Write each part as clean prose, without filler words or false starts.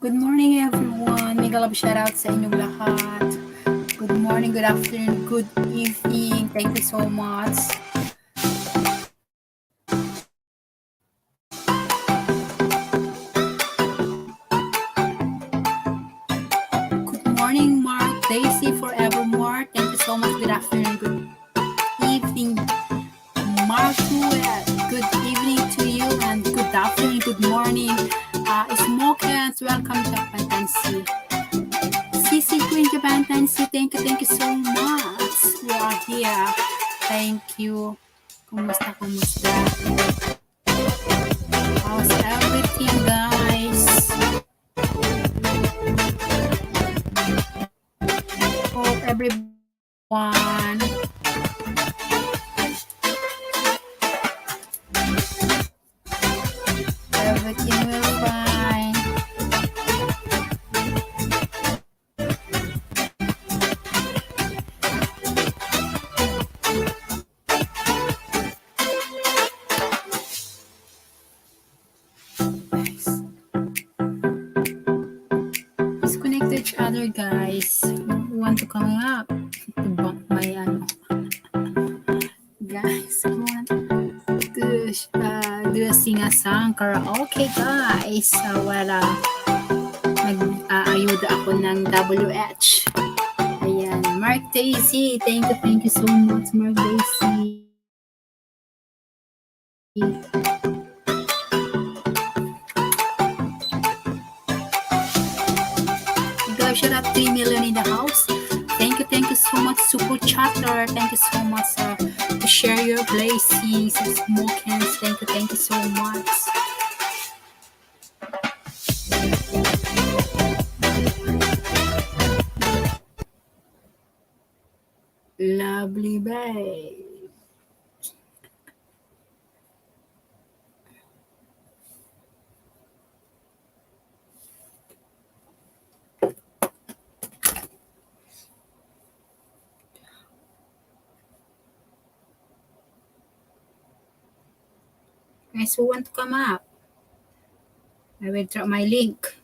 Good morning everyone. Mega love shoutout sa inyong lahat. Good morning, good afternoon, good evening. Thank you so much. Good morning, Mark, Daisy, Forevermore. Thank you so much. Good afternoon, good evening, Mark. Good evening to you and good afternoon, good morning. Smokers, welcome to Pantansi. CC Queen Pantansi, thank you so much. We are here. Thank you. Kumusta? How's everything, guys? Hope everyone everything will be fine. Let's connect to each other, guys. Who want to come up? To bump my sing a song karaoke, guys. Nag-ayuda ako ng WH. Ayan, Mark Daisy. Thank you so much, Mark Daisy. Guys, shout out 3 million in the house. Thank you so much, Super Chatter. Thank you so much to share your blessings, smoke hands. Thank you so much. Lovely babe. Guys, who want to come up? I will drop my link.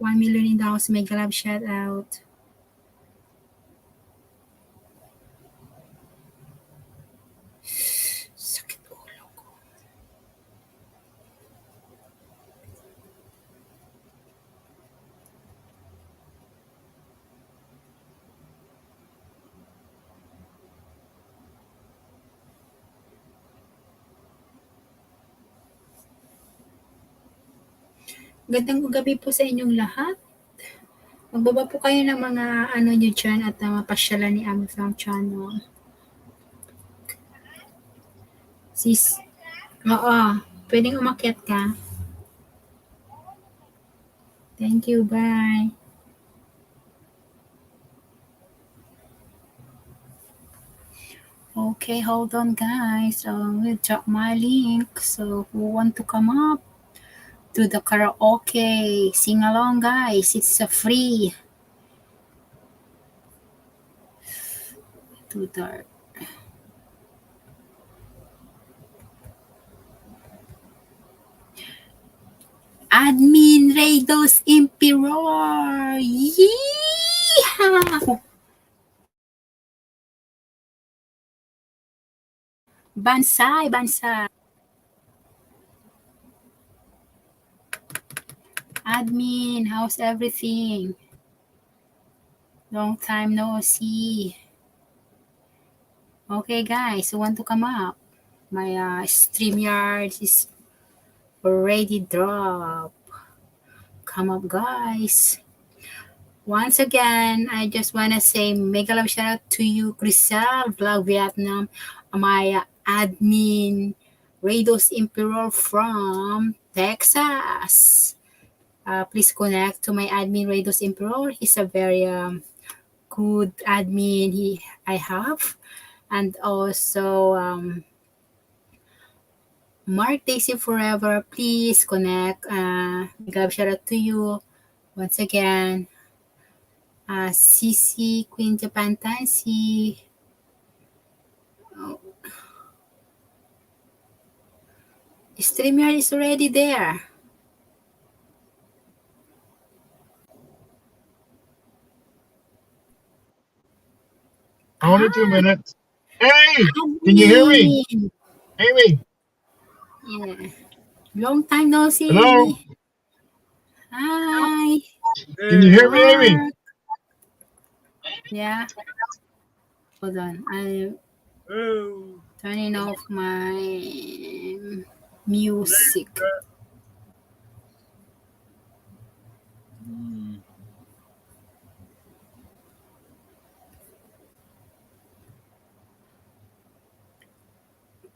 $1 million in the house. Mega love shout out. Sakit ulo ko. Gandang gabi po sa inyong lahat. Magbaba po kayo ng mga ano nyo dyan at mapasyalan ni Ami from channel. Sis, oo, pwedeng umakyat ka. Thank you, bye. Okay, hold on guys. We'll drop my link. So who want to come up to the karaoke? Sing along guys. It's free. Too dark. Admin Raidos Emperor! Yeehaw! Bansai, bansai. Admin, how's everything? Long time no see. Okay guys, who want to come up? My StreamYard is already dropped. Come up guys. Once again, I just want to say mega love shout out to you, Crisel, Vlog Vietnam, my admin, Raidos Emperor from Texas. Please connect to my admin, Raidos Emperor. He's a very good admin I have. And also, Mark Daisy Forever, please connect. Mega love shout out to you. Once again, CC Queen Japan Tansy. Oh. StreamYard is already there. Only 2 minutes. Hey, can you hear me? Amy. Yeah. Long time no see. Hello. Hi. Can you hear me, Amy? Yeah. Hold on. I'm turning off my music.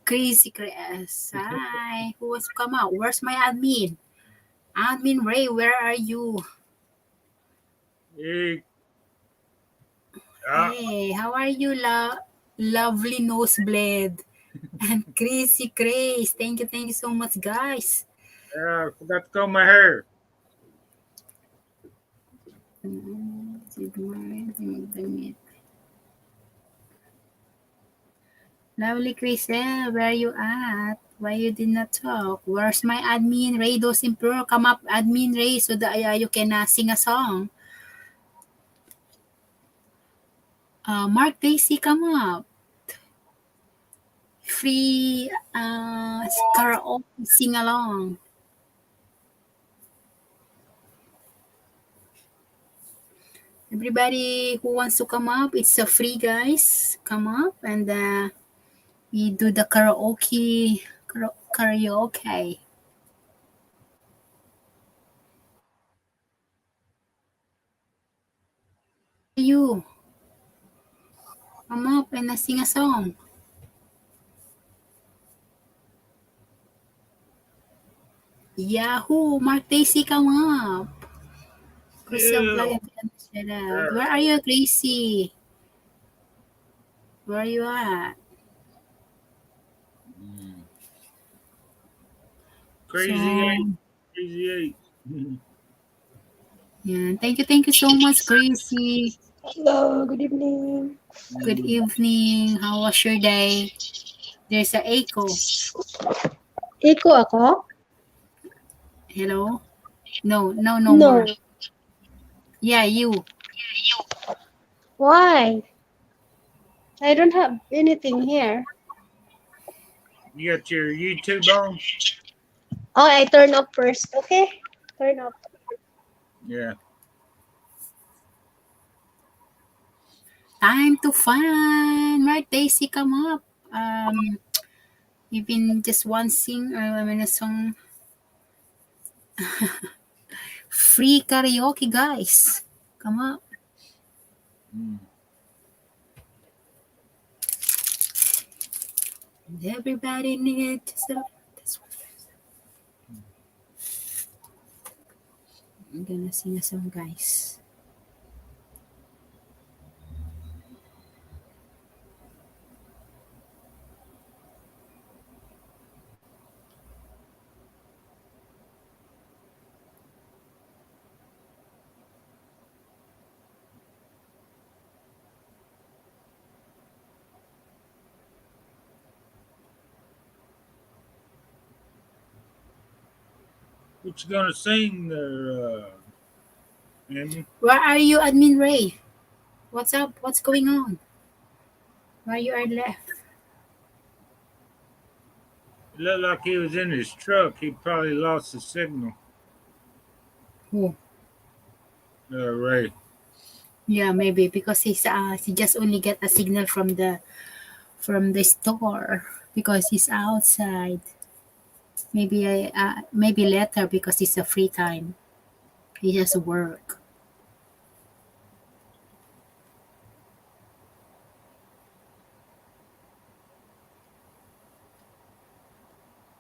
Crazy Chris. Hi. Who wants to come out? Where's my admin? Admin Ray, where are you? Hey, Hey, how are you, lovely nosebleed? And Crazy Grace. Thank you so much, guys. I forgot to comb my hair. Lovely Crisel, where are you at? Why you did not talk? Where's my admin Ray? Those improve, come up, admin Ray, so that you can sing a song. Mark Daisy, come up. Free karaoke, sing along. Everybody who wants to come up, it's a free, guys. Come up and we do the karaoke. You come up and sing a song. Yahoo! Mark Daisy, come up. Crystal Yeah. plug and shut out. Where are you, Gracie? Where are you at? Crazy So, eight. Crazy eight. yeah. Thank you so much, Gracie. Hello, good evening. Good evening. How was your day? There's a echo. Iko ako? Hello? No, no, no No. more. Yeah, you. Why? I don't have anything here. You got your YouTube on? Oh, I turn off first. Okay? Turn off. Yeah. Time to fun. Mark Daisy, come up. Even just one sing or I mean a song. Free karaoke, guys. Come up. Everybody needs to. That's what I'm gonna sing a song, guys. What you gonna sing there, Amy? Where are you, Admin Ray? What's up? What's going on? Why you are left? It looked like he was in his truck. He probably lost the signal. Who? Ray. Yeah, maybe because he just only get a signal from the store because he's outside. Maybe later because it's a free time. He just work.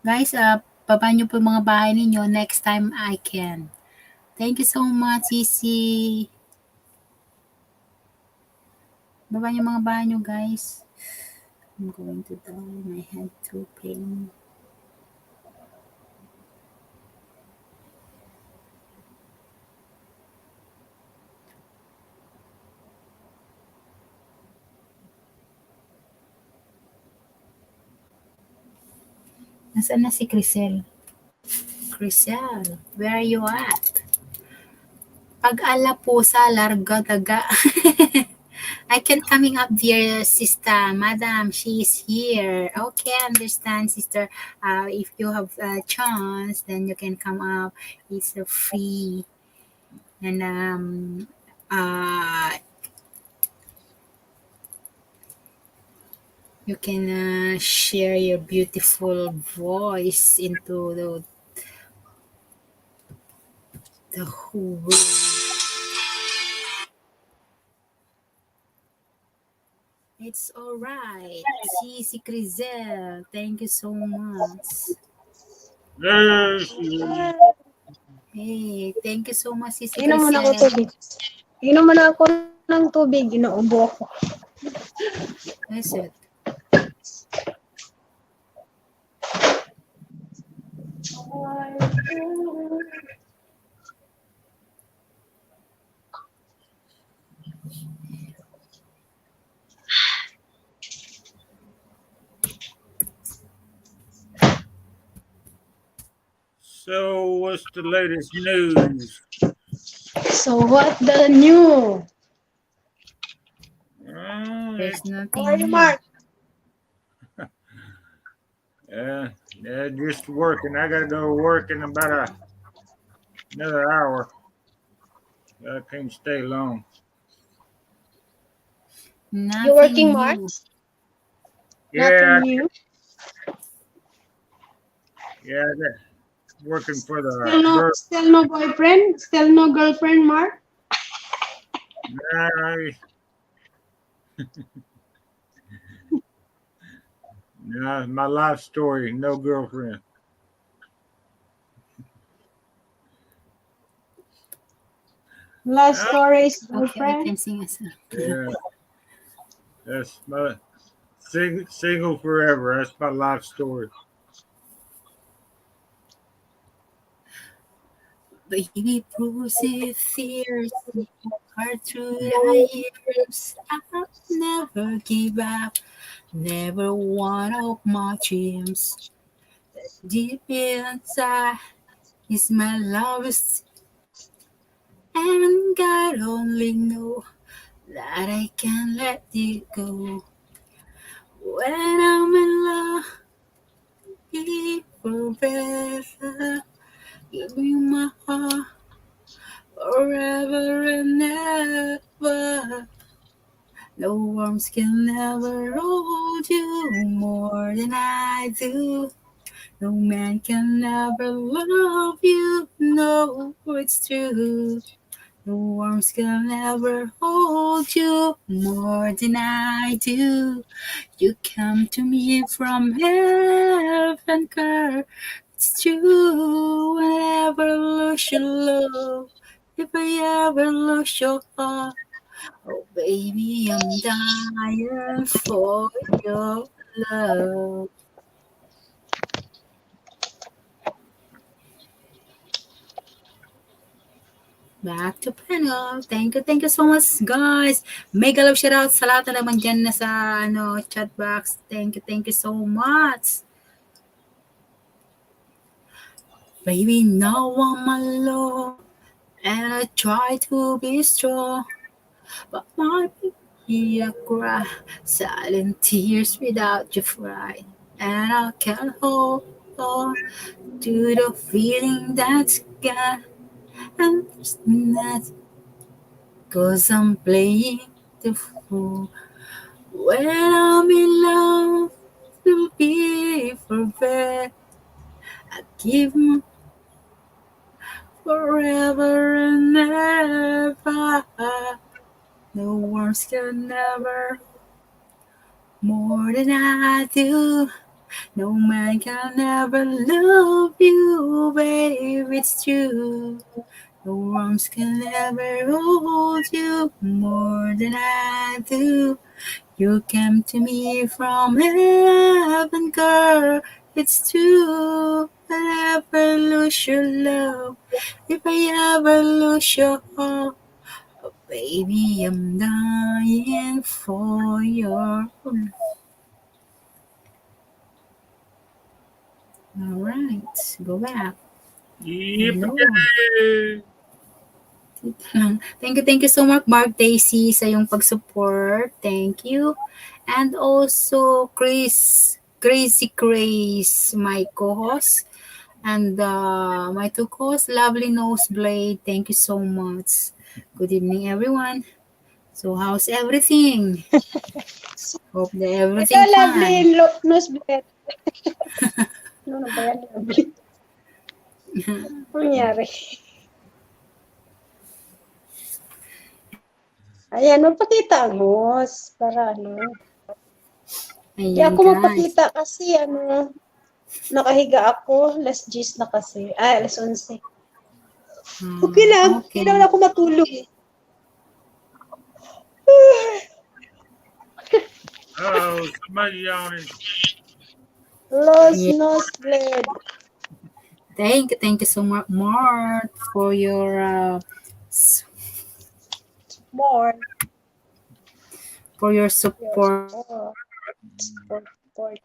Guys, baba niyo po yung mga bahay ninyo. Next time I can. Thank you so much, Sisi. Baba niyo mga bahay niyo, guys. I'm going to die. My head too pain. Nasaan na si Crisel? Crisel, where are you at? Pag-ala pusa, larga daga. I can coming up, dear sister. Madam, she is here. Okay, understand, sister. If you have a chance, then you can come up. It's free. And you can share your beautiful voice into the whole world. It's all right. Si Crisel, thank you so much. Yes. Hey, thank you so much, si Inom muna ako Crisel. tubig. Inom muna ako ng tubig. Inuubo ako. Is it? So, what's the latest news? So what the new? Oh, There's How are nothing you, new. Mark? yeah, just working. I gotta go to work in about another hour. I can't stay long. You Nothing working, Mark? new. Yeah, Nothing new. yeah, working for Still the no, girl. still no boyfriend. Still no girlfriend, Mark. Nah, nah, my life story. No girlfriend. Last Ah, story is Okay, I boyfriend. can sing a song. yeah, that's my single forever. That's my life story. Baby, persevere hard through the years. I'll never give up. Never one of my dreams. Deep inside is my love, and God only know that I can't let it go. When I'm in love, be forever. Give you my heart forever and ever. No worms can never hold you more than I do. No man can ever love you. No, it's true. No worms can ever hold you more than I do. You come to me from heaven, girl. It's true. Whenever lose your love, if I ever lose your heart, oh baby, I'm dying for your love. Back to panel. Thank you so much, guys. Mega love shoutout sa lahat na naman dyan na sa chat box. Thank you so much. Baby, now I'm alone and I try to be strong, but my baby, I cry silent tears without you cry, and I can't hold on to the feeling that's gone, and there's not 'cause I'm playing the fool. When I'm in love, will be forever. I give my forever and ever. No words can never more than I do. No man can ever love you, babe. It's true. No arms can ever hold you more than I do. You came to me from heaven, girl. It's true. I'll never lose your love. If I ever lose your heart, oh, baby, I'm dying for your. All right, go back. Hello. Yippee! Thank you so much, Mark Daisy, sa yung pag-support. Thank you. And also, Crazy Grace, my co-host. And my two co-hosts, Lovely Nosebleed. Thank you so much. Good evening, everyone. So, how's everything? Hope that Ito, everything lovely fine. nose breath. Ano na ba yan, lovely? Ano nangyari? Ayan, magpakita ang nose para ano. Di Ayan, ako guys. magpakita kasi nakahiga ako. Alas 10 na kasi. Alas 11. Okay lang. Hindi Okay. naman ako matulog. Oh, somebody yawning. Lost Yeah. nose bleed. Thank you so much, Mark, for your More. for your Yes. support. Oh, support.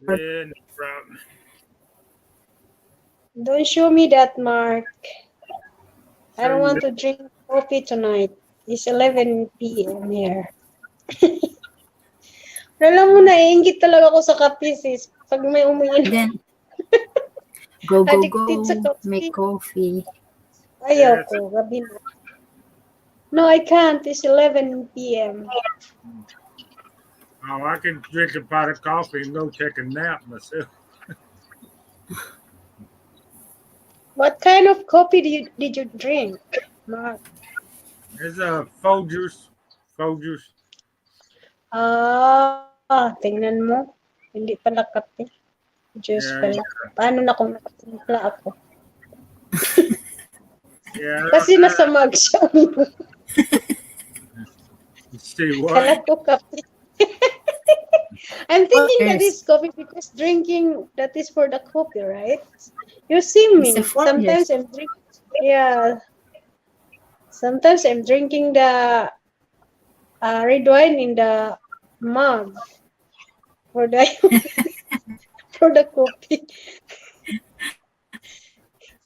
Yeah, no problem. Don't show me that, Mark. I Show don't you want that. to drink coffee tonight. It's 11 p.m. here. Alam mo, naiingit talaga ako sa kape, sis. Pag may umiinom, Then, go, go, addicted sa go. Make coffee. coffee. Ayaw Yes. ko, gabi na. No, I can't. It's 11 p.m. Oh, I can drink a pot of coffee and go take a nap myself. What kind of coffee did you drink, Mark? It's a Folgers. Folgers. Tingnan mo. Hindi pala kape. Juice Yeah, pala. Paano na kung nakatimpla ako? yeah. Kasi nasa mug siya. Let's see what. Kala ko kape. I'm thinking that Yes. is coffee because drinking that is for the coffee, right? You see It's a me. 4 years. Sometimes I'm drinking. Yeah. Sometimes I'm drinking the red wine in the mug for the for the coffee.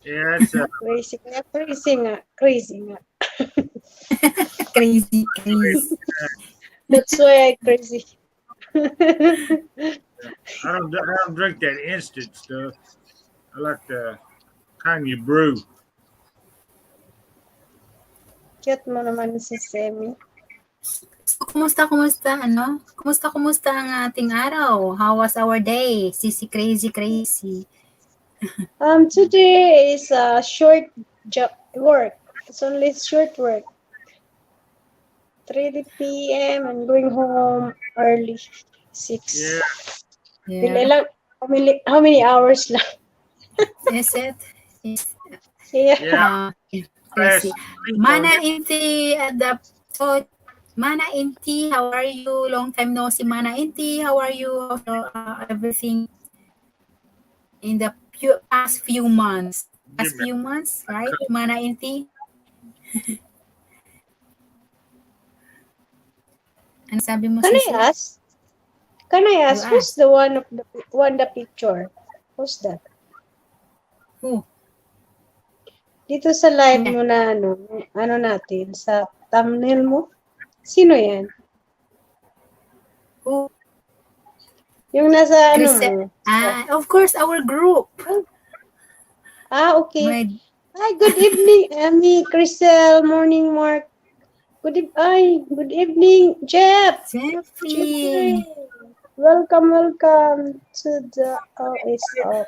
Yeah, it's a Crazy. Kaya crazy nga. Crazy nga. Crazy, crazy. That's why I crazy. I don't drink that instant stuff. I like the kind you brew. Cute mo naman si Semi. So, kumusta, ano? Kumusta ang ating araw? How was our day? Sisi crazy, crazy. Today is a short work. It's only short work. 3 p.m. I'm going home early. 6. Yeah, Yeah. Lang, how many hours lang? Is it? Is Yeah. yeah. crazy. Last week on Mana it, Inti so Mana Inti, how are you? Long time no see, Mana Inti. How are you? Everything in the past few months. give me Right? Mana Inti. Ano sabi mo, Can I Sisi? ask? Can I ask You who's ask. the one the picture? Who's that? Who? Dito sa live Yeah. mo na ano natin sa thumbnail mo? Sino 'yan? Who? Yung nasa ano Crisel. mo? Of course, our group. Okay. My Hi, good evening, Amy, Crisel, morning, Mark. Good evening, Jeff. Jeffrey. Welcome to the OSO.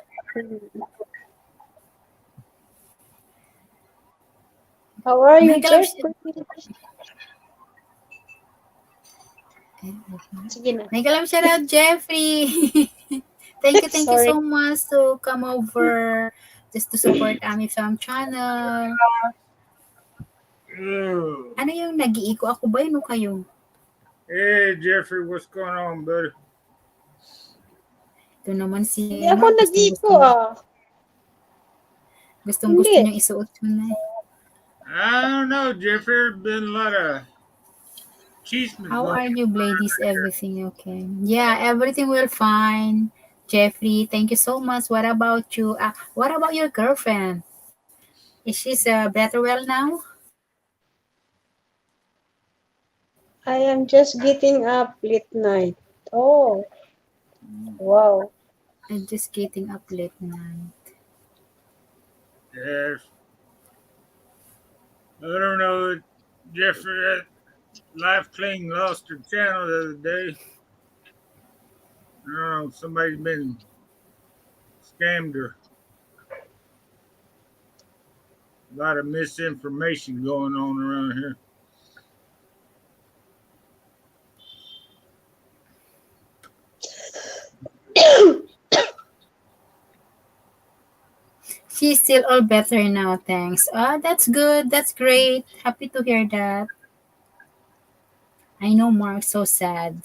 How are you, May Jeff? Sige na. May kalam shout out, Jeffrey. Thank you Sorry. so much to come over just to support Ami Fam channel. Ew. Ano yung nag-iiko? Ako ba yun o kayo? Hey, Jeffrey, what's going on, buddy? Ito naman si Hindi ako Mark. nag-iko Gusto Hindi. niyang isuot yun na. I don't know, Jeffrey. There's been a lot of chismes How going are you, ladies? Everything okay? Yeah, everything will fine. Jeffrey, thank you so much. What about you? What about your girlfriend? Is she better well now? I am just getting up late night. Oh, wow. I'm just getting up late night. Yes. I don't know, Jeffrey. That Life Clean lost her channel the other day. I don't know. Somebody's been scammed her. A lot of misinformation going on around here. She's still all better now, thanks. That's good. That's great. Happy to hear that. I know Mark's so sad.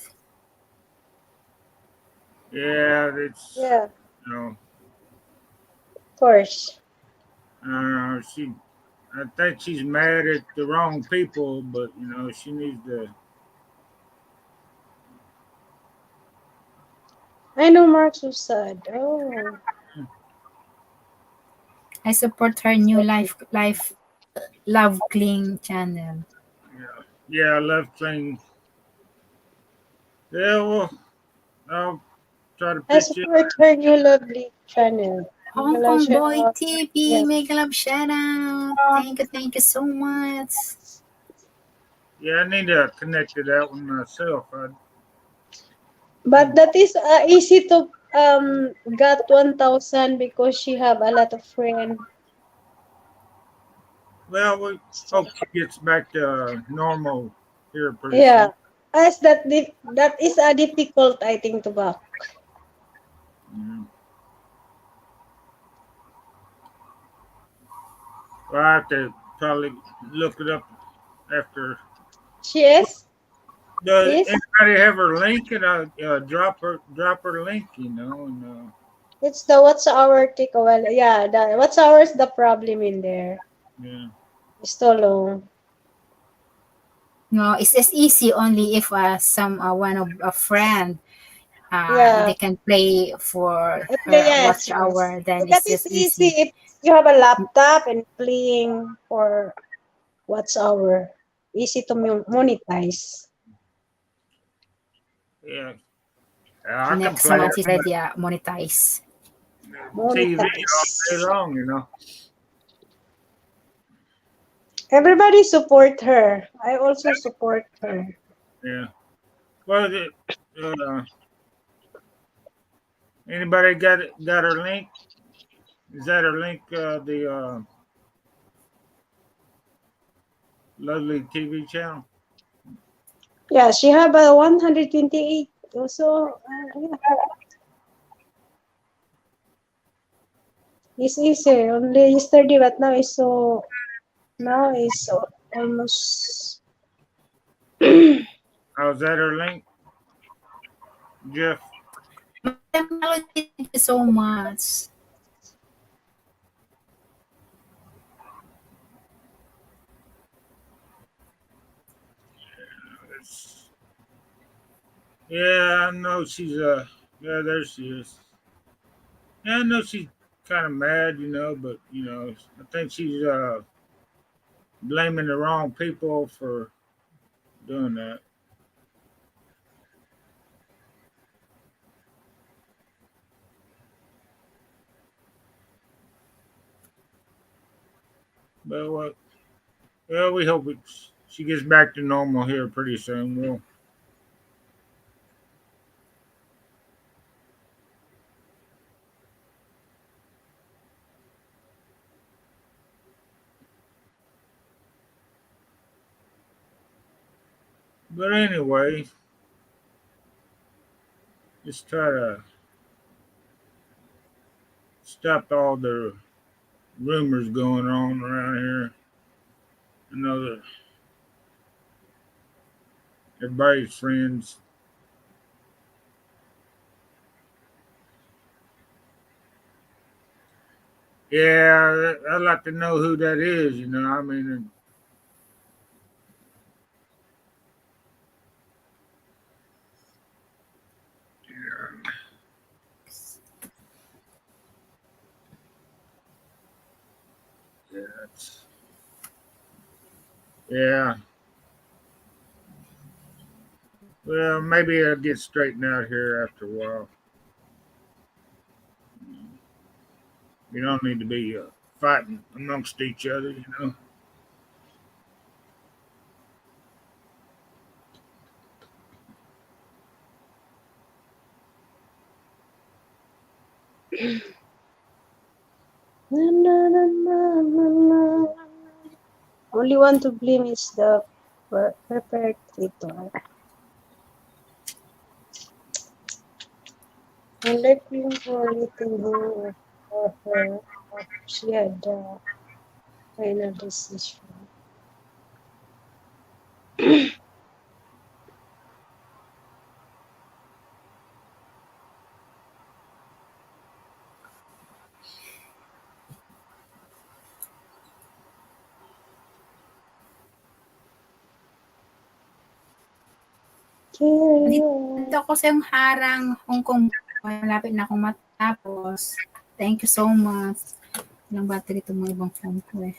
Yeah, it's Yeah, you know, of course. I don't know. I think she's mad at the wrong people, but she needs to. I know Mark's so sad. Oh, I support her new life love cling channel. Yeah, I love playing. Yeah, well, I'll try to I pitch it. support her new lovely channel. Hong Mega Kong shout Boy out. TV, Yes. mega love shout out. Thank you so much. Yeah, I need to connect to that one myself. But that is easy to got 1,000 because she have a lot of friends. Well, we hope she gets back to normal here pretty Yeah. soon. As that is a difficult I think to back. Mhm. Well, I have to probably look it up after. She is? Does Is? anybody have her link and drop her link? And It's the what's our take a while. Yeah, the what's ours the problem in there. yeah, It's too long. No, it's easy only if some one of a friend Yeah. they can play for Okay, her yes, watch yes. hour. Then But that it's is just easy easy. if you have a laptop and playing for what's our easy to monetize. yeah. I can Next play it month is on already monetize. the TV all day Monetize. long. Everybody support her. I also support her. Yeah. Well, uh, anybody got her link? Is that her link? The lovely TV channel. Yeah, she have a 128. Also, yeah, it's easy. Only yesterday, but now is so almost. Oh, is that her link, Jeff? Madam Melody, thank you so much. It's, yeah, I know she's yeah, there she is. Yeah, I know she's kind of mad, but I think she's blaming the wrong people for doing that. But what? Well, we hope she gets back to normal here pretty soon. Well, but anyway, just try to stop all the rumors going on around here. I know that everybody's friends. Yeah, I'd like to know who that is. I mean, yeah, yeah. Well, maybe I'll get straightened out here after a while. You don't need to be fighting amongst each other. Na, na, na, na, na, na. Only one to blame is the perpetrator. And let blame for letting go of her. She had the final decision. Carry Nandito on. ako sa yung harang Hong Kong. Malapit na akong matapos. Thank you so much. Ilang battery itong mga ibang phone ko eh.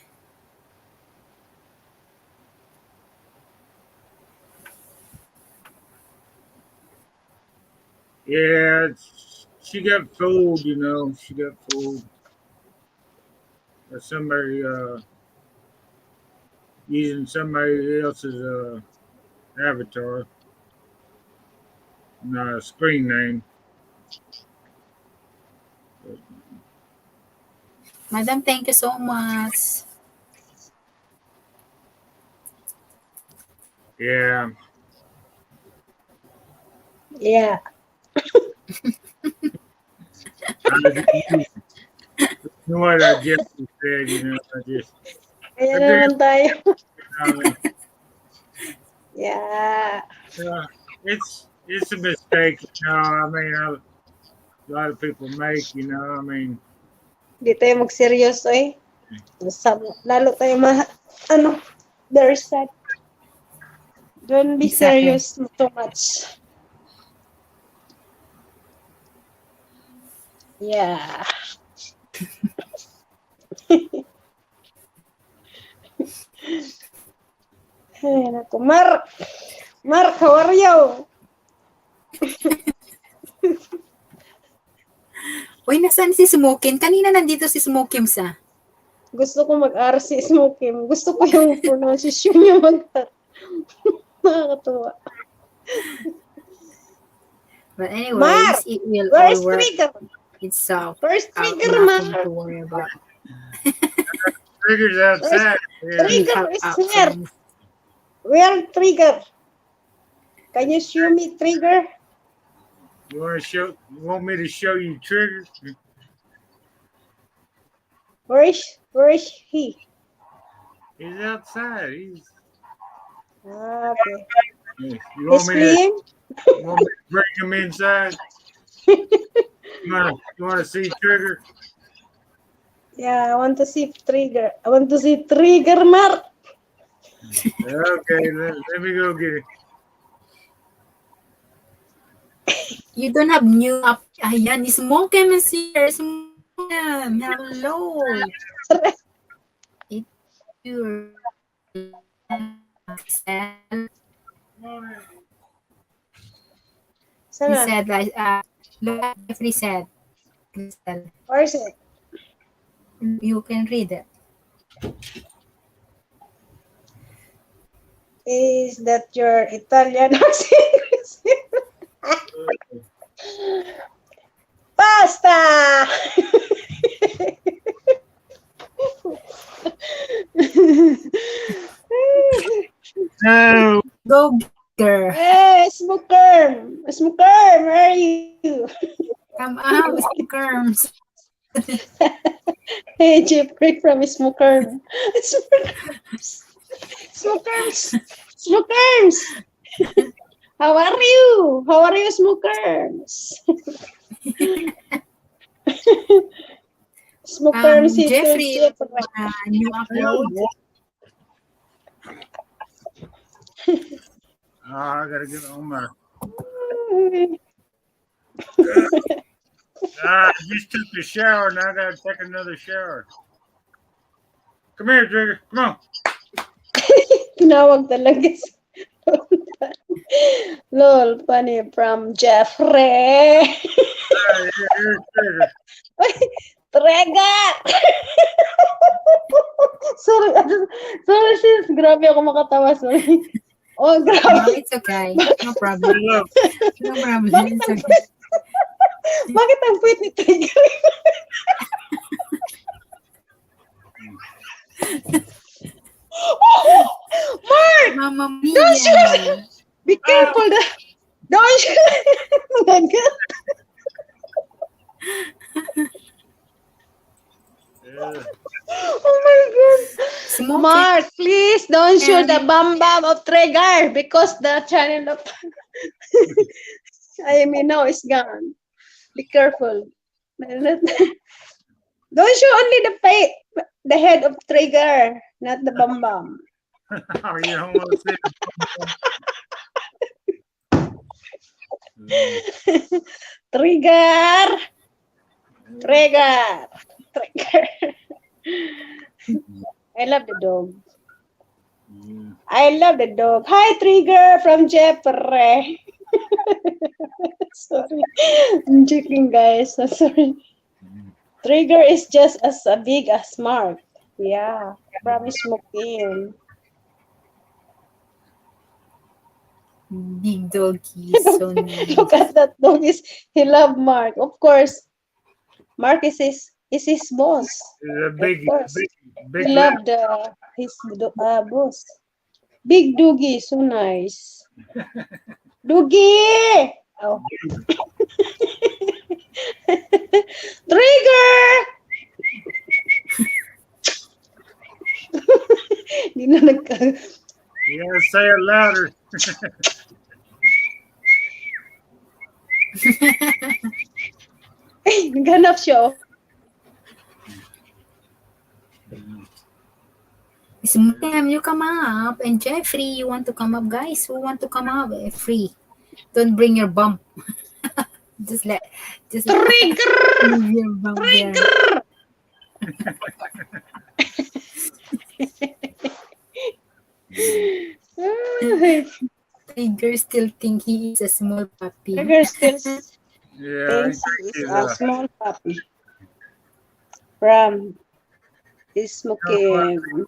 Yeah, she got fooled, you know. She got fooled. Or somebody using somebody else's avatar, not a screen name. Madam, thank you so much. Yeah. Yeah. You know what I just said, you know, I just Ayan I na naman tayo. mean, Yeah. it's a mistake, you know. I mean, a lot of people make, you know. I mean, Hindi tayo magseryoso eh. Lalo tayo very sad. Don't be Exactly. serious too much. Yeah. Ay, naku. Mark, how are you? Uy, nasaan si Smokin? Kanina nandito si Smokim sa. Gusto ko mag-RC smoking. Gusto ko yung pronunciation niya nakakatuwa. But anyway, Mark, it will where all is work trigger? itself. Where's Out, trigger, nothing Mark? to worry about. Trigger's outside. Yeah. We Trigger have is options. here. Where trigger? Can you show me trigger? You want me to show you Trigger? Where is he? He's outside. Okay. You He's playing? you want me to bring him inside? You want to see Trigger? Yeah, I want to see trigger. I want to see trigger, Mark. Okay, let me go get it. You don't have new up. Ayan, Smokim is here. Smokim, hello. It's your He Sana? said like look at Jeffrey said. Crystal. Where is it? You can read it. Is that your Italian accent? Pasta! No. Go girl. Hey, Smoker! Smoker, where are you? Come out, Smokerms. Hey, Jeffrey from Smoker. Smokers! Smokers! How are you? How are you, Smokers? Smokers, Jeffrey, new upload. I gotta get on my. I just took the shower. Now I gotta take another shower. Come here, Trigger. Come on. Tinawag talaga si Lol, funny from Jeffrey. Here's Trigger. Trega! sorry, sorry sis. Grabe ako makatawa. Sorry. Oh, grabe. No, it's okay. No problem. No problem. It's okay. Bakit ang puwit ni Trigger? Mark! Mamma mia. Don't shoot! Be careful. Don't shoot! Oh my God. Oh my God. Smoke Mark, please don't shoot the bam of Trigger because the channel of I mean now is gone. Be careful. Don't shoot only the head of Trigger, not the bam. Oh, you don't want to see it. Trigger. Trigger. Trigger. I love the dog. Yeah. I love the dog. Hi, Trigger from Jeffrey. Sorry. I'm joking, guys. So sorry. Trigger is just as big as Mark. Yeah. Promise mo, Kim. Big doggy, so nice. Look at that dog. He love Mark. Of course. Mark is his boss. He's a Of big, course. big He loved his boss. Big Doogie, so nice. Doogie! Oh. Trigger! Di na nagka... You gotta say it louder. Ay, naghanap siya. Oh. Smam, you come up. And Jeffrey, you want to come up? Guys, who want to come up? Free. Don't bring your bump. just Trigger! leave your bump there. Trigger still think he is a small puppy. Trigger still Yeah, thinks he is he's a small puppy. From smoking.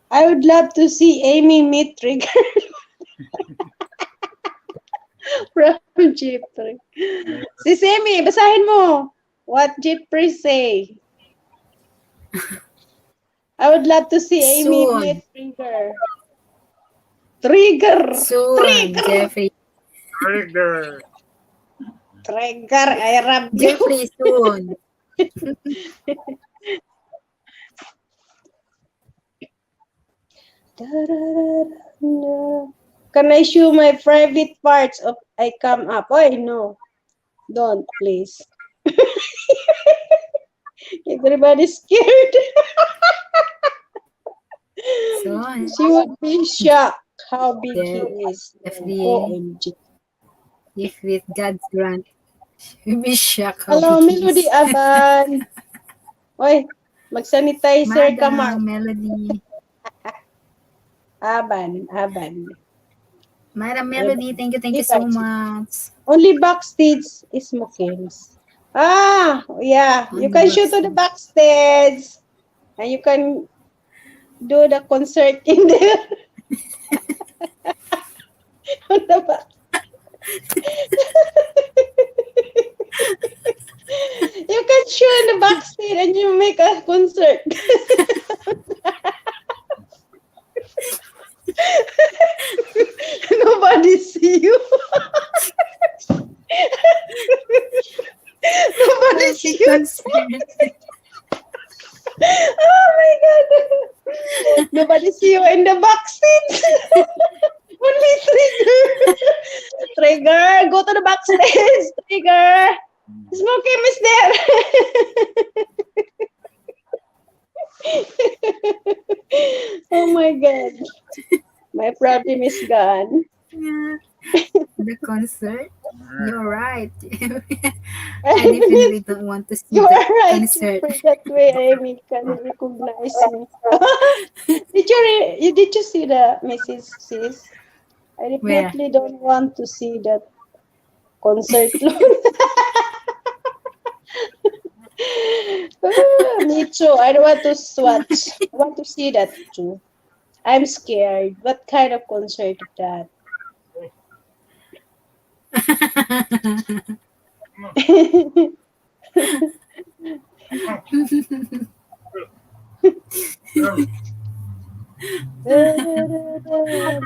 I would love to see Amy meet Trigger. From Jeffrey. Sis Amy, basahin mo. What Jeffrey say? I would love to see Amy Soon. meet Trigger. Trigger! Soon, Trigger! Jeffrey. Trigger. Trigger, I love you. Jeffrey, soon. Can I show my private parts of I come up? Oh, no. Don't, please. Everybody's scared. Soon. She would be shocked how big he is. Jeffrey. OMG. If with God's grant, you'll be shocked how Hello, big he Melody is. Aban. Oy, mag-sanitizer ka, Mark. Madam Melody. Aban. Madam Melody, thank you so much. Only backstage is Mokins. Ah, yeah. You Only can shoot to the backstage. And you can do the concert in there. On the back. You can show in the backstage and you make a concert. Nobody see you. Nobody see you. Oh my God. Nobody see you in the backstage. Only Trigger. Trigger, go to the backstage. Trigger. Smokey is there. Oh my God. My problem is gone. Yeah. The concert? You're right. I definitely don't want to see You the are right. concert. That way, Amy can recognize me. Did you see the message, sis? I definitely don't want to see that concert. Me too. I don't want to watch. I want to see that too. I'm scared. What kind of concert is that?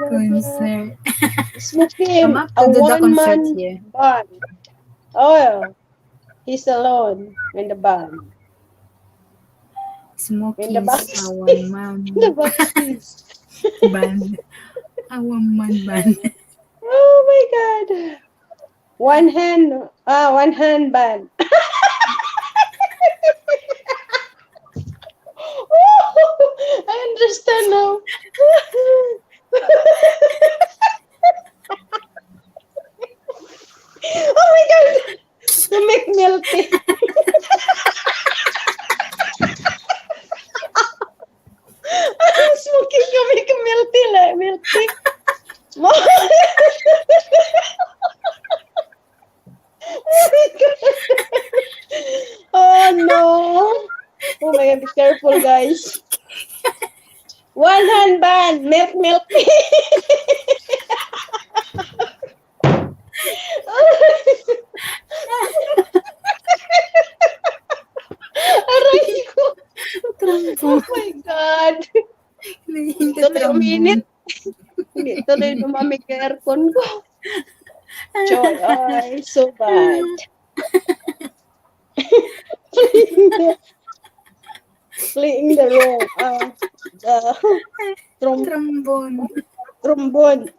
Concert. Smoking Come up a to do the concert one-man here. band. Oh, he's alone in the band. Smoking In the is a one-man The backstage. band. A one-man band. Oh my God. One hand band. I understand now. Oh my God. To make melty. Oh no. Oh my God, be careful, guys. One hand ban, milk, milk. Aray ko. Oh Trombone. my God. Hindi Tuloy trombone. uminit. Hindi tuloy lumamig yung aircon ko. Joy, ay, so bad. Playing the wrong, the Trombone. trombone.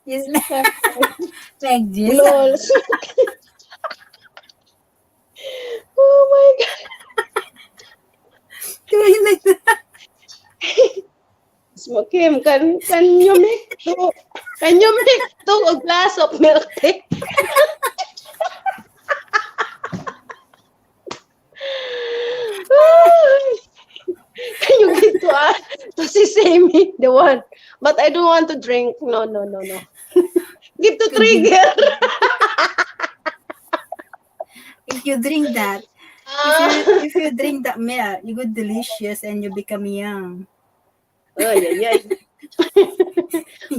It's like this. Lol. Oh my God. Doing like that. Smokim, can you make a glass of milk tea? Can you give to Sisemi, the one? But I don't want to drink. No. Give to Trigger. If you drink that, if you drink that milk, you go delicious and you become young. Oh, yeah. Yeah.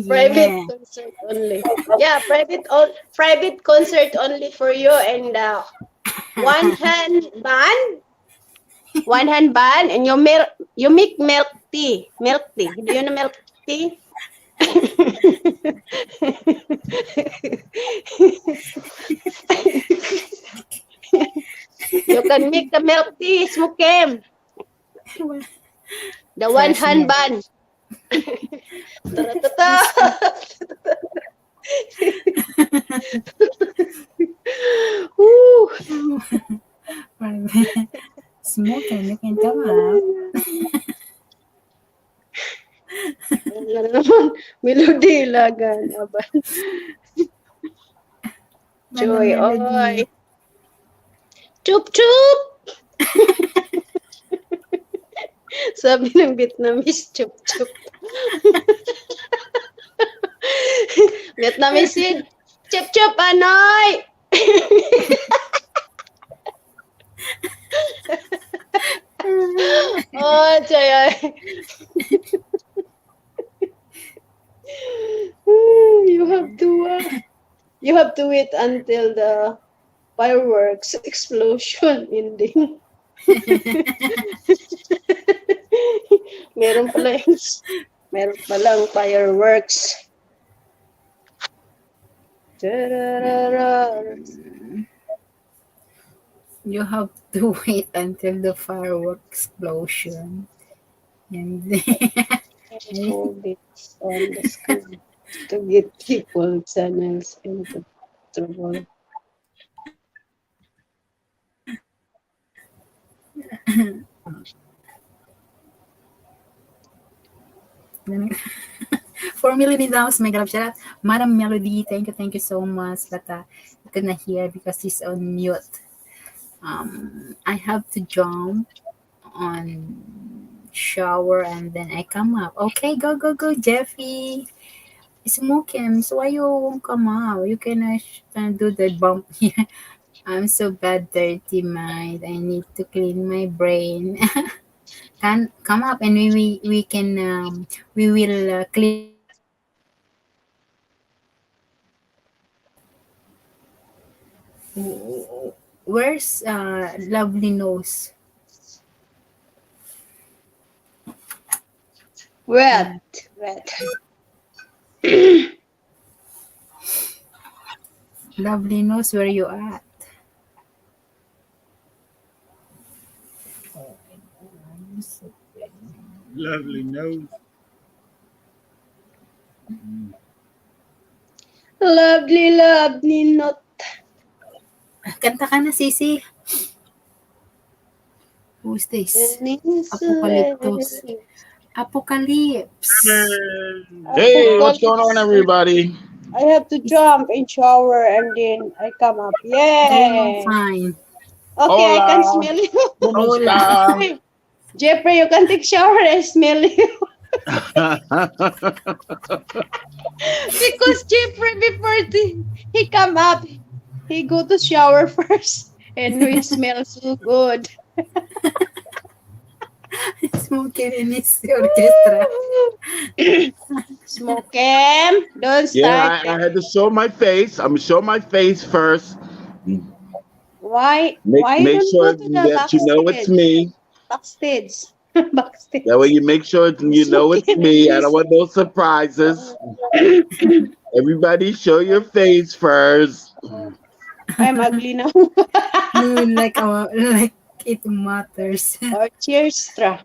Private concert only. Yeah, private concert only for you and one hand ban and you make milk tea. Milk tea. Do you know milk tea? You can make the milk tea, Smokem. The one hand ban. Smoking, you can come up. Wala naman. Melody lagan. Aban. Joy, oy. Chup, chup! Sabi ng Vietnamese, chup, chup. Vietnamese yun, chup, chup, anoy! Oh, Joy, you have to wait until the fireworks explosion ending. Meron palang fireworks. You have to wait until the fireworks explosion. And Hold it on the screen to get people channels into trouble. $4 million, my God, shout out. Madam Melody, thank you so much. But I couldn't hear because she's on mute. I have to jump on shower and then I come up. Okay, go, Jeffy. Smoking, so why you won't come out? You can do the bump here. I'm so bad, dirty mind. I need to clean my brain. Can come up and we can we will clean. Where's lovely nose? Red. Lovely nose, where you at? Lovely nose. Lovely not. Kanta ka na, Sisi. Who's this? Apocalyptus. Apocalypse. Hey, what's going on, everybody? I have to jump and shower and then I come up. Oh, Yay! fine. Okay, I can Hola. smell you. ¿Cómo Hola. está? Hey, Jeffrey, you can take shower and smell you. Because Jeffrey, before he come up, he go to shower first. And it smells so good. Smoking in his orchestra. Smoke him. Don't start. Yeah, I had to show my face. I'm gonna show my face first. Why Make you make don't go sure to the that you know it's backstage? me. Backstage. Backstage. That way you make sure you know it's Smoking in me. I his don't want no surprises. Everybody show your face first. I'm ugly now. No, like it matters. Orchestra.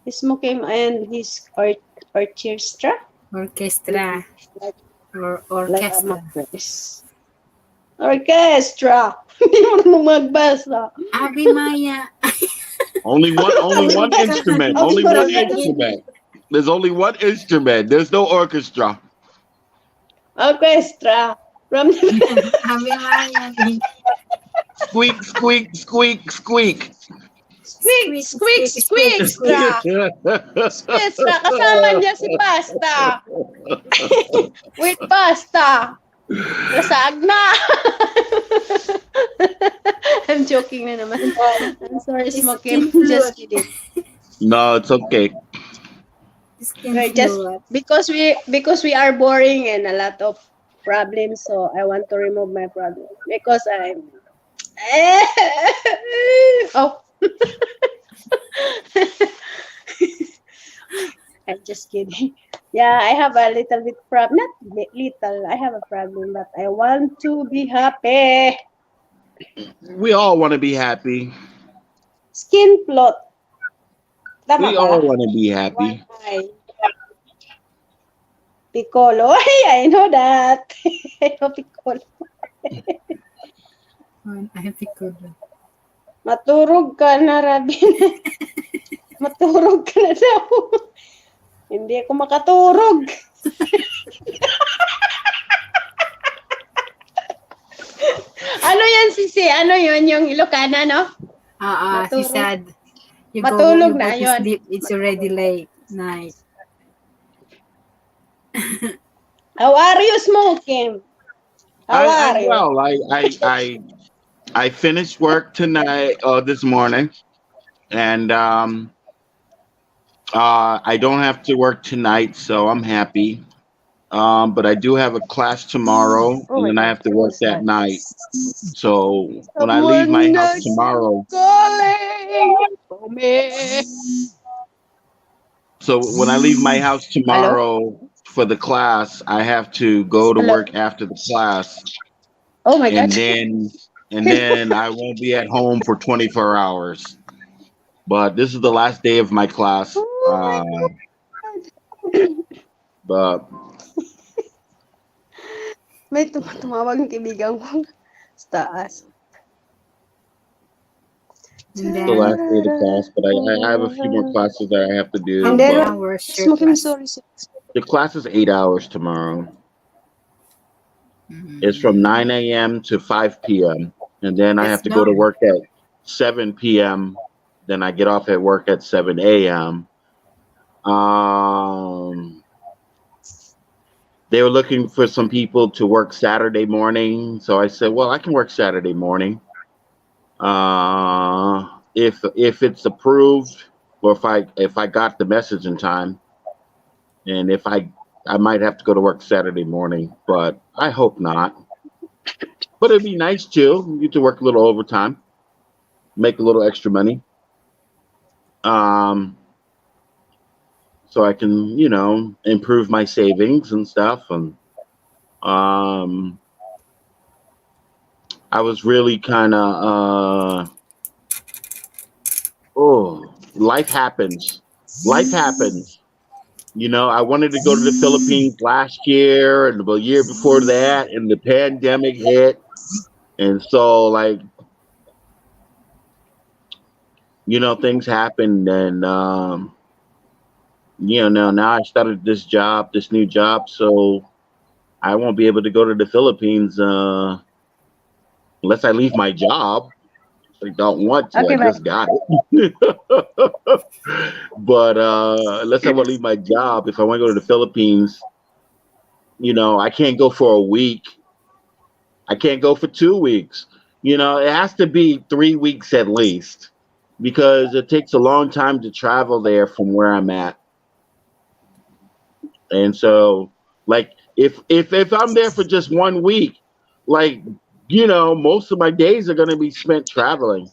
Smoke him and his orchestra. Orchestra Like or like a orchestra. mattress. Orchestra. Hindi mo nung magbasa. Ave Maya. Only one instrument. Only one instrument. There's only one instrument. There's no orchestra. Orchestra. From the Ave Maya. Squeak, squeak, squeak, squeak. squeak, squeak, squeak, stra. Stra. Kasama niya si Pasta. With Pasta. Nasag na. I'm joking na naman. I'm sorry, Smoky. Just kidding. No, it's okay. Right, just because we are boring and a lot of problems, so I want to remove my problem because I'm. Oh. I'm just kidding. Yeah, I have a little bit problem. Not little. I have a problem, but I want to be happy. We all want to be happy. Skin plot. Tama We ba? all want to be happy. Why? Piccolo. I know that. I know Piccolo. I have to go. Maturog ka na, Rabin. Maturog ka na daw. Hindi ako makaturog. Ano yan, Sisi? Ano yun? Yung Ilocana, no? She said, you Matulog go na, to yun. sleep. It's already late night. How are you, Smoking? How are I'm you? well. I finished work tonight, this morning, and I don't have to work tonight, so I'm happy. But I do have a class tomorrow, Oh and my then I God. have to work that night. So when I leave my Someone house is tomorrow, calling for me. Hello? tomorrow for the class, I have to go to Hello? work after the class, Oh my God. and then I won't be at home for 24 hours. But this is the last day of my class. Oh my God. But May tumawag ng kaibigan ko sa taas. And the then last day of the class, but I have a few more classes that I have to do. how And many then, But hours your Smoking, class? sorry. the class is 8 hours tomorrow. It's from 9 a.m. to 5 p.m. And then I have That's to go to long. work at 7 p.m. Then I get off at work at 7 a.m. They were looking for some people to work Saturday morning. So I said, well, I can work Saturday morning. If it's approved, or if I got the message in time, and if I might have to go to work Saturday morning, but I hope not. But it'd be nice too. You get to work a little overtime, make a little extra money. So I can, improve my savings and stuff. And I was really kind of, life happens. Life happens. I wanted to go to the Philippines last year and the year before that, and the pandemic hit. And so, like, things happened. And, now I started this new job. So I won't be able to go to the Philippines unless I leave my job. I don't want to. I Okay, bye. just got it. But let's say I want to leave my job. If I want to go to the Philippines, I can't go for a week. I can't go for 2 weeks. It has to be 3 weeks at least because it takes a long time to travel there from where I'm at. And so, like, if I'm there for just 1 week, like, most of my days are going to be spent traveling.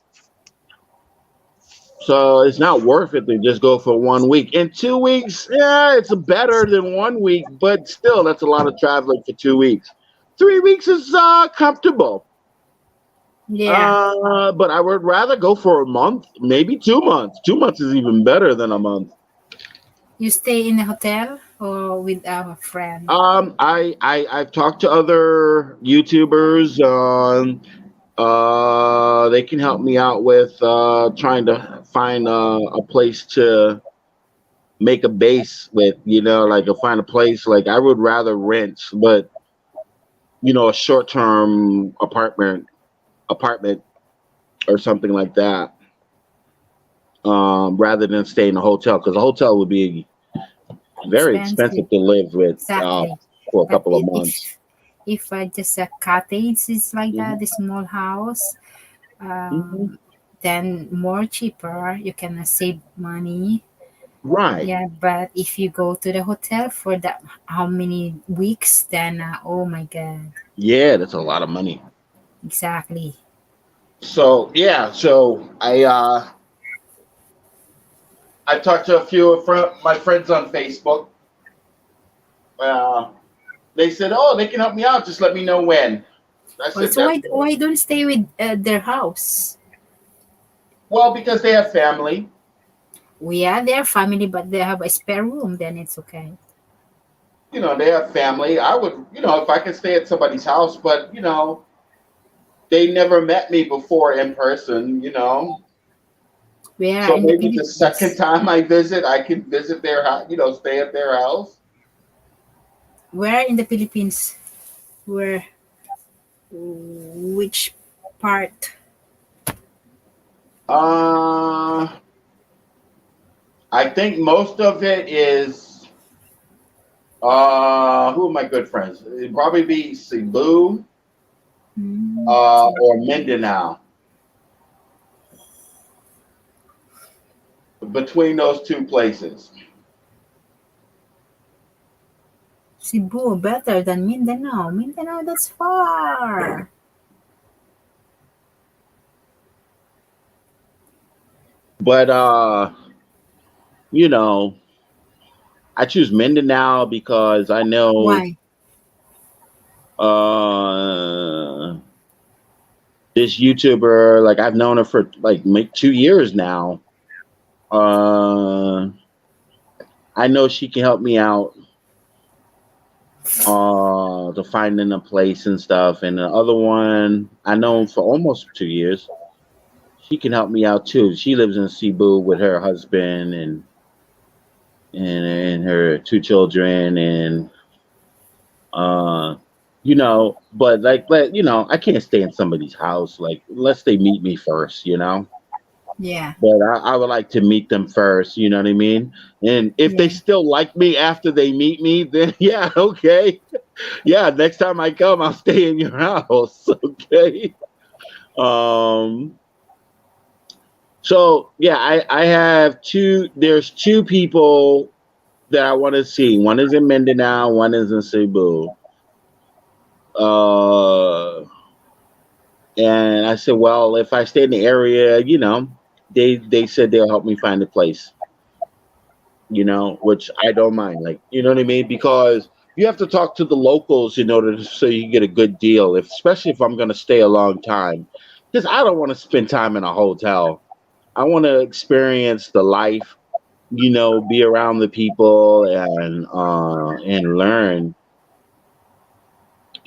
So it's not worth it to just go for 1 week. In 2 weeks, yeah, it's better than 1 week, but still, that's a lot of traveling for 2 weeks. 3 weeks is comfortable. Yeah. But I would rather go for a month, maybe 2 months. 2 months is even better than a month. You stay in a hotel or with a friend? I've talked to other YouTubers. They can help me out with trying to find a place to make a base with. Like find a place. Like I would rather rent, but a short-term apartment or something like that, rather than stay in a hotel because a hotel would be very Expensive. expensive to live with Exactly. for a But couple of months. if just a cottage is like Hmm. that, the small house, Hmm. then more cheaper. You can save money. Right. Yeah, but if you go to the hotel for that how many weeks, then oh my god, Yeah, that's a lot of money. exactly. So yeah, so I talked to a few of my friends on Facebook. Uh, they said, "Oh, they can help me out. Just let me know when." I said, Also, "Definitely." why don't stay with their house? Well, because they have family. We are their family, but they have a spare room. Then it's okay. They have family. I would, if I could stay at somebody's house, but they never met me before in person. We are So in the maybe the second Philippines. time I visit, I can visit their house, stay at their house. Where in the Philippines? Where? Which part? Uh, I think most of it is, who are my good friends? It'd probably be Cebu, Mm, or Mindanao. Between those two places. Cebu better than Mindanao. Mindanao, that's far. But you know, I choose Mindanao because I know Why? uh this YouTuber, like I've known her for like 2 years now. Uh I know she can help me out to finding a place and stuff. And the other one I know for almost 2 years. She can help me out too. She lives in Cebu with her husband and her two children and uh but I can't stay in somebody's house like unless they meet me first. Yeah, But I would like to meet them first, you know what I mean? And if they yeah. still like me after they meet me, then yeah, okay. Yeah, next time I come I'll stay in your house. Okay. um so yeah, I have there's two people that I want to see. One is in Mindanao, one is in Cebu. Uh, and I said, well, if I stay in the area, they said they'll help me find a place, which I don't mind. Like, you know what I mean? Because you have to talk to the locals in order so you get a good deal, especially if I'm going to stay a long time. Because I don't want to spend time in a hotel. I want to experience the life, be around the people and learn,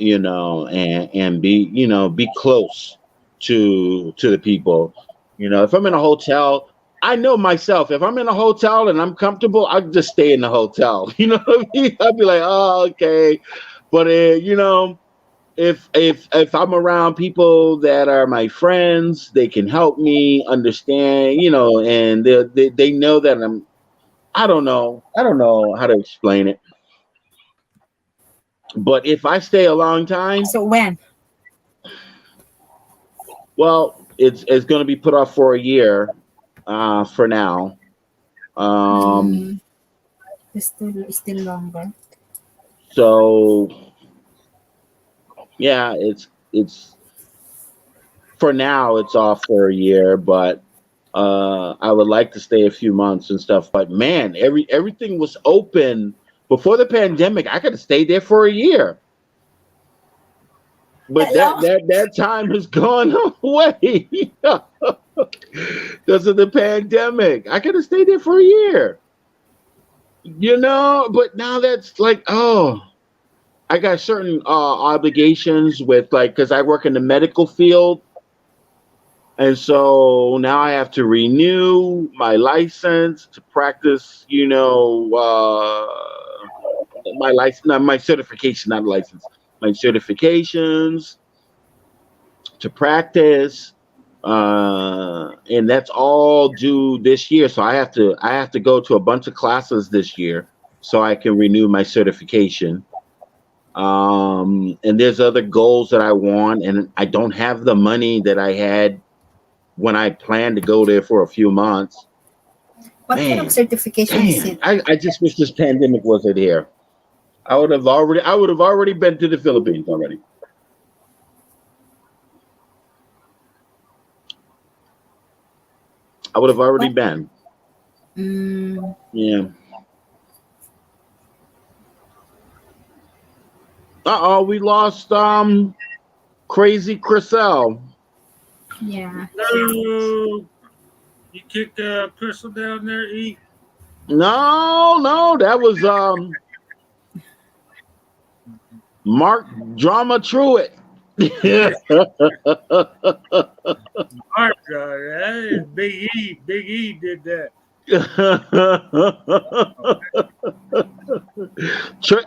and be close to the people. If I'm in a hotel, I know myself. If I'm in a hotel and I'm comfortable, I'll just stay in the hotel. You know what I mean? I'll be like, oh, okay. But if I'm around people that are my friends, they can help me understand, and they know that I don't know how to explain it. But if I stay a long time, So when? well, it's going to be put off for a year, for now. Um, Mm, still longer. so yeah, it's for now it's off for a year, but I would like to stay a few months and stuff. But man, everything was open before the pandemic. I could have stayed there for a year, but that Hello? that that time has gone away because of the pandemic. I could have stayed there for a year, but now that's like, oh, I got certain obligations with, like, because I work in the medical field. And so now I have to renew my license to practice, my license, not my certification, not license, my certifications to practice. And that's all due this year. So I have to go to a bunch of classes this year so I can renew my certification. And there's other goals that I want, and I don't have the money that I had when I planned to go there for a few months. What kind of Man, certification is damn! it? I just wish this pandemic wasn't here. I would have already been to the Philippines already. I would have already What? been. Mm, Yeah. Uh oh, we lost Crazy Chriselle. yeah. No, you kicked Crystal down there, eat. No, no, that was Mark Drama Truitt. Mark, that is Big E. Big E did that.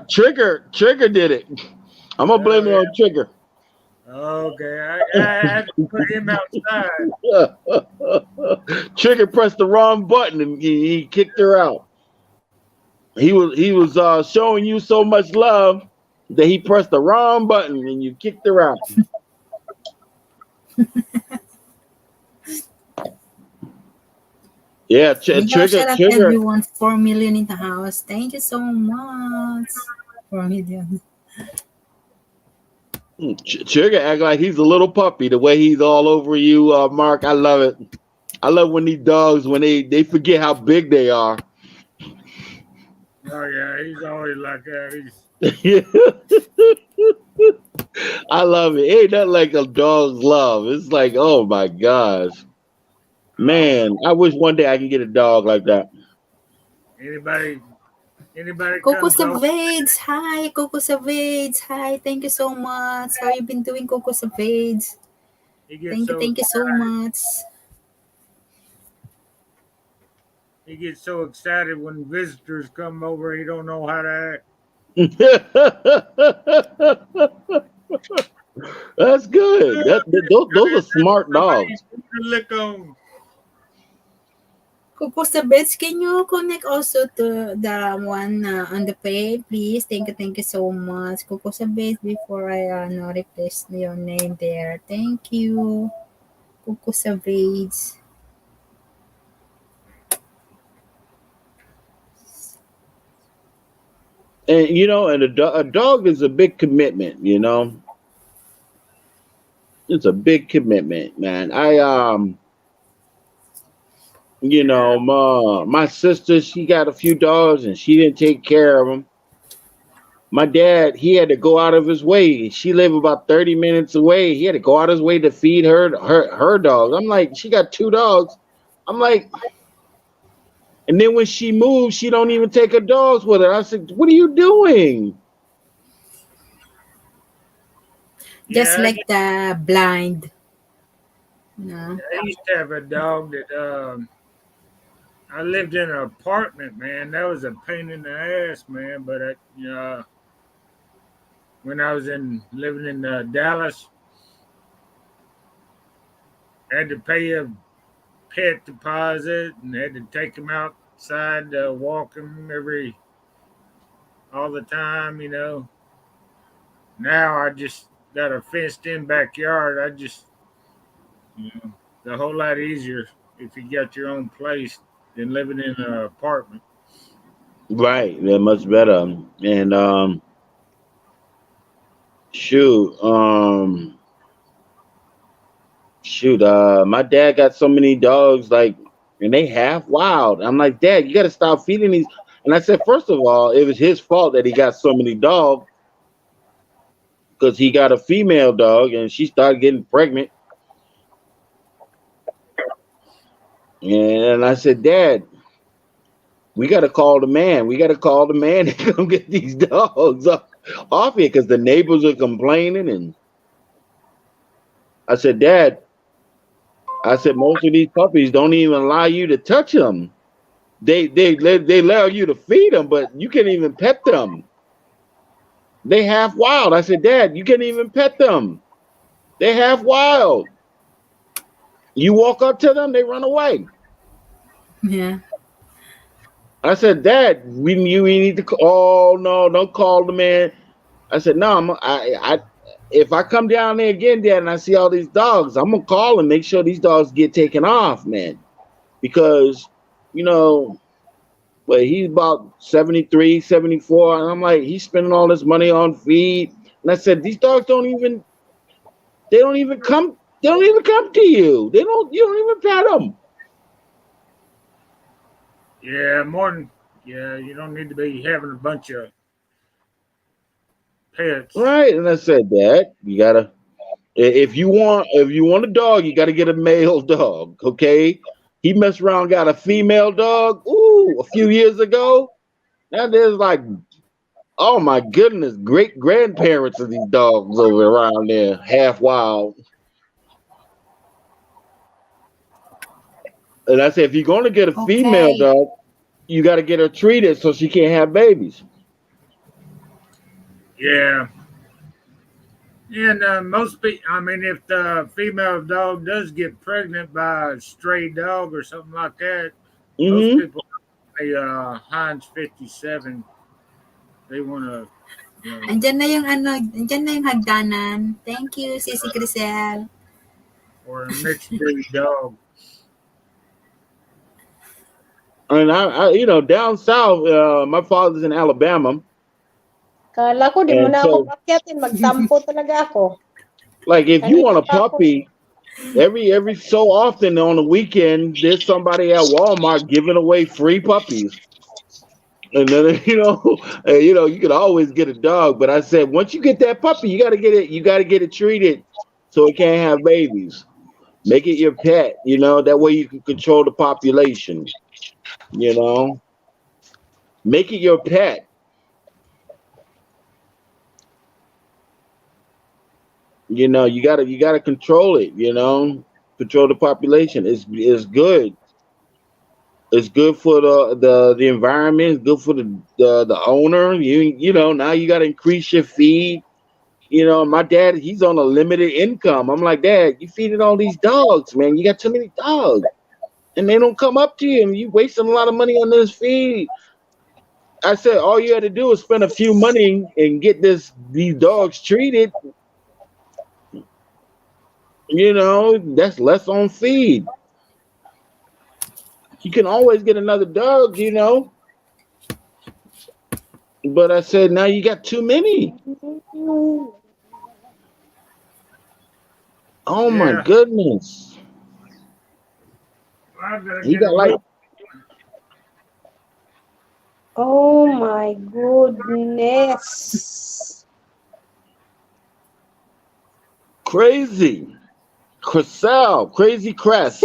Trigger did it. I'm gonna blame it Oh, on Trigger. yeah. Okay, I had to put him outside. Trigger pressed the wrong button and he kicked her out. He was showing you so much love that he pressed the wrong button and you kicked her out. Yeah, Miguel, Trigger shout out Trigger everyone. 4 million in the house. Thank you so much. 4 million. Trigger act like he's a little puppy the way he's all over you, Mark. I love it. I love when these dogs when they forget how big they are. Oh yeah, he's always like that. He's I love it. Ain't nothing like a dog's love. It's like, oh my gosh. um, Man, I wish one day I can get a dog like that. anybody anybody Coco comes over, Savage. Hi, Coco Savage. Hi, thank you so much. How you been doing, Coco Savage? he gets Thank you so much. he gets so excited when visitors come over. He don't know how to act. That's good. Those are smart Somebody dogs. put the lick on. Coco Savage, can you connect also to the one on the page, please? Thank you so much, Coco Savage. Before I no replace your name there. Thank you, Coco Savage. And a dog is a big commitment. It's a big commitment, man. Yeah, my sister, she got a few dogs and she didn't take care of them. My dad, he had to go out of his way. She lived about 30 minutes away. He had to go out of his way to feed her dog. I'm like, she got two dogs. I'm like, and then when she moves, she don't even take her dogs with her. I said, what are you doing? Just yeah. like the blind. No. I used to have a dog that I lived in an apartment, man. That was a pain in the ass, man. But when I was in living in Dallas. I had to pay a pet deposit and had to take him outside, walk him all the time. Now I just got a fenced in backyard. You know, it's a whole lot easier if you got your own place than living in an apartment. Right, they're much better. And shoot, my dad got so many dogs, like, and they half wild. I'm like, Dad, you got to stop feeding these. And I said, first of all, it was his fault that he got so many dogs because he got a female dog and she started getting pregnant. And I said, Dad, we got to call the man. We got to call the man to come get these dogs off here because the neighbors are complaining. And I said, Dad, I said, most of these puppies don't even allow you to touch them. They allow you to feed them, but you can't even pet them. They half wild. I said, Dad, you can't even pet them. They half wild. You walk up to them, they run away. Yeah. I said, Dad, we need to. Oh no, don't call the man. I said, no, if I come down there again, Dad, and I see all these dogs, I'm gonna call and make sure these dogs get taken off, man, because but he's about 73, 74, and I'm like, he's spending all this money on feed. And I said, these dogs don't even come to you. You don't even pet them. Yeah, you don't need to be having a bunch of pets. Right. And I said, Dad, you gotta, if you want a dog, you gotta get a male dog, okay? He messed around, got a female dog, a few years ago. Now there's like, oh my goodness, great grandparents of these dogs over around there, half wild. And I said, if you're going to get a female Okay. dog, you got to get her treated so she can't have babies. Yeah. And most people, I mean, if the female dog does get pregnant by a stray dog or something like that, most Hmm. people, Heinz 57, they want to, Andyan na yung hagdanan. Thank you, Sisi Crisel. or a mixed breed dog. And down south, my father's in Alabama. Kala ko, di mo And na ako so, pakyatin. Magtampo talaga ako. like, if you want a Kanina ako. puppy, every so often on the weekend, there's somebody at Walmart giving away free puppies. And then you can always get a dog. But I said, once you get that puppy, you gotta get it treated so it can't have babies. Make it your pet, that way you can control the population. Make it your pet. You gotta control it, control the population. It's good. It's good for the environment. It's good for the owner. Now you gotta increase your feed. My dad, he's on a limited income. I'm like, Dad, you feeding all these dogs, man. You got too many dogs. And they don't come up to you, and you wasting a lot of money on this feed. I said, all you had to do is spend a few money and get these dogs treated. That's less on feed. You can always get another dog, But I said, now you got too many. Oh my Yeah. goodness. I gotta You get got a like Oh my goodness. crazy. Cressel, crazy crest.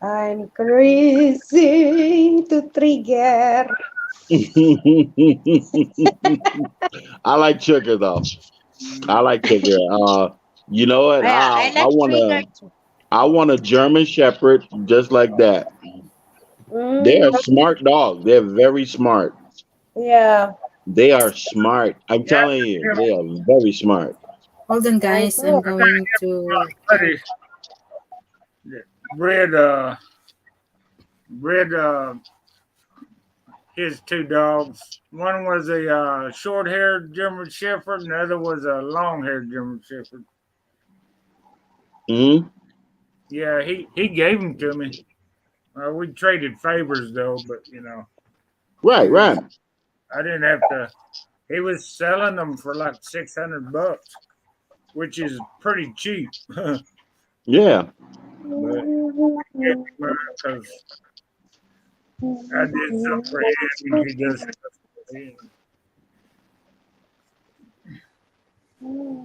I'm crazy to trigger. I like Trigger though. I like Trigger. You know what? I I like trigger. want a German Shepherd just like that. They're a Mm, smart dog. They're very smart. Yeah, They are smart. I'm Yeah, telling you, they are very smart. Hold on, I guys. I'm know. going to. buddy that bred his two dogs. One was a short-haired German Shepherd, and the other was a long-haired German Shepherd. Hmm. Yeah, he gave them to me. We traded favors though, but he Right, was right. I didn't have to. He was selling them for like $600, which is pretty cheap. But Yeah. because I did something for him, and he does stuff for him.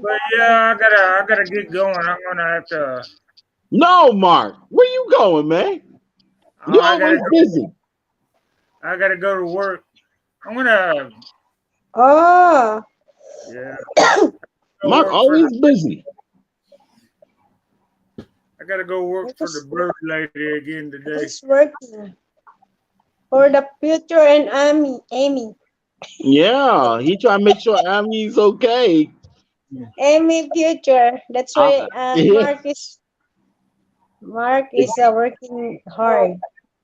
But yeah, I gotta get going. I'm gonna have to. No, Mark. Where you going, man? Oh, You always busy. I gotta go to work. I'm gonna. Oh, Yeah, go Mark work for. always busy. I gotta go work for the because bird lady again today. he's working for the future and Amy. Yeah, he trying to make sure Ami's okay. Amy future. That's why Yeah. Mark is working hard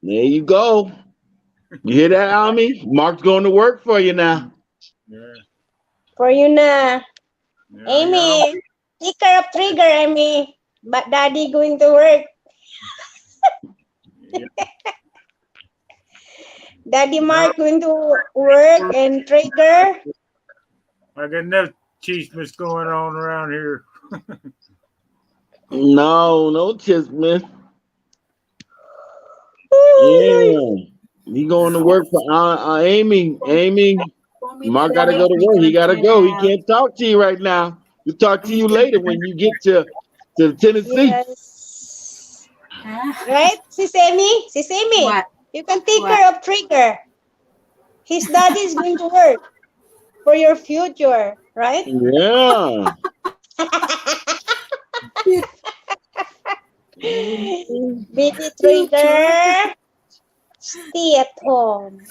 There you go. You hear that, Ami? Mark's going to work for you now. Yeah, for you na. yeah. Y'all don't. Amy, take care of Trigger, Amy. But Daddy going to work. Yeah, Daddy y'all Mark going to work don't. and Trigger. I got enough chismis going on around here. No, no chismis. Yeah. He going to work for Amy. Amy, Want me to Mark got to finish? go to We're work. He gonna got to turn go. He out. can't talk to you right now. We'll talk to you later when you get to Tennessee. Yes. Huh? Right? Sis Amy? Sis Amy, What? you can take What? care of Trigger. His daddy is going to work for your future, right? Yeah. Baby Future. Trigger, stay at home.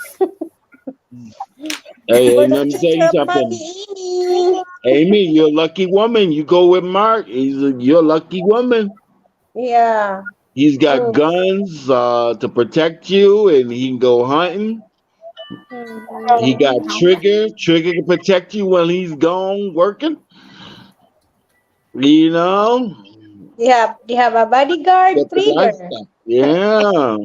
Hey, For the let me tell future you of something. Mommy Amy. Amy, you're a lucky woman. You go with Mark. You're a lucky woman. Yeah, He's got true. guns to protect you, and he can go hunting. He got Mhm. Trigger. Trigger can protect you when he's gone working. You know, You have a get bodyguard the Trigger. lifestyle. Yeah,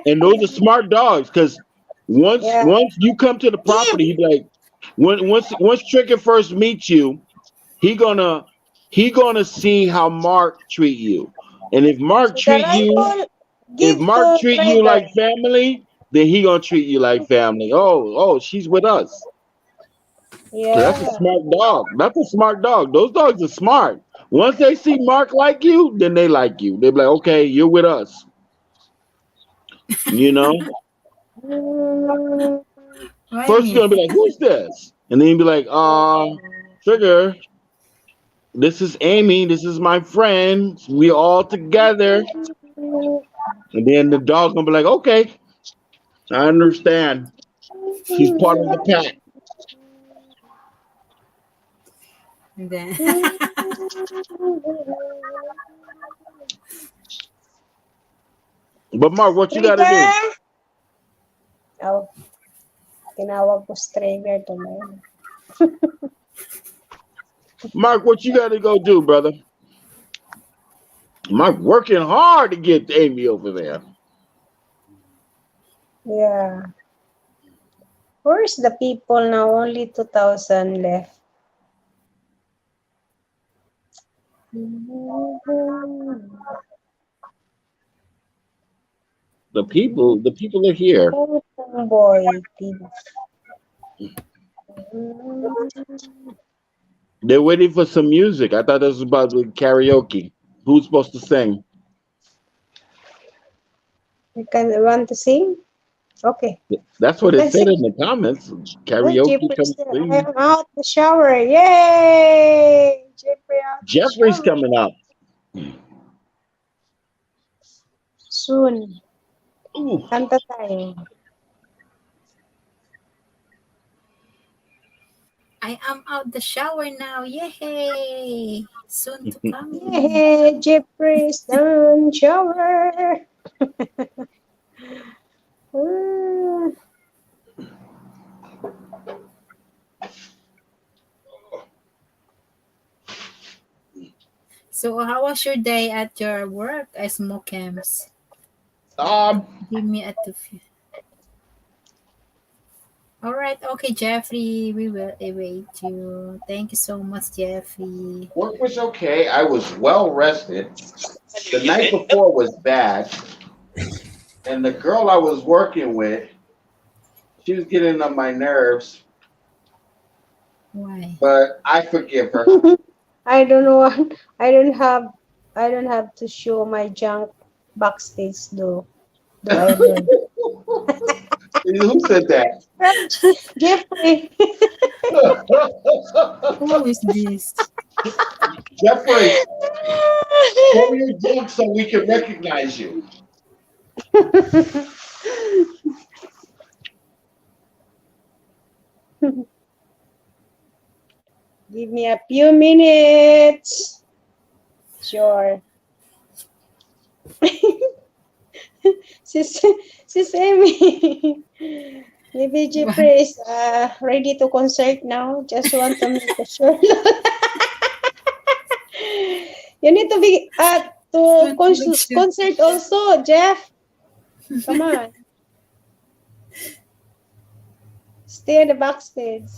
and those are smart dogs because once Yeah. once you come to the property, he be like, once Trigger first meets you, he gonna he gonna see how Mark treat you, and So the rifle if give Mark to treat you Trigger. like family, then he gonna treat you like family. Oh, she's with us. 'Cause that's a Yeah. smart dog. That's a smart dog. Those dogs are smart. Once they see Mark like you, then they like you. They be like, okay, you're with us. You know. Mm, Wait a First you're minute. gonna be like, who's this? And then you be like, Trigger, this is Amy, this is my friend. We all together. And then the dog gonna be like, okay, I understand. She's part of the pack. And then But Mark, what you gotta do? Trigger. Oh, tinawag ko si Trigger tuloy. Mark, what you gotta go do, brother? Mark working hard to get Amy over there. Yeah. Where's the people now? Only 2,000 left. The people are here. Oh, boy. They're waiting for some music. I thought this was about the karaoke. Who's supposed to sing? You can want to sing? Okay. That's You what it can said sing. in the comments. Oh, Karaoke Jeffrey's come there. I sing. am out the shower. Yay! Jeffrey out the Jeffrey's shower. coming up. Soon. Ooh. Kanta tayo. I am out the shower now. Yay! Soon to come. Yay, Jeffrey's done shower. Ah, So, how was your day at your work, Smokems? Um, Give me a two. All right, okay, Jeffrey. We will await you. Thank you so much, Jeffrey. work was okay. I was well rested. The night before was bad, and the girl I was working with, she was getting on my nerves, Why? but I forgive her. I don't know. I don't have. I don't have to show my junk backstage though. Though I don't. Who said that? Jeffrey. Who is this? Jeffrey, show your junk so we can recognize you. Give me a few minutes. Sure. Sis, Sis Amy. Maybe Jeffrey is ready to concert now. Just want to make sure. You need to be to concert also, Jeff. Come on. Stay at the backstage.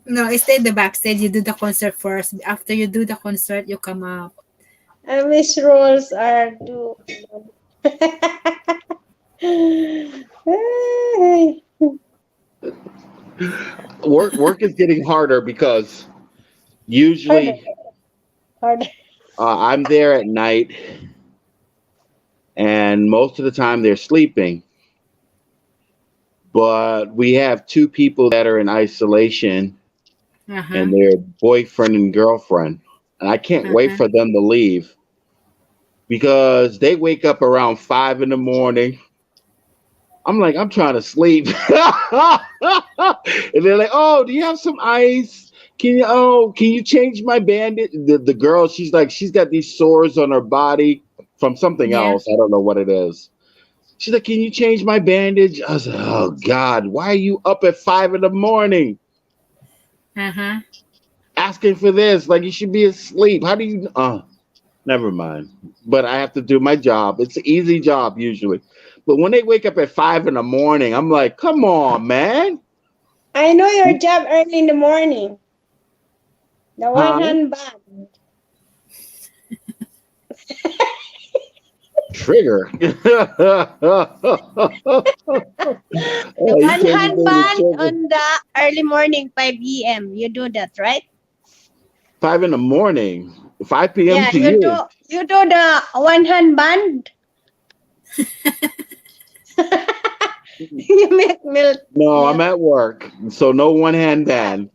No, stay in the backstage. You do the concert first. After you do the concert, you come up. Miss roles are due. Hey. Work is getting harder because usually Harder. I'm there at night, and most of the time they're sleeping. But we have two people that are in isolation, Uh-huh. and their boyfriend and girlfriend. And I can't wait Uh-huh. for them to leave because they wake up around 5 in the morning. I'm like, I'm trying to sleep. And they're like, oh, do you have some ice? Can you change my bandage? The girl, she's like, she's got these sores on her body from something Yeah. else. I don't know what it is. She's like, can you change my bandage? I was like, oh God, why are you up at 5 in the morning Uh-huh. asking for this? Like you should be asleep. How do you? Never mind. But I have to do my job. It's an easy job usually. But when they wake up at 5 in the morning, I'm like, come on, man. I know your job early in the morning. The one Huh? hand band. Trigger. Oh, you One can't hand even band trigger. on the early morning, 5 p.m. You do that, right? 5 in the morning, 5 p.m. Yeah, to you do. you. You do the one hand band. You make milk. No, Yeah. I'm at work, so no one hand band.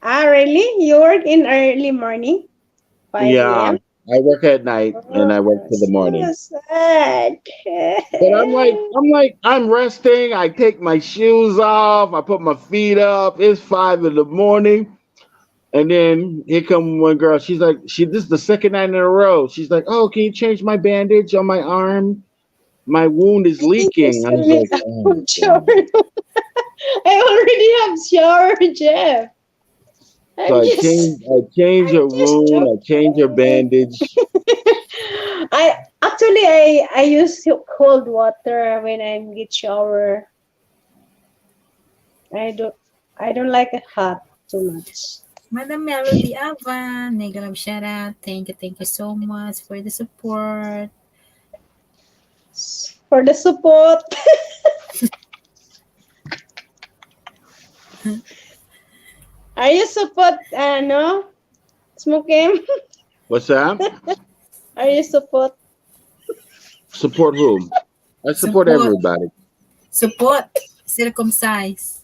Really? You work in early morning, 5 Yeah, a.m. I work at night and I work for the So morning. sad. But I'm resting. I take my shoes off. I put my feet up. It's 5 in the morning. And then here come one girl. She's like, this is the second night in a row. She's like, oh, can you change my bandage on my arm? My wound is I think you leaking. I still was need like, a oh shower. God. I already have shower, Jeff. So I'm just I change I'm her just wound. I change her joking. bandage. I use cold water when I get shower. I don't I don't like it hot too much. Madam Melody Avan, mega love shout out. Thank you so much for the support. For the support. Are you support no? Smoking? What's that? Are you support? Support whom? I support Support. everybody. Support. Circumcise.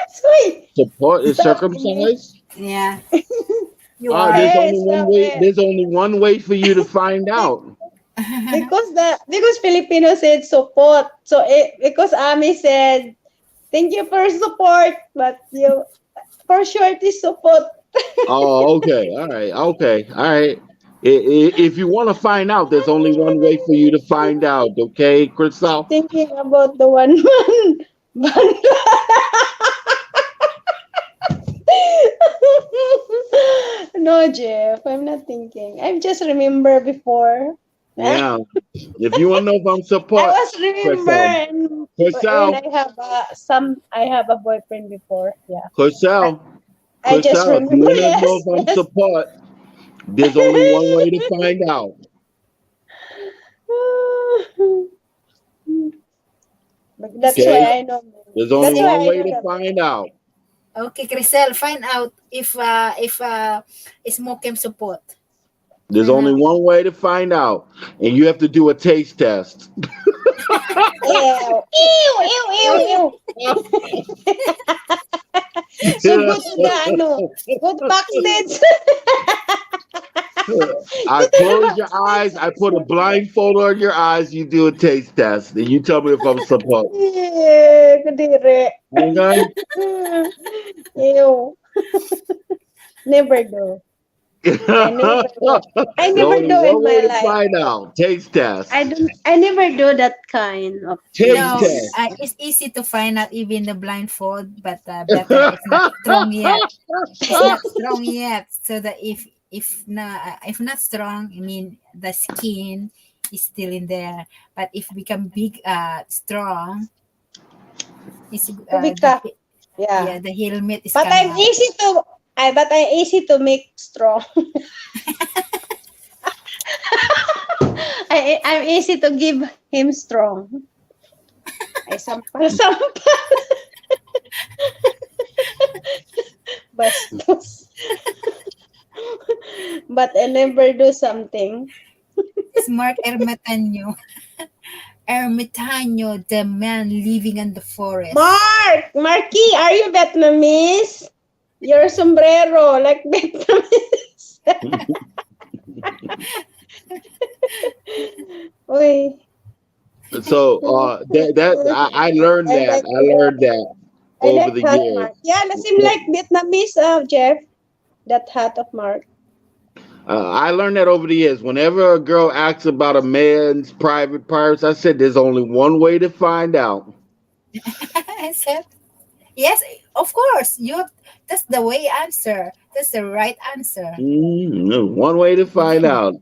Sweet. Support is Stop it. circumcised? Yeah. You are. There's Hey, only one stop way. it. There's only one way for you to find out. Because Filipino said support. So because Ami said Thank you for support, but you for sure this support. Oh, okay. All right. Okay. All right. If you want to find out, there's only one way for you to find out. Okay, Crystal? Thinking about the one man band. No, Jeff, I'm not thinking. I just remember before. I Yeah. If you want to know if I'm support, was remember Crystal. when Crystal. I have a boyfriend before. Yeah, I, Crystal. I just Crystal. If you remember. want to know Yes, if I'm yes. support, there's only one way to find out. But You that's see, Okay? why I know. There's only That's see. why one I way know to that. find out. Okay, Crisel, find out if smoke him support. There's Find only out. one way to find out, and you have to do a taste test. Ew, ew, ew, ew, ew. So go to the go to backstage. I Go to the close your eyes. I put a backstage. blindfold on your eyes. You do a taste test, and you tell me if I'm supposed. Yeah, kadire. Okay. Ew. Never do. I never do. I There's never only do in one way my to life. find out. Taste test. I never do that kind of Taste No, things. test. it's easy to find out even the blindfold, but better it's not strong yet. It's not strong yet. So that if not strong, I mean the skin is still in there. But if become big, strong, it's Kubika. Yeah. the helmet is But come I'm out. easy to but I'm easy to make strong. I'm easy to give him strong. Ay, sampal, sampal. Bastos. But I never do something. It's Mark Ermitaño. Ermitaño, the man living in the forest. Marky, are you Vietnamese? Your sombrero, like Vietnamese. Uy, So I learned I that. like I learned that I over like the hat years. Mark. Yeah, that seem like Vietnamese, Jeff. That hat of Mark. I learned that over the years. Whenever a girl asks about a man's private parts, I said there's only one way to find out. I said, yes, of course. That's the way answer. That's the right answer. One way to find out.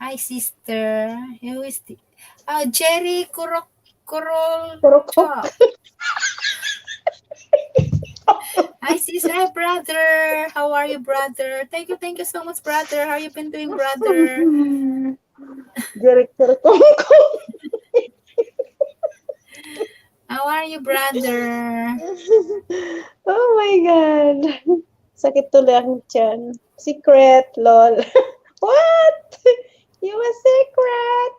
Hi, sister. Who is the? Jerry Kurol Kurokok. Chop. Hi, sister. Hi, brother. How are you, brother? Thank you so much, brother. How you been doing, brother? Director Kong. How are you, brother? Oh my God. Sakit tuloy ang tiyan. Secret, lol. What? You a secret?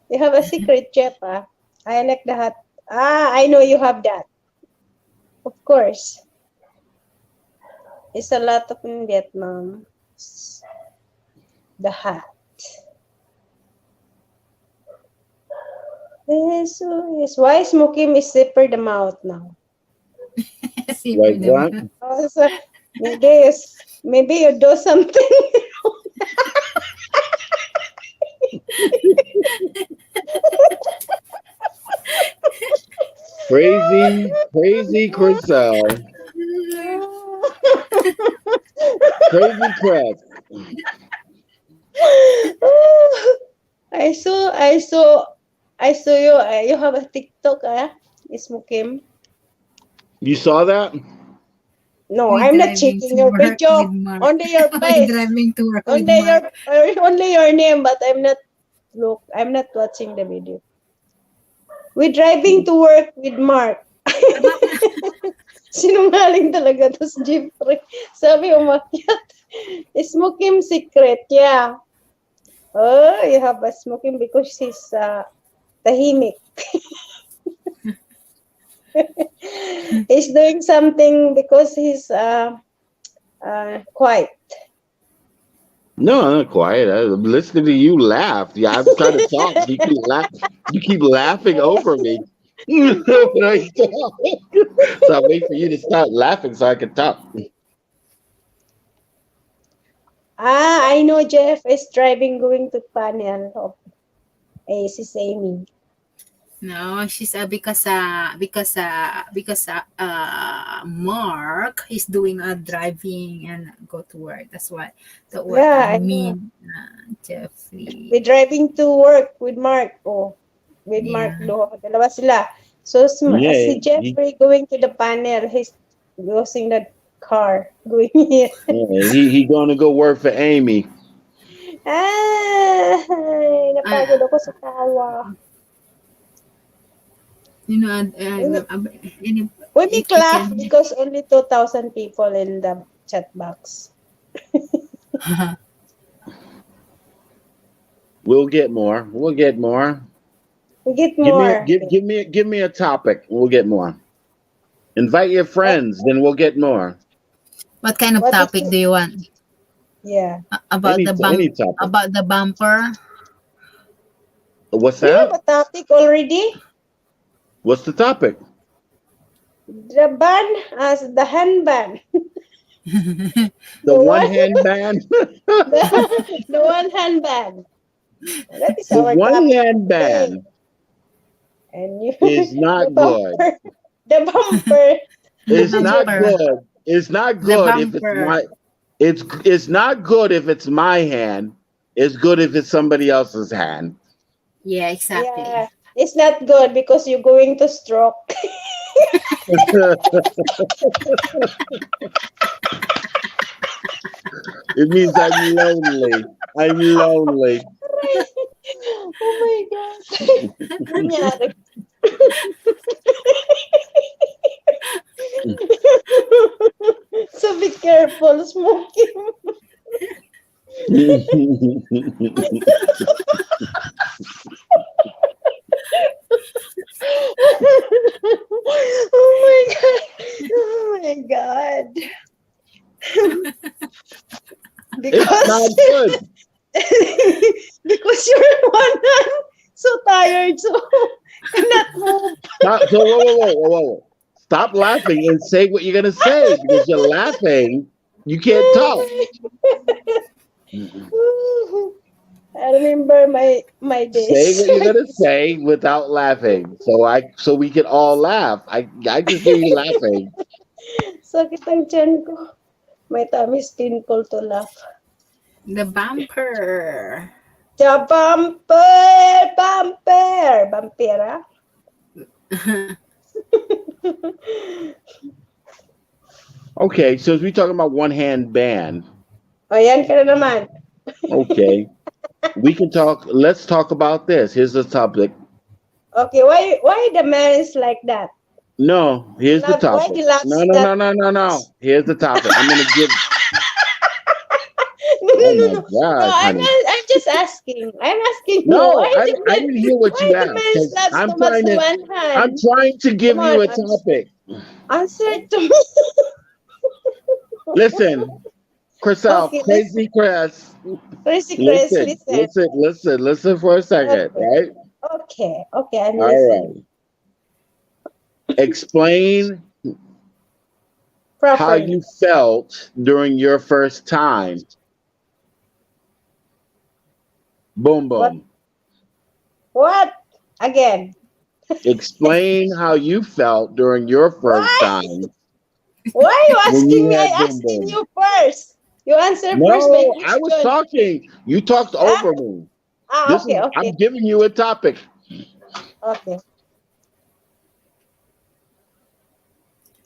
You have a secret, Jeff, ah? I like the hat. I know you have that. Of course. It's a lot of in Vietnam. The hat. Yes, yes. Why Smoky is zipper the mouth now? See, Like what? Oh, so maybe you do something. Crazy Crystal. Crazy crap. I saw you. You have a TikTok, Smokim. You saw that? No, we I'm not driving checking to your work with video. Mark. Only your We face. driving to work with Only Mark. only your name, but I'm not watching the video. We're driving to work with Mark. Sinungaling talaga to si Jeffrey. Sabi umakyat. Smoke him secret, yeah. Oh, you have a smoke him because he's tahimik. He's doing something because he's quiet. No, I'm quiet. I'm listening to you laugh. Yeah, I'm trying to talk. You keep laughing over me. When I talk. So I wait for you to start laughing so I can talk. I know Jeff is driving going to panel of Sis Amy. No, she's because Mark is doing a driving and go to work. That's what Yeah, I I know. mean, Jeffrey. We're driving to work with Mark. Oh, with Mark Yeah. do. Dalawa sila. So Yeah, si Jeffrey going to the panel, he's using the car going here. he gonna go work for Amy. Napagod ako sa tawa. You know, We if make you laugh can. because only 2,000 people in the chat box. We'll get more. We'll get more. We get Give me more. give me a topic. We'll get more. Invite your friends, then we'll get more. What kind of What is topic it? do you want? Yeah. About Any topic. about the bumper? What's Do you have that? a topic already? What's the topic? The band as the handband. The The one one hand band. the one handband. That is The our one topic hand today. band And you is the not good. bumper. The bumper. The It's not bumper. good. It's not The good if it's bumper. my it's not good if it's my hand. It's good if it's somebody else's hand. Yeah, exactly. Yeah. It's not good because you're going to stroke. It means I'm lonely. I'm lonely. Oh my God. Nangyari. So be careful smoking. Oh my God. Oh my God. It's not Because good. because you're one hand so tired so cannot move. So whoa. Stop laughing and say what you're gonna say because you're laughing. You can't talk. I remember my Say days. what you're gonna say without laughing. So we can all laugh. I just hear you laughing. Sakit ang tiyan ko. My tummy is painful to laugh. The bumper. The bumper. Bumpera. Okay, so we talking about one hand band. O yan ka na naman. Okay. We can talk. Let's talk about this. Here's the topic. Okay, why the man is like that? No, here's the Why topic. he laughs No. that? Here's the topic. I'm gonna give. No, Oh my no. God, honey. I'm just asking. I'm asking you. No, Why I the man, didn't hear what why you the asked. man 'Cause slaps so much to one I'm hand? trying to give Come you on, a topic. answer to me. Listen, Chriselle, Okay, crazy Chris. Crazy Chris, listen. Listen for a second, Okay, right? okay, I'm All listening right. Explain how properly. you felt during your first time. Boom, What? boom. What? Again? Explain how you felt during your first Why? time Why are you when asking you me? I had boom, asking boom. you first. You answer first my No, I was question. talking. You talked Ah, over me. okay. I'm giving you a topic. Okay.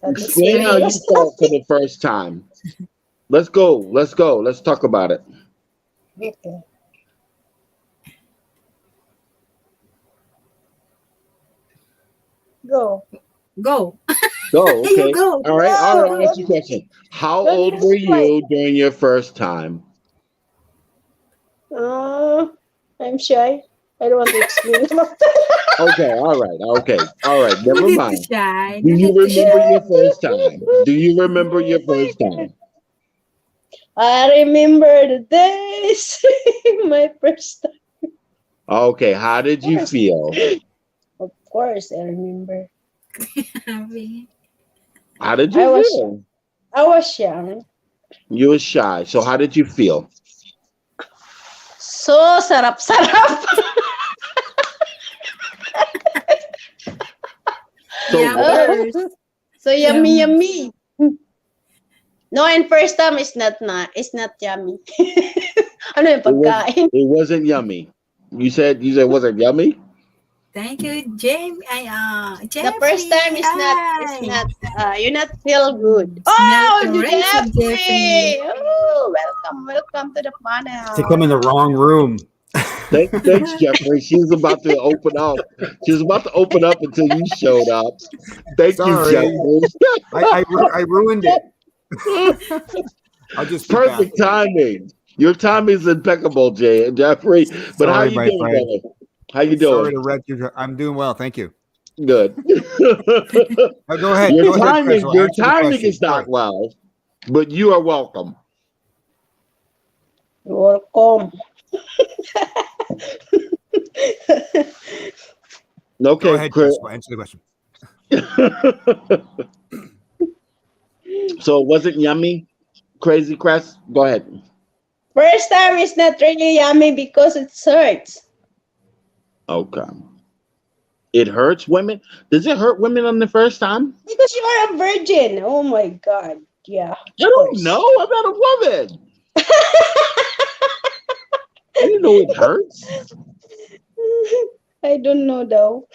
That is Explain how you serious felt for topic. the first time. Let's go. Let's talk about it. Okay. Go. Go. Go, You okay. go. All right, No, I'll ask you a question. How don't old be were quiet. you during your first time? I'm shy. I don't want to explain. Okay, all right, No never need to mind. shy. Do No you need to remember shy. your first time? Do you remember your Oh my first God. time? I remember the days. My first time. Okay, how did you Of feel? Of course, I remember. Happy. How did I you was feel? I was young. You were shy. So how did you feel? So sarap-sarap. So Yeah, what? first. So yummy, Yum. yummy. No, and first time is it's not yummy. Ano yung It was. pagkain? It wasn't yummy. You said it wasn't yummy. Thank you, Jamie. The first Jeffrey. time is Hi. not you not feel good. Smell Oh, great, Jeffrey. Jeffrey! Oh, welcome to the To come in panel. the wrong room. Thanks, Jeffrey. She was about to open up. She was about to open up until you showed up. Thank you, Sorry. Jeffrey. I ruined it. I'll just be back. Perfect timing. Your timing is impeccable, Jeffrey. But how Sorry, you my doing, friend. brother? How you Sorry doing? to wreck your. I'm doing well, thank you. Good. Go ahead. Your Go ahead, timing, Crystal. your Answer the timing question. is not Sorry. well, but you are welcome. You're welcome. Go Okay, ahead, Chris. Crystal. Answer the question. So it wasn't yummy, Crazy Crest? Go ahead. First time is not really yummy because it hurts. Okay. It hurts women? Does it hurt women on the first time? Because you are a virgin. Oh my God. Yeah. I don't know. I'm not a woman. I didn't know it hurts. I don't know though.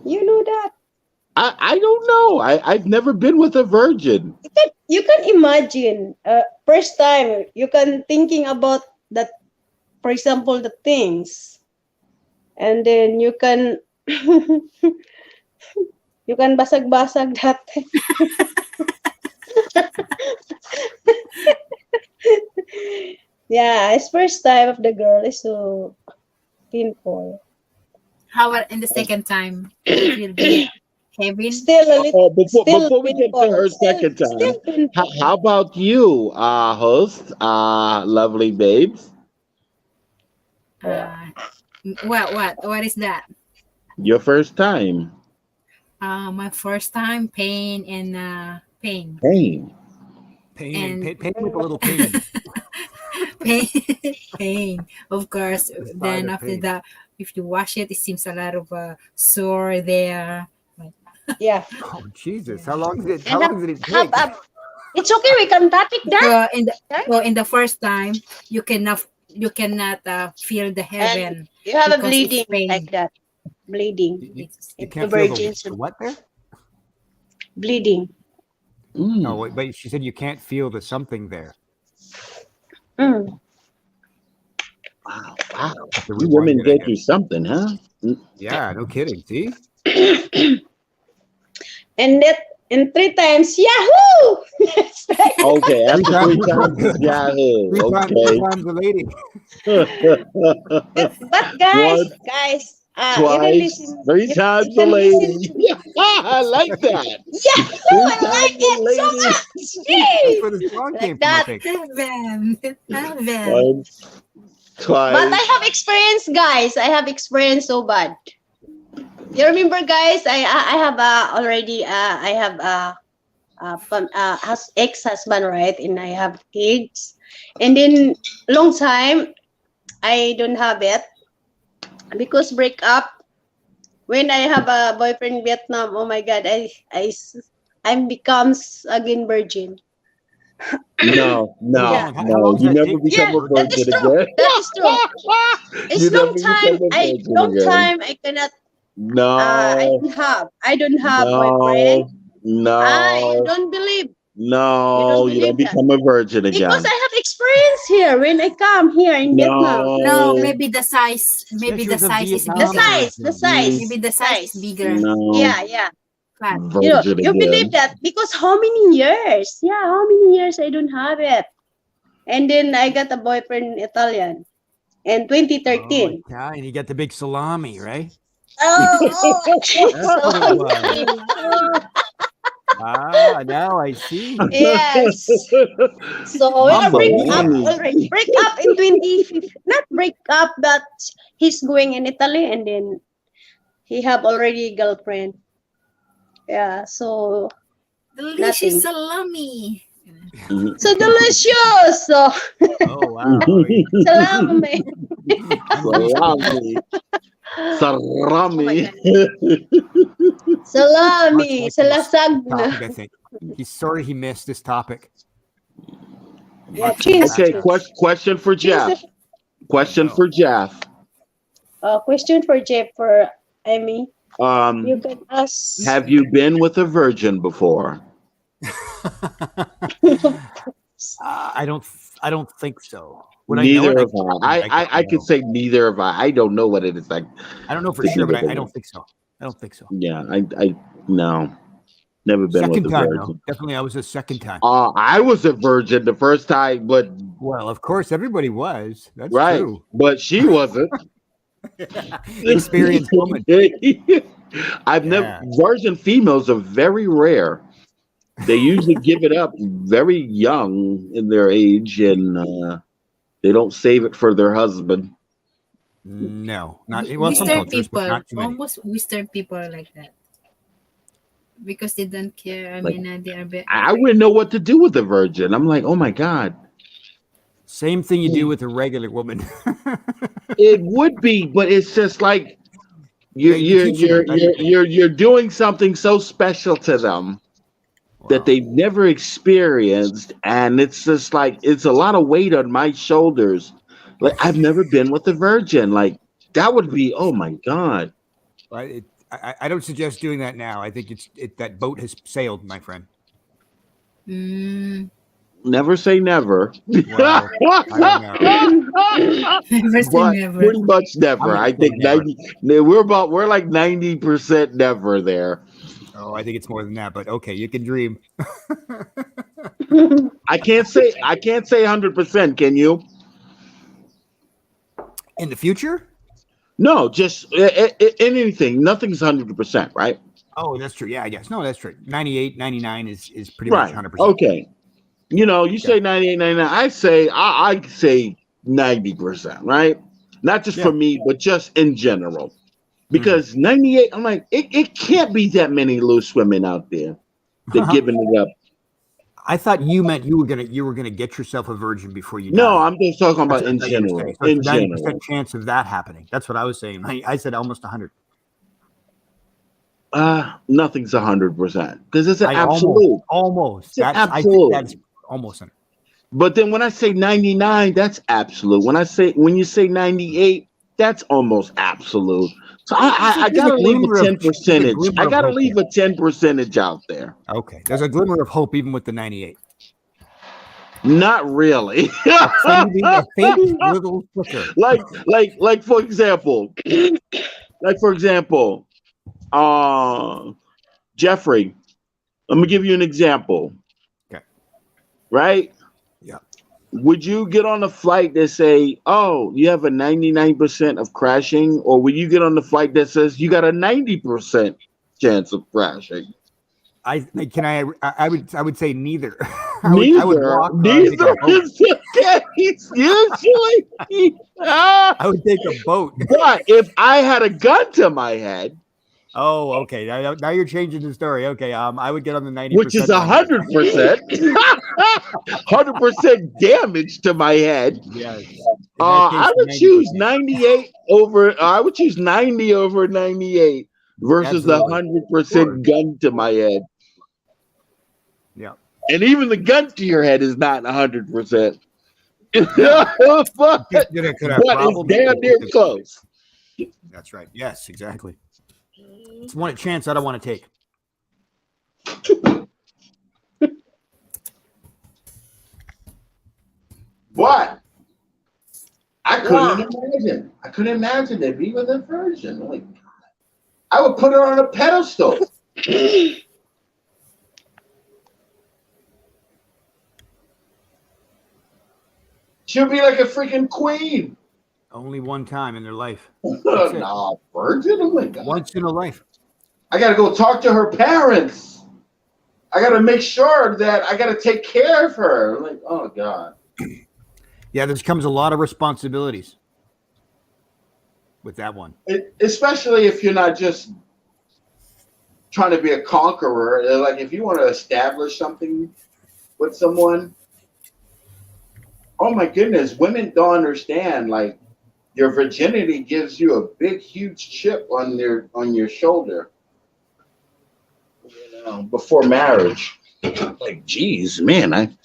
You know that. I don't know. I've never been with a virgin. You can imagine. First time you can thinking about that. For example, the things, and then you can you can basag-basag that. Yeah, it's first time of the girl is so painful. How about in the second time? It will be heavy. Still a little. Oh, before we get to painful. her second time, Still painful. how about you, host, lovely babes? What is that? Your first time. My first time, pain and pain. Pain. Pain And- with a little pain. Pain. Of course. Despite Then the after pain. that, if you wash it, it seems a lot of sore there. Yeah. Oh Jesus! How long did it? And How long did it have take? it's okay. We can cut it down. In the first time, you cannot feel the heaven. You have a because it's bleeding pain. like that. Bleeding. You If can't the feel virgins the what there? bleeding. Mm. No, wait. She said you can't feel the something there. Mm. Wow. To You rewind women it, I go guess. through something, huh? Yeah, no kidding. See? And that in 3 times, Yahoo! That's right. Okay, after three Three times, it's Yahoo. Three times the lady. Okay. But guys, Once, you twice, can listen. three you times the can lady. listen I like that. Yahoo! Three I like times the it so lady. much. That's Yay! where the song Like came from, I that. think. Heaven. Once, twice. But I have experience, guys. I have experience so bad. You remember, guys? I have already. I have ex-husband, right? And I have kids. And then long time, I don't have it because break up. When I have a boyfriend in Vietnam, oh my God, I'm becomes again virgin. No. How long does You that never take? become a that is virgin true. again. That is true. It's You long never time. become a virgin Long again. time I cannot. No. I don't have boyfriend. No. I don't believe No. You don't believe that. become a virgin again. because I have experience here when I come here in Vietnam. No, maybe the size. Maybe She the was a size is Vietnam bigger. The size. Maybe the size is bigger. No. Yeah. Fat. Virgin You again. believe that because how many years? Yeah, how many years I don't have it. And then I got a boyfriend Italian in 2013. Oh, Italian. You got the big salami, right? Oh, That's what it was. Now I see. Yes. So we are Mamma break up mia. already. Break up in 2015. Not break up, but he's going in Italy and then he have already a girlfriend. Yeah, so Delicious nothing. salami. Mhm. So delicious. So Oh wow. salami. Salami. Oh my Salami. God. Salami. Mark's Salasag na. topic, I think. He's sorry he missed this topic. Yeah, Mark's gonna change. back Okay, up. question for Change Jeff. the Question Oh, for Jeff. question for Jeff for Amy. Um, You can ask. have you been with a virgin before? I don't think so. Would I know it? Neither have I could know. say neither have I. I don't know what it is like I don't know for to be sure, but with a I don't virgin. think so. I don't think so. Yeah, I no, never been with Second a time though. virgin. Definitely, I was a second time. I was a virgin the first time, but Well, of course, everybody was. That's right, true. but she wasn't. Experienced woman. I've never. Yeah. Virgin females are very rare. They usually give it up very young in their age, and they don't save it for their husband. No, not well. Some Western cultures, but people, not too many. almost Western people are like that because they don't care. I Like, mean, they are. I wouldn't know what to do with a virgin. I'm like, oh my god, Same thing you do with a regular woman. it would be, but it's just like Yeah, you teach them. you're doing something so special to them that they've never experienced, and it's just like it's a lot of weight on my shoulders. Like I've never been with a virgin. Like that would be, oh my god. Right? I don't suggest doing that now. I think that boat has sailed, my friend. Mm, Never say never. Well, I don't know. never say But never. pretty much I'm never. gonna I say think never. 90. We're like 90% never there. Oh, I think it's more than that, but okay, you can dream. I can't say 100%. Can you? In the future? No, just anything. Nothing's 100%, right? Oh, that's true. Yeah, I guess. No, that's true. 98, 99 is pretty much Right. 100%. Okay. You say 98, 99. I say 90%, right? Not just for me, but just in general. Because 98, I'm like, it can't be that many loose women out there that giving it up. I thought you meant you were gonna get yourself a virgin before you died. No, I'm just talking about That's in what I thought you were general. saying. So In it's a 90% general. chance of that happening. That's what I was saying. I said almost 100. Nothing's 100% because it's an I absolute. almost. It's an I think absolute. that's almost 100. But then when I say 99, that's absolute. When you say 98, that's almost absolute. So I There's a gotta leave glimmer a of- 10 there's a percentage. glimmer I of gotta hope leave a 10 percentage out there. Okay, there's a glimmer of hope even with the 98. Not really. A faint little flicker. like for example, Jeffrey. Let me give you an example. Okay. Right? Yeah. Would you get on a flight that say, "Oh, you have a 99% of crashing," or would you get on the flight that says you got a 90% chance of crashing? I would say neither. Neither. I would walk. Neither is the case usually. I would take a boat. But if I had a gun to my head, Oh, okay. Now you're changing the story. Okay. I would get on the 90%. which is 100%, 100% damage to my head. Yes. I would choose 98 over. I would choose 90 over 98 versus the Absolutely. 100% gun to my head. Yeah. And even the gun to your head is not 100%. but it's damn near close. That's right. Yes, exactly. It's one chance I don't want to take. What? I couldn't imagine it being with a virgin. Oh my God. I would put her on a pedestal. She'll be like a freaking queen. Only one time in their life. Nah, virgin? Oh my God. Once in a life. I gotta go talk to her parents. I got to make sure that I got to take care of her. I'm like, oh God. Yeah, there comes a lot of responsibilities with that one. Especially if you're not just trying to be a conqueror. Like if you want to establish something with someone, oh my goodness, women don't understand. Like your virginity gives you a big, huge chip on your shoulder, before marriage. Like, geez, man,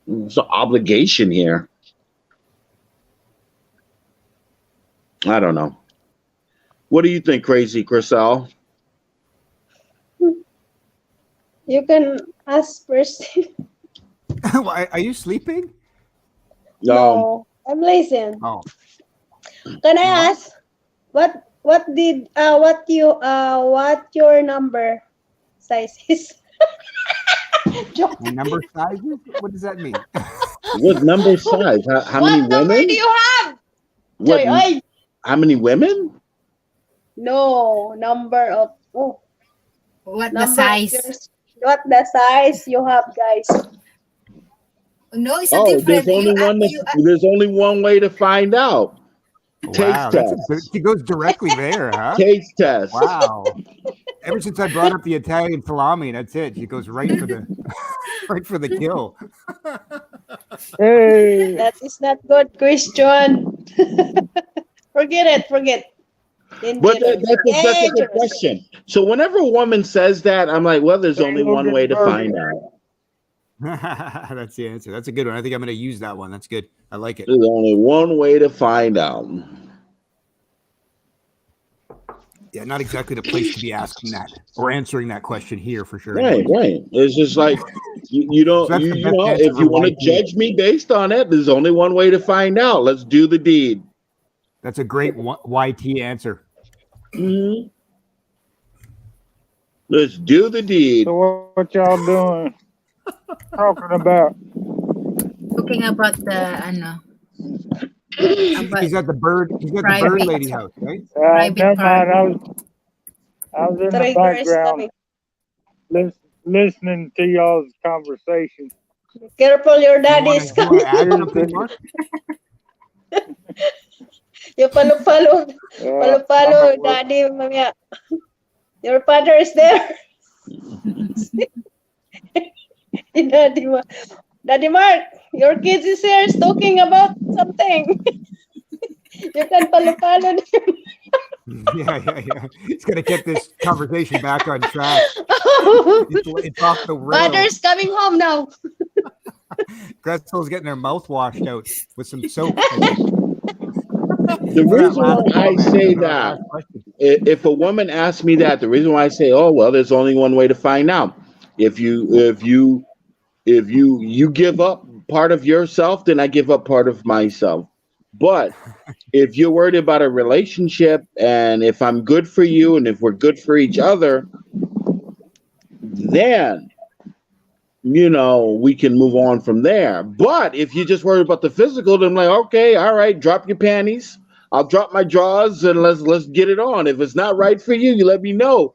there's an obligation here. I don't know. What do you think, Crazy Chriselle? You can ask first. Are you sleeping? No, I'm listening. Oh. Can I ask what your number size is? My number sizes? What does that mean? What number size? How many What number women? do you have? What? Joy, How many women? no, number of What the number of size? yours. What the size you have, guys? No, it's a Oh, different. there's only one way to find out. Wow, she goes directly there, huh? Taste test. Wow. Ever since I brought up the Italian salami, that's it. She goes right for the right for the kill. Hey, That is not good, Christian. Forget it. But that's a good question. So whenever a woman says that, I'm like, well, there's only one way to find out. That's the answer. That's a good one. I think I'm going to use that one. That's good. I like it. There's only one way to find out. Yeah, not exactly the place to be asking that or answering that question here for sure. Right. It's just like you don't. So you know, if you want to judge me based on it, there's only one way to find out. Let's do the deed. That's a great YT answer. Mm-hmm. Let's do the deed. so what y'all doing? Talking about? Talking about the He's at the bird. He's at the bird lady house, right? Never mind. I was in the background listening to y'all's conversation. Careful, your daddy is coming. You follow, daddy, mamaya. Your father is there. Daddy Mark, your kids is here talking about something. You can follow them. Yeah. He's gonna get this conversation back on track. It's off the rails. Father's coming home now. Gretzel's getting her mouth washed out with some soap. The reason why I say that, if a woman asks me that, the reason why I say, oh well, there's only one way to find out. If you give up part of yourself, then I give up part of myself. But if you're worried about a relationship, and if I'm good for you, and if we're good for each other, then we can move on from there. But if you're just worried about the physical, then I'm like, okay, all right, drop your panties. I'll drop my drawers and let's get it on. If it's not right for you, you let me know.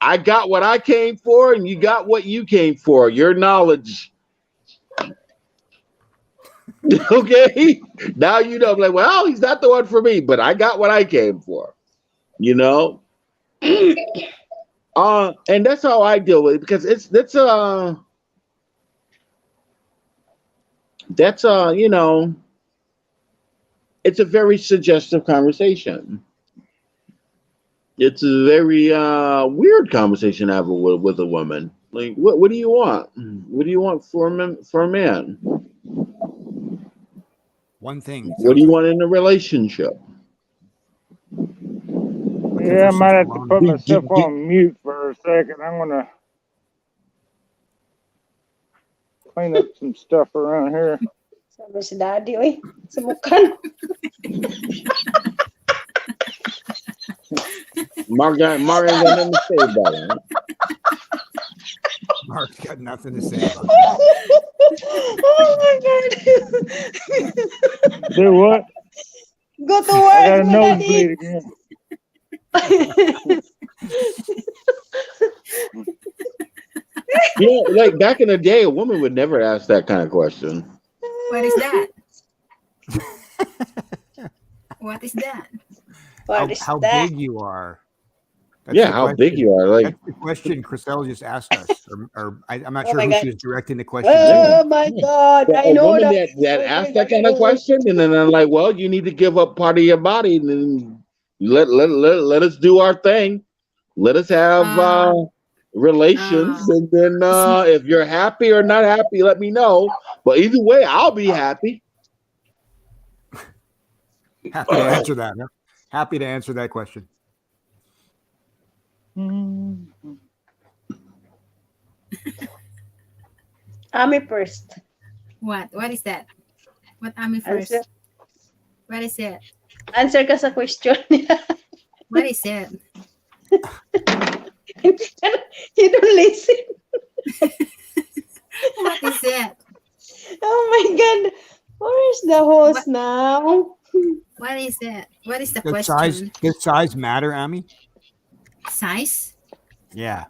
I got what I came for, and you got what you came for. Your knowledge. Okay? Now you know. I'm like, well, he's not the one for me, but I got what I came for. And that's how I deal with it, because it's a very suggestive conversation. It's a very weird conversation to have with a woman. Like, what do you want? What do you want for a man? One thing. What do you want in a relationship? Yeah, I might have to put myself on mute for a second. I'm gonna clean up some stuff around here. Sabi si daddy, oy. Sumukan. Mark ain't got nothing to say about it. Mark's got nothing to say about it. Oh my God. Do what? Go to I got a work, my nosebleed daddy. again. Like back in the day, a woman would never ask that kind of question. What is that? What is that? What is How that? big you are. That's Yeah, the how big question. you are. Like, That's the question Chriselle just asked us, I'm not Oh sure my who God. she was directing the question Oh to. my God. well, I a know woman that. that Oh my asks that God. kind of question, and then I'm like, well, you need to give up part of your body, and then let us do our thing. Let us have Uh, relations, uh, and then it's, if you're happy or not happy, let me know. But either way, I'll be happy. Happy to answer that. Huh? Happy to answer that question. Ami first. what? What is that? What am I Answer. first? What is it? Answer ka sa question niya. What is it? You don't listen. What is it? Oh my God. Where's the What host now? what is it? What is the Does question? size matter, Ami? Size? Yeah.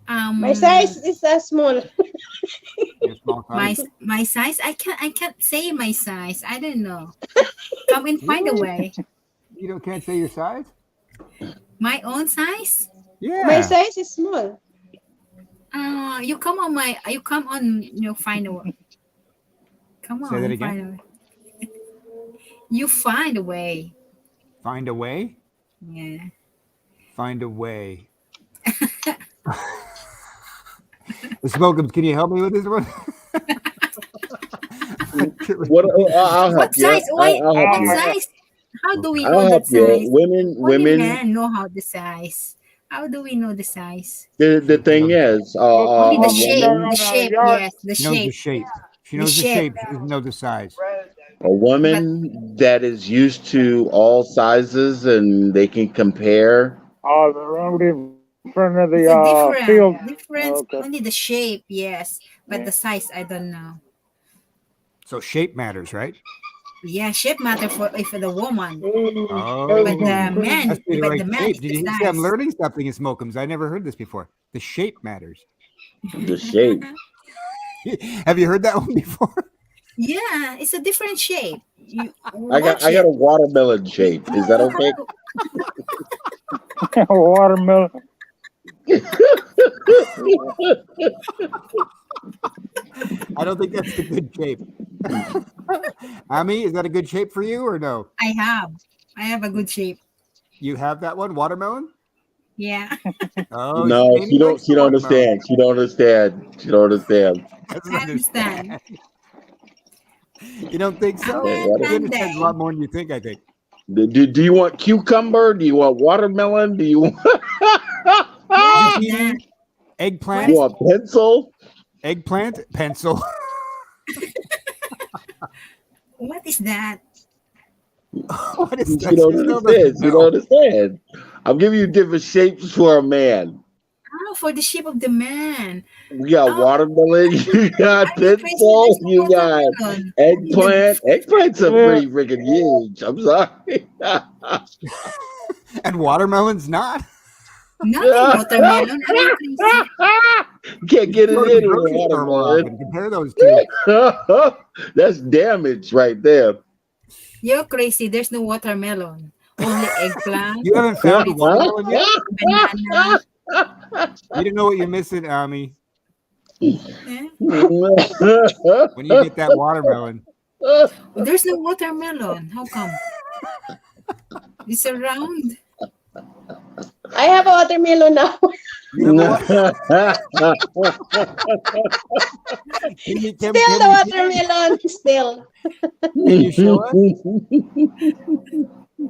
My size is small. Your small my size. my size? I can't say my size. I don't know. Come and find a What? way. You can't say your size? My own size? My Yeah. size is small. You come on find a way. Come Say that on, again. find a way. You find a way. Find a way. Yeah. Find a way. Smokums, can you help me with this one? What? I'll help What you. size? Why? I'll help What you. size? How do we know I'll help that you. size? Only Women. men know how the size. How do we know the size? The thing is, Only a the shape. woman, The shape, yes, the She knows the shape. shape. She The knows the shape. shape. She doesn't know the size. a But woman that is used to all sizes and they can compare. The road in front of it's the a different field. difference. Okay. Only the shape, yes. But the size, I don't know. So shape matters, right? Yeah, shape matter for if the woman. But the Oh, man, must be the but the right man shape. is Did the you see? I'm size. learning something in Smokums. I never heard this before. The shape matters. The shape. Have you heard that one before? Yeah, it's a different shape. You I watch got it. a watermelon shape. Is that You okay? Watermelon. I don't think that's the good shape. Ami, is that a good shape for you or no? I have a good shape. You have that one, watermelon? Yeah. Oh, No, Amy likes she the don't watermelon. understand. She don't understand. She don't understand. Doesn't I understand. understand. You don't think so? Okay, Amen He and understands a day. lot more than you think, I think. do you want cucumber? Do you want watermelon? Do you want, What is Zucchini, that? What eggplant, you is want pencil? eggplant, pencil. what is that? What is She that? don't She still understand. doesn't She don't know. understand. I'm giving you different shapes for a man. Oh, for the shape of the man. You got Oh, watermelon, you got I'm crazy. pencil, There's no you got watermelon. Only eggplant. Eggplants are Yeah. pretty freaking huge. I'm sorry. And watermelon's not? nothing watermelon. Are you crazy? Can't You get go it to the in with a grocery store more watermelon. often. Compare those two. That's damage right there. You're crazy. There's no watermelon. Only eggplant. You haven't What found a is it? watermelon yet? Banana. You don't know what you're missing, Ami. Eh? When you get that watermelon. There's no watermelon. How come? It's around. I have a watermelon now. You have a what? Still the watermelon. Still. Can you show us?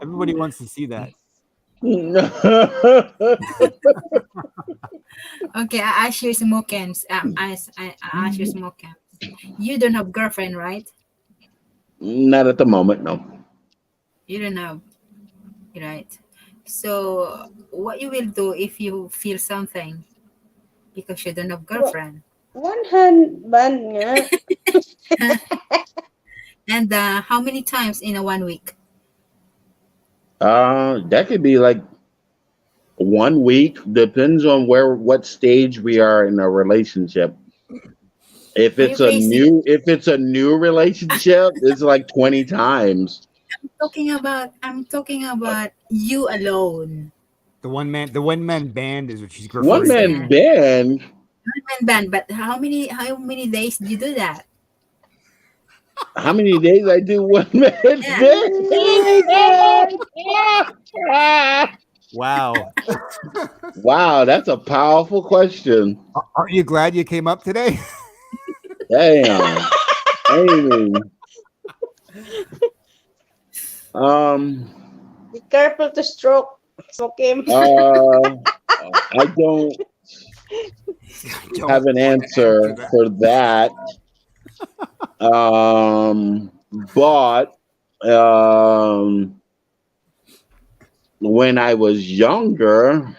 Everybody wants to see that. Okay, I ask you some more camps. I ask you some more camps. You don't have girlfriend, right? Not at the moment, no. You don't have, right? So what you will do if you feel something because you don't have girlfriend? One hand ban nga. And how many times in a 1 week? That could be like 1 week depends on what stage we are in a relationship. If Are you it's a crazy? new relationship, it's like 20 times. I'm talking about you alone. The one man band is what she's One referring to. man Yeah. band. One band, but how many days do you do that? How many days I do one man Yeah. band? Wow. Wow, that's a powerful question. Aren't you glad you came up today? Damn. Amy. Be careful to stroke. Okay. I don't have an answer for that. But when I was younger,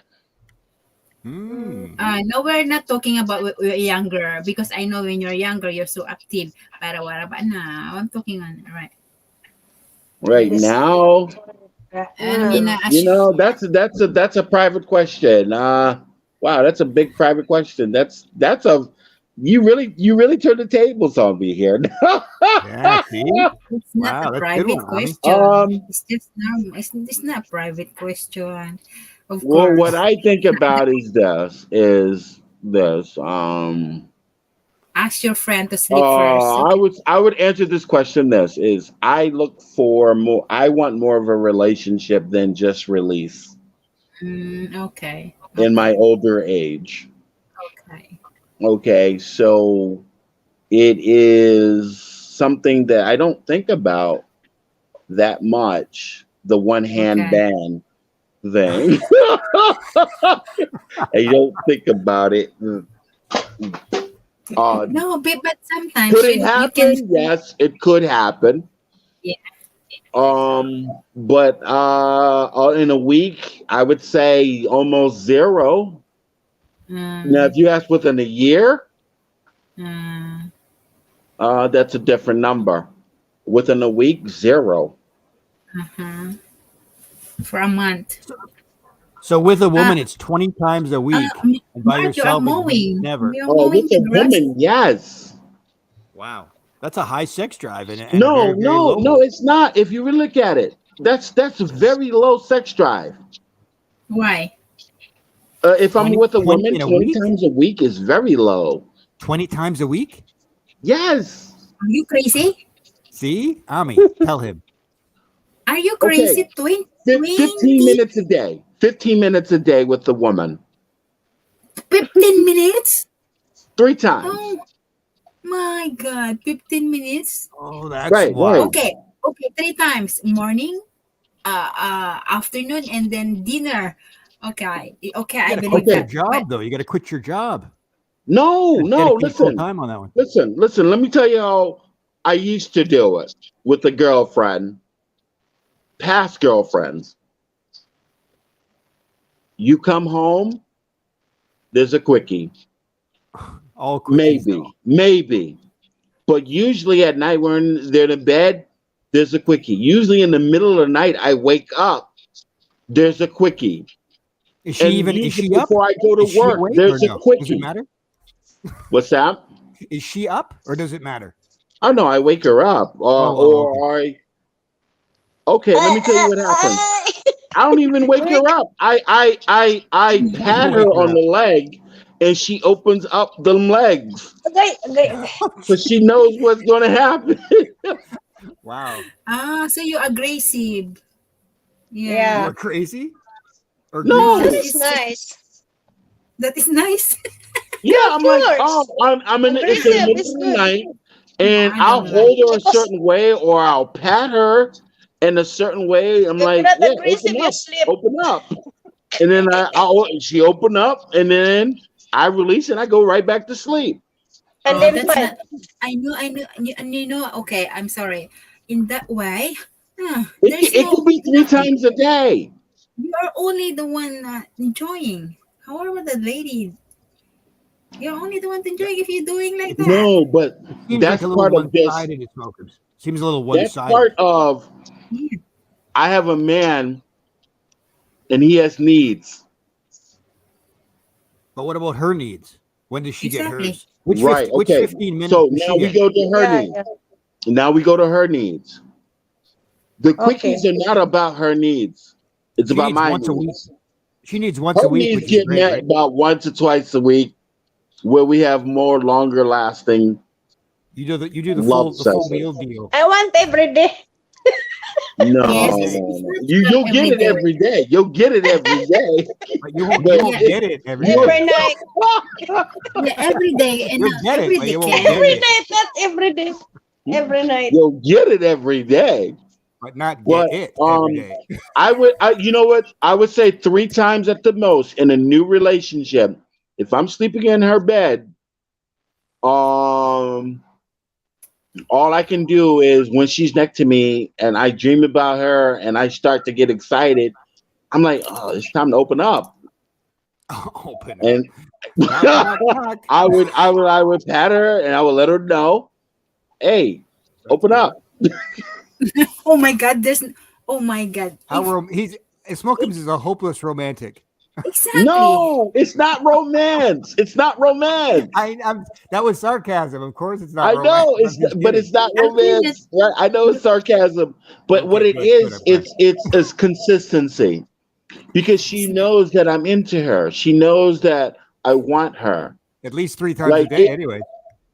No, we're not talking about we're younger because I know when you're younger, you're so active. Para wala ba na? I'm talking on right. right now, I mean, that's a private question. Wow, that's a big private question. That's a you really turned the tables on me here. Yeah, see? it's not Wow, a that's a good private one, Ami. question. It's just normal. It's not a private question. Of Well, what course. I think about is this. Ask your friend to sleep first. Okay. I would answer this question. This is I look for more. I want more of a relationship than just release Okay. in my Okay. older age. Okay. Okay, so it is something that I don't think about that much. The one hand Okay. ban thing. I don't think about it. No, but sometimes Could it you can. happen? Yes, it could happen. Yeah. But in a week, I would say almost zero. Now, if Um, you ask within a year, uh, that's a different number. Within a week, zero. uh-huh. For a month. So with a Uh, woman, it's 20 times a week, and by Mark, you're yourself, it's mowing. never. You're Oh, with mowing a the grass. woman, yes. Wow. That's a high sex drive and a No, very, very no, low no, one. it's not. If you really look at it, that's a very low sex drive. Why? If I'm 20, with a 20 woman, in a 20 week? times a week is very low. 20 times a week? Yes. Are you crazy? See? Ami, tell him. Are you Okay. crazy? 20? 15 minutes a day. 15 minutes a day with the woman. 15 minutes? 3 times. Oh my God. 15 minutes? Oh, that's Right, right. wild. Okay. Okay. 3 times. Morning, afternoon, and then dinner. Okay. Okay. You I got to believe quit your that. But job, though. You got to quit your job. No, You no, dedicate full listen. time on that one. Listen. Let me tell you how I used to do it with a girlfriend, past girlfriends. You come home, there's a quickie. All quickies. Maybe. But usually at night when they're in bed, there's a quickie. Usually in the middle of the night, I wake up, there's a quickie. Is she Usually up? before I go to Is she work, awake or there's a no? Does it quickie. matter? What's that? Is she up or does it matter? Oh no, I wake her up. Okay. Okay, let me tell you what happens. I don't even wake her up. I pat her Wake her on up. the leg and she opens up the legs. Okay. So she knows what's gonna happen. Wow. so you're aggressive. Yeah. You're crazy? Or No. That greasy? is nice. That is nice. Yeah, Of I'm like, course. I'm in it's in the Aggressive middle is of the good. night and I I'll don't like. hold her a Because certain way or I'll pat her in a certain way. I'm if you're like, not yeah, aggressive, you sleep. open up. And then she open up and then I release and I go right back to sleep. And Oh, then that's what? not. I know. And okay, I'm sorry. In that way, there's It could no. be 3 times a day. You are only the one enjoying. However, the lady, you're only the one enjoying if you're doing like that. No, but Seems like that's a little part of this. one-sided, it smokers. Seems a little That's one-sided. part of Yeah. I have a man and he has needs. But what about her needs? When does she get Exactly. hers? Which Right. which Okay. 15 minutes So does now she we get? go to her Yeah, needs. yeah. Now we go to her needs. The Okay. quickies are not about her needs. It's She about needs my once a week. needs. She needs once Her a week, needs which is get great, met right? about once or twice a week, where we have more longer lasting You do the love full sessions. meal deal. I want every day. No, Yes, no, it's no. not You'll get every it day. every day. You'll get it every day. But you won't But Yeah, get it every you'll day. Every night. yeah, every day and You'll get it, every but day you won't can. get Every it. night, not every day. Every night. you'll get it every day. But not But get it every day. you know what? I would say 3 times at the most in a new relationship. If I'm sleeping in her bed, um, all I can do is when she's next to me and I dream about her and I start to get excited, I'm like, oh, it's time to open up. Open up. And Knock, knock, knock. I would pat her and I would let her know, hey, open up. Oh my God, oh my God. How Smokums is a hopeless romantic. Exactly. No, it's not romance. It's not romance. That was sarcasm. Of course, it's not I romance. know I'm just but kidding. it's not I think that romance. Right? I know it's sarcasm, but what Okay, it good. I'm is, glad. it's consistency because she knows that I'm into her. She knows that I want her. At least 3 times a Like day, anyway.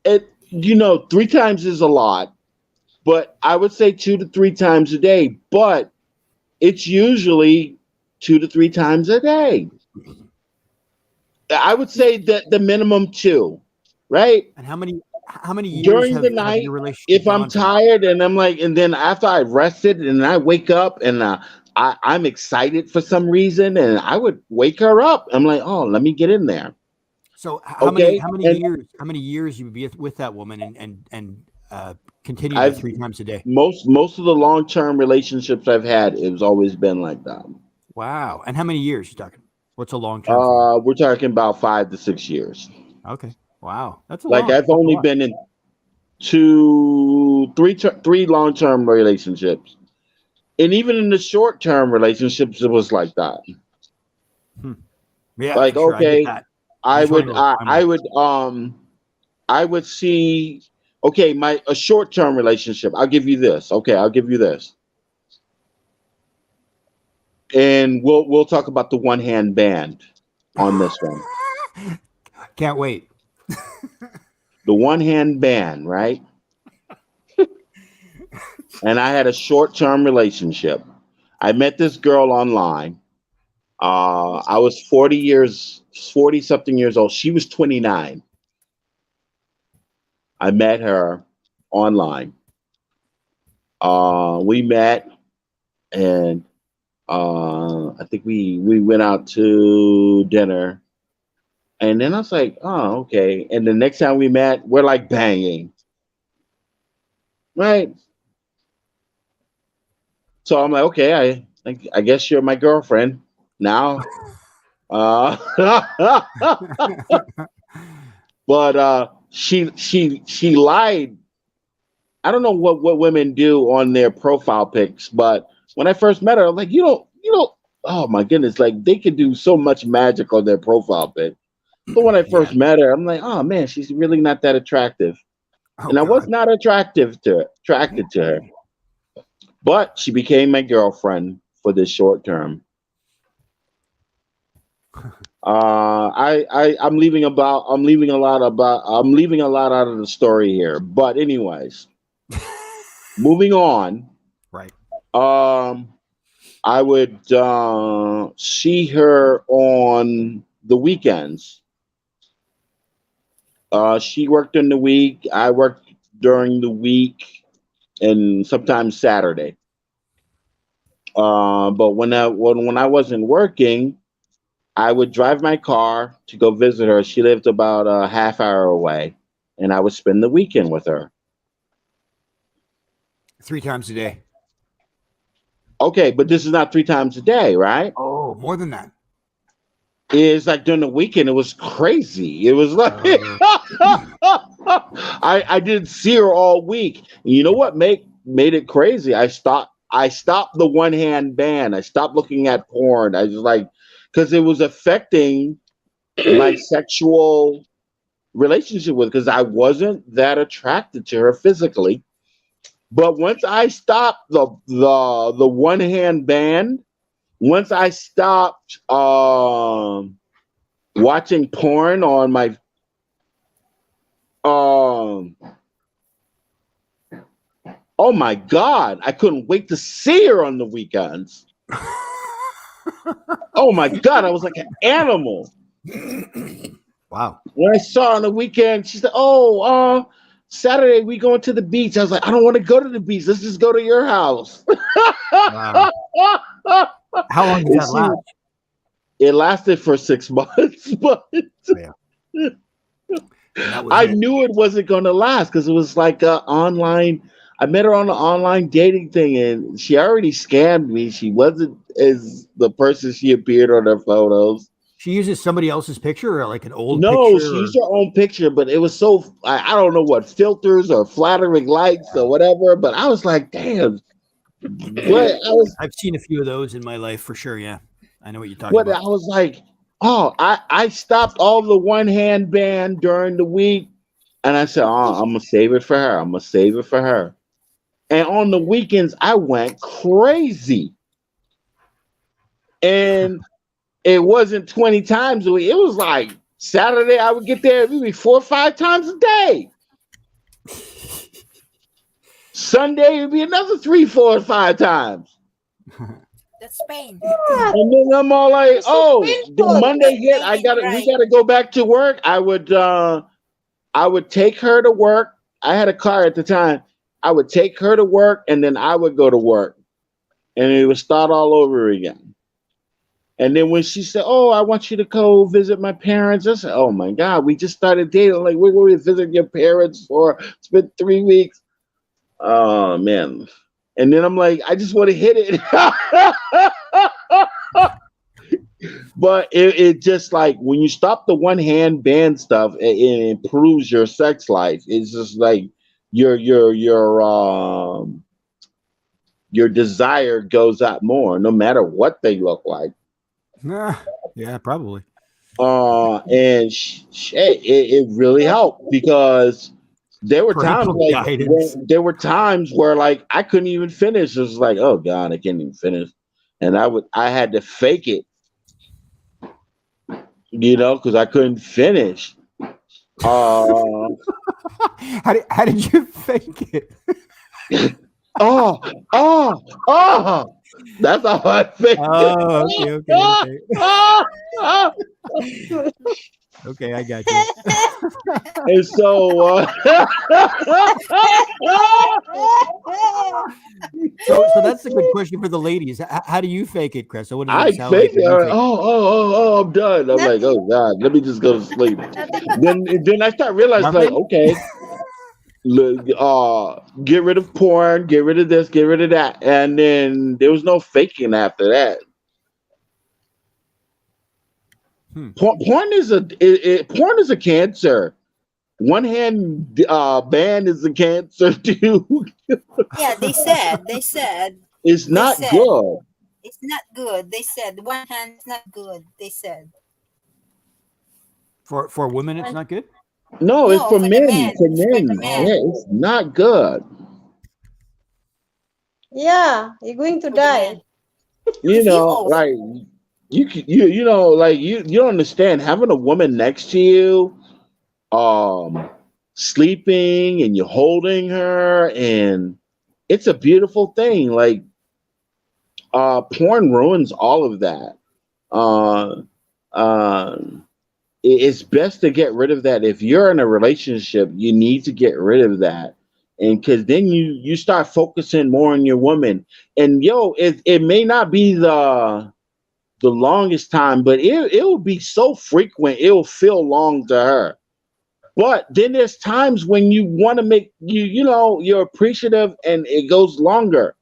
3 times is a lot, but I would say 2 to 3 times a day. But it's usually 2 to 3 times a day. I would say that the minimum 2, right? And how many years During the have night, your relationship if I'm gone for? tired and I'm like, and then after I rested and I wake up and I'm excited for some reason and I would wake her up. I'm like, oh, let me get in there. So Okay. And how many years you be with that woman and continue to I've 3 times a day? most of the long-term relationships I've had, it's always been like that. Wow. And how many years you talking? What's a long term for We're talking about 5 to 6 years. you? Okay. Wow. That's a Like long. I've That's a only lot. been in 3 long-term relationships. And even in the short-term relationships, it was like that. Yeah, Like, for sure. I get okay, that. I just wanna would, know the I would see, okay, a short-term relationship. I'll give you this. Okay, I'll give you this, and we'll talk about the one-hand band on this one. Can't wait. The one-hand band, right? And I had a short-term relationship. I met this girl online. I was 40 something years old. She was 29. I met her online. We met and I think we went out to dinner. And then I was like, oh, okay. And the next time we met, we're like banging. Right. So I'm like, okay, I guess you're my girlfriend now. Uh, but she lied. I don't know what women do on their profile pics, but when I first met her, I'm like, you don't. Oh my goodness, like they could do so much magic on their profile pic. So when I Yeah. first met her, I'm like, oh man, she's really not that attractive, Oh, and I was God. not attracted to her. But she became my girlfriend for this short term. I'm leaving a lot out of the story here. But anyways, moving on. Right. I would see her on the weekends. She worked in the week. I worked during the week and sometimes Saturday. But when I wasn't working, I would drive my car to go visit her. She lived about a half hour away, and I would spend the weekend with her. 3 times a day. Okay, but this is not 3 times a day, right? Oh, more than that. It's like during the weekend, it was crazy. It was like I didn't see her all week. And you know what made it crazy? I stopped the one hand ban. I stopped looking at porn. I was like, because it was affecting my sexual relationship with, because I wasn't that attracted to her physically. But once I stopped the one hand band, once I stopped watching porn on my um oh my god, I couldn't wait to see her on the weekends. Oh my god, I was like an animal. Wow. When I saw her on the weekend, she said, "Oh, Saturday we going to the beach." I was like, "I don't want to go to the beach. Let's just go to your house." Wow. How long did that last? It lasted for 6 months, but Yeah. That was I it. knew it wasn't going to last because it was like online. I met her on an online dating thing, and she already scammed me. She wasn't as the person she appeared on her photos. She uses somebody else's picture or like an old No, picture. she used her own picture, but it was so I don't know what filters or flattering lights or whatever. But I was like, damn. But I've seen a few of those in my life for sure. Yeah, I know what you're talking but about. I was like, oh, I stopped all the one hand band during the week, and I said, oh, I'm gonna save it for her. I'm gonna save it for her. And on the weekends, I went crazy, and it wasn't 20 times a week. It was like Saturday, I would get there maybe 4 or 5 times a day. Sunday would be another 3, 4, or 5 times. That's Spain. And then I'm all like, So oh, the painful. Monday hit, we gotta go back to work. I would take her to work. I had a car at the time. I would take her to work, and then I would go to work, and it would start all over again. And then when she said, "Oh, I want you to go visit my parents," I said, "Oh my God, we just started dating. Like, we're going to visit your parents for it's been 3 weeks." Oh man! And then I'm like, I just want to hit it. But it just like when you stop the one hand band stuff, it improves your sex life. It's just like your desire goes up more, no matter what they look like. Yeah, probably. And it really helped because there were times Parental guidance. where like I couldn't even finish. It was like, oh God, I can't even finish, and I had to fake it, because I couldn't finish. Uh, How did you fake it? oh, oh, oh. That's how I faked Oh, it. okay. Okay, I got you. And so, So that's a good question for the ladies. How do you fake it, Chris? So what does I it sound like fake it. when you fake it? Oh, I'm done. I'm like, oh God, let me just go to sleep. Then I start realizing, like, Nothing? okay, get rid of porn, get rid of this, get rid of that, and then there was no faking after that. Porn is porn is a cancer. One hand band is a cancer too. Yeah, they said It's not said. good. it's not good. They said one hand is not good. They said For women, it's not good. No, it's no for for the men. men. For It's for the men. men. Yeah, it's not good. Yeah, you're going to For the men. die. You If you know, also like you don't understand having a woman next to you, sleeping and you're holding her, and it's a beautiful thing. Like porn ruins all of that. Uh, uh, it's best to get rid of that. If you're in a relationship, you need to get rid of that, and because then you start focusing more on your woman. And it may not be the longest time, but it will be so frequent, it will feel long to her. But then there's times when you want to make you're appreciative, and it goes longer.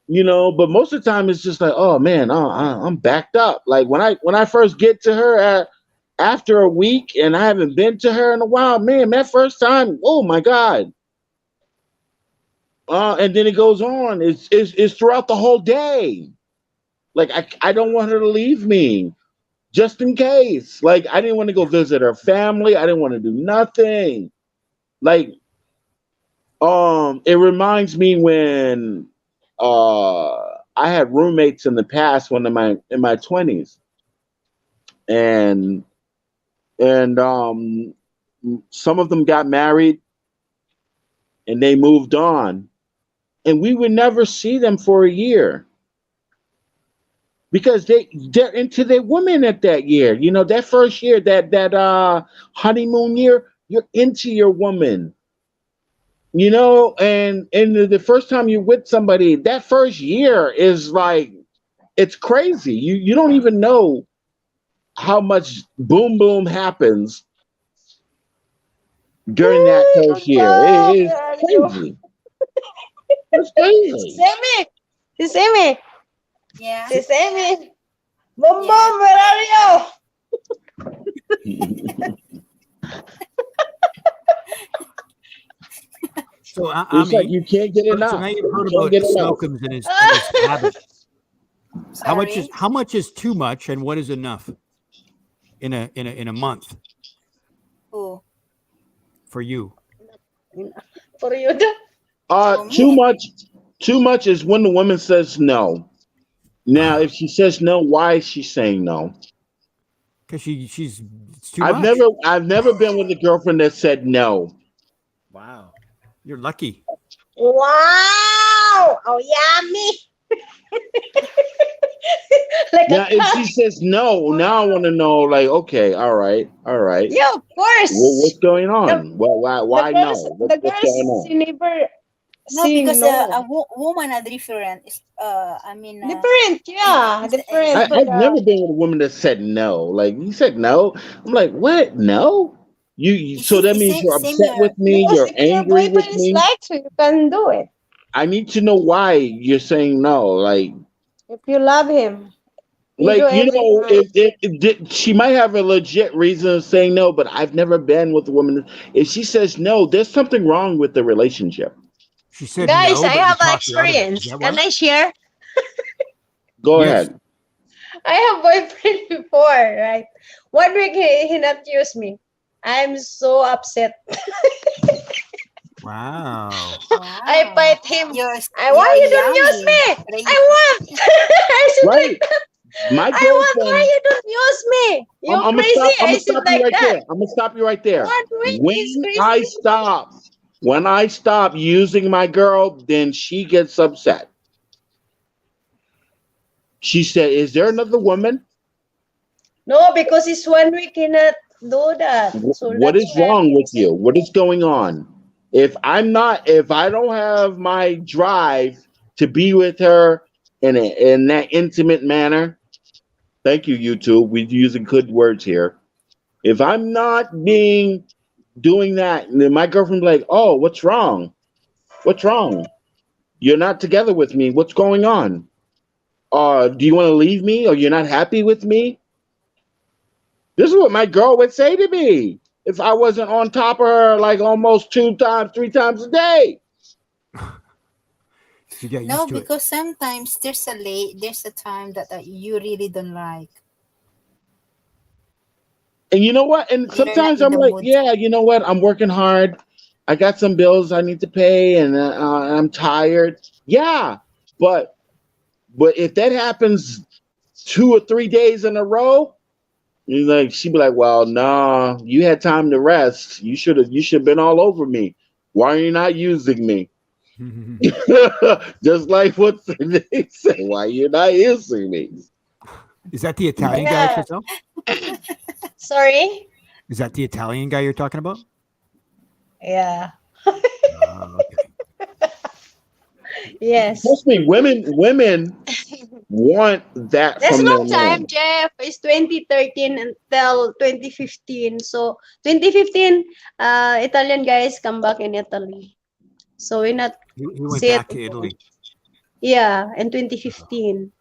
But most of the time it's just like, oh man, I'm backed up. Like when I first get to her after a week, and I haven't been to her in a while, man, that first time, oh my God. And then it goes on. It's throughout the whole day. Like I don't want her to leave me. just in case. Like I didn't want to go visit her family. I didn't want to do nothing. Like it reminds me when I had roommates in the past when in my 20s, and and some of them got married and they moved on, and we would never see them for a year because they're into their woman at that year. You know, that first year, that honeymoon year, you're into your woman. You know, and the first time you're with somebody, that first year is like it's crazy. You don't even know how much boom boom happens during that first year. Bob, It is where are you? crazy. It's Sis crazy. Amy! Sis Amy! Yeah. Sis Amy! Boom Yeah. Boom, where are you? So, It's like Ami, you can't get so now enough. you've heard You can't about get enough. Slocum's and his habit. Sorry. How much is too much, and what is enough in a month Oh, for you? For you, the for Too me. much. Too much is when the woman says no. Now, if she says no, why is she saying no? Because she's it's too much. I've never been with a girlfriend that said no. Wow, you're lucky. wow! Oh, yummy! Like Now, a if she cat. says no, now I want to know. Like, okay, all right, all right. Yeah, of course. What's going The on? Well, why no? the What's going girls on? she never No, say because no. woman are different. I mean, Different, yeah, different for I've never the. been with a woman that said no. Like you said no. I'm like, what? No? So that it's means you're same upset your with me. Because You're if your angry with boyfriend is me. like you, you can do it. I need to know why you're saying no. If you love him, you do You know, everything. she might have a legit reason of saying no, but I've never been with a woman. If she says no, there's something wrong with the relationship. She said Guys, no, I but you have an talked her out of it. Is experience. that Can why? I share? Go Yes. ahead. I have boyfriend before, right? 1 week he not use me. I'm so upset. Wow. I wow. fight him. Why You're you don't use yummy. me? I want. I said Right. like that. My I want. Why girlfriend. you don't use me? You I'm gonna crazy? stop. I'm I gonna said stop you like right that. there. I'm gonna stop you right there. 1 week is crazy. When I stop using my girl, then she gets upset. She said, "Is there another woman? No, because it's 1 week cannot do that. So What that's is why I'm wrong with using. you? What is going on? If I don't have my drive to be with her in that intimate manner, thank you, YouTube. We're using good words here. If I'm not doing that, then my girlfriend be like, "Oh, what's wrong? What's wrong? You're not together with me. What's going on? Do you want to leave me, or you're not happy with me?" This is what my girl would say to me if I wasn't on top of her like almost 2 times, 3 times a day. She get No, used to it. because sometimes there's a time that you really don't like. And you know what? And You're not sometimes in I'm the like, mood. yeah, you know what? I'm working hard. I got some bills I need to pay, and I'm tired. Yeah, but if that happens 2 or 3 days in a row, she'd be like, well, no, you had time to rest. You should have been all over me. Why are you not using me? Just like what they say, why you not using me? Is that the Italian guy, Yeah. Giselle? Sorry. Is that the Italian guy you're talking about? Yeah. Okay. Yes. Trust me, women want that There's from their long time, man. Jeff. It's 2013 until 2015. So 2015, Italian guys come back in Italy. So we not He went see it back to again. Italy. Yeah, in 2015.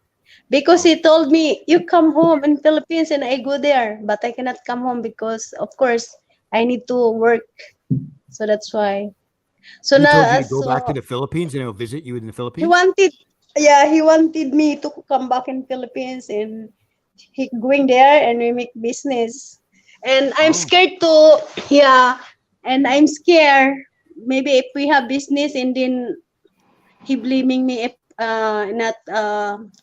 Because he told me, you come home in Philippines and I go there. But I cannot come home because, of course, I need to work. So that's why. So He told you now, to go back to so the Philippines and he'll visit you in the he Philippines? wanted, yeah, he wanted me to come back in Philippines and he going there and we make business. And I'm Oh. scared to, yeah, and I'm scared. Maybe if we have business and then he blaming me if not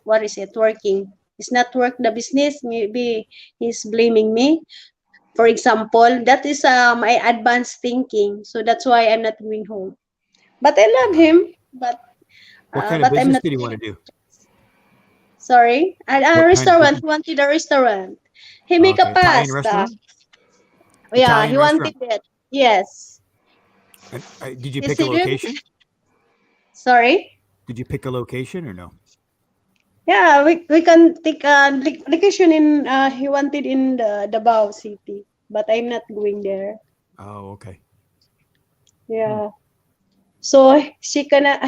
what is it working. It's not work the business. Maybe he's blaming me. For example, that is my advanced thinking. So that's why I'm not going home. But I love him. What kind of But I'm business not. did he want to do? Sorry, a What kind of restaurant. business? He wanted a restaurant. He make a Okay, Italian pasta. restaurant. Yeah, Italian he wanted restaurant. it. Yes. And, did you Yes, pick a he did. location? Sorry. Did you pick a location or no? Yeah, we can take a location in. He wanted in the Davao City, but I'm not going there. Oh, okay. Yeah. So he cannot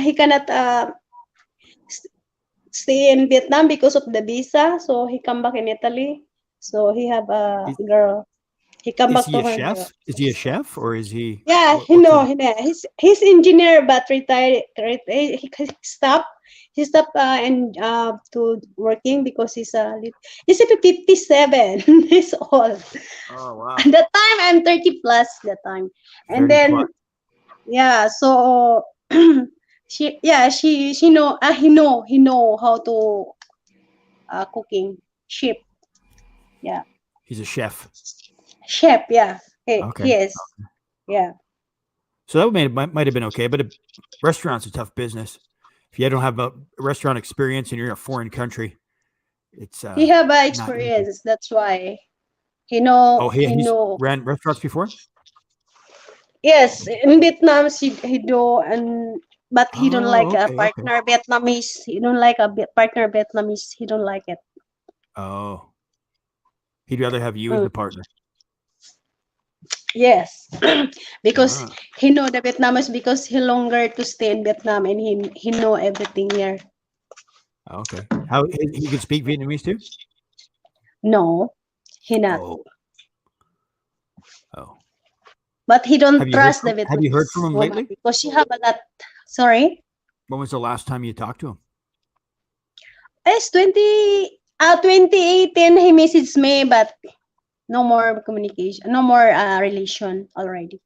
st- stay in Vietnam because of the visa. So he come back in Italy. So he have a Is, girl. He come is back he to a her girl. chef? Is he a chef or is he Yeah, what? What kind of? he's engineer but retired. He stopped. He stopped and to working because he's 57 years old. Oh wow, At that time I'm 30 plus that time, and 30 plus. then yeah. So she know he know how to cooking chef. Yeah, He's a chef. chef. Yeah, he Okay. is. Yeah. So that might have been okay, but a restaurant's a tough business. If you don't have a restaurant experience and you're in a foreign country, it's He have a not easy. experience. That's why Oh, he he's know. ran restaurants before. Yes, in Vietnam he do and but he don't like Oh, a okay, okay. partner Vietnamese. He don't like a partner Vietnamese. He don't like it. Oh, he'd rather have you as Mm. the partner. Yes, because Ah, he know the Vietnamese because he longer to stay in Vietnam and he know everything here. okay. How he could speak Vietnamese too? No, he not. Oh, oh. But he don't Have you heard trust the from Vietnamese him woman lately? because she have a lot. Sorry, When was the last time you talked to him? it's 2018 he messaged me but no more communication, no more relation already.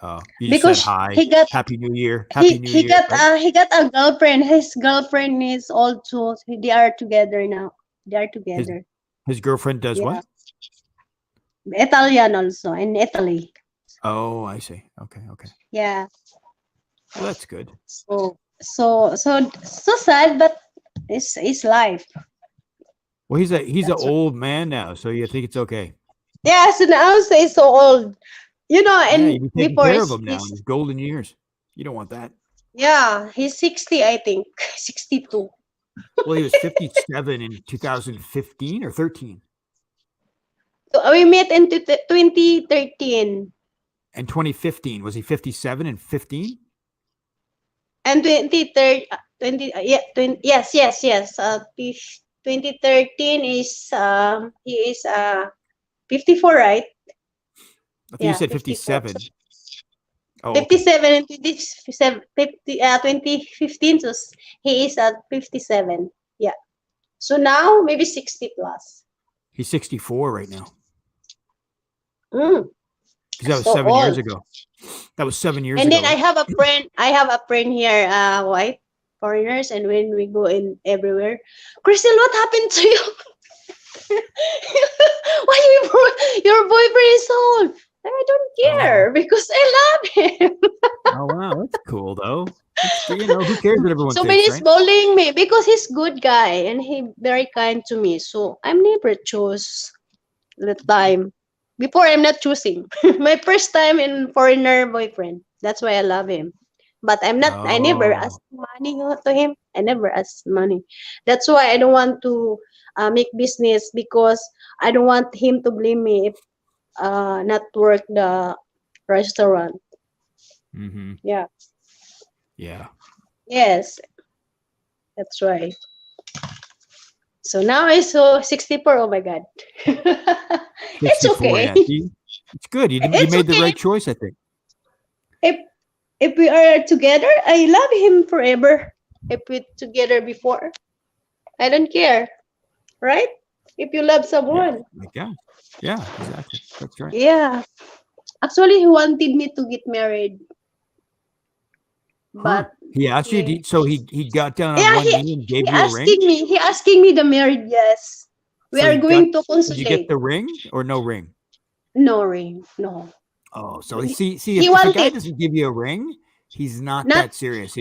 Oh, you just said Because hi, he got Happy New Year, Happy New Year, right? he got a girlfriend. His girlfriend is also they are together now. They are His together. his girlfriend does Yeah, what? Italian also in Italy. Oh, I see. Okay, okay. Yeah. Well, that's good. So sad, but it's life. Well, he's an That's right. old man now, so you think it's okay. Yeah. So now say so old. You know, Yeah, and you'd be taking before care of him now in he's his golden years. You don't want that. yeah he's 60 I think 62. Well, he was 57 in 2015 or 13, So we met in 2013 and 2015 was he 57 and 15? and 20 yeah 20, yes 2013 is he is 54 right. I think you Yeah, said 54. 57. Oh, okay. 57 and 27 2015 so he is at 57. Yeah, so now maybe 60 plus. He's 64 right now. Mm, Because that was so 7 years old. ago. That was 7 years And ago. then I have a friend here, white foreigners, and when we go in everywhere, Crystal, what happened to you? Why your boyfriend is so old? I don't care because I love him. Oh wow, that's cool though. Who cares what everyone So thinks, many right? bullying me because he's good guy and he very kind to me. So I'm never choose the time. Before I'm not choosing. My first time in foreigner boyfriend. That's why I love him. But I never Oh, ask money to him. I never ask money. That's why I don't want to make business because I don't want him to blame me if not work the restaurant. mm-hmm. Yeah. Yeah. Yes. That's right. So now I saw 64. Oh my God. It's 64, okay. yeah. See? It's good. You It's made the okay. right choice, I think. If if we are together, I love him forever. If we together before, I don't care, right? If you love Yeah, someone. I guess. Yeah, exactly. That's right. Yeah. Actually, he wanted me to get married, Huh. but He asked you, he, so he got down on yeah, one knee and gave he you a ring? asking me. He asking me the married. Yes, we So are he got, going to did you get consulate. the ring or no ring? No ring. No. Oh, so He, see, he if a guy wanted. doesn't give you a ring, he's not Not that serious.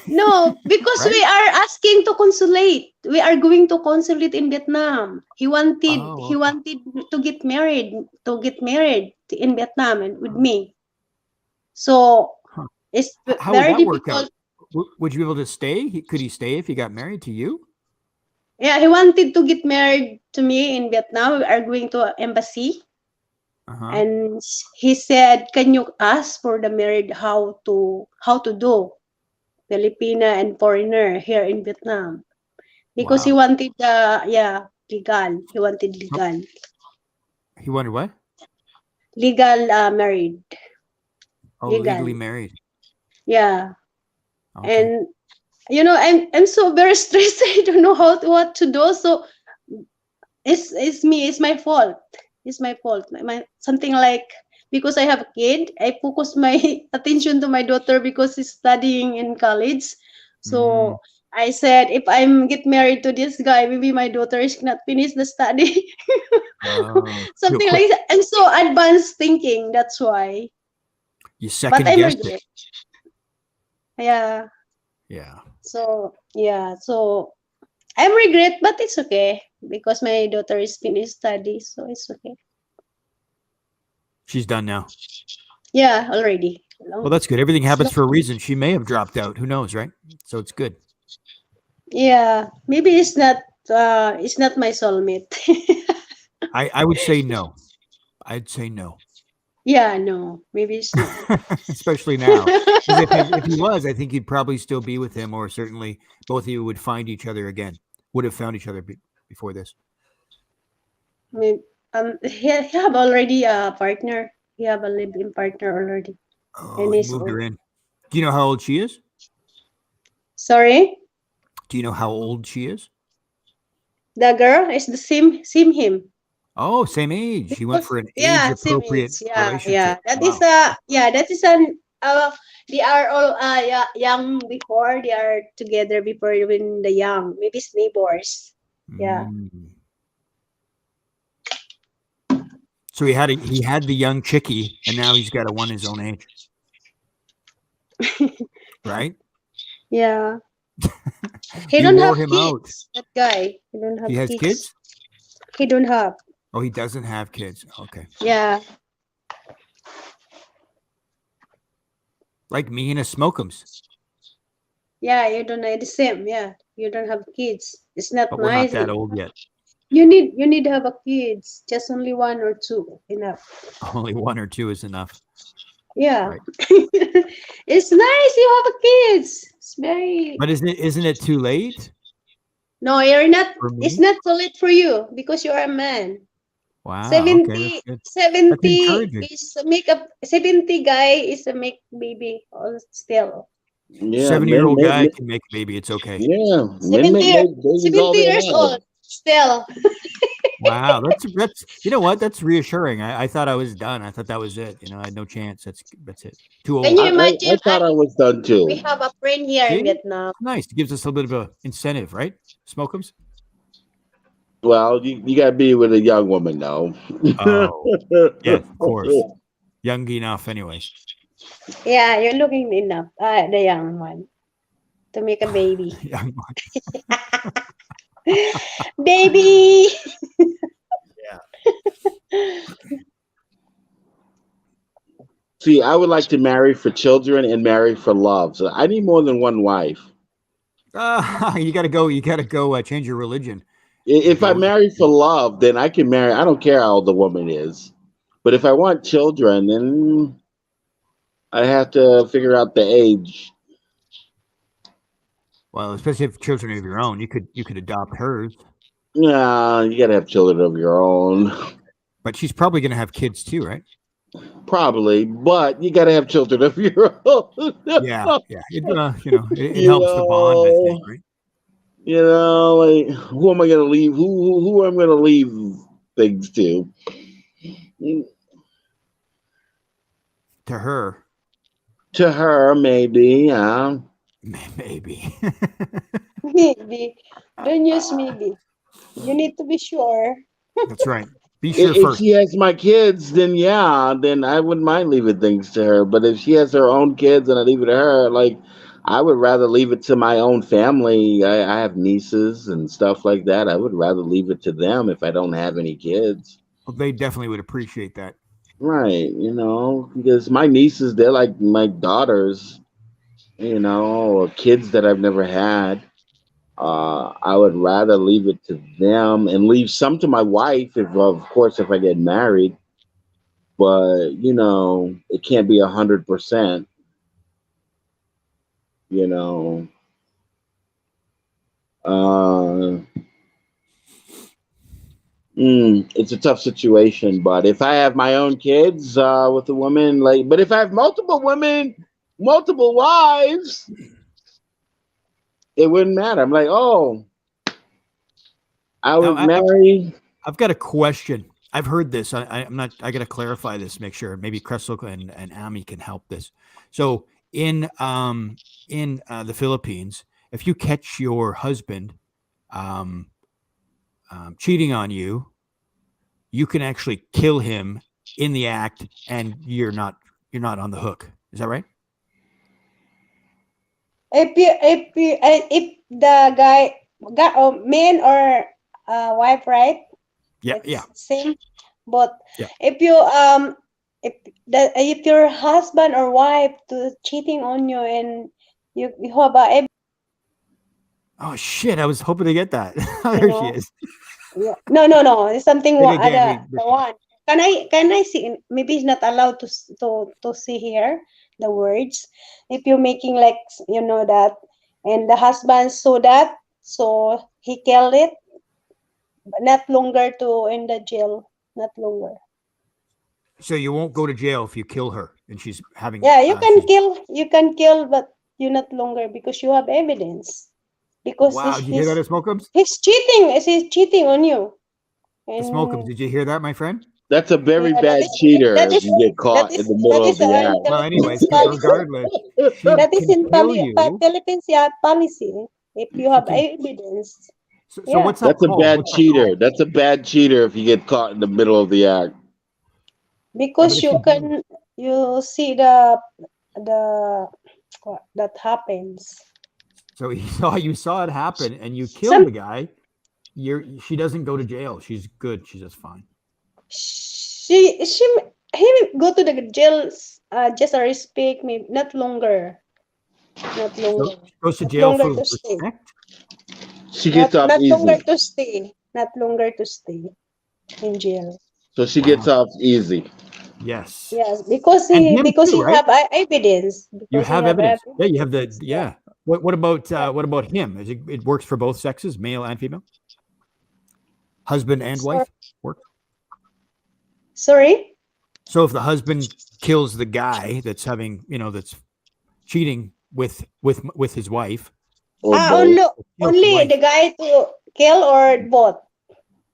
no, because Right? we are asking to consulate. We are going to consulate in Vietnam. He Oh, okay. wanted to get married in Vietnam and with me. So Huh. it's How would very that work out? difficult. Would you be able to stay? Could he stay if he got married to you? Yeah, he wanted to get married to me in Vietnam. We are going to embassy, Uh-huh. and he said, "Can you ask for the married how to do Filipina and foreigner here in Vietnam?" Because he Wow. wanted legal. He wanted Oh, he wanted what? legal married, Oh, legally legal. married. Yeah, Okay. and I'm so very stressed. I don't know what to do. So it's me. It's my fault. It's my fault. Something like because I have a kid, I focus my attention to my daughter because she's studying in college. Mm. So I said if I'm get married to this guy, maybe my daughter is not finish the study. Oh, you'll Something quit. like that. I'm so advanced thinking. That's why. You But second I'm guessed it. regret. Yeah. Yeah. So yeah. So I'm regret, but it's okay because my daughter is finished study, so it's okay. She's done now. Yeah, already. Well, that's good. Everything It's happens not, for a reason. She may have dropped out. Who knows, right? So it's good. yeah, maybe it's not my soulmate. I would say no. I'd say no. Yeah, no, maybe it's not. Especially now. Because if he was, I think you'd probably still be with him, or certainly both of you would find each other again. Would have found each other before this. Maybe, he have already a partner. He have a live-in partner already, Oh, and he he's moved her old. in. Do you know how old she is? Sorry, Do you know how old she is? the girl is the same him. Oh, same age. He went Because for an age yeah, same appropriate age. Yeah, yeah. relationship. That is Wow. a that is an they are all young before they are together before when the young maybe it's neighbors. Yeah. Mm. So he had the young chickie, and now he's got a one his own age, right? Yeah. He You don't wore have him out. kids. That guy. He don't have He has kids. kids? He don't have. Oh, he doesn't have kids. Okay. Yeah. Like me and a Smokums, Yeah, you don't know the same. Yeah. You don't have kids. It's not but we're not nice. that old yet. You need to have a kids. Just only one or two. Enough. Only one or two is enough. Yeah. Right. It's nice you have a kids. It's very But isn't it too late no, you're not. for It's me? not too late for you because you are a man. Wow. Okay, that's 70, good. That's 70 encouraging. is a makeup. 70 guy is a make baby still. Yeah, 70-year-old guy can make a baby. It's okay. yeah, men 70, make babies all 70 they years want. old still. Wow, that's you know what? That's reassuring. I thought I was done. I thought that was it. I had no chance. That's it. Too Can old. you I imagine? thought I was done We too. have a friend here in See? Vietnam. Nice. It gives us a little bit of a incentive, right? Smokums? Well, you got to be with a young woman though. Oh, yes, of course. Young enough, anyways. Yeah, you're looking enough. The young one to make a baby. Young one. Baby. See, I would like to marry for children and marry for love. So I need more than one wife. You gotta go. You gotta go. Change your religion. If I Go. marry for love, then I can marry. I don't care how old the woman is. But if I want children, then I have to figure out the age. Well, especially if children of your own, you could adopt hers. Nah, you got to have children of your own. But she's probably gonna have kids too, right? Probably, but you got to have children of your own. Yeah. It You helps the bond, I think, know, right? You know, like who am I gonna leave? Who am I gonna leave things to? To her, To her, maybe. maybe. Maybe. Don't use maybe. You need to be sure. That's right. Be sure If first. she has my kids, then yeah, then I wouldn't mind leaving things to her. But if she has her own kids and I leave it to her, like I would rather leave it to my own family. I have nieces and stuff like that. I would rather leave it to them if I don't have any kids. Well, they definitely would appreciate that. Right, because my nieces, they're like my daughters, or kids that I've never had. I would rather leave it to them and leave some to my wife, if of course if I get married. But it can't be 100%. You know, uh, it's a tough situation. But if I have my own kids with a woman, but if I have multiple women, multiple wives, it wouldn't matter. I'm like, oh, I Now, would marry. I've got a question. I've heard this. I'm not. I got to clarify this. Make sure. Maybe Crystal and Ami can help this. So in the Philippines, if you catch your husband cheating on you, you can actually kill him in the act, and you're not on the hook. Is that right? If the guy man or wife, right? Yeah. It's Yeah. same. But Yeah. if you if your husband or wife to cheating on you and you have a Oh shit! I was hoping to get that. There she is. Yeah. No. It's something Think again. other the one. Can I see? Maybe it's not allowed to see here the words. If you're making like that, and the husband saw that, so he killed it, but not longer to in the jail. Not longer. So you won't go to jail if you kill her and she's having. Yeah, you can kill. You can kill, but you not longer because you have evidence. Because Wow! Did you hear that, Smokums? he's cheating. He's cheating on you. Smokums, did you hear that, my friend? That's a very Yeah, bad cheater that if is you get that caught is in the that middle of is the in act. Well, Philippines anyways, policy. regardless, she That is can in kill you. Philippines policy. If you She have can. evidence, So yeah, what's that That's a called? bad What's that cheater. called? That's a bad cheater if you get caught in the middle of the act. Yeah, but because if she. you see the that happens. So you saw it happen, and you killed Some the guy. She doesn't go to jail. She's good. She's just fine. she he go to the jail just a respect maybe not longer, not So longer, she goes to not jail longer for to stay, respect. She gets off not longer easy. to stay, not longer to stay in jail. So she gets Wow. off easy. Yes. Yes, because And him too, he right? have evidence. You Because he have have evidence. Yeah, you have the. evidence. Yeah. Yeah. What about him? Is it works for both sexes, male and female? Husband and wife work. Sorry. So if the husband kills the guy that's having, that's cheating with his wife, Or Only kills the wife, the guy to kill or both.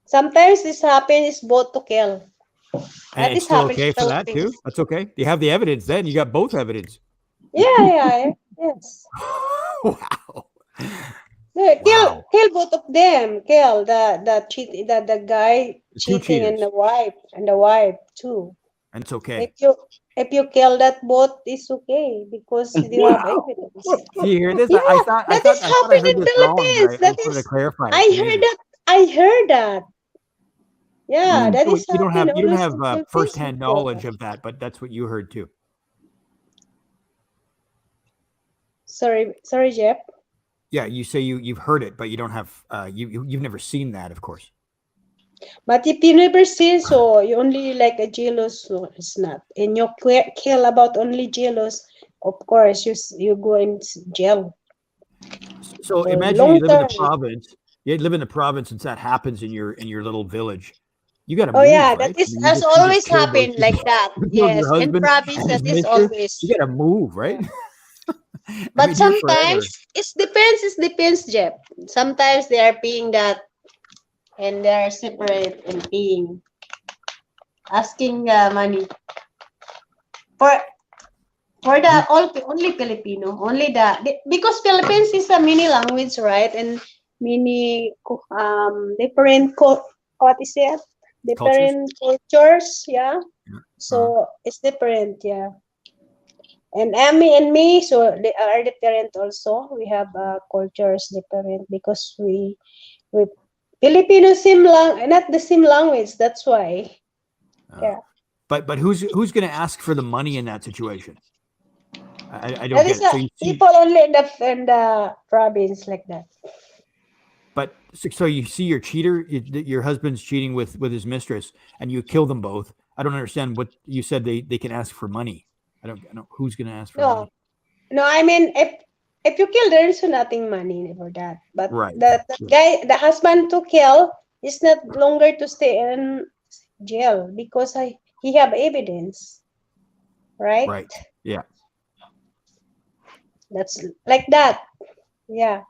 Sometimes this happens both to kill. and That it's is still happening okay in for that Philippines. too. That's okay. You have the evidence. Then you got both evidence. Yeah, yes. Wow. Yeah, Wow. kill both of them. Kill the guy The two cheating cheaters. and the wife too. And it's okay. If you kill that both, it's okay because you have evidence. Do you hear this? Yeah, I thought I happened heard in this wrong, but Philippines. I just wanted to clarify it. I It's heard amazing. that. I heard that. Yeah, that So is you don't happening have always in Philippines firsthand before. knowledge of that, but that's what you heard too. Sorry, Jeff. Yeah, you say you've heard it, but you don't have you've never seen that, of course. But if you never seen, so you only like a jealous, so it's not. And you kill about only jealous, of course, you go in jail. So For imagine long you live in the term. province. You live in the province, and that happens in your little village. You got to Oh move, yeah, right? that is I mean, has you just always killed happened like that. you killed Yes, your in husband province and his that is mistress. always. You got to move, right? But been here forever. sometimes it depends, Jeff. Sometimes they are paying that and they are separate and paying, asking money for the only Filipino, only because Philippines is a mini language, right? And mini different what is it? Cultures. Different cultures, yeah. Uh-huh. So it's different, yeah. And Amy and me, so they are different also. We have cultures different because we Filipino same not the same language. That's why. Yeah. But who's going to ask for the money in that situation? I don't That get is it. So you see, people only in the province like that. but so you see your cheater, your husband's cheating with his mistress, and you kill them both. I don't understand what you said. They can ask for money. I don't know who's going to ask for No, money. no. I mean, if you kill, there is nothing money for that. But Right. the guy, the husband to kill, is not longer to stay in jail because he have evidence, right? Right. Yeah. That's like that. Yeah.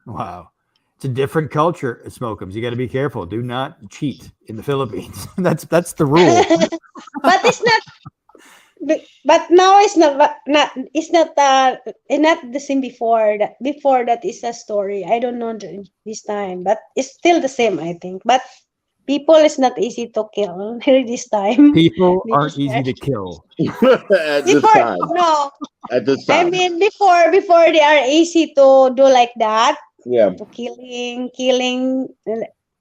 Wow. It's a different culture, Smokums. You got to be careful. Do not cheat in the Philippines. That's the rule. But it's not. But now it's not it's not the same before that is a story. I don't know this time, but it's still the same, I think. But people is not easy to kill this time. People aren't Because easy to kill. At this before time. no, At this I time. mean before they are easy to do like that, Yeah. to killing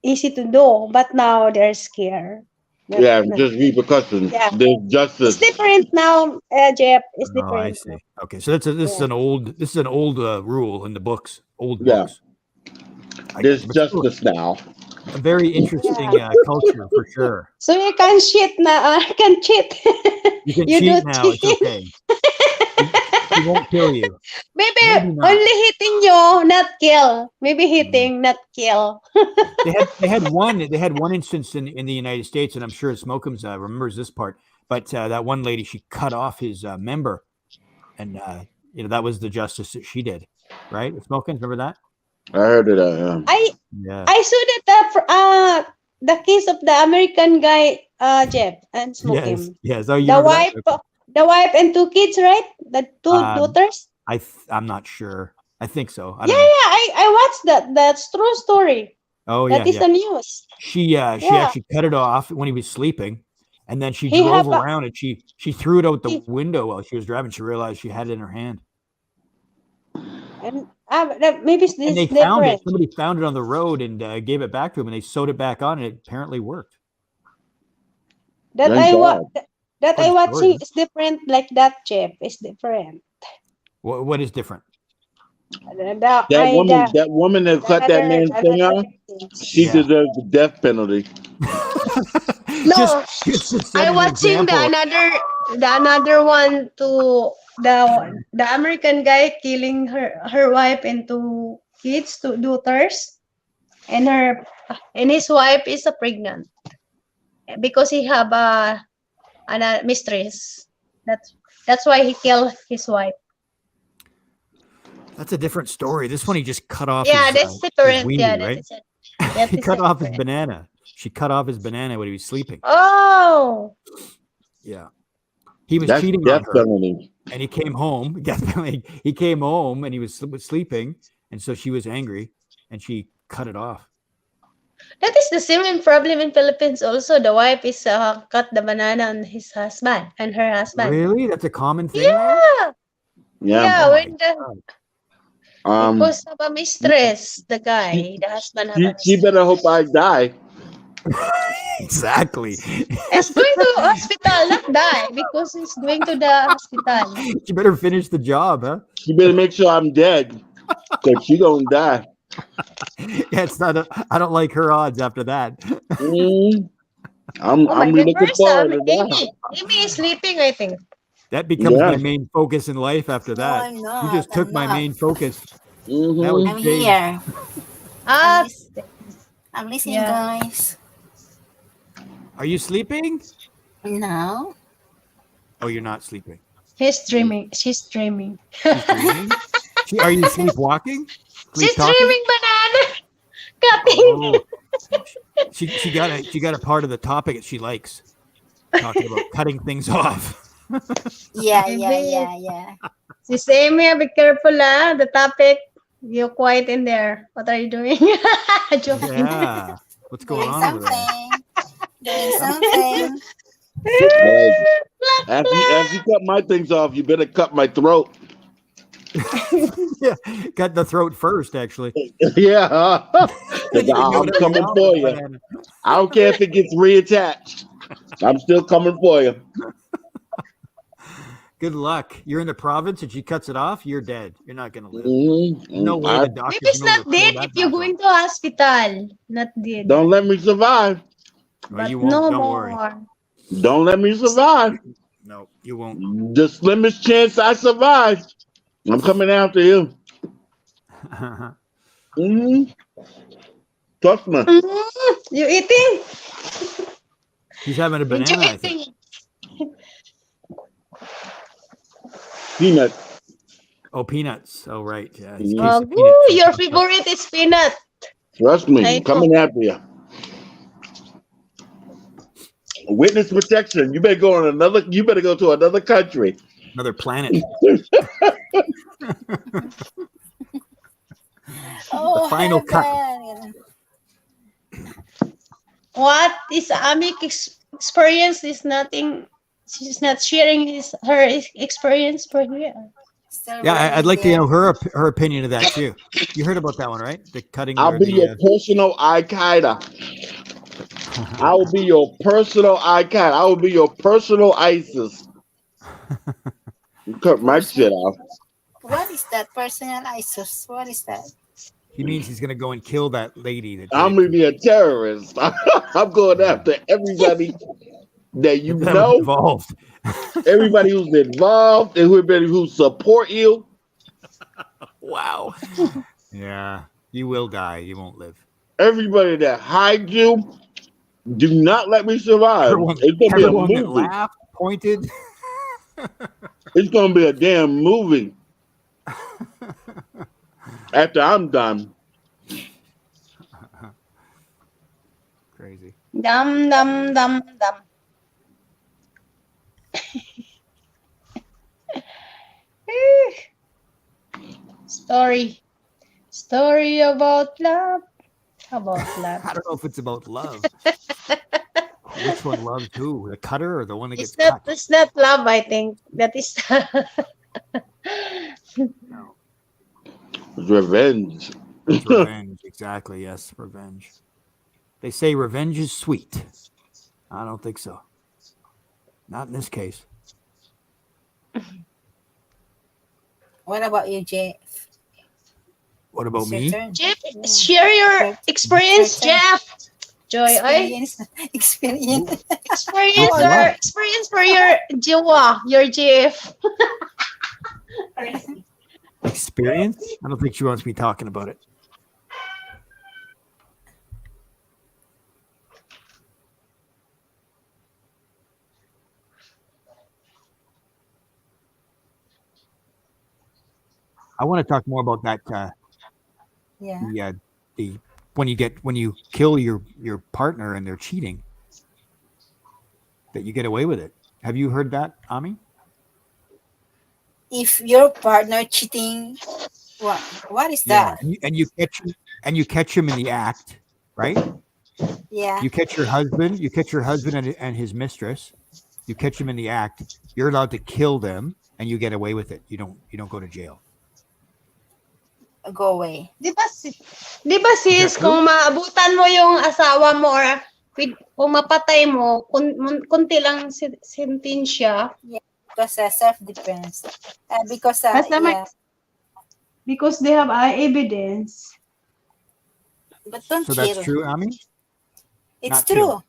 easy to do, but now they're scared. Yeah, just repercussions. Yeah. There's It's justice. different now, Jeff. It's Oh, I different see. now. Okay, so this is Yeah. an old rule in the books. Old Yeah. books. I got There's you. But still, justice now. a very interesting Yeah. culture for sure. So you can cheat now. Can cheat. You can You do cheat now. It's cheat. okay. He won't kill you. Maybe Maybe not. only hitting you, not kill. Maybe hitting, not kill. They had one instance in the United States, and I'm sure Smokums remembers this part. But that one lady, she cut off his member, and that was the justice that she did, right? Smokums, remember that? I heard of that. I Yeah. I saw that the case of the American guy, Jeff, and smoke Yes. him. Yes. Oh, you The remember wife, that? the wife and two kids, right? The two Um, daughters. I'm not sure. I think so. I Yeah, don't know. yeah. I watched that. That's true story. Oh That yeah, is yeah. the news. She Yeah. actually cut it off when he was sleeping, and then she He drove have a, around and she threw it out the he, window while she was driving. She realized she had it in her hand, and maybe it's and this they found it. different. Somebody found it on the road and gave it back to him, and they sewed it back on, and it apparently worked. That Thank God. that Quite I a story, watching huh? is different. Like that, Jeff, is different. What is different? That woman that cut that man's thing Another off, things. she Yeah. deserves the death penalty. No, just to set I an watching example. the another one to the American guy killing her wife and two kids, two daughters, and his wife is a pregnant because he have a mistress. That's why he killed his wife. That's a different story. This one he just cut off Yeah, his that's his different. weenie, Yeah, right? that's it. That He is cut off his different. banana. She cut off his banana when he was sleeping. Oh, Yeah. He was That's cheating death on her, penalty. and he came home. Definitely, he came home and he was sleeping, and so she was angry, and she cut it off. that is the same problem in Philippines. Also, the wife is cut the banana on his husband and her husband. Really, that's a common thing there. Yeah, Yeah. yeah. Oh my When the Um. because of a mistress, the guy, the husband have a She mistress. better hope I die. Exactly. He's going to hospital, not die, because he's going to the hospital. You better finish the job, huh? She better make sure I'm dead, cause she gonna die. Yeah, it's not. I don't like her odds after that. Mm, Oh my I'm God, looking where's forward to that. Amy? Amy is sleeping, I think. That becomes my Yeah. main focus in life after No, that. I'm You not. just took I'm my not. main focus. Now Mm-hmm. it's I'm James. here. Ah, I'm listening, Yeah. guys. Are you sleeping? No. Oh, you're not sleeping. He's dreaming. She's dreaming. She's dreaming. Are you sleepwalking? She's Sleep talking? dreaming banana cutting. Oh, she got a part of the topic that she likes, talking about cutting things off. Yeah, Maybe. yeah. Sis Amy, be careful the topic. You're quiet in there. What are you doing? Joking. Yeah, what's going Doing on over there? something. Doing something. Hey, after you cut my things off, you better cut my throat. Yeah, cut the throat first, actually. Yeah. 'Cause I'm coming for you. I don't care if it gets reattached. I'm still coming for you. Good luck. You're in the province and she cuts it off, you're dead. You're not going to live. Mhm. No way the doctor's Maybe it's gonna not pull dead that if you're back going off. to hospital. Not dead. Don't let me survive. No, But you won't. no Don't more. worry. Don't let me survive. No, you won't. The slimmest chance I survive. I'm coming after you. Trust me. You eating? He's having a Enjoy banana, I think. eating. Peanut. Oh, peanuts. Oh, right. Yeah. it's Mm. Casey Woo, Peanuts. your favorite is peanut. Trust me. I I'm coming after you. Witness protection. You better go to another country. Another planet. Oh, final cut. heaven. What is Amik experience is nothing. She's not sharing her experience for here. Still Yeah, I'd like to there. know her opinion of that too. You heard about that one, right? The cutting. I'll or be your personal Al Qaeda. I will be your personal Al Qaeda. I will be your personal ISIS. You cut my shit off. What is that? Personal ISIS. What is that? He means he's going to go and kill that lady. That I'm gonna be a terrorist. I'm going after everybody that you that was know, involved. everybody who's involved, and everybody who support you. Wow. Yeah, you will die. You won't live. Everybody that hides you. Do not let me survive. It's gonna be a Everyone that movie. laughed, pointed. It's gonna be a damn movie. After I'm done. Crazy. Dum dum dum dum. Story about love. About love. I don't know if it's about love. Which one loves who? The cutter or the one that gets It's not. cut? It's not love. I think that is. No. It's revenge. It's revenge. Exactly. Yes, revenge. They say revenge is sweet. I don't think so. Not in this case. What about you, Jay? What about It's your me? turn. Jeff, share your experience, Your turn. Jeff. Joy, ay? Experience. Experience What? or experience for your Jiwa, your Jeff. Experience? I don't think she wants me talking about it. I want to talk more about that. Yeah. The when you kill your partner and they're cheating, that you get away with it. Have you heard that, Ami? If your partner cheating, what is that? And you catch him in the act, right? Yeah. You catch your husband and his mistress. You catch him in the act. You're allowed to kill them, and you get away with it. You don't go to jail. Go away. Di ba sis, kung maabutan mo yung asawa mo or kung mapatay mo, kunti lang sentensya. Because self-defense. Because Because they have evidence. but don't So kill. that's true, Ami? It's Not true. kill.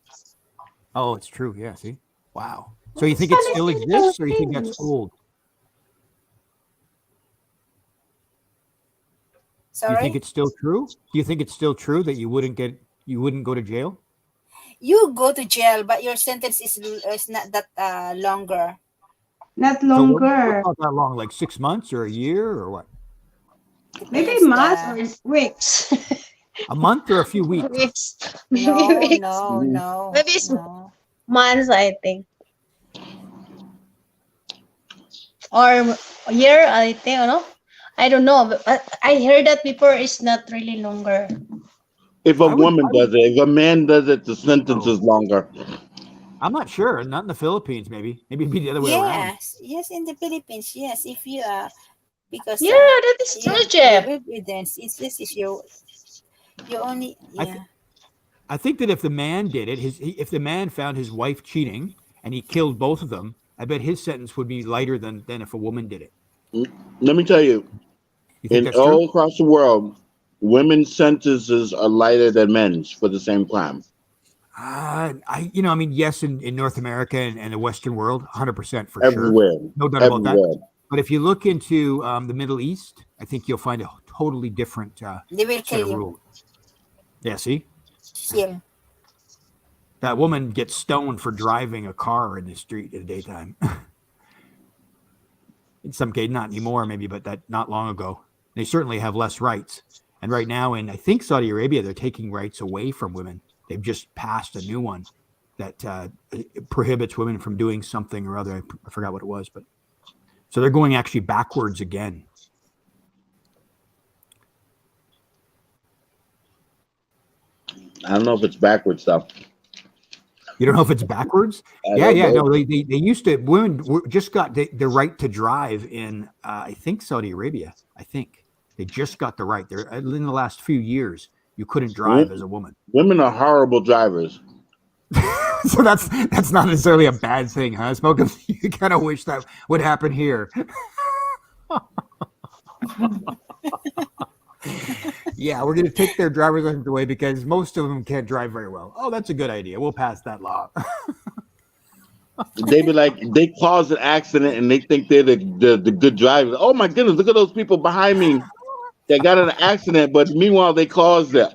Oh, it's true. Yeah. See. Wow. So you think it still exists, or you think that's old? Sorry. You think it's still true? Do you think it's still true that you wouldn't go to jail? You go to jail, but your sentence is not that longer. Not So longer. what's not that long? Like 6 months or a year or what? Maybe Depends months the or weeks. A month or a few weeks? Weeks. Maybe no, weeks. no, Mhm. no, Maybe it's no. months, I think. Or a year, I think, no? I don't know. But I heard that before it's not really longer. If a I would. woman does it, if a man does it, the sentence Oh, is longer. I'm not sure. Not in the Philippines. Maybe it'd be the other way around. Yes, yes, in the Philippines, yes. If you because Yeah, that is you true, have to give Jeff. evidence. It's just if you only I th- yeah. I think that if the man did it, if the man found his wife cheating and he killed both of them, I bet his sentence would be lighter than if a woman did it. Let me tell you, You think in that's true? all across the world, women's sentences are lighter than men's for the same crime. I mean, yes, in North America and the Western world, 100% for sure, Everywhere, no doubt about that. everywhere. But if you look into the Middle East, I think you'll find a totally different They will set kill of you. rules. Yeah, see, Kill. that woman gets stoned for driving a car in the street in the daytime. In some case, not anymore, maybe, but that not long ago. They certainly have less rights. And right now, in I think Saudi Arabia, they're taking rights away from women. They've just passed a new one that prohibits women from doing something or other. I forgot what it was, but so they're going actually backwards again. I don't know if it's backwards stuff. You don't know if it's backwards? I Yeah, don't yeah. know. No, they used to. Just got the right to drive in, I think, Saudi Arabia. I think they just got the right. There in the last few years, you couldn't drive as a woman. Women are horrible drivers. So that's not necessarily a bad thing, huh? Smoke. You kind of wish that would happen here. Yeah, we're going to take their driver's license away because most of them can't drive very well. Oh, that's a good idea. We'll pass that law. They be like, they cause an accident and they think they're the good drivers. Oh my goodness, look at those people behind me that got in an accident, but meanwhile they caused it.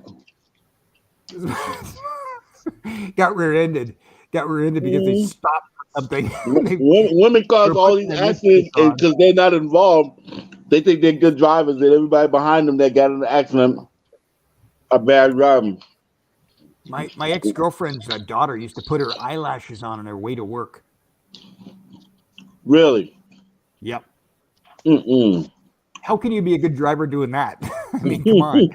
Got rear-ended because they stopped for something. Women cause all these accidents because they're not involved. They think they're good drivers, and everybody behind them that got in an accident are bad drivers. My ex-girlfriend's daughter used to put her eyelashes on her way to work. Really? Yep. Mm-mm. How can you be a good driver doing that? I mean, come on.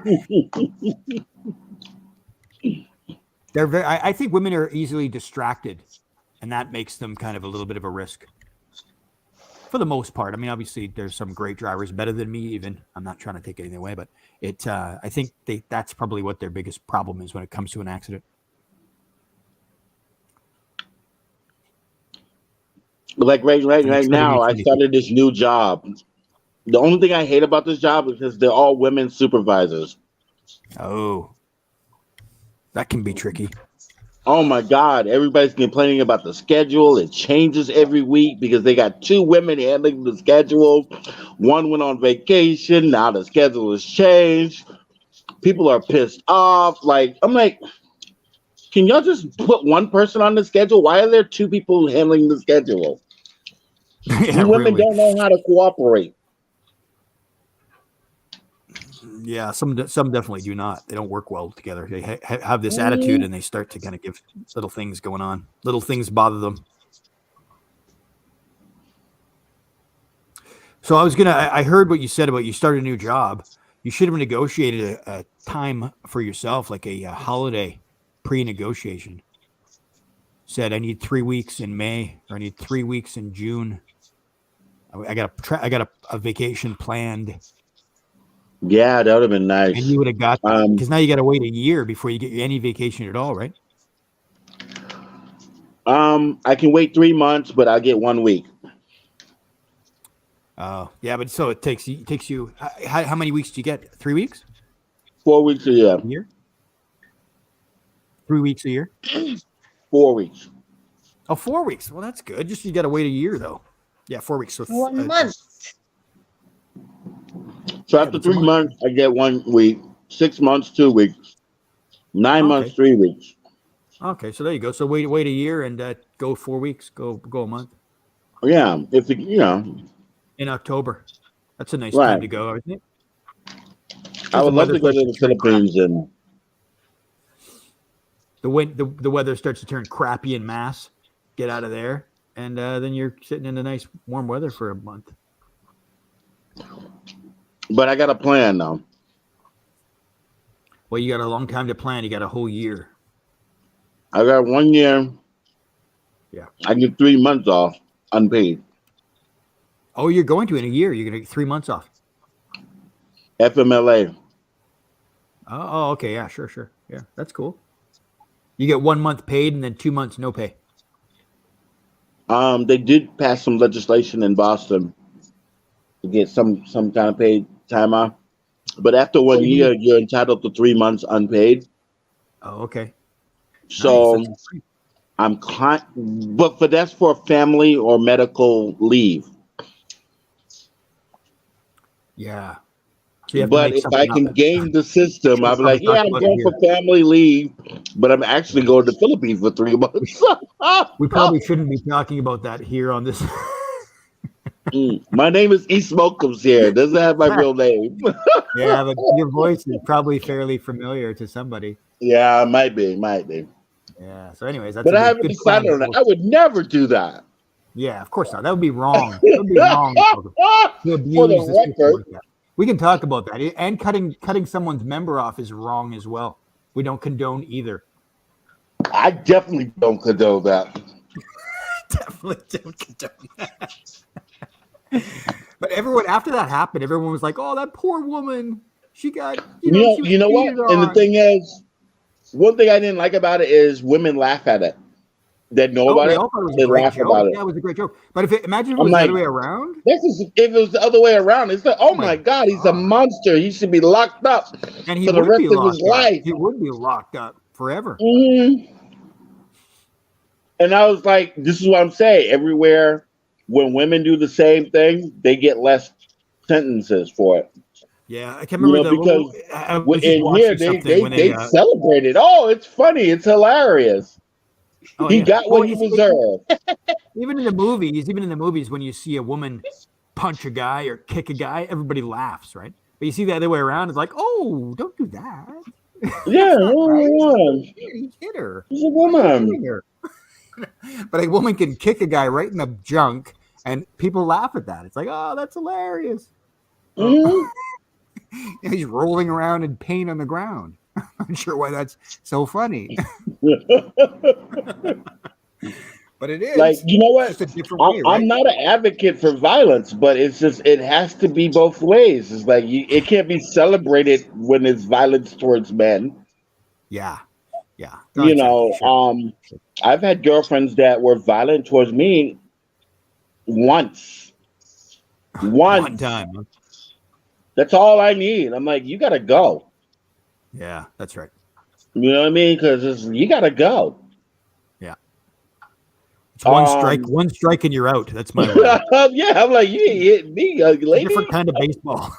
I think women are easily distracted, and that makes them kind of a little bit of a risk. For the most part. I mean, obviously, there's some great drivers, better than me even. I'm not trying to take anything away, but I think that's probably what their biggest problem is when it comes to an accident. Like right now, I started this new job. The only thing I hate about this job is because they're all women supervisors. Oh, that can be tricky. Oh my God, everybody's complaining about the schedule. It changes every week because they got two women handling the schedule. One went on vacation. Now the schedule has changed. People are pissed off. I'm like, can y'all just put one person on the schedule? Why are there two people handling the schedule? Yeah, You women really. don't know how to cooperate. Yeah, some definitely do not. They don't work well together. They have this attitude, and they start to kind of give little things going on. Little things bother them. So I heard what you said about you started a new job. You should have negotiated a time for yourself, like a holiday pre-negotiation. Said I need 3 weeks in May, or I need 3 weeks in June. I got a vacation planned. Yeah, that would have been nice. And you would have got that because now you got to wait a year before you get any vacation at all, right? I can wait 3 months, but I'll get 1 week. Oh, yeah, but so it takes you. How many weeks do you get? 3 weeks? 4 weeks a year. A year? 3 weeks a year? 4 weeks. Oh, 4 weeks. Well, that's good. Just you got to wait a year though. Yeah, 4 weeks. So 1 month. So after 3 months, I get 1 week. 6 months, 2 weeks. 9 months, 3 weeks. Okay, so there you go. So wait a year and go 4 weeks. Go a month. Yeah, if it, in October. That's a nice right. time to go, isn't it? I As the would love weather to go starts to the turn crappy. Philippines and The weather starts to turn crappy in mass. Get out of there, and then you're sitting in the nice warm weather for a month. but I got a plan though. Well, you got a long time to plan. You got a whole year. I got 1 year. Yeah. I get 3 months off unpaid. Oh, you're going to in a year. You're going to get 3 months off. FMLA. Oh, okay. Yeah, sure. Yeah, that's cool. You get 1 month paid and then 2 months no pay. They did pass some legislation in Boston to get some kind of paid time off. But after 1 year, you're entitled to 3 months unpaid. Oh, okay. So Nice. but that's for family or medical leave. Yeah. So you have to But make if I something can up. game the system, Sure, I'll be probably like, yeah, talk I'm about it going here. for family leave, but I'm actually going to the Philippines for 3 months. We probably shouldn't be talking about that here on this. My name is E. Smokums here. Doesn't have my real name. Yeah, but your voice is probably fairly familiar to somebody. Yeah, might be. Yeah. So, anyways, that's But a I good, haven't good plan. decided on that. I would never do that. Yeah, of course not. That would be wrong. That would be wrong to For abuse the the system record, like that. We can talk about that. And cutting someone's member off is wrong as well. We don't condone either. I definitely don't condone that. Definitely don't condone that. But everyone, after that happened, everyone was like, "Oh, that poor woman. She got, she was You know what? cheated And the on." thing is, one thing I didn't like about it is women laugh at it. That know about They it, all thought it was they a great laugh joke. about it. Yeah, it was a great joke. But imagine if it I'm was the like, other way around. if it was the other way around, it's like, oh my God, he's a monster. He should be locked up And he for the would rest be of his locked up. life. He would be locked up forever. Mhm. And I was like, this is what I'm saying. Everywhere, when women do the same thing, they get less sentences for it. Yeah, I can't remember Because I was just in watching here, something when they celebrate it. Oh, it's funny. It's hilarious. Oh, He yeah. got what he deserved. Even in the movies, when you see a woman punch a guy or kick a guy, everybody laughs, right? But you see the other way around, it's like, oh, don't do that. Yeah, Right. He hit her. She's a woman. But a woman can kick a guy right in the junk, and people laugh at that. It's like, oh, that's hilarious. Mhm. He's rolling around in pain on the ground. I'm not sure why that's so funny. But it is. Like, you know what? It's just a different way, right? I'm not an advocate for violence, but it's just it has to be both ways. It's like it can't be celebrated when it's violence towards men. Yeah. You Exactly, know, sure. I've had girlfriends that were violent towards me once. One time. Huh? That's all I need. I'm like, you gotta go. Yeah, that's right. You know what I mean? Because you gotta go. Yeah. It's one strike and you're out. That's my rule. Yeah, I'm like, you hit me, lady. Different kind of baseball.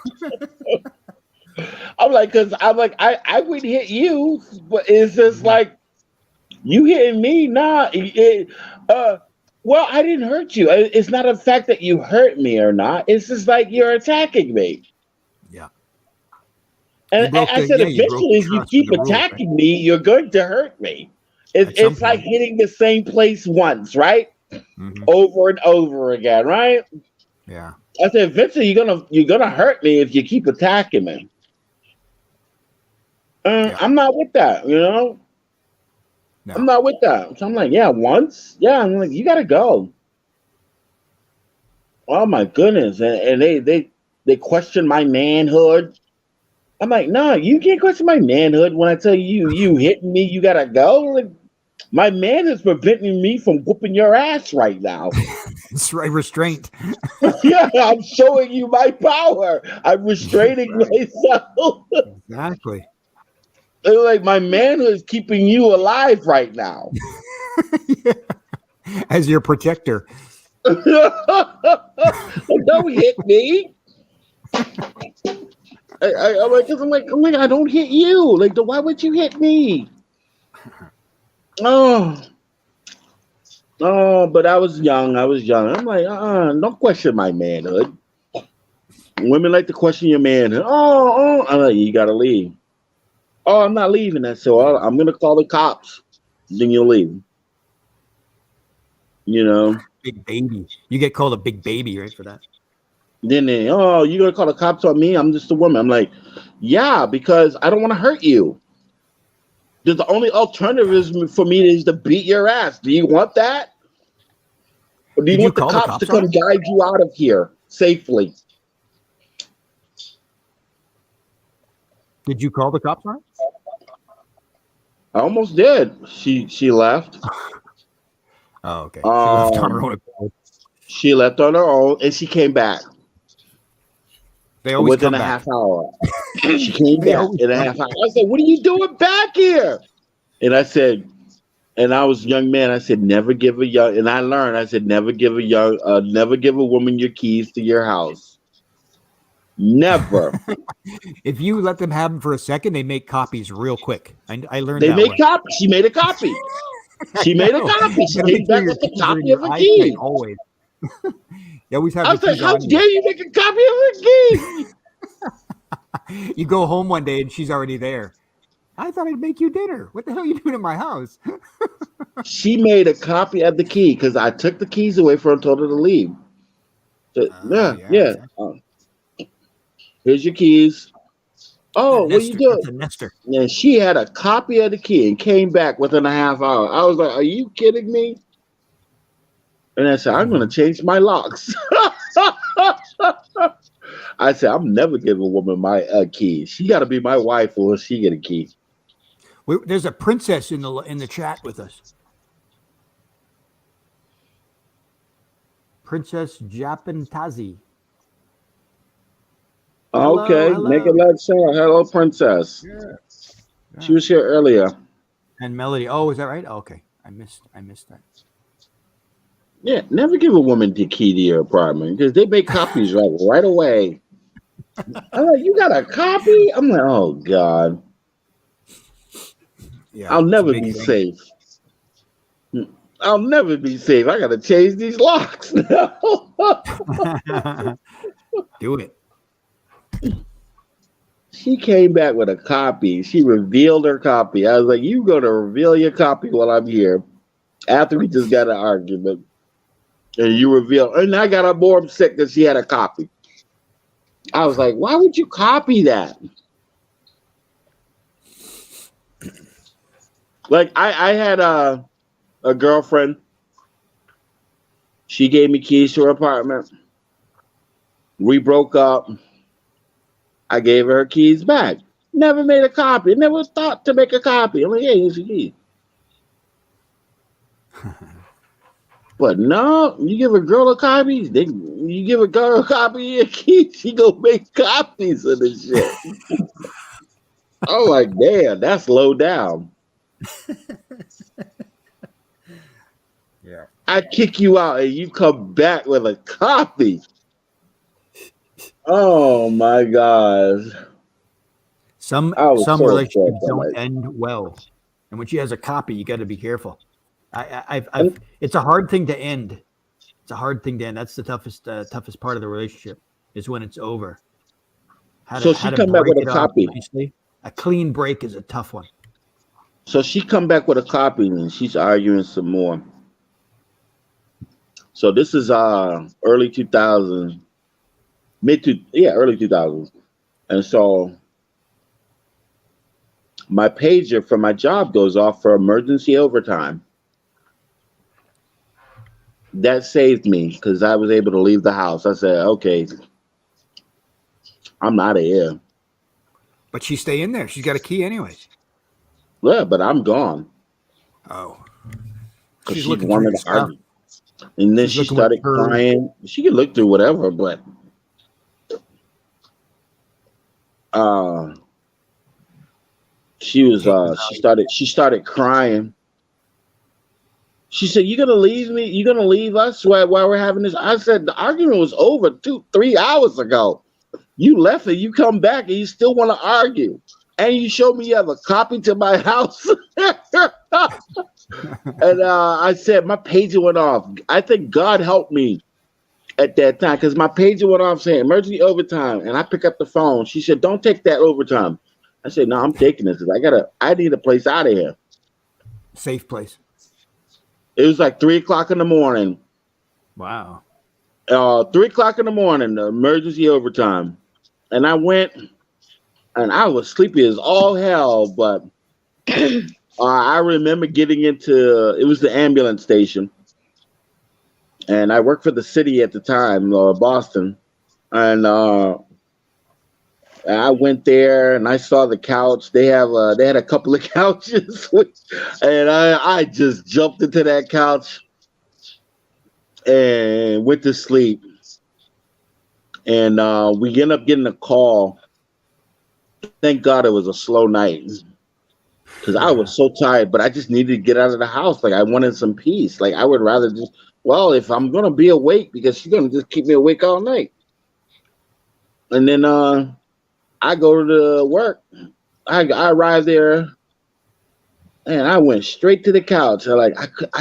I'm like, I would hit you, but it's just like you hitting me. Nah, well, I didn't hurt you. It's not a fact that you hurt me or not. It's just like you're attacking me. Yeah. And I said, eventually, if you keep attacking me, you're going to hurt me. It's like hitting the same place once, right? Mm-hmm. Over and over again, right? Yeah. I said, eventually, you're gonna hurt me if you keep attacking me. I'm not with that, you know. No. I'm not with that. So I'm like, yeah, once, yeah. I'm like, you gotta go. Oh my goodness, and they question my manhood. I'm like, no, you can't question my manhood when I tell you hitting me, you gotta go. Like, my man is preventing me from whooping your ass right now. It's right, restraint. Yeah, I'm showing you my power. I'm restraining myself. Exactly. Like my manhood is keeping you alive right now. Yeah. As your protector. Don't hit me. I'm like, I don't hit you. Like, why would you hit me? Oh, Oh, but I was young. I'm like, don't question my manhood. Women like to question your manhood. I'm like, you gotta leave. Oh, I'm not leaving. I said, well, I'm gonna call the cops. Then you'll leave. You know. Big baby. You get called a big baby, right, for that? Then they, oh, you gonna call the cops on me? I'm just a woman. I'm like, yeah, because I don't want to hurt you. The only alternative is for me is to beat your ass. Do you want that? Or do you Did you want the call the cops to cops on come her? guide you out of here safely? Did you call the cops on her? I almost did. She left. Oh, okay. She left on her own. She left on her own, and she came back They always within come a back. half hour. She came They back always in a come half hour. I said, "What are you doing back here?" And I said, and I was a young man. I said, "Never give a young." And I learned. I said, "Never give never give a woman your keys to your house. Never." If you let them have them for a second, they make copies real quick. I learned They that made one. copies. She made a copy. She made a No, copy. you She gotta came make sure back your with a keys are in copy of your the eyesight key. always. You always have I the was like, keys "How on dare you make a copy of the key?" you. You go home one day and she's already there. I thought I'd make you dinner. What the hell are you doing in my house? She made a copy of the key because I took the keys away from her and told her to leave. So, yeah, yeah. Exactly. Here's your keys. Oh, That what are you nester. doing? That's a nester. And she had a copy of the key and came back within a half hour. I was like, "Are you kidding me?" And I said, "I'm going to change my locks." I said, "I'm never giving a woman my key. She got to be my wife or she get a key." There's a princess in the chat with us. Princess Japantazi. Okay, make it Hello. let show. Hello, princess. Yeah. She was here earlier. And Melody. Oh, is that right? Oh, okay. I missed that. Yeah, never give a woman the key to your apartment because they make copies right away. I'm like, "You got a copy?" I'm like, "Oh God, Yeah. I'll It's a never big be thing. safe. I'll never be safe. I got to change these locks now." Do it. She came back with a copy. She revealed her copy. I was like, "You going to reveal your copy while I'm here?" After we just got an argument, and you reveal, and I got more upset because she had a copy. I was like, "Why would you copy that?" Like I had a girlfriend. She gave me keys to her apartment. We broke up. I gave her keys back. Never made a copy. Never thought to make a copy. I'm like, "Hey, here's your keys." But no, you give a girl a copy. You give a girl a copy of your keys. She go make copies of this shit. I'm like, damn, that's low down. Yeah. I kick you out and you come back with a copy. Oh my gosh. Some I was so relationships upset that don't night. end well, and when she has a copy, you got to be careful. It's a hard thing to end. It's a hard thing to end. That's the toughest part of the relationship is when it's over. So How she to come back break with it a off copy. nicely. A clean break is a tough one. So she come back with a copy and she's arguing some more. So this is early 2000s, early 2000s. And so my pager for my job goes off for emergency overtime. That saved me because I was able to leave the house. I said, "Okay, I'm out of here." But she stay in there. She's got a key anyways. Yeah, but I'm gone Oh, because she's she looking through wanted your to stuff. argue. And then She's she looking with started her. crying. She can look through whatever, but she was she started crying. She said, "You gonna leave me? You gonna leave us while we're having this?" I said, "The argument was over 2-3 hours ago. You left and you come back and you still want to argue. And you show me you have a copy to my house." And I said my pager went off. I think God helped me at that time because my pager went off saying emergency overtime, and I pick up the phone. She said, "Don't take that overtime." I said, "No, I'm taking this. 'Cause I need a place out of here." Safe place. It was like 3 o'clock in the morning. Wow. 3 o'clock in the morning, the emergency overtime, and I went, and I was sleepy as all hell. But I remember getting into it was the ambulance station, and I worked for the city at the time, Boston, and I went there and I saw the couch. They had a couple of couches, and I just jumped into that couch and went to sleep. And we ended up getting a call. Thank God it was a slow night because I was so tired, but I just needed to get out of the house. Like I wanted some peace. Like I would rather just, well, if I'm gonna be awake, because she's gonna just keep me awake all night. And then I go to the work. I arrived there, and I went straight to the couch. I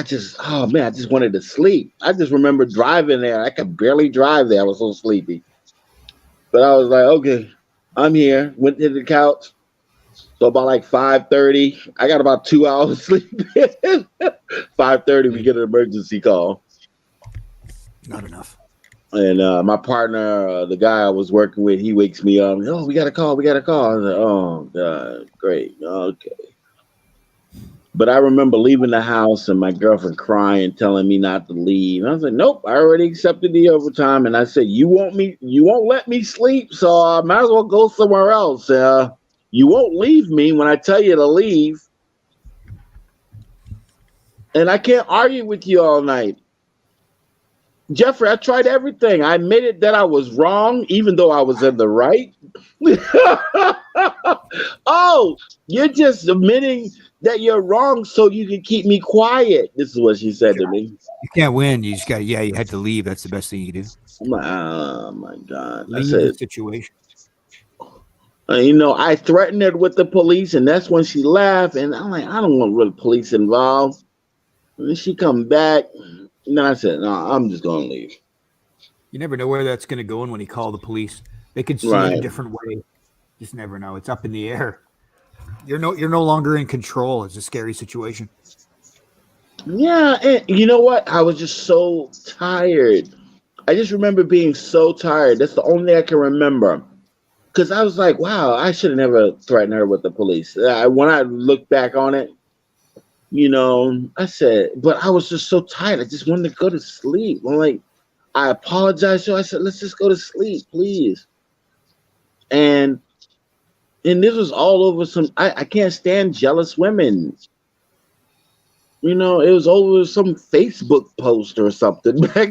just, oh man, I just wanted to sleep. I just remember driving there. I could barely drive there. I was so sleepy. But I was like, okay, I'm here. Went to the couch. So about like 5:30, I got about 2 hours sleep. 5:30, we get an emergency call. Not enough. And my partner, the guy I was working with, he wakes me up. Oh, we got a call. We got a call. I was like, oh, God, great. Okay. But I remember leaving the house and my girlfriend crying, telling me not to leave. And I was like, nope, I already accepted the overtime. And I said, you won't let me sleep, so I might as well go somewhere else. You won't leave me when I tell you to leave. And I can't argue with you all night. Jeffrey, I tried everything. I admitted that I was wrong, even though I was in the right. Oh, you're just admitting that you're wrong so you can keep me quiet. This is what she said to me. You can't win. You just got, you had to leave. That's the best thing you can do. I'm like, oh my God. Leave I said, the situation. I threatened her with the police, and that's when she laughed. And I'm like, I don't want the police involved. And then she come back. And then I said, no, I'm just going to leave. You never know where that's going to go. And when you call the police, they could see it a different way. Just never know. It's up in the air. You're no longer in control. It's a scary situation. Yeah, and you know what? I was just so tired. I just remember being so tired. That's the only thing I can remember. Because I was like, wow, I should have never threatened her with the police. When I look back on it, I said, but I was just so tired. I just wanted to go to sleep. I'm like, I apologized to her. I said, let's just go to sleep, please. And this was all over I can't stand jealous women. It was over some Facebook post or something back.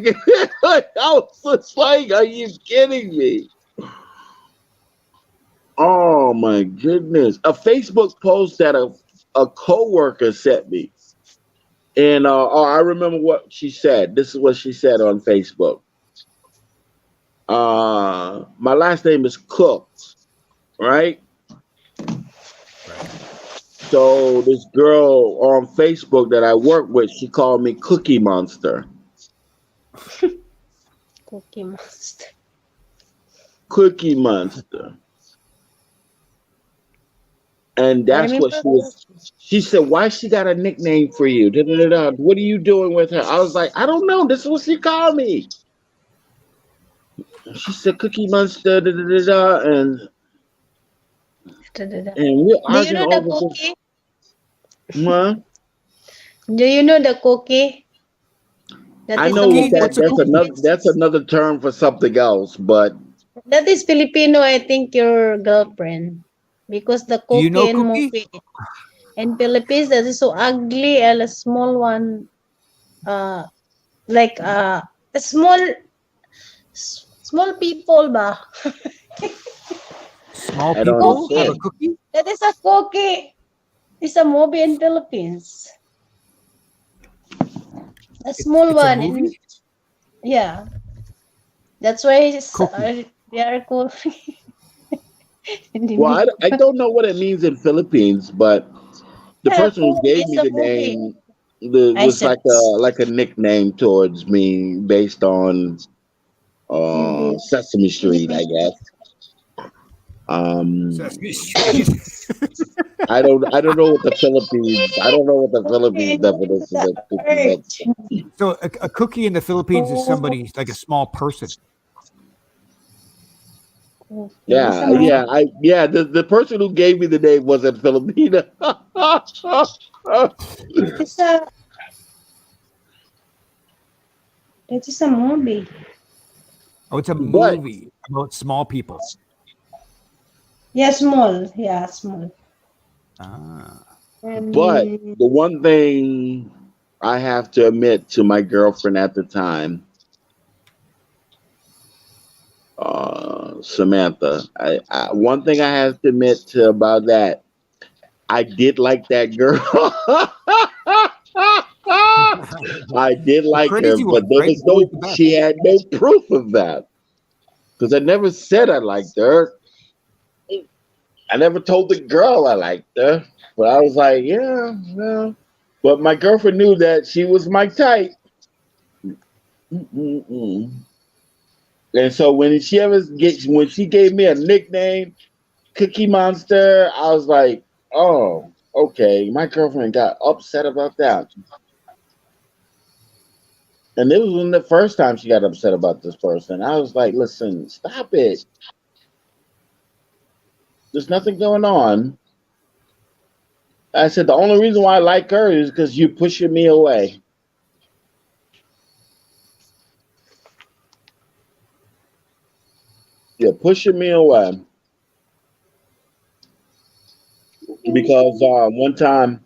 I was just like, are you kidding me? Oh my goodness. A Facebook post that a coworker sent me. And I remember what she said. This is what she said on Facebook. My last name is Cook, right? So this girl on Facebook that I work with, she called me Cookie Monster. Cookie Monster. Cookie Monster. And that's what she said, why she got a nickname for you? Da, da, da, da. What are you doing with her? I was like, I don't know. This is what she called me. She said Cookie Monster, da, da, da, da, and we're arguing the over cookie? Huh? Do you know the cookie? I know that's another term for something else, but that is Filipino, I think, your girlfriend. Because the cookie in movie in Philippines, that is so ugly, and a small one, like a small people ba? Small people have a cookie? That is a cookie. It's a movie in Philippines. A small one. Yeah. That's why they are cool. Well, I don't know what it means in Philippines, but the person who gave me the name, I was said, like a nickname towards me based on mhm. Sesame Street, I guess. Sesame Street. I don't know what the Philippines I don't know what the Philippines Into definition the of cookie earth. monster. So a cookie in the Philippines is Oh, somebody like a small person. okay. Sa mga Yeah, the person who gave me the name wasn't Filipino. that is a movie. Oh, it's a but movie about small people. Yeah, small. Yeah, small. Ah. but Um, the one thing I have to admit to my girlfriend at the time, Samantha, one thing I have to admit to about that, I did like that girl. I did The like her, crazy but ones, right? It's always the best. she had no proof of that because I never said I liked her. I never told the girl I liked her, but I was like, yeah, well. But my girlfriend knew that she was my type. Mm-mm-mm. And so when she gave me a nickname, Cookie Monster, I was like, oh, okay. My girlfriend got upset about that. And it was when the first time she got upset about this person. I was like, listen, stop it. There's nothing going on. I said, the only reason why I like her is because you're pushing me away. You're pushing me away. Because one time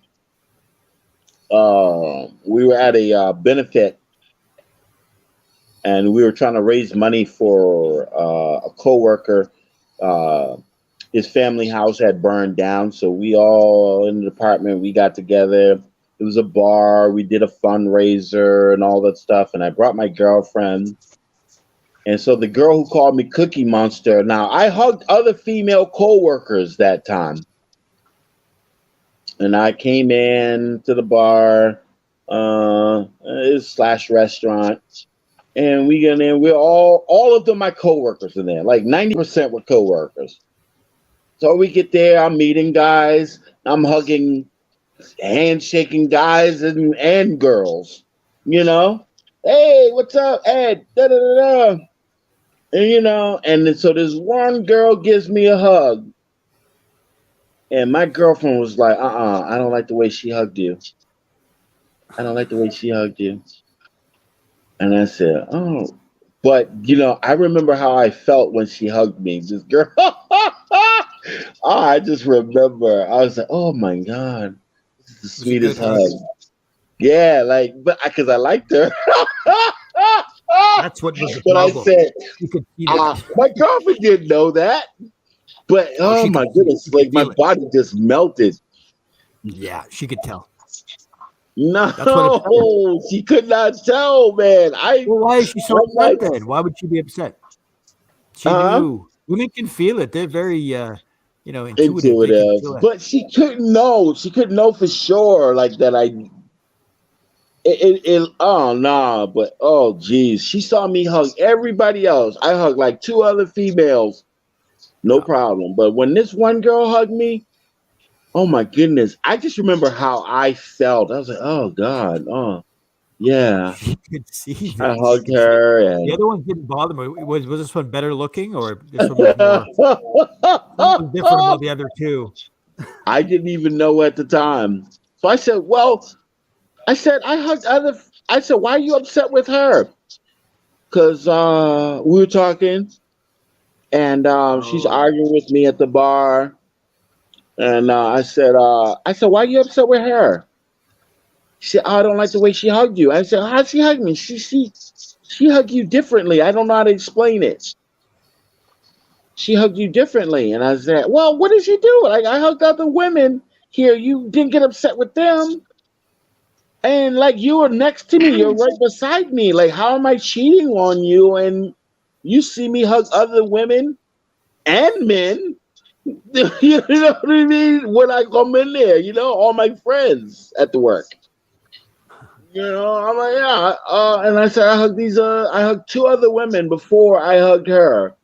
we were at a benefit and we were trying to raise money for a coworker. Uh, his family house had burned down, so we all in the department we got together. It was a bar. We did a fundraiser and all that stuff, and I brought my girlfriend. And so the girl who called me Cookie Monster. Now I hugged other female coworkers that time, and I came in to the bar, it's slash restaurant. And we get in. We're all of them my coworkers in there. Like 90% were coworkers. So we get there. I'm meeting guys. I'm hugging, handshaking guys and girls. You know, hey, what's up, Ed? Da da da da. And and then, so this one girl gives me a hug, and my girlfriend was like, I don't like the way she hugged you. I don't like the way she hugged you. And I said, oh, but I remember how I felt when she hugged me. This girl, I just remember. I was like, oh my god, this is the It was a good sweetest hug. hug. Yeah, like, but because I liked her. That's what was the But I problem. said, You could feel it. my girlfriend didn't know that. But Oh, oh she my could. goodness, She could like my feel it. body just melted. Yeah, she could tell. No, That's what upset her. she could not tell, man. Well, why is she so I'm like, upset then? Why would she be upset? She huh? knew. Women can feel it. They're very, intuitive. They can Intuitive, feel it. but she couldn't know. She couldn't know for sure, like that. Oh no, but oh geez, she saw me hug everybody else. I hugged like two other females, no Yeah. problem. But when this one girl hugged me, oh my goodness, I just remember how I felt. I was like, oh god, oh yeah. She could see I that. She hugged could see. her The and other ones didn't bother me. Was this one better looking, or this one was more something different about the other two? I didn't even know at the time. So I said, well, I hugged other. I said, why are you upset with her? Because we were talking, and she's Oh, arguing with me at the bar, and I said, why are you upset with her? She said, oh, I don't like the way she hugged you. I said, how'd she hug me? She hugged you differently. I don't know how to explain it. She hugged you differently, and I said, well, what did she do? Like I hugged other women here. You didn't get upset with them. And like you were next to me, you're right beside me. Like, how am I cheating on you? And you see me hug other women and men. You know what I mean? When I come in there, all my friends at the work. I'm like, yeah. And I said, I hugged two other women before I hugged her.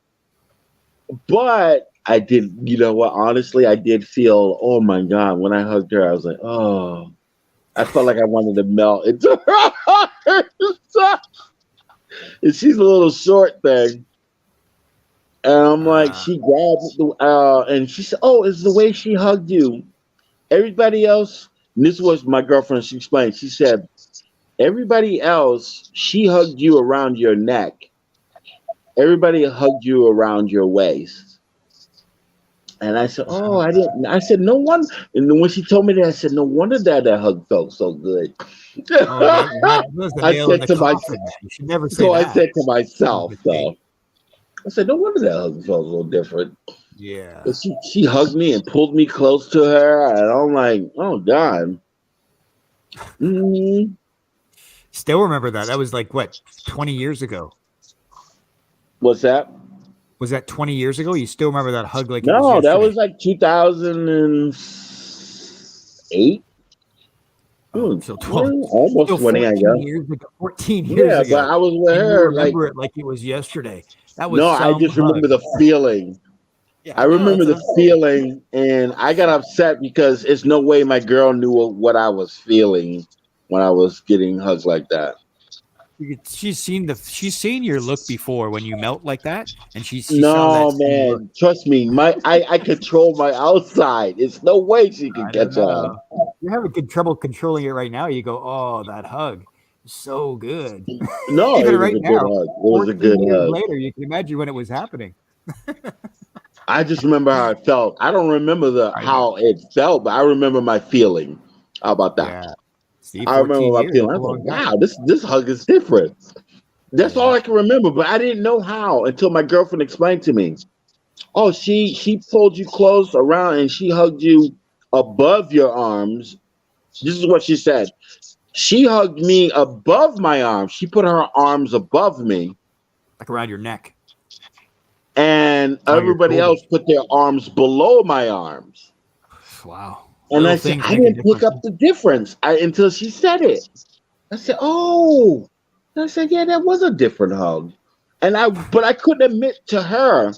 But I did, you know what? Honestly, I did feel, oh my God, when I hugged her, I was like, oh, I felt like I wanted to melt into her heart. And she's a little short thing. And I'm like, Uh, she grabbed and she said, oh, it's the way she hugged you. Everybody else, and this was my girlfriend, she explained, she said, everybody else, she hugged you around your neck. Everybody hugged you around your waist. And I said, oh, I didn't. I said, no one. And then when she told me that, I said, no wonder that hug felt so good. oh, that was the I nail in said the to coffin. myself, You should never say so I that. said to That was myself, a mistake. though, I said, no wonder that hug felt so different. Yeah. But she hugged me and pulled me close to her, and I'm like, oh God. Mm, Still remember that. That was like what, 20 years ago? what's that? Was that 20 years ago? You still remember that hug like it was No, that was yesterday? like 2008. Oh, Hmm, so 12, well, almost still 20, I 14 guess. years ago. 14 years Yeah, but ago. I was with And you her. Like, remember it like it was yesterday. That was no, I some just hug. remember the feeling. Yeah, I I know. remember That's what the I'm saying. feeling, and I got upset because it's no way my girl knew what I was feeling when I was getting hugged like that. She's seen your look before when you melt like that, and she saw that No, same look. man, trust me, I control my outside. It's no way she can I don't catch on. know. You're having good trouble controlling it right now. You go, oh, that hug, so good. No, Even it was right a good now, hug. It was a good 14 years hug. later, you can imagine when it was happening. I just remember how I felt. I don't remember I know. how it felt, but I remember my feeling. How about that? Yeah. See, I remember 14 my years. feeling. That's I a was like, long time. wow, this hug is different. That's all Yeah. I can remember, but I didn't know how until my girlfriend explained to me. Oh, she pulled you close around and she hugged you above your arms. This is what she said. She hugged me above my arms. She put her arms above me, Like around your neck. and Oh, your everybody else shoulders. put their arms below my arms. Wow. And I Little said, things I make a didn't pick difference. up the difference until she said it. I said, oh. I said, yeah, that was a different hug. But I couldn't admit to her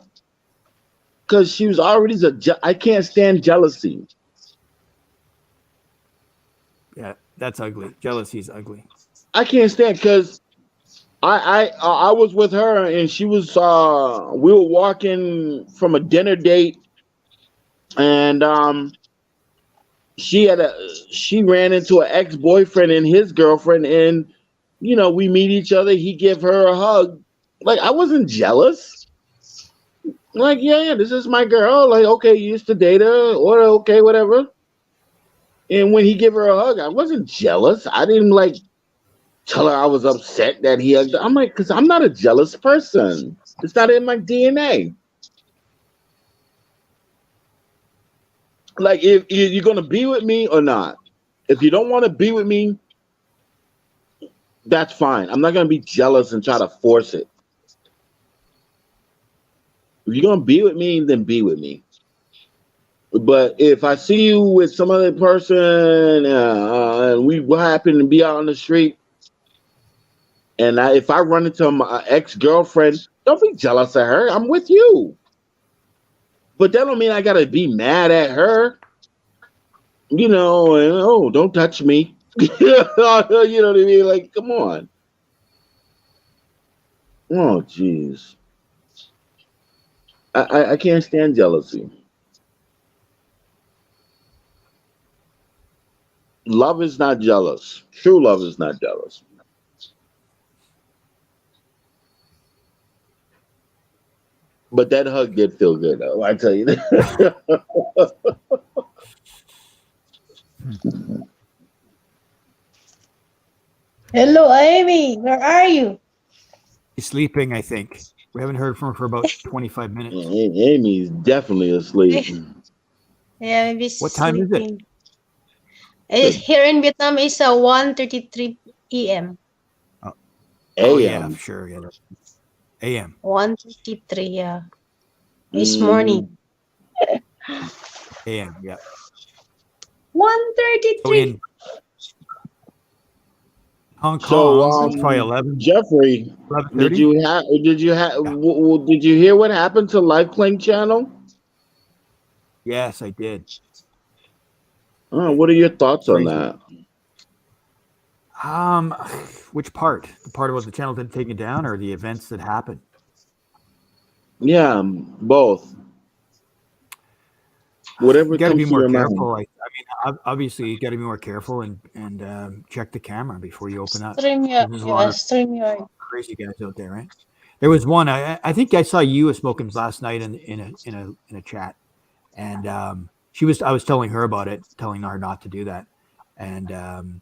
because she was already I can't stand jealousy. Yeah, that's ugly. Jealousy is ugly. I can't stand because I was with her and she was we were walking from a dinner date and she ran into an ex-boyfriend and his girlfriend and we meet each other, he give her a hug. Like I wasn't jealous. Like yeah, this is my girl. Like okay, you used to date her or okay, whatever. And when he give her a hug, I wasn't jealous. I didn't like tell her I was upset that he hugged her. I'm like, because I'm not a jealous person. It's not in my DNA. Like, if you're gonna be with me or not. If you don't want to be with me, that's fine. I'm not gonna be jealous and try to force it. If you're gonna be with me, then be with me. But if I see you with some other person and we happen to be out on the street, and if I run into my ex-girlfriend, don't be jealous of her. I'm with you. But that don't mean I gotta be mad at her. And oh, don't touch me. You know what I mean? Like, come on. Oh, jeez. I can't stand jealousy. Love is not jealous. True love is not jealous. But that hug did feel good, though. I tell you that. Hello, Amy. Where are you? He's sleeping, I think. We haven't heard from her for about 25 minutes. Amy's definitely asleep. Yeah, maybe What time is it? sleeping. Here in Vietnam, it's 1:33 p.m. Oh, yeah, AM. sure. Yeah. AM. 1:33, yeah. It's Mhm. morning. AM, yeah. So 1:33. in Hong So, Kong, it's probably 11, Jeffrey, 11:30. did you hear what happened to Life Playing Channel? Yes, I did. What are your thoughts on Crazy. that? Which part? The part about the channel taken down, or the events that happened? Yeah, both. Whatever You got to be comes to more your mind. careful. I mean, obviously, you got to be more careful and check the camera before you open up. StreamYard. There's a Yeah, lot of StreamYard. crazy guys out there, right? There was one. I think I saw you with Smokins last night in a chat, and I was telling her about it, telling her not to do that, and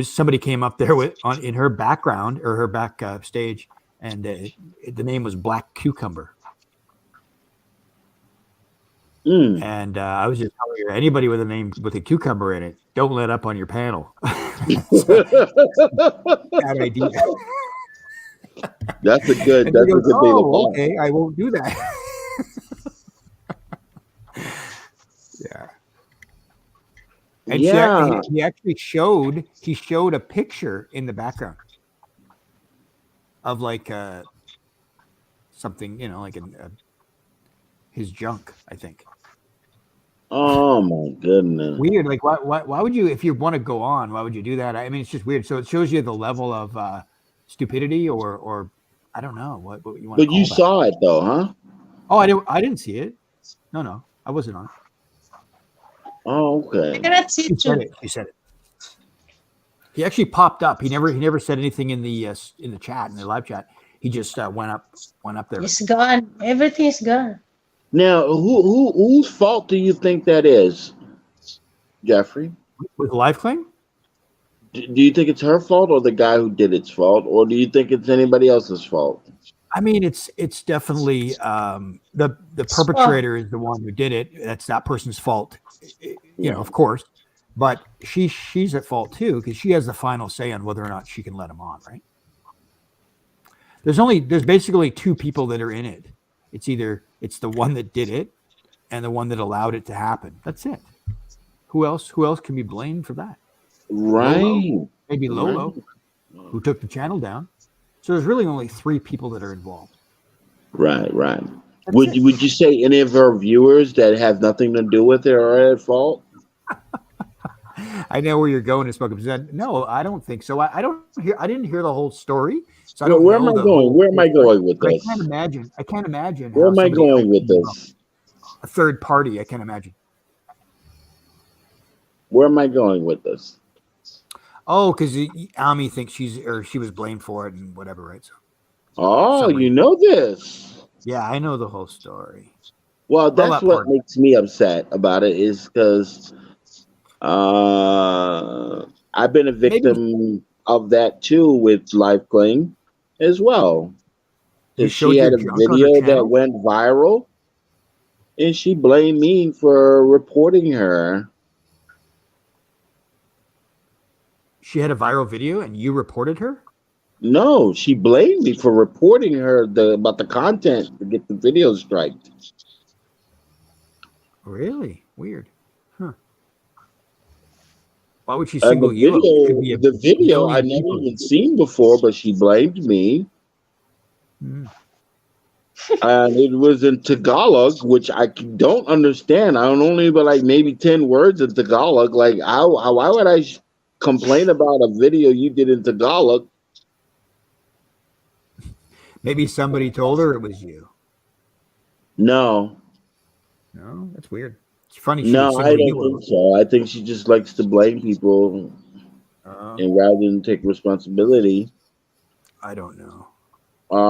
somebody came up there in her background or her back stage, and the name was Black Cucumber. And I was just telling her, anybody with a name with a cucumber in it, don't let up on your panel. Bad idea. That's a good. And That's he a goes, good thing to "Oh, follow. okay, I won't do that." Yeah. And Yeah. he actually showed a picture in the background of like something, like his junk, I think. Oh my goodness. Weird. Like why would you, if you want to go on, why would you do that? I mean, it's just weird. So it shows you the level of stupidity or I don't know what you want to But call you that. saw it though, huh? Oh, I didn't see it. No, I wasn't on it. Oh, I okay. cannot see He said too. it. He said it. He actually popped up. He never said anything in the chat, in the live chat. He just went up there. It's gone. Everything is gone. Now, whose fault do you think that is, Jeffrey? With the live claim? Do you think it's her fault or the guy who did it's fault, or do you think it's anybody else's fault? I mean, it's definitely the perpetrator is the one who did it. That's that person's fault, of course. But she's at fault too, because she has the final say on whether or not she can let him on, right? There's basically two people that are in it. It's the one that did it and the one that allowed it to happen. That's it. Who else can be blamed for that? Right. Lolo. Maybe Lolo, who took the channel down. So there's really only three people that are involved. Right. Would you say any of our viewers that have nothing to do with it are at fault? I know where you're going, to Smoke. No, I don't think so. I didn't hear the whole story. So Where am I going? Where am I going with this? I can't imagine. Where am I going with this? A third party. I can't imagine. Where am I going with this? Oh, because Ami thinks she was blamed for it and whatever, right? So, you know this. Yeah, I know the whole story. Well, that's what makes me upset about it is because I've been a victim of that too with Life Claim as well. She had a video that went viral and she blamed me for reporting her. She had a viral video and you reported her? No, she blamed me for reporting her about the content to get the video striked. Really? Weird. Huh. Why would she single you out? The video I never even seen before, but she blamed me. And it was in Tagalog, which I don't understand. I don't only but like maybe 10 words in Tagalog. Like, why would I complain about a video you did in Tagalog? Maybe somebody told her it was you. No, that's weird. It's funny. No, I don't think so. I think she just likes to blame people, and rather than take responsibility. I don't know.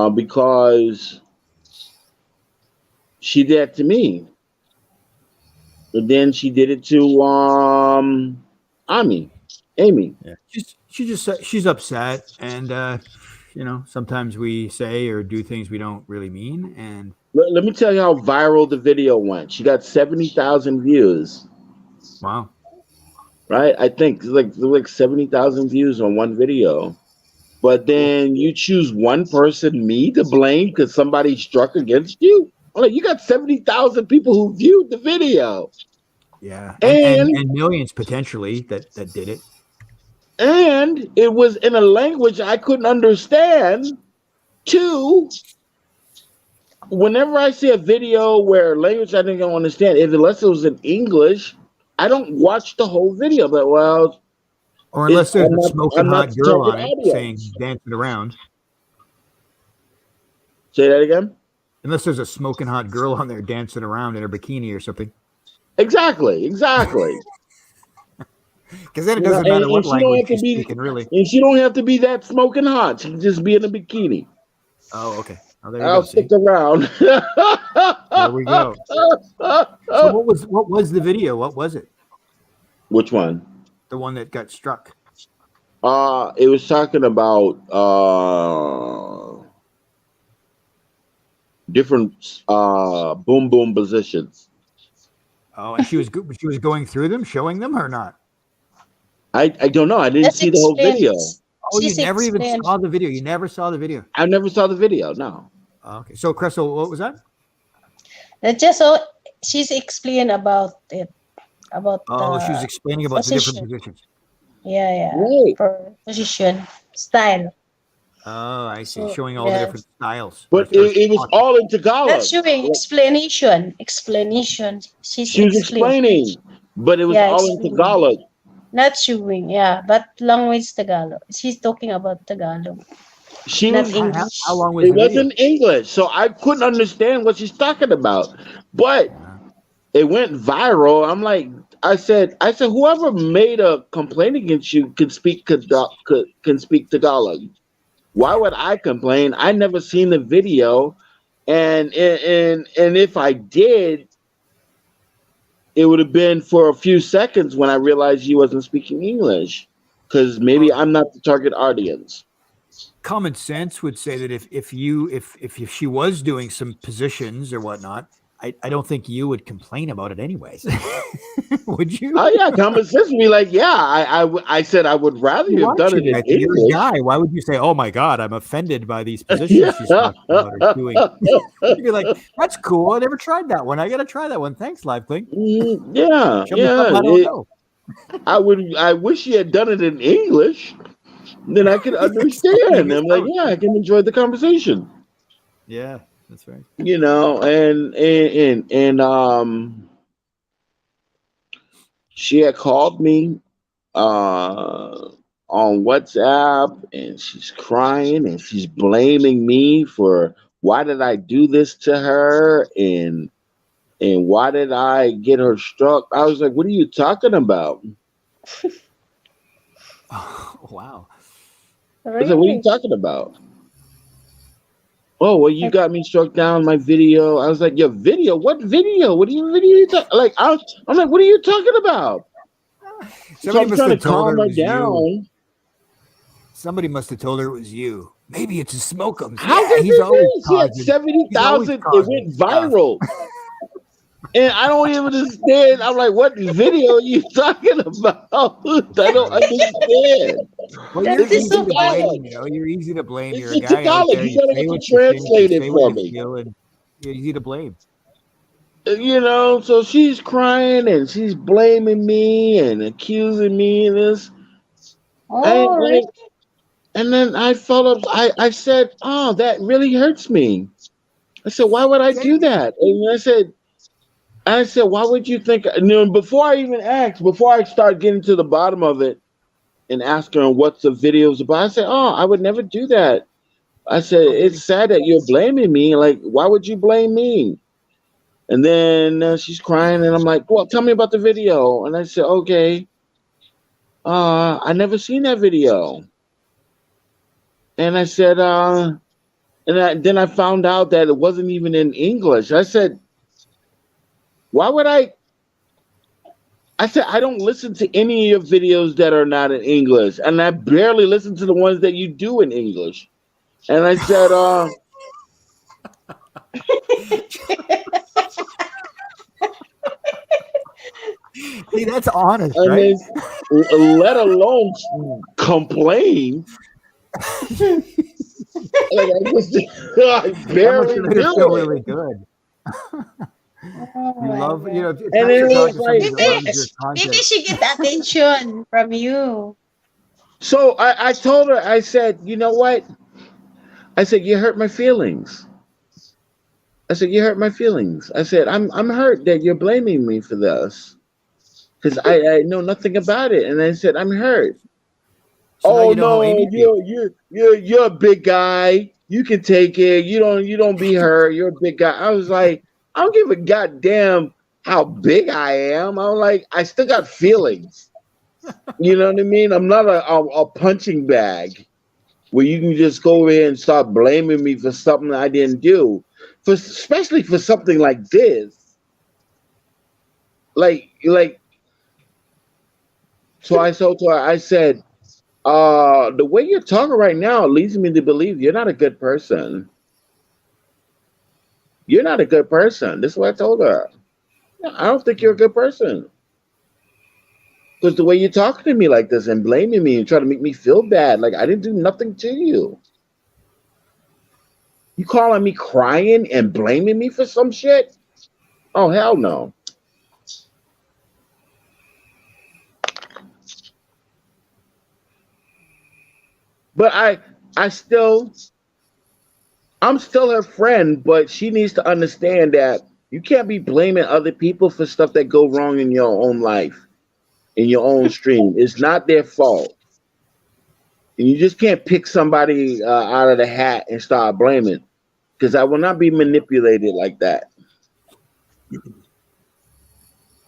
Because she did that to me. But then she did it to Amy. Yeah. She's upset, and sometimes we say or do things we don't really mean. And let me tell you how viral the video went. She got 70,000 views. Wow. Right? I think like 70,000 views on one video. But then you choose one person, me, to blame because somebody struck against you? Like, you got 70,000 people who viewed the video. Yeah. And millions potentially that did it. and it was in a language I couldn't understand. Two, whenever I see a video where language I didn't understand, unless it was in English, I don't watch the whole video. But well, Or unless there's I'm a not, smoking I'm not hot the girl target on it saying audience. dancing around. Say that again. Unless there's a smoking hot girl on there dancing around in her bikini or something. Exactly. Because then it You know, doesn't matter what and she don't language have to she's be, speaking, really. and she don't have to be that smoking hot. She can just be in a bikini. Oh, okay. Oh, there you I'll go. See? stick around. There we go. So what was the video? What was it? Which one? The one that got struck. It was talking about different boom boom positions. Oh, and she was going through them, showing them or not? I don't know. I didn't Let's see the whole explain. video. Oh, you She's never even explained. saw the video. You never saw the video. I never saw the video. No. Oh, okay. So, Crystal, what was that? That's just so she's explained about it. About Oh, she was the explaining about the different position. positions. Yeah. Right. For position, style. Oh, I see. So, Showing all the yeah. different styles. But it was all in Tagalog. Not showing explanation. Explanation. She was explaining, but it was Yeah, all in explaining. Tagalog. Not showing, yeah, but language Tagalog. She's talking about Tagalog, She not was. English. How long was It the video? wasn't English, so I couldn't understand what she's talking about. But it went viral. I'm like, I said, whoever made a complaint against you can speak Tagalog. Why would I complain? I never seen the video, and if I did, it would have been for a few seconds when I realized you wasn't speaking English, because maybe I'm not the target audience. Common sense would say that if she was doing some positions or whatnot, I don't think you would complain about it anyways. Would you? Oh yeah, common sense would be like, yeah. I said I would rather you have done it in You're a English. guy. Why would you say, "Oh my God, I'm offended by these positions she's talking about or doing"? You'd be like, "That's cool. I never tried that one. I got to try that one. Thanks, Live Cling. Yeah, Show me something I don't know." I wish you had done it in English. Then I could understand. I'm like, yeah, I can enjoy the conversation. Yeah, that's right. You know, and she had called me on WhatsApp, and she's crying and she's blaming me for why did I do this to her, and why did I get her struck. I was like, what are you talking about? Oh, wow. I said, what are you talking about? Oh, well, you got me struck down my video. I was like, your video? What video? What video are you talking? Like, I'm like, what are you talking about? So I'm trying to calm her down. Somebody must have told her it was you. Maybe it's a Smoke'em. How did it be? She had 70,000. It went viral. And I don't even understand. I'm like, what video are you talking about? I don't understand. Well, you're easy to blame. You know, you're easy to blame. You're a It's guy out there. You gotta have to translate it for me. You're easy to blame. You know, so she's crying and she's blaming me and accusing me of this. Oh, really? And then I followed up. I said, oh, that really hurts me. I said, why would I do that? And I said, why would you think? Before I even asked, before I start getting to the bottom of it and asking her what the video's about, I said, oh, I would never do that. I said, it's sad that you're blaming me. Like, why would you blame me? And then she's crying, and I'm like, well, tell me about the video. And I said, okay. I never seen that video. And I said, then I found out that it wasn't even in English. I said, why would I said, I don't listen to any of your videos that are not in English. And I barely listen to the ones that you do in English. And I said, See, that's honest, I right? mean, let alone complain. Like, I barely That do feel it. really good. You love, you know, it's And nice to it talk was to somebody like, that loves your Maybe content. she get attention from you. So I told her, I said, you know what? I said, you hurt my feelings. I said, you hurt my feelings. I said, I'm hurt that you're blaming me for this. Because I know nothing about it. And I said, I'm hurt. So now Oh you know how no, Amy feels. you're a big guy. You can take it. You don't be hurt. You're a big guy. I was like, I don't give a goddamn how big I am. I'm like, I still got feelings. You know what I mean? I'm not a punching bag where you can just go over here and start blaming me for something I didn't do. For especially for something like this. Like so I told her, I said, the way you're talking right now leads me to believe you're not a good person. You're not a good person. This is what I told her. I don't think you're a good person. Because the way you're talking to me like this and blaming me and trying to make me feel bad, like I didn't do nothing to you. You calling me crying and blaming me for some shit? Oh hell no. But I'm still her friend, but she needs to understand that you can't be blaming other people for stuff that go wrong in your own life, in your own stream. It's not their fault. And you just can't pick somebody out of the hat and start blaming because I will not be manipulated like that.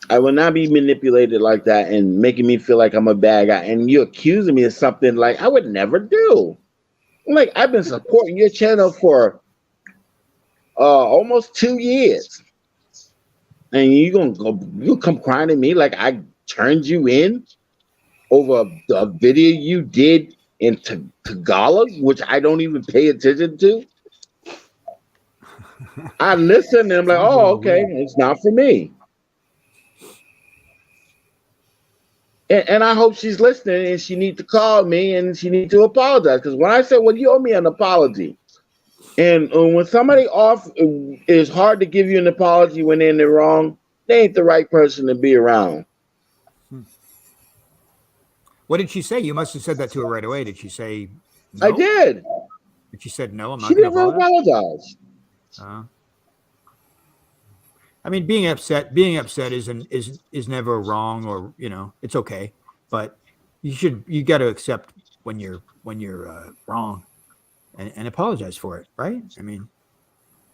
I will not be manipulated like that and making me feel like I'm a bad guy. And you accusing me of something like I would never do. Like I've been supporting your channel for almost 2 years, and you come crying to me like I turned you in over a video you did in Tagalog, which I don't even pay attention to. I listen and I'm like, Sounds a oh, little okay, weird. it's not for me. And I hope she's listening and she needs to call me and she needs to apologize. Because when I said, well, you owe me an apology. And when somebody off, it's hard to give you an apology when they're in the wrong. They ain't the right person to be around. What did she say? You must have said that to her right away. Did she say I no? did. Did she said no? I'm She not going to never apologize. apologized. I mean, being upset is never wrong, or it's okay. But you got to accept when you're wrong and apologize for it, right? I mean,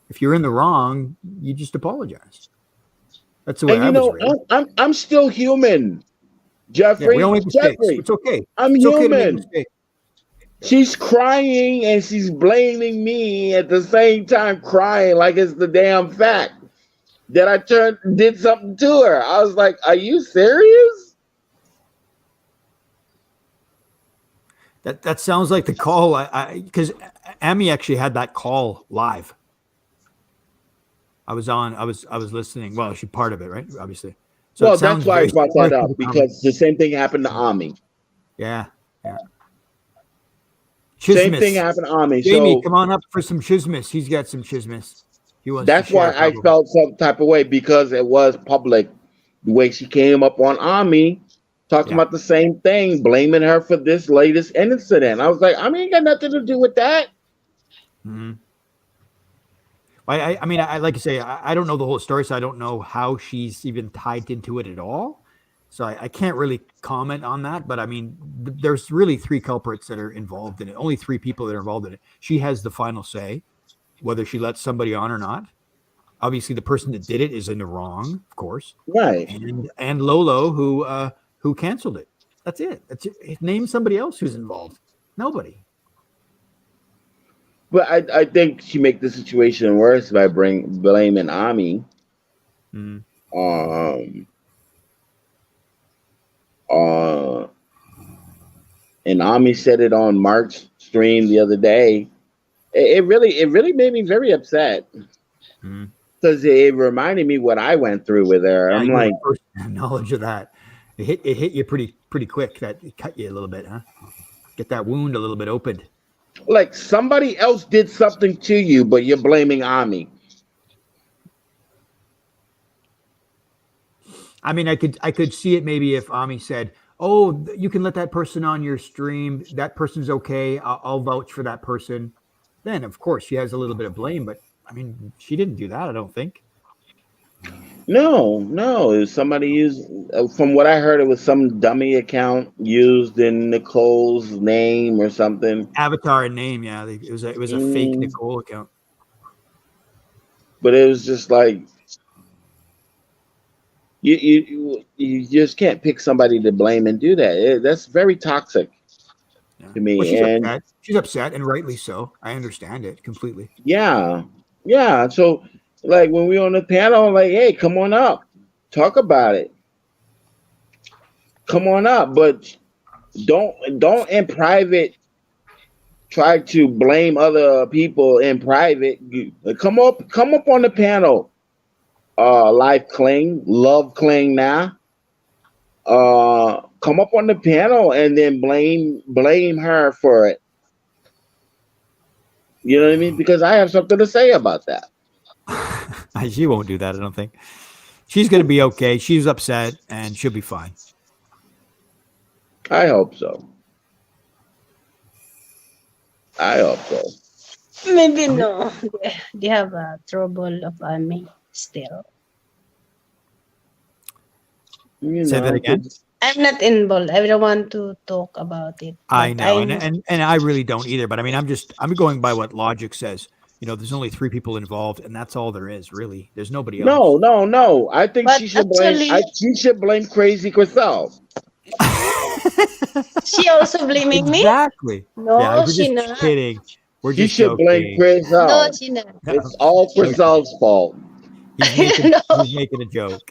if you're in the wrong, you just apologize. That's the way And I was raised. I'm still human, Yeah, we all Jeffrey. make mistakes. Jeffrey, It's okay. I'm It's okay to make human. mistakes. She's crying and she's blaming me at the same time, crying like it's the damn fact that I did something to her. I was like, "Are you serious?" That sounds like the call. Because Amy actually had that call live. I was listening. Well, she's part of it, right? Obviously. So Well, it that's sounds why I very brought similar that to up the because the same thing happened to Ami. Yeah. Same thing Chismis. happened to Ami. Jamie, So come on up for some chismis. He's got some chismis. He wants to that's share why I probably. felt some type of way because it was public. The way she came up on Ami, talking Yeah. about the same thing, blaming her for this latest incident. I was like, Ami ain't got nothing to do with that. Mm-hmm. I mean, like I say, I don't know the whole story, so I don't know how she's even tied into it at all. So I can't really comment on that. But I mean, there's really three culprits that are involved in it. Only three people that are involved in it. She has the final say, whether she lets somebody on or not. Obviously, the person that did it is in the wrong, of course. Right. And Lolo, who canceled it. That's it. Name somebody else who's involved. Nobody. But I think she make the situation worse by blaming Ami. Mm. Um and Ami said it on Mark's stream the other day. It really made me very upset. Because it reminded me what I went through with her. Yeah, I'm you like, have first knowledge of that. It hit you pretty quick. That it cut you a little bit, huh? Get that wound a little bit opened. like somebody else did something to you, but you're blaming Ami. I mean, I could see it maybe if Ami said, oh, you can let that person on your stream. That person's okay. I'll vouch for that person. Then, of course, she has a little bit of blame, but I mean, she didn't do that, I don't think. No. It was somebody used. From what I heard, it was some dummy account used in Nicole's name or something. Avatar and name, yeah. It was a fake Mm, Nicole account. but it was just like you just can't pick somebody to blame and do that. That's very toxic Yeah. to Well, me. she's And upset. She's upset, and rightly so. I understand it completely. yeah, yeah. So like when we on the panel, I'm like, hey, come on up, talk about it. Come on up, but don't in private try to blame other people in private. Come up on the panel. Life Cling, Love Cling now. Come up on the panel and then blame her for it. You know what I mean? Because I have something to say about that. She won't do that, I don't think. She's going to be okay. She's upset, and she'll be fine. I hope so. I hope so. Maybe no. They have a trouble of me still. You Say that know, again. I'm not involved. I don't want to talk about it. I But know, I and I really don't either. But I mean, I'm going by what logic says. There's only 3 people involved, and that's all there is. Really, there's nobody else. no. I think but she should blame. actually She should blame Crazy Crystal. she also blaming me. Exactly. Yeah, No, we're she just not. kidding. We're She just should blame joking. No, Crystal. she not. It's all Crystal's fault. He's No, making a joke.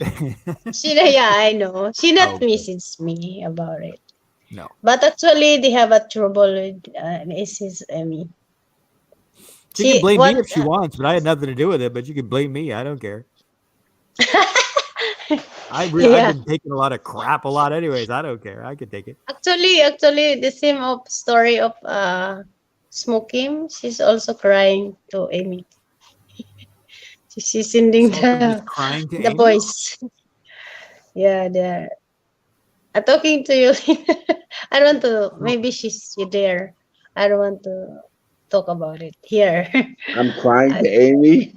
she not. Yeah, I know. She not Okay. messaged me about it. No. But actually, they have a trouble with Mrs. Emmy. She can She blame me one. if she wants, but I had nothing to do with it. But you can blame me. I don't care. I've Yeah. been taking a lot of crap a lot anyways. I don't care. I can take it. Actually, the same of story of smoking. She's also crying to Amy. She's sending Smoking just crying to the Amy. voice. Yeah, they're talking to you. I don't want to. Maybe she's there. I don't want to talk about it here. I'm crying I, to Amy.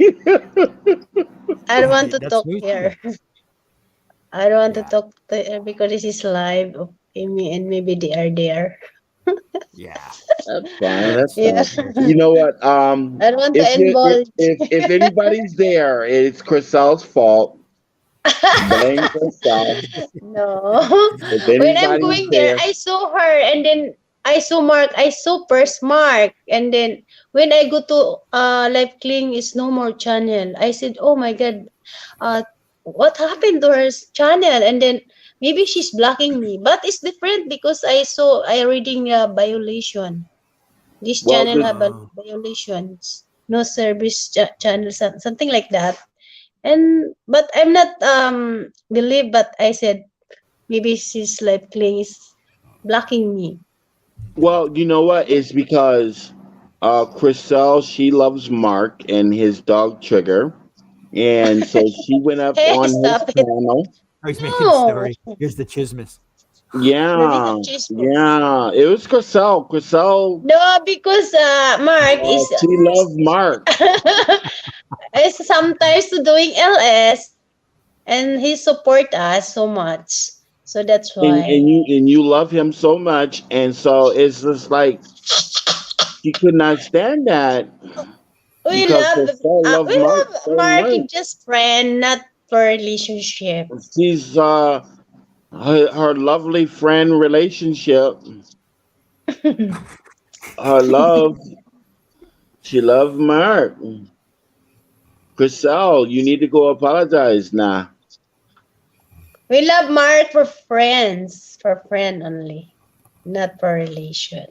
I don't want to That's talk news to here. me. I don't want to Yeah. talk to her because this is live of Amy and maybe they are there. Yeah. That's fine. That's Yeah. fine. You know what? I don't want to If you involve. if anybody's there, it's Chriselle's fault. Blame Chriselle. No. If When I'm anybody's going there, there, I saw her and then I saw Mark. I saw first Mark. And then when I go to Live Cling is no more channel. I said, oh my God, uh, what happened to her channel? And then maybe she's blocking me. But it's different because I reading violation. This well, channel have violations. No service channel, something like that. And but I'm not believe, but I said maybe she's like playing is blocking me. you know what? It's because Chriselle, she loves Mark and his dog Trigger, and so she went up Hey, on his stop it. channel. Oh, he's making a No. story. Here's the chismis. Maybe Yeah, the chismis. yeah. It was Chriselle. Chriselle, No, because Mark is she loves Mark. is sometimes doing LS and he support us so much. So that's and why. you love him so much, and so it's just like she could not stand that We because love Chriselle loves Mark so Mark much. is just friend, not for relationship. She's her lovely friend relationship, her love. She loved Mark. Chriselle, you need to go apologize now. We love Mark for friends, for friend only, not for relation.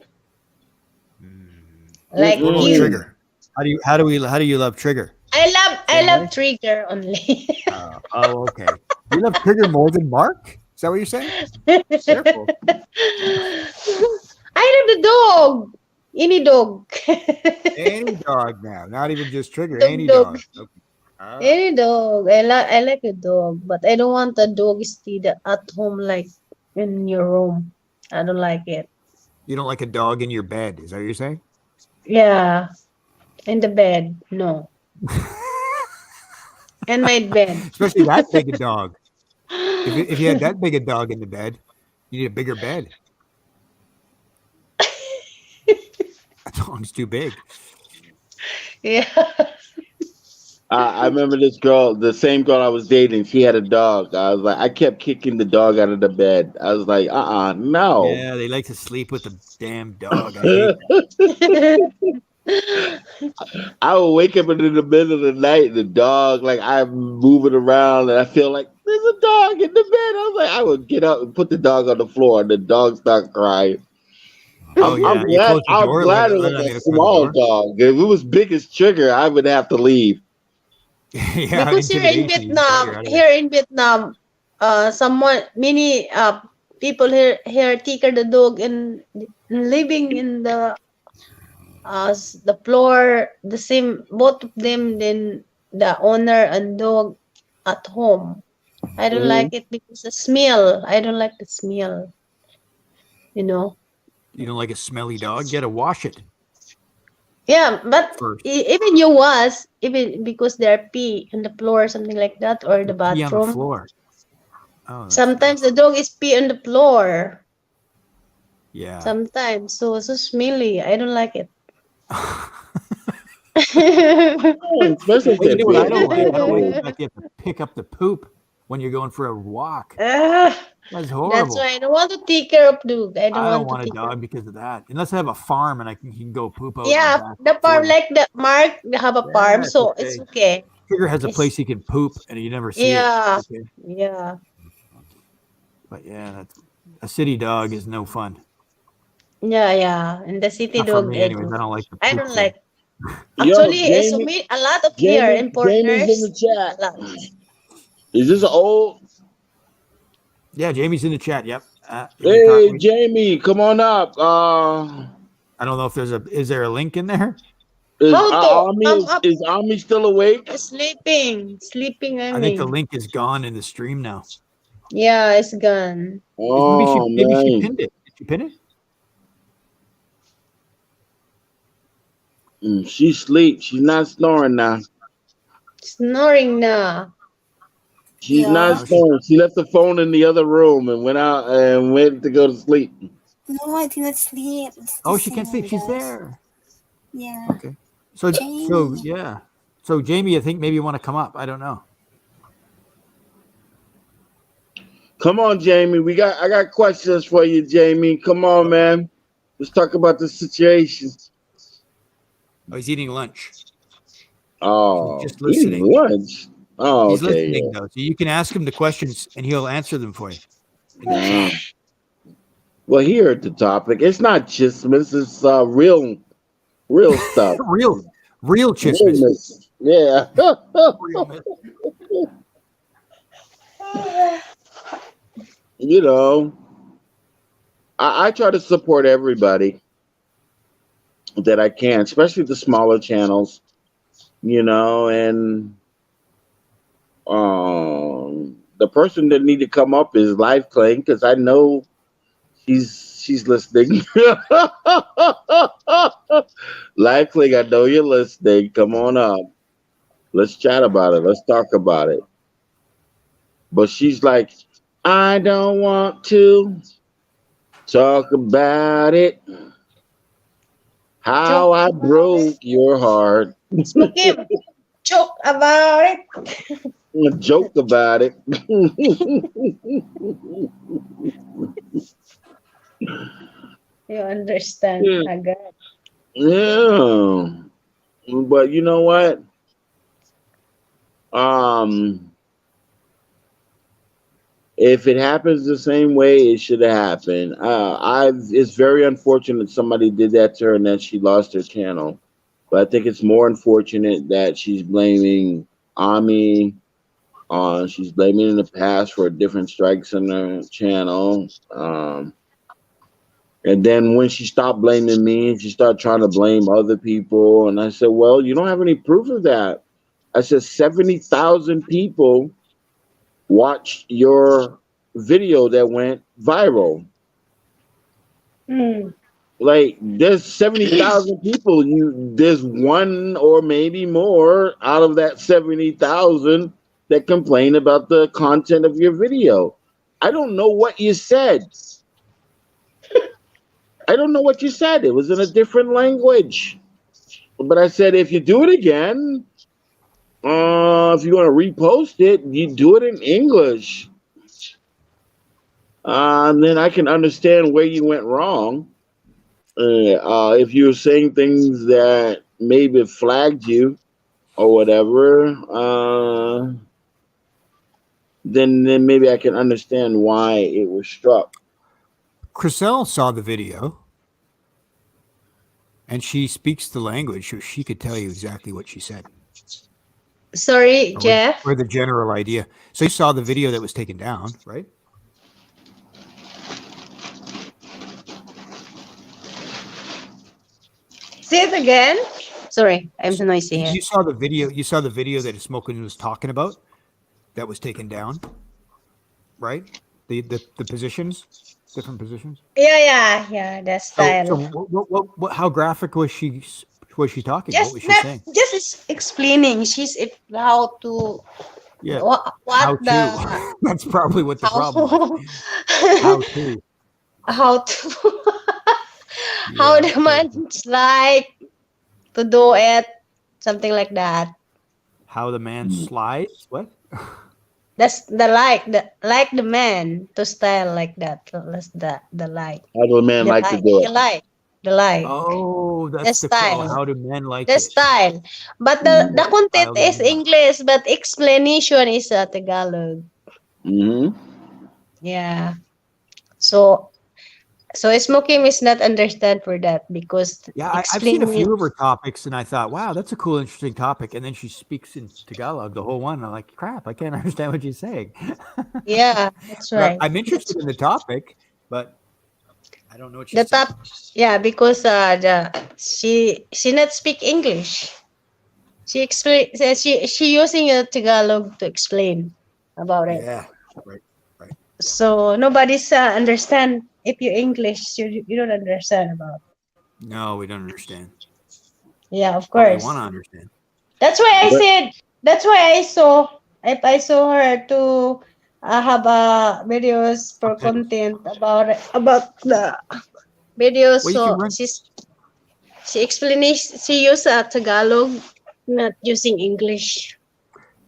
Like What about Mm-mm. you, Trigger? How do you love Trigger? I Same love way? Trigger only. Oh, okay. You love Trigger more than Mark? Is that what you're saying? Careful. I love the dog. Any dog. Any dog now, not even just Trigger. Dog, Any dog. dog. Okay. Ah. Any dog. I like a dog, but I don't want a dog stay at home like in your room. I don't like it. You don't like a dog in your bed, is that what you're saying? Yeah, in the bed. No, in my bed. Especially that big a dog. If you had that big a dog in the bed, you need a bigger bed. That dog's too big. Yeah. I remember this girl, the same girl I was dating. She had a dog. I was like, I kept kicking the dog out of the bed. I was like, no. Yeah, they like to sleep with the damn dog. I hate that. I would wake up in the middle of the night, the dog, like I'm moving around, and I feel like there's a dog in the bed. I was like, I would get up and put the dog on the floor, and the dog start crying. Oh yeah, you close the I'm door. glad it Let was on a you to close small the door. dog. If it was big as Trigger, I would have to leave. Yeah, Because here in intimidation. You get Vietnam, out of there. here in Vietnam, many people here take the dog and living in the floor, the same, both of them, then the owner and dog at home. I don't Hmm. like it because the smell. I don't like the smell. You know. You don't like a smelly dog? You gotta wash it Yeah, but first. even you was even because they're pee on the floor or something like that or the Pee on the bathroom. floor. Oh, Sometimes the dog is pee on the floor. yeah. Sometimes so smelly. I don't like it. Especially if Well, you they're know what I big. don't If like? they're I don't like the big. fact you have to pick up the poop when you're going for a walk. Ah, That's that's horrible. why I don't want to take care of dog. I don't I don't want to want a take care. dog because of that. Unless I have a farm and he can go poop out in the Yeah, back the farm forest. like the Mark, they have a farm, Yeah, it's so it's okay. okay. Trigger has a It's place he can poop and you never see it. yeah, It's okay. yeah, But yeah, that's a city dog is no fun. yeah. And the city Not for dog, me, anyways. I don't like the I poop don't thing. like. Yo, Actually, it's Jamie, a lot of here in Jamie's in foreigners. the chat. A lot. Is this old? Yeah, Jamie's in the chat. Yep. Hey, Jamie, come on up. I don't know if is there a link in there? Is How to come up? Is Army still awake? Sleeping. I I think the mean, link is gone in the stream now. yeah, it's gone. Oh Maybe she man, pinned it. Did she pin it? She sleep. She's not snoring now. Snoring now. She's Yeah. not snoring. She left the phone in the other room and went out and went to go to sleep. No, I did not sleep. It's Oh, just she can't singing, speak. She's guys. there. Yeah. Okay. So Jamie. yeah. So Jamie, I think maybe you want to come up. I don't know. Come on, Jamie. I got questions for you, Jamie. Come on, man. Let's talk about the situation. Oh, he's eating lunch. Oh, He's just eating listening. lunch. Oh, He's okay. listening though, so you can ask him the questions and he'll answer them for you in the Yeah. chat. Well, here at the topic, it's not chismis. It's real stuff. real chismis. Realness. Yeah. You know, I try to support everybody that I can, especially the smaller channels. You know, and the person that need to come up is Live Clayton because I know she's listening. Live Clayton, I know you're listening. Come on up. Let's chat about it. Let's talk about it. But she's like, I don't want to talk about it. How Joke I about broke your heart. it. Smoke him. Joke about it. Joke about it. You understand, Yeah. agad. Yeah. But you know what? If it happens the same way it should have happened, it's very unfortunate somebody did that to her and that she lost her channel. But I think it's more unfortunate that she's blaming Ami. She's blaming in the past for different strikes on her channel. And then when she stopped blaming me, she started trying to blame other people. And I said, well, you don't have any proof of that. I said 70,000 people watched your video that went viral. Mm. Like there's 70,000 people. There's one or maybe more out of that 70,000 that complain about the content of your video. I don't know what you said. I don't know what you said. It was in a different language. But I said if you do it again, if you want to repost it, you do it in English. And then I can understand where you went wrong. If you're saying things that maybe flagged you or whatever, then maybe I can understand why it was struck. Chriselle saw the video, and she speaks the language, so she could tell you exactly what she said. Sorry, Jeff. Or the general idea. So you saw the video that was taken down, right? Say it again. Sorry, I'm so noisy here. You saw the video. You saw the video that Smokin was talking about that was taken down, right? The positions, different positions. Yeah. The style. So what? How graphic was she? Was she talking? What was she saying? Just explaining. How to. Yeah. What How the. to? That's probably what the problem was. How How to? how to. How the man's like to do it, something like that. How the man slides? What? That's the man to style like that. That's the like. How do a man like to do it? The like. Oh, that's The the style. how do men like The it? style. But the content Style is of- English, but explanation is Tagalog. Mm-hmm. Yeah. So Smoking is not understand for that because Yeah, I've seen a few of her topics, and I thought, wow, that's a cool, interesting topic. And then she speaks in Tagalog the whole one. And I'm like, crap, I can't understand what she's saying. Yeah, that's right. I'm interested in the topic, but I don't know what she's The saying. top, yeah, because she not speak English. She she using Tagalog to explain about it. Yeah, right. So nobody's understand. If you English, you don't understand about. No, we don't understand. Yeah, of I course. want to understand. That's why I But- said. That's why I saw. If I saw her to have videos for Subtitles. content about the videos, Well, you so can run. she explained. She used Tagalog, not using English.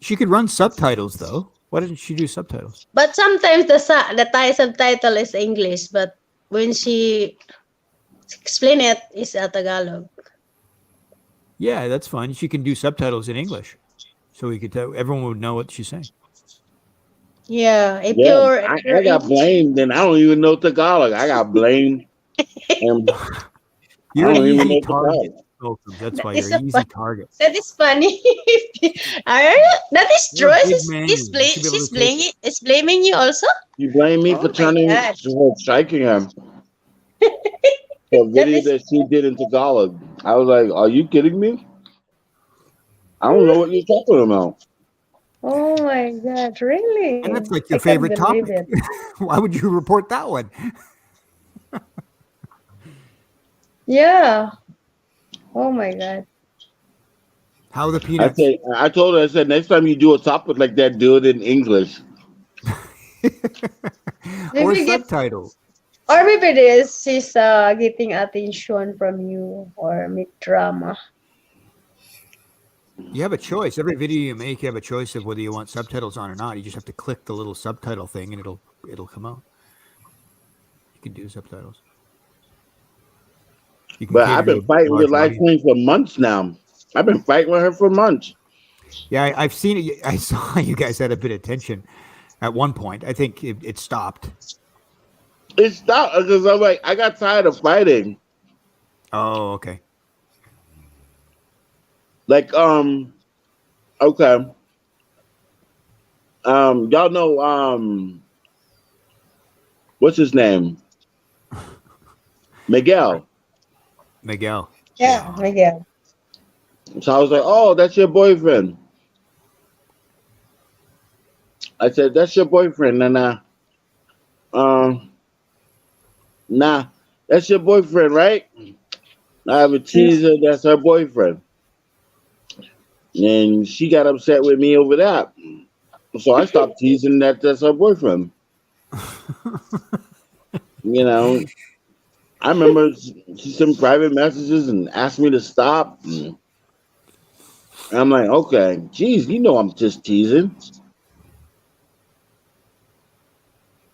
She could run subtitles though. Why didn't she do subtitles? But sometimes the Thai subtitle is English, but when she explain it, it's Tagalog. Yeah, that's fine. She can do subtitles in English, so we could tell everyone would know what she's saying. Yeah, if Yeah, you're I got blamed, and I don't even know Tagalog. I got blamed. And You're I an don't even easy know target. Malcolm. That's why It's you're an a easy fun- target. That is funny. That is You're true. a big man. You should be able She's to take blaming. It's blaming you also. you blame me Oh for my God. striking him for a video is- that she did in Tagalog. I was like, "Are you kidding me? I don't know what you're talking about." Oh my God! Really? And that's like I your can't favorite believe topic. it. Why would you report that one? Yeah. Oh my God. How the peanuts? I told her, I said, next time you do a topic like that, do it in English. Or Maybe get- subtitle. Or maybe this is getting attention from you or make drama. You have a choice. Every video you make, you have a choice of whether you want subtitles on or not. You just have to click the little subtitle thing, and it'll come out. You can do subtitles. You can But cater I've to been a fighting large with Live audience. Queen for months now. I've been fighting with her for months. Yeah, I've seen it. I saw you guys had a bit of tension at one point. I think it stopped. It stopped because I'm like, I got tired of fighting. Oh, okay. Like, okay. Y'all know, what's his name? Miguel. Miguel. Yeah, Miguel. So I was like, oh, that's your boyfriend. I said, that's your boyfriend. And Um, nah, that's your boyfriend, right? I have a teaser. That's her boyfriend, and she got upset with me over that. So I stopped teasing that that's her boyfriend. You know, I remember she sent private messages and asked me to stop. And I'm like, okay, geez, you know I'm just teasing.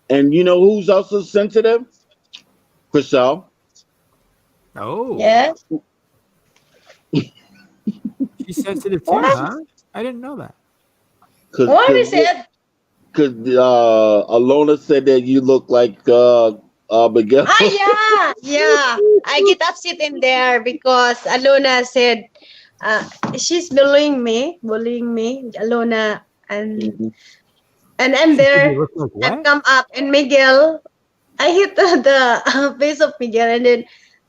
And you know who's also sensitive? Chriselle. Oh, Yes. she's sensitive too, What? huh? I didn't know that. Cause, What cause, is it? cause Alona said that you look like Miguel. Ah, yeah, yeah. I get upset in there because Alona said, uh, she's bullying me, Alona, and I'm She said you there. look like I've what? come up, and Miguel, I hit the face of Miguel, and then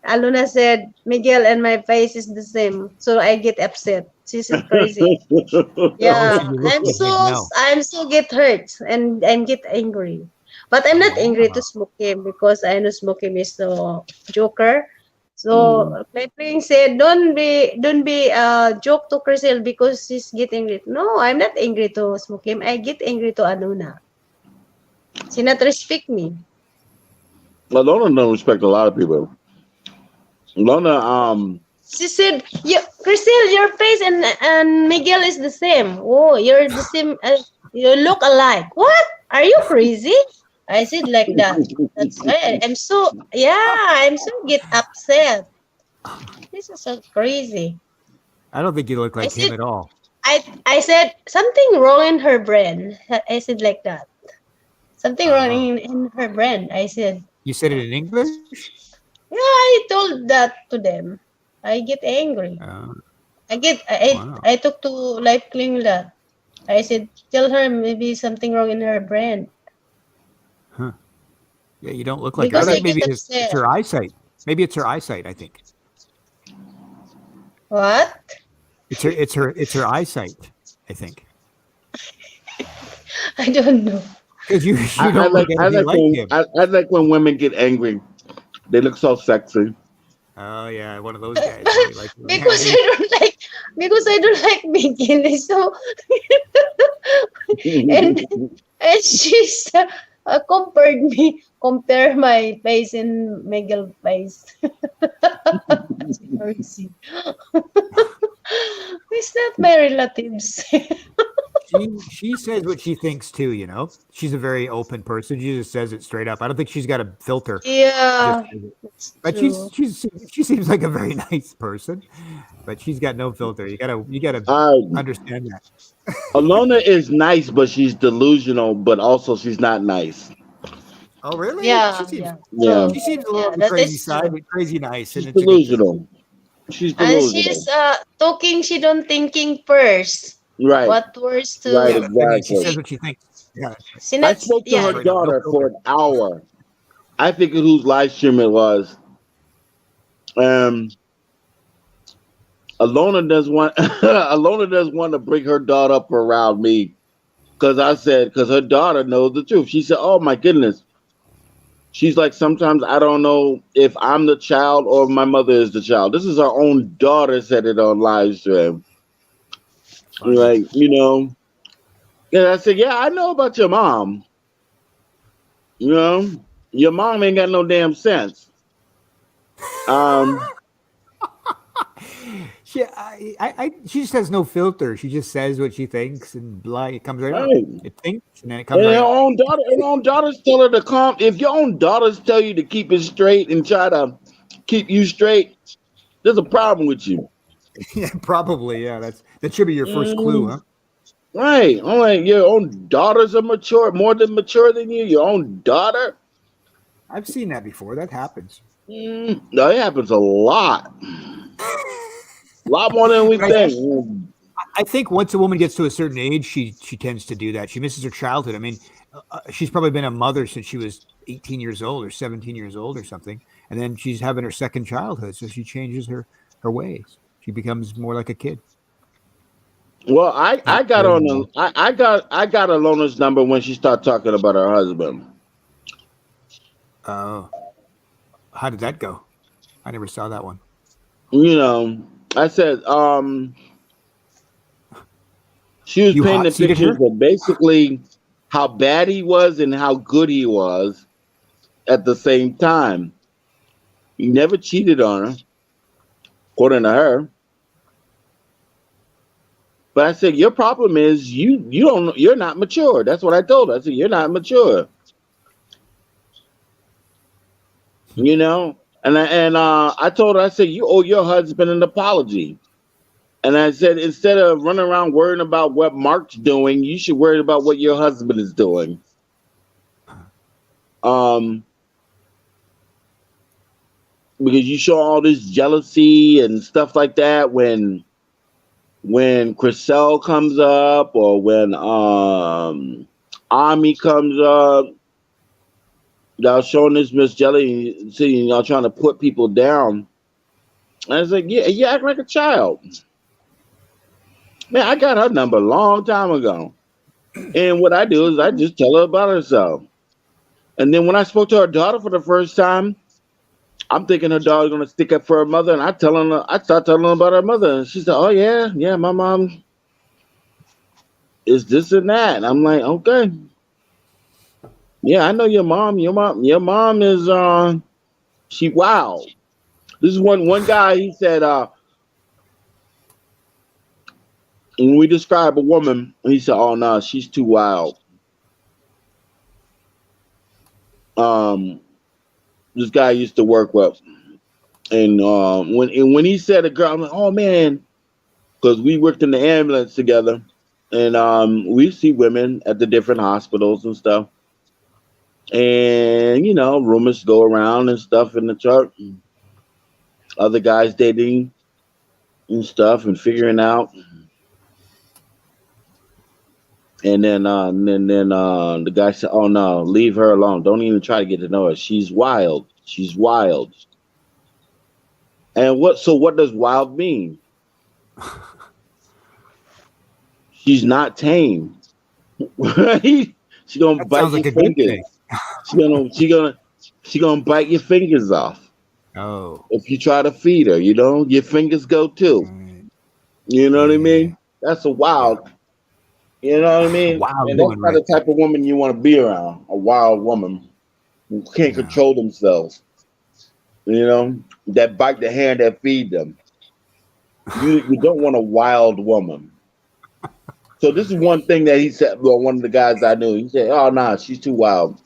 Alona said, Miguel and my face is the same, so I get upset. She's crazy. Oh, so Yeah, you look like Miguel. I'm so get hurt and get angry. But I'm not angry to Oh, smoke him because I know smoke him is so joker. So Mm. my friend said, don't be joke to Crystal because she's getting angry. No, I'm not angry to smoke him. I get angry to Aluna. She not respect me. Alona don't respect a lot of people. Alona, She said, Crystal, your face and Miguel is the same. Oh, you're the same. You look alike. What? Are you crazy? I said like that. That's why I'm so, yeah, I'm so get upset. This is so crazy. I don't think you look I like him said, at all. I said something wrong in her brain. I said like that. Something wrong Oh, in her brain. I said, you said it in English? yeah, I told that to them. I get angry. Oh, wow. I took to life clean that. I said, tell her maybe something wrong in her brain Huh. Yeah, you don't look like her. I because I think get maybe it's upset. her eyesight. Maybe it's her eyesight. I think What? it's her eyesight. I think I don't know. because you I, you I don't like look I anything like like when him. I like when women get angry. They look so sexy. Oh yeah, one of those guys. Huh? You like when they're because angry? I don't like Miguel. So and she's compare my face and Miguel face. Crazy. It's not my relatives. She says what she thinks too. You know, she's a very open person. She just says it straight up. I don't think she's got a filter. She just Yeah, says it. it's But true. she seems like a very nice person. But she's got no filter. You gotta uh, understand that. Alona is nice, but she's delusional. But also, she's not nice. Oh really? Yeah, yeah, Yeah, true. She seems a little Yeah, on the that crazy is side, true. but crazy nice, and she's it's a good thing. delusional. She's And she's delusional. talking. She don't thinking first. Right, What words right, Yeah, to that's what I mean. She exactly. says speak? what she thinks. Yeah, that's right. She I not. spoke to her Yeah. Straight up, no daughter for filter. an hour. I figured whose live stream it was. Um, Alona does want Alona does want to bring her daughter up around me because I said because her daughter knows the truth. She said, "Oh my goodness." She's like, sometimes I don't know if I'm the child or my mother is the child. This is her own daughter said it on live stream. Funny. Like, and I said, yeah, I know about your mom. You know, your mom ain't got no damn sense. Um, She just has no filter. She just says what she thinks, and blah, it comes right out. right. It thinks, and then it comes And right her out. own daughter, and her own daughters tell her to calm. If your own daughters tell you to keep it straight and try to keep you straight, there's a problem with you. Yeah, probably. Yeah, that should be your first clue, Mm, huh? right. I'm like, your own daughters are mature, more than mature than you. Your own daughter. I've seen that before. That happens. No, it happens a lot. A lot more than we But think. I think once a woman gets to a certain age, she tends to do that. She misses her childhood. I mean, she's probably been a mother since she was 18 years old or 17 years old or something, and then she's having her second childhood, so she changes her ways. She becomes more like a kid. Well, I Not got very on normal. the I got Alona's number when she started talking about her husband. Oh, how did that go? I never saw that one. You know, I said, she was You hot painting seated pictures her? of basically how bad he was and how good he was at the same time. He never cheated on her, according to her. But I said, your problem is you're not mature. That's what I told her. I said, you're not mature. You know? I told her, I said, you owe your husband an apology. And I said, instead of running around worrying about what Mark's doing, you should worry about what your husband is doing. Um, because you show all this jealousy and stuff like that when Chriselle comes up or when Ami comes up, y'all showing this Miss Jelly, seeing y'all trying to put people down. And I was like, yeah, you act like a child. Man, I got her number a long time ago. And what I do is I just tell her about herself. And then when I spoke to her daughter for the first time, I'm thinking her daughter's gonna stick up for her mother, and I start telling her about her mother, and she said, "Oh yeah, my mom is this and that." And I'm like, "Okay, yeah, I know your mom. Your mom is she wild." This is one guy. He said, when we describe a woman, he said, "Oh no, she's too wild." Um, this guy I used to work with, and when he said a girl, I'm like, "Oh man," because we worked in the ambulance together, and we see women at the different hospitals and stuff, and rumors go around and stuff in the church, other guys dating and stuff, and figuring out, and then the guy said, "Oh no, leave her alone. Don't even try to get to know her. She's wild. She's wild." And what does wild mean? She's not tame, right? She gonna That bite sounds your like a good fingers. thing. She gonna bite your fingers off Oh, if you try to feed her. Your fingers go too. right. You know what I Yeah, mean? That's a yeah. wild. You know what I mean? Wild And that's woman, not right? the type of woman you want to be around. A wild woman who can't No. control themselves. That bite the hand that feed them. You don't want a wild woman. So this is one thing that he said. Well, one of the guys I knew, he said, "Oh nah, she's too wild.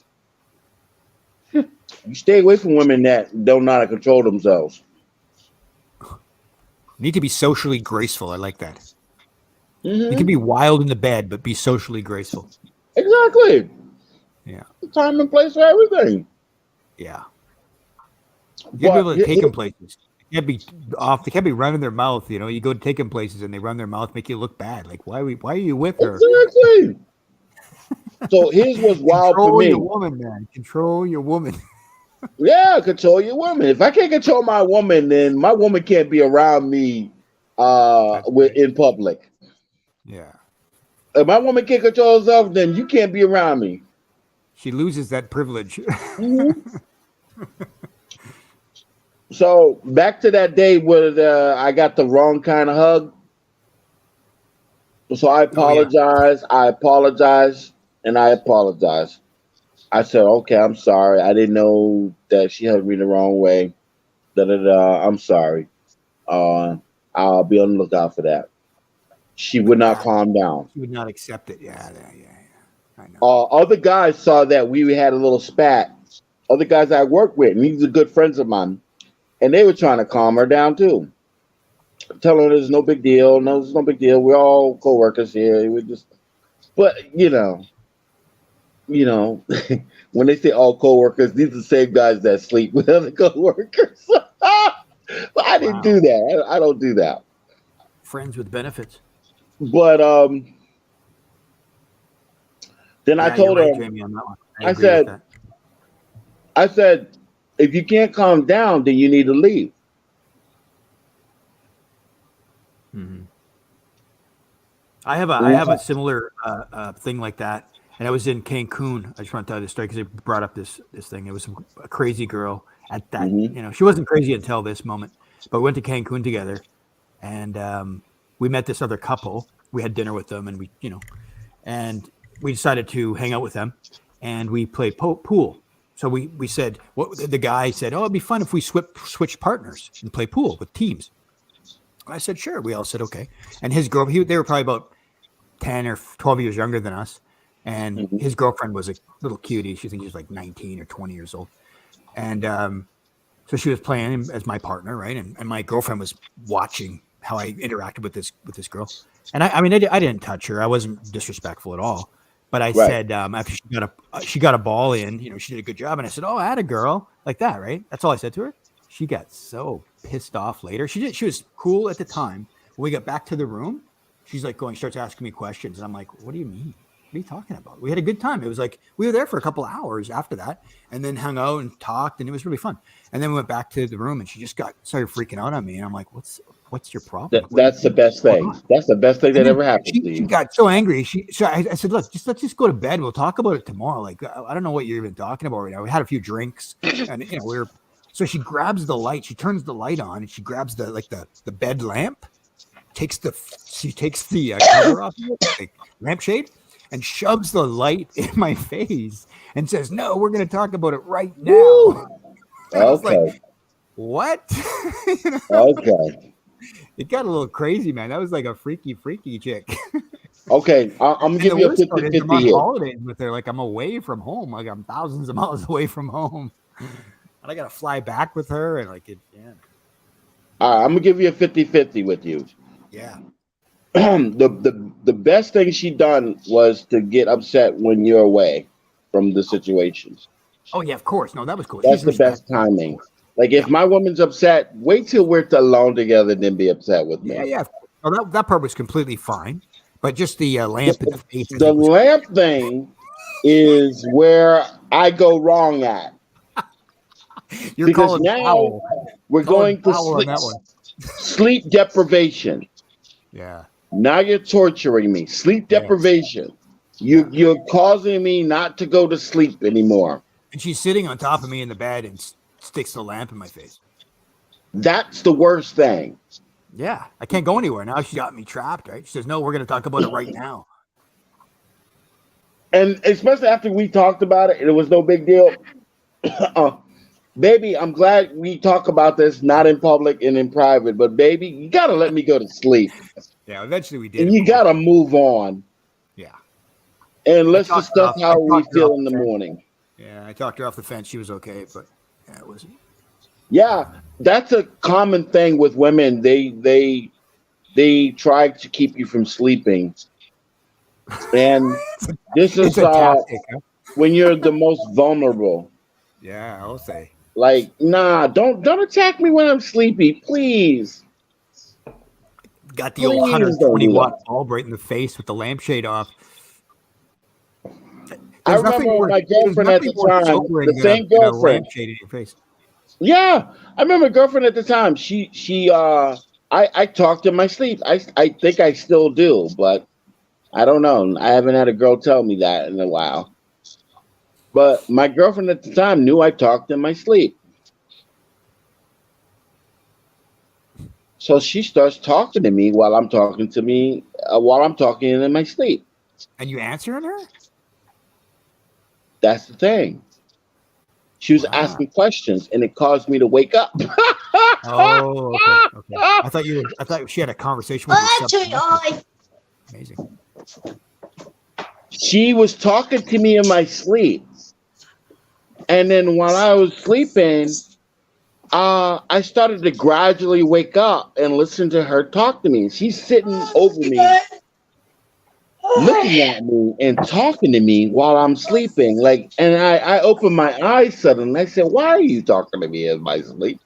You stay away from women that don't know how to control themselves." Need to be socially graceful. I like that. You can Hmm. be wild in the bed, but be socially graceful. Exactly. Yeah, Time and place for everything. yeah. You got to be But able to take them places. They can't be off. They can't be running their mouth. You go to take them places and they run their mouth, make you look bad. Like, why are you with her? exactly. So here's what's wild for Control your me. woman, man. Control your woman. Yeah, control your woman. If I can't control my woman, then my woman can't be around me That's right. in public. Yeah. If my woman can't control herself, then you can't be around me. She loses that privilege. Mhm. So back to that day where I got the wrong kind of hug. So I Oh yeah. apologize. I apologize, and I apologize. I said, "Okay, I'm sorry. I didn't know that she hugged me the wrong way. Da da da. I'm sorry. Uh, I'll be on the lookout for that." She would not calm down. She would not accept it. Yeah. I know. Other guys saw that we had a little spat. Other guys I work with, and these are good friends of mine, and they were trying to calm her down too, telling her it's no big deal. No, it's no big deal. We're all coworkers here. We just, but you know, when they say all coworkers, these are the same guys that sleep with other coworkers. But I didn't Wow. do that. I don't do that. Friends with benefits. But then I Yeah, you're told right, her, Jamie, on that one. I I agree with said, that. I said, if you can't calm down, then you need to leave. Hmm. I have a similar thing like that. and I was in Cancun. I just want to tell you this story because they brought up this thing. It was a crazy girl at that. Mhm. She wasn't crazy until this moment, but we went to Cancun together, and we met this other couple. We had dinner with them, and and we decided to hang out with them, and we played pool. So we said, the guy said, oh, it'd be fun if we switch partners and play pool with teams. I said, sure. We all said, okay. And his girl, they were probably about 10 or 12 years younger than us. And his girlfriend was a little cutie. She thinks she was like 19 or 20 years old. And so she was playing him as my partner, right? And my girlfriend was watching how I interacted with this girl. And I didn't touch her. I wasn't disrespectful at all. But I said, after she got a ball in, she did a good job. And I said, oh, I had a girl like that, right? That's all I said to her. She got so pissed off later. She was cool at the time. When we got back to the room, she's like starts asking me questions. And I'm like, what do you mean? What are you talking about? We had a good time. It was like, we were there for a couple hours after that and then hung out and talked, and it was really fun. And then we went back to the room, and she just started freaking out on me. And I'm like, what's your problem? That's the best thing. That's the best thing that ever happened to you. She got so angry. So I said, look, let's just go to bed. We'll talk about it tomorrow. Like, I don't know what you're even talking about right now. We had a few drinks, and so she grabs the light. She turns the light on, and she grabs the bed lamp. She takes the cover off the lampshade and shoves the light in my face and says, "No, we're going to talk about it right now." I was like, what? Okay. It got a little crazy, man. That was like a freaky chick. Okay, I'm gonna give you a 50-50 I'm on here. holidays with her. Like, I'm away from home. Like, I'm thousands of miles away from home. And I got to fly back with her. And All right, I'm gonna give you a 50-50 with you. Yeah. The best thing she done was to get upset when you're away from the situations. Oh, yeah, of course. No, that was cool. That's the best timing. Like, if my woman's upset, wait till we're alone together, then be upset with me. Yeah. No, that part was completely fine. But just the lamp in the face. The lamp thing is where I go wrong at. You're because calling now foul. we're going to foul on that one. sleep deprivation. Yeah. Now you're torturing me. Sleep deprivation. You're causing me not to go to sleep anymore. And she's sitting on top of me in the bed and sticks the lamp in my face. That's the worst thing. Yeah. I can't go anywhere. Now she's got me trapped, right? She says, no, we're going to talk about it right now. And especially after we talked about it, and it was no big deal. Baby, I'm glad we talk about this, not in public and in private, but baby, you got to let me go to sleep. Yeah, eventually we did. And you got to move on. Yeah. And let's discuss how we feel in the morning. Yeah, I talked her off the fence. She was okay, but yeah, it wasn't. Yeah, that's a common thing with women. They try to keep you from sleeping. And this is tactic, huh? when you're the most vulnerable. Yeah, I'll say. Like, nah, don't attack me when I'm sleepy, please. Got the old 120-watt bulb right in the face with the lampshade off. I remember my girlfriend at the time, the same girlfriend. Lampshade in your face. Yeah, I remember a girlfriend at the time. I talked in my sleep. I think I still do, but I don't know. I haven't had a girl tell me that in a while. But my girlfriend at the time knew I talked in my sleep. So she starts talking to me while I'm talking in my sleep. And you answering her? That's the thing. She was asking questions, and it caused me to wake up. Oh, okay. I thought she had a conversation with you. Amazing. She was talking to me in my sleep. And then while I was sleeping, I started to gradually wake up and listen to her talk to me. She's sitting over me, looking at me and talking to me while I'm sleeping. And I opened my eyes suddenly. I said, "Why are you talking to me in my sleep?"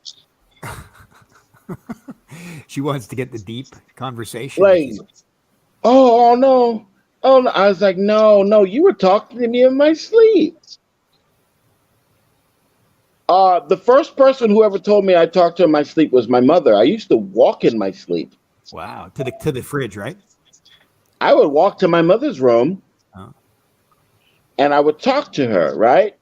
She wants to get the deep conversation. Oh no. I was like, no, you were talking to me in my sleep. The first person who ever told me I talked to her in my sleep was my mother. I used to walk in my sleep. Wow, to the fridge, right? I would walk to my mother's room, and I would talk to her, right?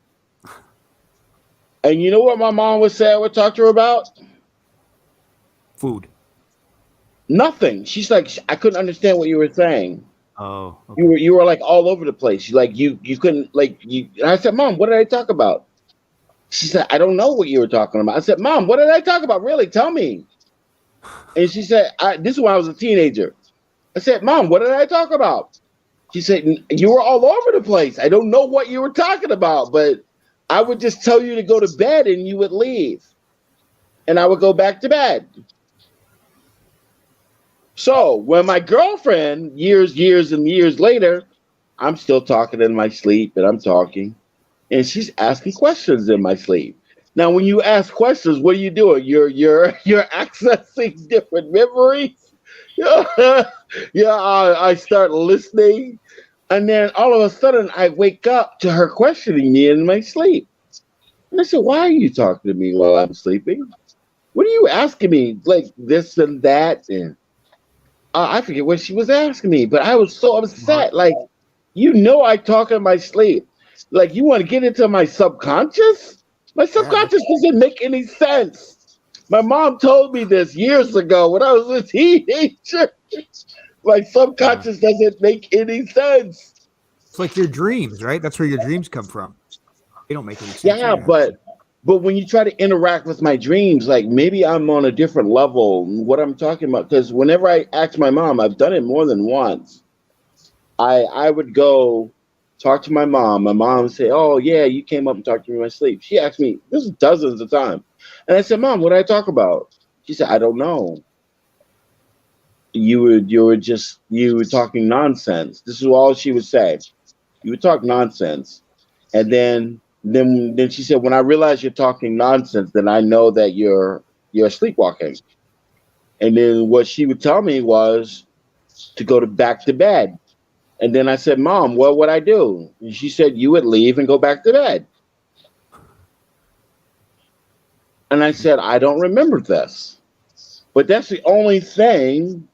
And you know what my mom would say I would talk to her about? Food. Nothing. She's like, I couldn't understand what you were saying. Oh, You okay. were like all over the place. You couldn't like you. And I said, Mom, what did I talk about? She said, I don't know what you were talking about. I said, Mom, what did I talk about? Really, tell me. And she said, this is when I was a teenager. I said, Mom, what did I talk about? She said, you were all over the place. I don't know what you were talking about, but I would just tell you to go to bed and you would leave. And I would go back to bed. So when my girlfriend, years and years later, I'm still talking in my sleep and I'm talking, and she's asking questions in my sleep. Now, when you ask questions, what are you doing? You're accessing different memories. Yeah, I start listening, and then all of a sudden I wake up to her questioning me in my sleep. And I said, "Why are you talking to me while I'm sleeping? What are you asking me? Like this and that?" And I forget what she was asking me, but I was so Mark. upset. Like, I talk in my sleep. Like, you want to get into my subconscious? My Yeah, that's subconscious doesn't make any sense. My mom told me this years ago when I was a teenager. My yeah. subconscious doesn't make any sense. It's like your dreams, right? That's where your dreams come from. They don't make any sense Yeah, either. but when you try to interact with my dreams, like maybe I'm on a different level. What I'm talking about, because whenever I ask my mom, I've done it more than once. I would go talk to my mom. My mom would say, "Oh yeah, you came up and talked to me in my sleep." She asked me this is dozens of times, and I said, "Mom, what did I talk about?" She said, "I don't know. You were talking nonsense." This is all she would say. You would talk nonsense, and then she said, "When I realize you're talking nonsense, then I know that you're sleepwalking." And then what she would tell me was to go to back to bed. And then I said, Mom, what would I do? And she said, you would leave and go back to bed. And I said, I don't remember this. But that's the only thing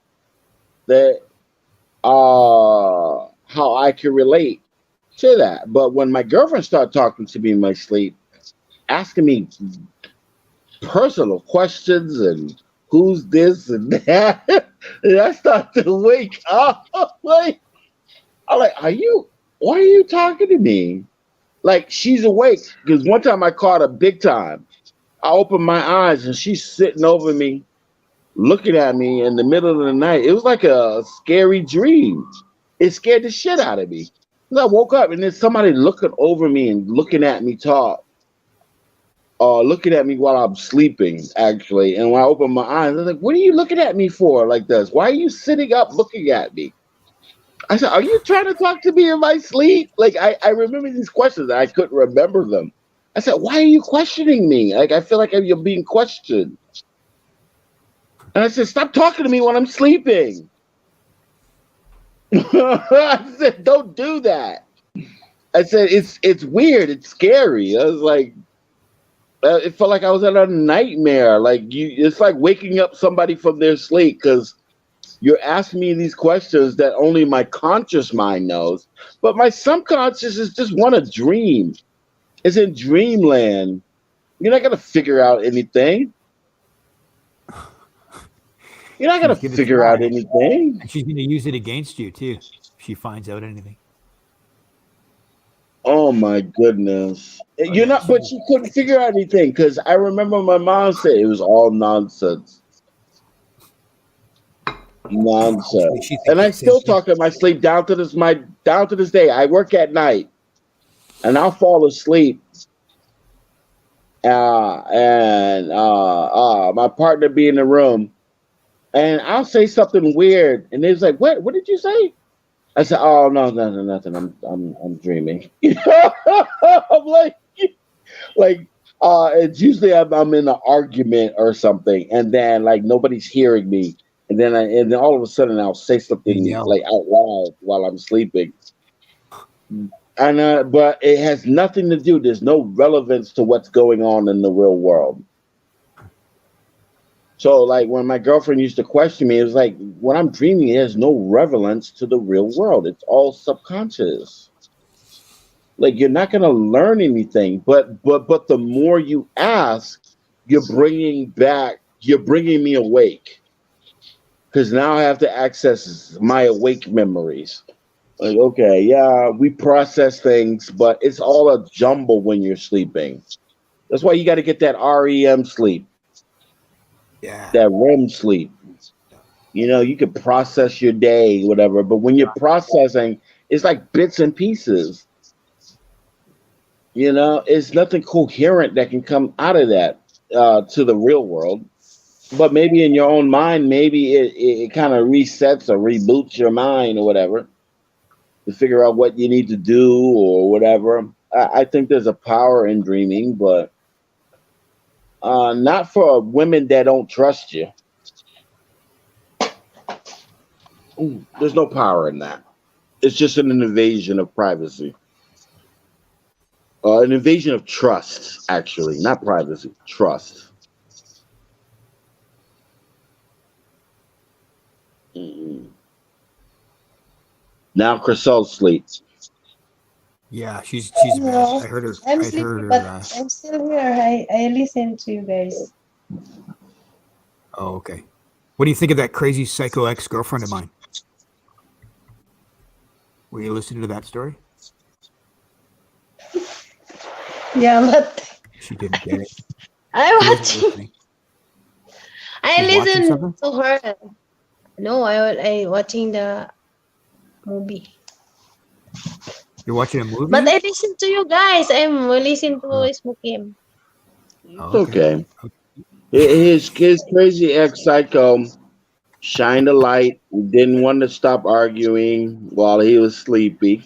that how I can relate to that. But when my girlfriend started talking to me in my sleep, asking me personal questions and who's this and that, and I started to wake up. I'm like, why are you talking to me? Like she's awake because one time I caught her big time. I opened my eyes and she's sitting over me, looking at me in the middle of the night. It was like a scary dream. It scared the shit out of me. 'Cause I woke up and there's somebody looking over me and looking at me talk, looking at me while I'm sleeping, actually. And when I opened my eyes, I was like, what are you looking at me for like this? Why are you sitting up looking at me? I said, are you trying to talk to me in my sleep? Like, I remember these questions and I couldn't remember them. I said, why are you questioning me? Like, I feel like you're being questioned. And I said, stop talking to me when I'm sleeping. I said, don't do that. I said, it's weird. It's scary. I was like, it felt like I was in a nightmare. Like, it's like waking up somebody from their sleep because you're asking me these questions that only my conscious mind knows, but my subconscious is just want to dream. It's in dreamland. You're not gonna figure out anything. You're not gonna She's gonna figure try, out anything. and she's gonna use it against you too. If she finds out anything. Oh my goodness. Oh You're yeah, not, but she couldn't figure out anything because I remember my mom said it was all nonsense. hopefully Nonsense. she And thinks I the same still thing. talk in my sleep down to this day. I work at night and I'll fall asleep and my partner be in the room, and I'll say something weird, and it's like, "What? What did you say?" I said, "Oh no, nothing, nothing. I'm dreaming." I'm like, it's usually I'm in an argument or something, and then like nobody's hearing me, and then all of a sudden I'll say You something yell. like out loud while I'm sleeping. And but it has nothing to do. There's no relevance to what's going on in the real world. So, like when my girlfriend used to question me, it was like when I'm dreaming, there's no relevance to the real world. It's all subconscious. Like you're not going to learn anything, but the more you ask, you're bringing me awake because now I have to access my awake memories. Like, okay, yeah, we process things, but it's all a jumble when you're sleeping. That's why you got to get that REM sleep, Yeah. that REM sleep. You know, you could process your day, whatever, but when you're processing, it's like bits and pieces. You know, it's nothing coherent that can come out of that to the real world. But maybe in your own mind, maybe it kind of resets or reboots your mind or whatever to figure out what you need to do or whatever. I think there's a power in dreaming, but not for women that don't trust you. There's no power in that. It's just an invasion of privacy. An invasion of trust, actually, not privacy, trust. Mm. Now Chriselle sleeps. Yeah, she's bad. No, I heard her. I'm I heard sleepy, her. but I'm still here. I listen to you guys. Oh, okay. What do you think of that crazy psycho ex girlfriend of mine? Were you listening to that story? Yeah, but She didn't get it. I She wasn't watching. listening. I She's watching listen something. to her. No, I watching the movie. You're watching a movie. But I listen to you guys. I'm listening to Smokim. It's Okay. okay. His crazy ex psycho shined a light, didn't want to stop arguing while he was sleepy.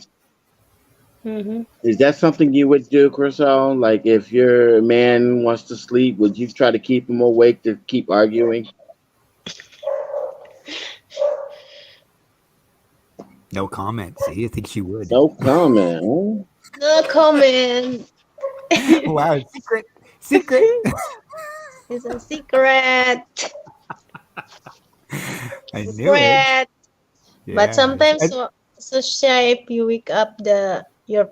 Mm-hmm. Is that something you would do, Chriselle? Like if your man wants to sleep, would you try to keep him awake to keep arguing? No comment. See, I think she would. No comment. Huh? No comment. Wow, secret, secret. It's a secret. I knew it. Secret. But Yeah. sometimes And- so shy if you wake up your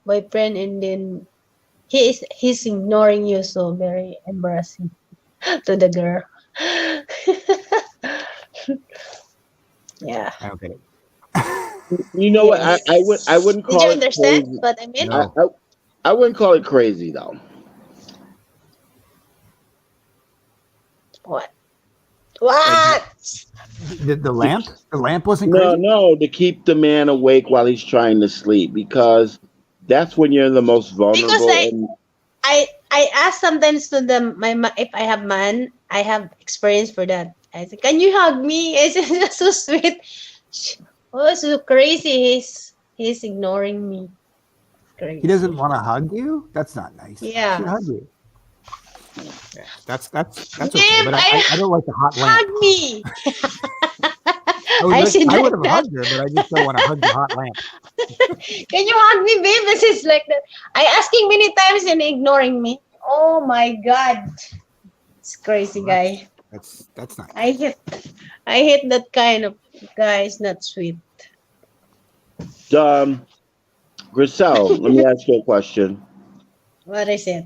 boyfriend and then he's ignoring you, so very embarrassing to the girl. Yeah. I don't get it. You know what? Yes. I wouldn't Did you call it understand crazy. what I mean? No. I wouldn't call it crazy though. What? What? The lamp? The lamp wasn't No, crazy. no, to keep the man awake while he's trying to sleep because that's when you're the most Because vulnerable. And I ask sometimes to if I have man, I have experience for that. I say, can you hug me? It's so sweet. Oh, so crazy. He's ignoring me. Crazy. He doesn't want to hug you. That's not nice. Yeah. He should hug you. Yeah, that's okay. Babe, But I don't like the hot lamp. hug me. I said would like have that. hugged her, but I just don't want to hug the hot lamp. Can you hug me, babe? This is like that. I asking many times and ignoring me. Oh my god. It's crazy guy. That's not. I hate that kind of guy. It's not sweet. Griselle, let me ask you a question. What is it?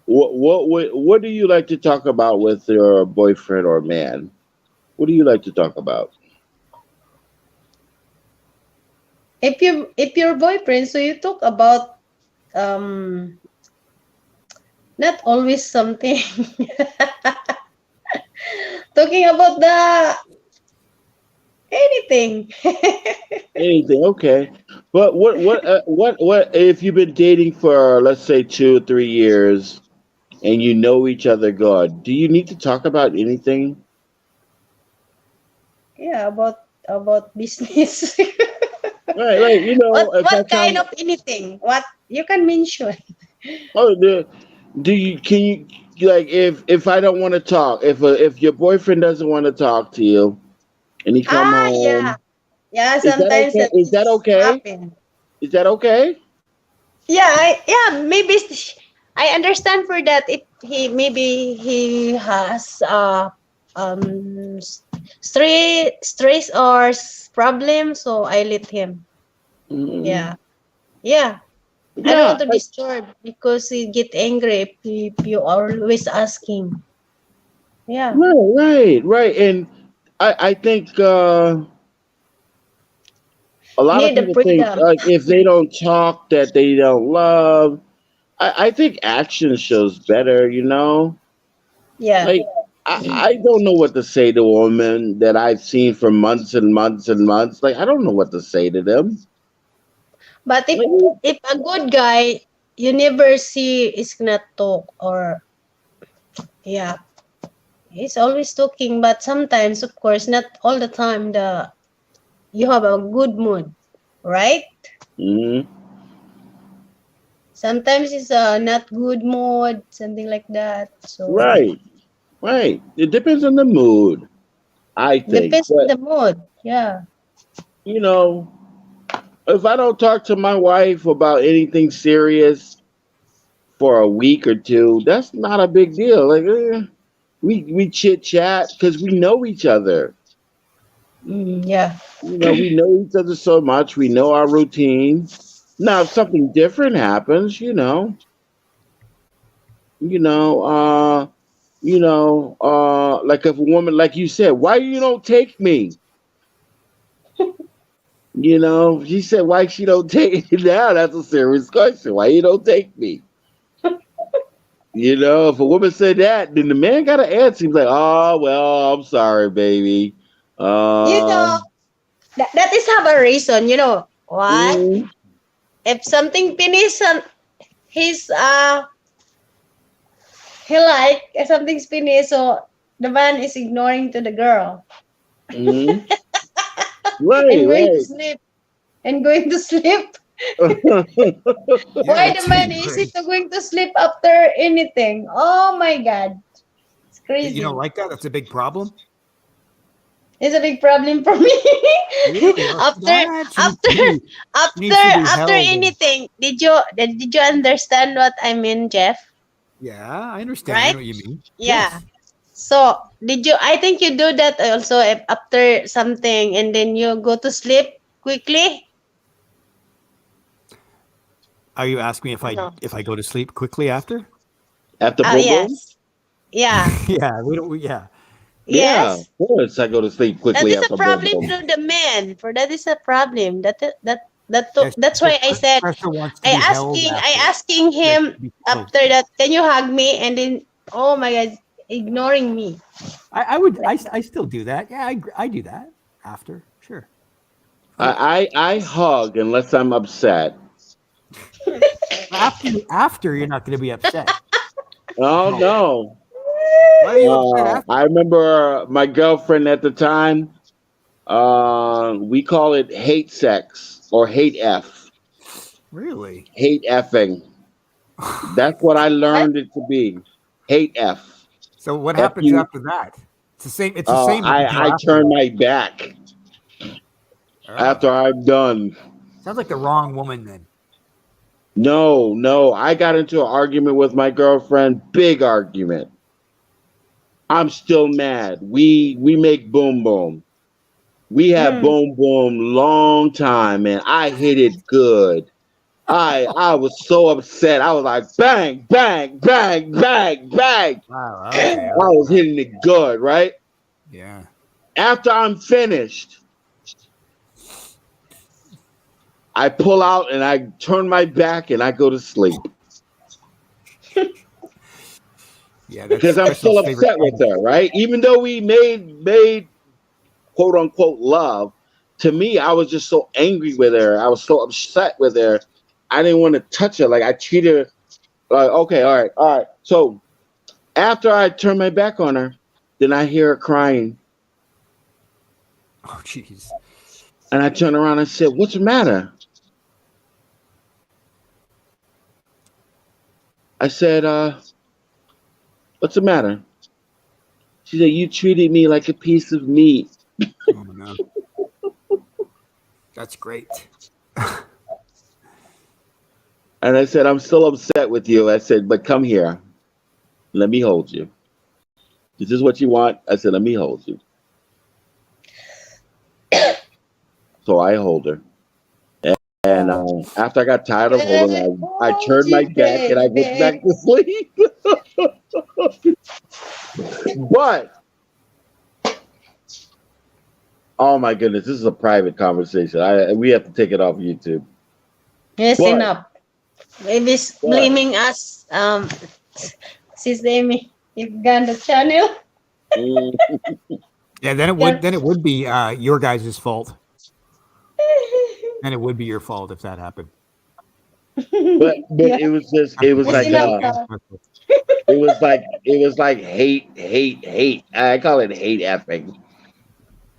What do you like to talk about with your boyfriend or man? What do you like to talk about? If your boyfriend, so you talk about not always something. Talking about the anything. Anything, okay. But what if you've been dating for let's say 2 or 3 years and you know each other good? Do you need to talk about anything? Yeah, about business. Right, you know, if I What kind come, of anything? What you can mention? oh, do you can you like if I don't want to talk, if your boyfriend doesn't want to talk to you and he come Yeah. home, Yeah, is that sometimes okay? Is that that's okay? happen. Is that okay? Yeah, maybe I understand for that. If he maybe he has um stress or problem, so I let him. Mhm. Yeah. Yeah. I don't Yeah, want to disturb because he get angry if you always asking. Yeah. right. And I think a lot of Need the people think freedom. like if they don't talk that they don't love. I think action shows better, you know? Yeah. Like I don't know what to say to a woman that I've seen for months and months and months. Like I don't know what to say to them. But Like, if a good guy, you never see is gonna talk or yeah, he's always talking. But sometimes, of course, not all the time. You have a good mood, right? mhm. Sometimes it's not good mood, something like that. So Right, right. It depends on the mood, I think. depends on But the mood. Yeah. you know, if I don't talk to my wife about anything serious for a week or two, that's not a big deal. Like we chit chat because we know each other. Yeah. You know, we know each other so much. We know our routine. Now, if something different happens, you know, like if a woman, like you said, why you don't take me? You know, she said, why she don't take me now? That's a serious question. Why you don't take me? You know, if a woman said that, then the man got to answer. He's like, oh, well, I'm sorry, baby. You know, Uh, that is have a reason. You know why? mm, If something finish on his he like if something's finished, so the man is ignoring to the girl mm, and going to right. sleep and going to sleep. Yeah, Why that's the man is it going to sleep after anything? Oh my god, it's you don't crazy. like that? That's a big problem. It's a big problem for me. Really? Oh, too after bad. after She needs to be after held. And, anything, did you understand what I mean, Jeff? yeah, I understand. I Right? know what you mean. Yeah. Yes. So did you? I think you do that also if after something and then you go to sleep quickly. Are you asking me No. if I go to sleep quickly after? After Oh boom boom? yes. Yeah. Yeah, we don't. Yeah, Yeah, of Yes. course. I go to sleep That quickly is a after boom problem boom. to the men. For that is a problem. yeah. That's why I said Crystal wants to be held I after. asking She likes him to be close. after that. Can you hug me? And then oh my god, ignoring me I would. like that. I still do that. Yeah, I do that after. Sure, of course. I hug unless I'm upset. After you're not going to be upset. Oh No. no. Why are you upset after? I remember my girlfriend at the time. We call it hate sex or hate F, Really? hate effing. That's what I learned it to be. Hate F. So what F happens you. after that? It's the same. It's the same up until I turn afterwards. my back Oh, after I'm done. sounds like the wrong woman then. No. I got into an argument with my girlfriend. Big argument. I'm still mad. We make boom boom. We had Mm. boom boom long time, man. I hit it good. I was so upset. I was like bang, bang, bang, bang, bang. Wow. I Okay. was hitting it good, right? Yeah. After I'm finished, I pull out and I turn my back and I go to sleep Yeah. That's because I'm still Crystal's favorite upset with thing. her, right? Even though we made quote unquote love, to me I was just so angry with her. I was so upset with her. I didn't want to touch her. Like I treated her like okay, all right. So after I turn my back on her, then I hear her crying. Oh, jeez. And I turned around and said, what's the matter? I said, what's the matter? She said, you treated me like a piece of meat. Oh no. That's great. And I said, I'm still upset with you. I said, but come here. Let me hold you. Is this what you want? I said, let me hold you. so I hold her. And after I got tired of holding her, I turned my back and I went back to sleep. But oh my goodness, this is a private conversation. We have to take it off YouTube. Yes, But enough. Baby's blaming us. Sis Amy, you've gone the channel. mm, Yeah, then it would be your guys' fault. And it would be your fault if that happened. but Yeah. it was like enough now. it was like hate. I call it hate effing.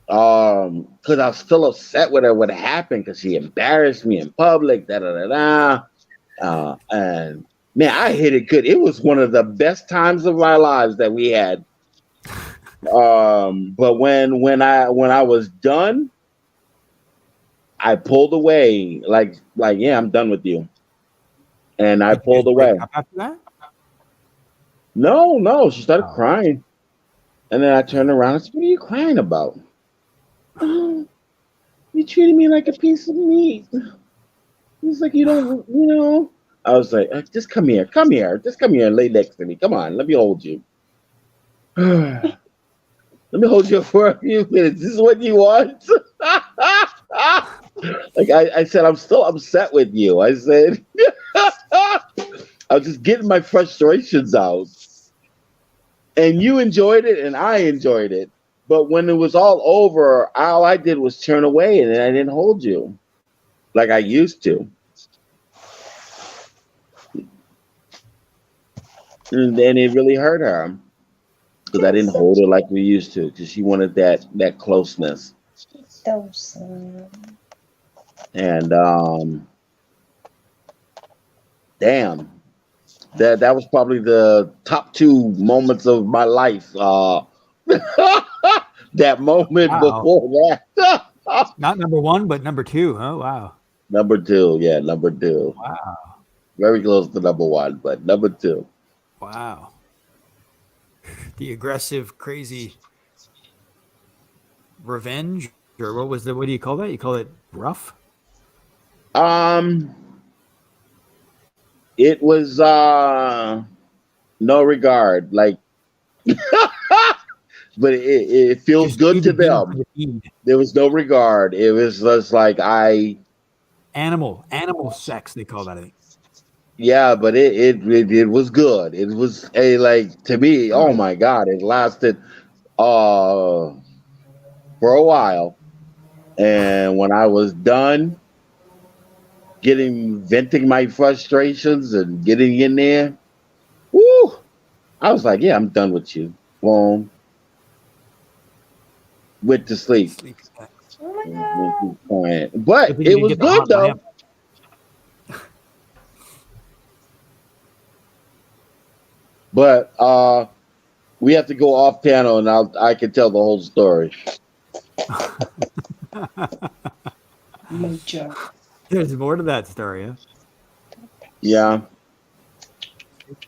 Because I was still upset with her what happened because she embarrassed me in public. Da da da da. And man, I hit it good. It was one of the best times of my lives that we had. But when I was done, I pulled away. Like yeah, I'm done with you. And I Did you pulled guys break away. up after that? No, she started Oh. crying. And then I turned around and said, "What are you crying about?" "Oh, you treated me like a piece of meat." He's like, "You don't, you know." I was like, "Just come here, just come here and lay next to me. Come on, let me hold you. Let me hold you for a few minutes. This is what you want." Like I said, I'm still upset with you. I said, I was just getting my frustrations out. And you enjoyed it and I enjoyed it. But when it was all over, all I did was turn away and I didn't hold you like I used to. And then it really hurt her because I didn't hold her like we used to because she wanted that closeness. And damn, that was probably the top two moments of my life. That moment Wow. before that. Not number one, but number two. Oh wow. Number two, yeah, number two. Wow. Very close to number one, but number two. Wow. The aggressive, crazy revenge, or what do you call that? You call it rough? Um, it was no regard, like, but it feels Just good to feed the beast them. for the feed. There was no regard. It was just like Animal sex, they call that. I think. yeah, but it was good. It was a like to me. Oh my God, it lasted for a while, and when I was done venting my frustrations and getting in there, woo, I was like, yeah, I'm done with you. Boom, went to sleep. Sleep. Oh my God. But Good thing you it didn't was get the good hot though. lamp. But we have to go off panel, and I can tell the whole story. Major. There's more to that story. Huh? Yeah.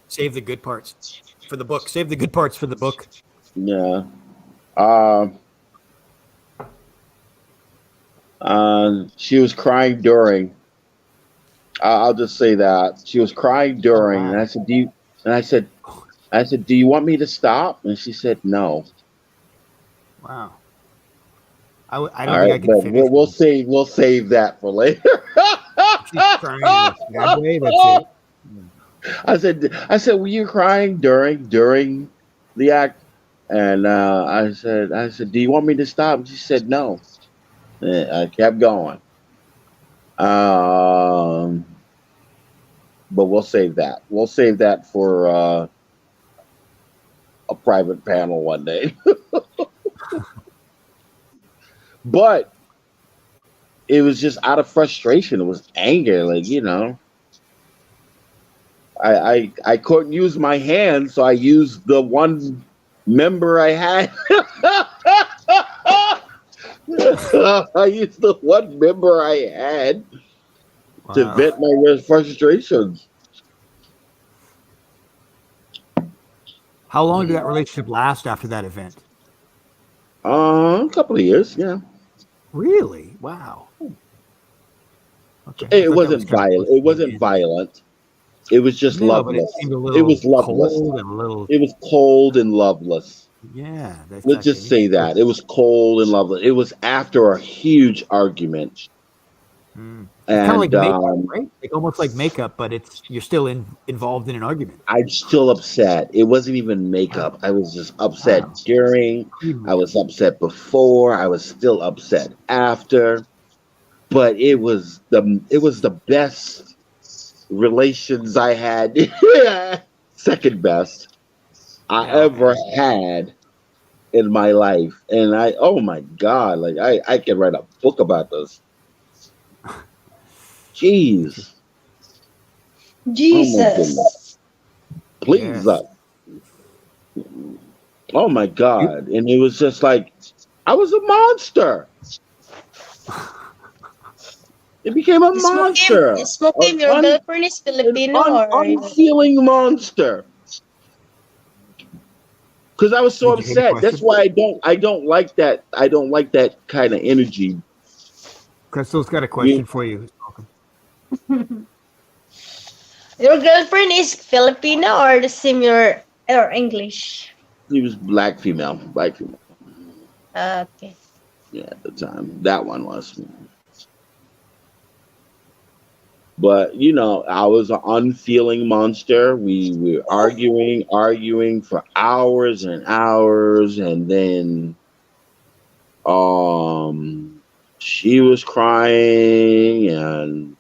Save the good parts for the book. Save the good parts for the book. Yeah. She was crying during. I'll just say that she was crying during, wow. and I said, "Do you?" And I said, "Do you want me to stop?" And she said, "No." Wow. I don't All think I right, could but finish. we'll save that for later. She's crying in a sad way. That's it. I said, were you crying during the act? And I said, do you want me to stop? And she said, no. And I kept going. Um, but we'll save that. We'll save that for a private panel one day. But it was just out of frustration. It was anger, like I couldn't use my hand, so I used the one member I had. I used the one member I had to Wow. vent my frustrations. How long did that relationship last after that event? A couple of years, yeah. Really? Wow. Okay. I It thought that was wasn't kind of violent. close It to the wasn't end. violent. It was just No, but it loveless. seemed a It was little loveless. cold and a little. It was cold and loveless. Yeah, that's Let's okay. just say that. It was cold and loveless. It was after a huge argument. It's kind of like And makeup, right? Like almost like makeup, but you're still involved in an argument. I'm still upset. It wasn't even makeup. I was just upset Wow. during. I was upset before. I was still upset after. But it was the best relations I had. Second best I Yeah, okay. ever had in my life. And oh my God, like I can write a book about this. Jeez. Oh my goodness. Jesus. Please. Yes. Oh my God. And it was just like, I was a monster. It became a monster. Smoking, your girlfriend is Filipino or Unfeeling monster. Because I was so Did you hear the upset. That's question? why I don't like that. I don't like that kind of energy. Crystal's got a question for you. your girlfriend is Filipino or the similar or English? He was black female. Black female. Okay. Yeah, at the time. That one was. But I was an unfeeling monster. We were arguing for hours and hours, and then she was crying, and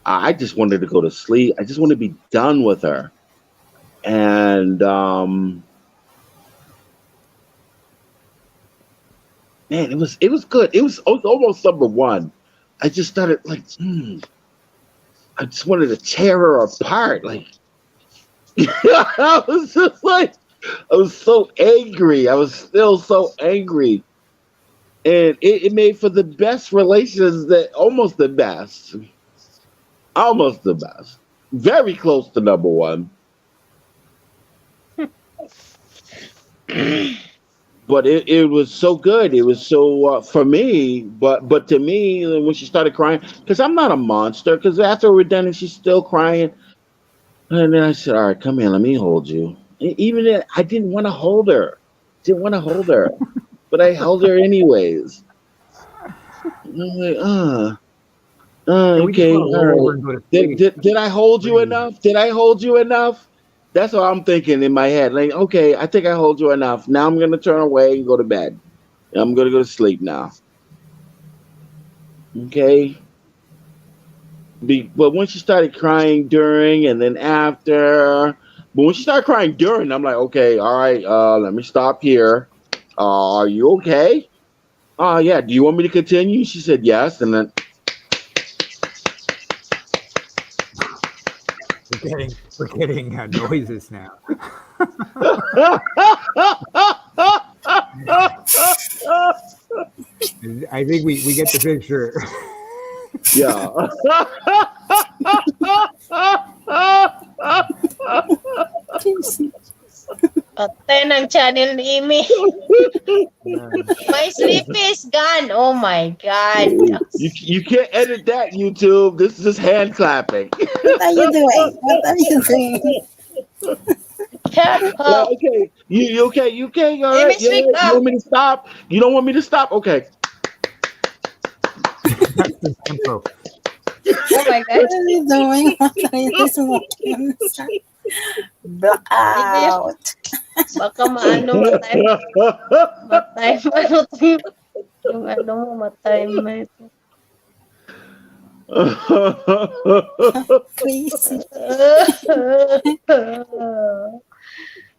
I just wanted to go to sleep. I just wanted to be done with her. And man, it was good. It was almost number one. I just started like, I just wanted to tear her apart. Like, I was just like, I was so angry. I was still so angry. And it made for the best relations, almost the best. Almost the best. Very close to number one. But it was so good. It was so for me. But to me, when she started crying, because I'm not a monster. Because after we're done and she's still crying, and then I said, "All right, come here, let me hold you." Even then, I didn't want to hold her. Didn't want to hold her, but I held her anyways. And I'm like, okay, all right. Did I hold you enough? Did I hold you enough? That's what I'm thinking in my head. Like, okay, I think I hold you enough. Now I'm gonna turn away and go to bed. I'm gonna go to sleep now. Okay. But when she started crying during and then after, but when she started crying during, I'm like, okay, all right, let me stop here. Are you okay? Yeah. Do you want me to continue? She said yes, and then we're getting noises now. I think we get the picture. Yeah. Patay ng channel ni Amy. My sleepy is gone. Oh my God. You can't edit that, YouTube. This is just hand clapping. What are you doing? What are you doing? Shut up. Okay. You okay? You okay? All Amy, right. speak You up. want me to stop? You don't want me to stop? Okay. That's the tempo. Oh my God. What are you doing? What are you smoking? Blackout. Baka maano matay yung ano mo matay mo. Crazy.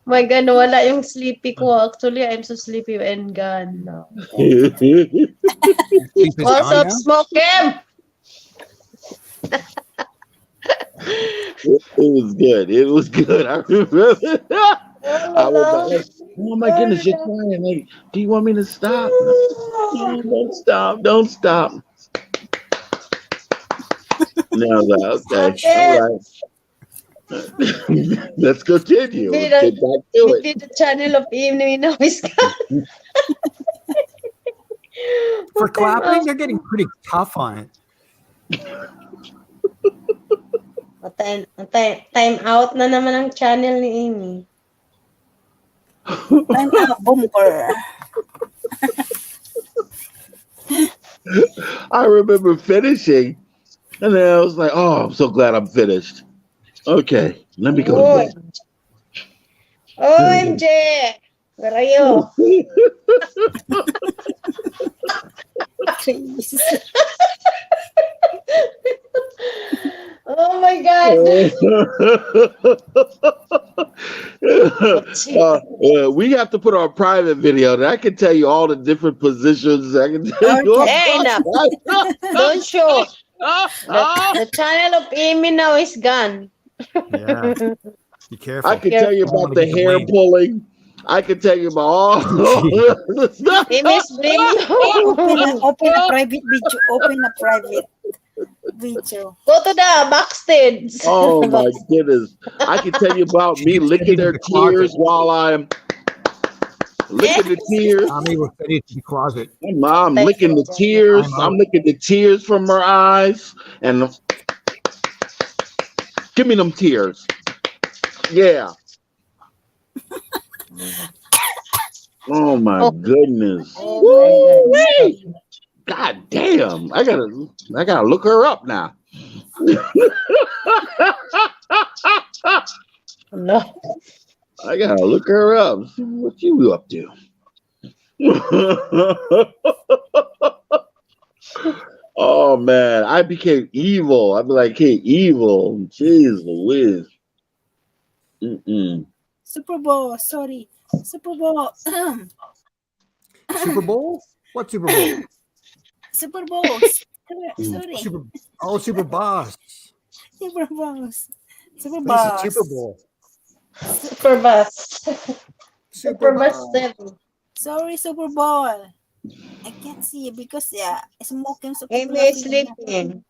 My God, wala yung sleepy ko. Actually, I'm so sleepy and gone now. Sleep is What's gone up, now? Smoke him? It was good. It was good. I remember. I was like, oh my goodness, you're crying. Like, do you want me to stop? No, don't stop. Don't stop. No, okay. All right. Let's continue. Maybe Let's get back to maybe it. the channel of Amy now is gone. For What time clapping, out? they're getting pretty tough on it. Time out na naman ang channel ni Amy. Time out, bumper. I remember finishing, and then I was like, "Oh, I'm so glad I'm finished." Okay, let me go to Good. bed. OMG! Where are you? Crazy. Oh my God! We have to put on a private video, and I can tell you all the different positions. I can tell you all. Hey, enough. Don't show. The channel of Amy now is gone. Yeah. Be careful. I can tell you I don't about wanna the get the hair blame. pulling. I can tell you about all the stuff. Amy's blaming you. Open a private video. Open a private video. Go to the backstage. Oh my goodness. I can tell you about me licking their the closet. tears while I'm licking the tears. Tommy will send you to the closet. My mom licking the tears. I'm licking the tears from her eyes. And give me them tears. Yeah. Oh my goodness. Oh my God. God damn. I gotta look her up now. No. I gotta look her up. See what you up to? Oh man, I became evil. I'd be like, hey, evil. Jeez Louise. Mm-mm. Super Bowl. Sorry. Super Bowl. Super Bowl? What Super Bowl? Super Bowls. Sorry. Super Boss. Super Bowls. Super Lisa, Boss. Super Bowl. Super bus. Super bus Bowl. 7. Sorry, Super Bowl. I can't see it because smoking. So Amy is sleeping.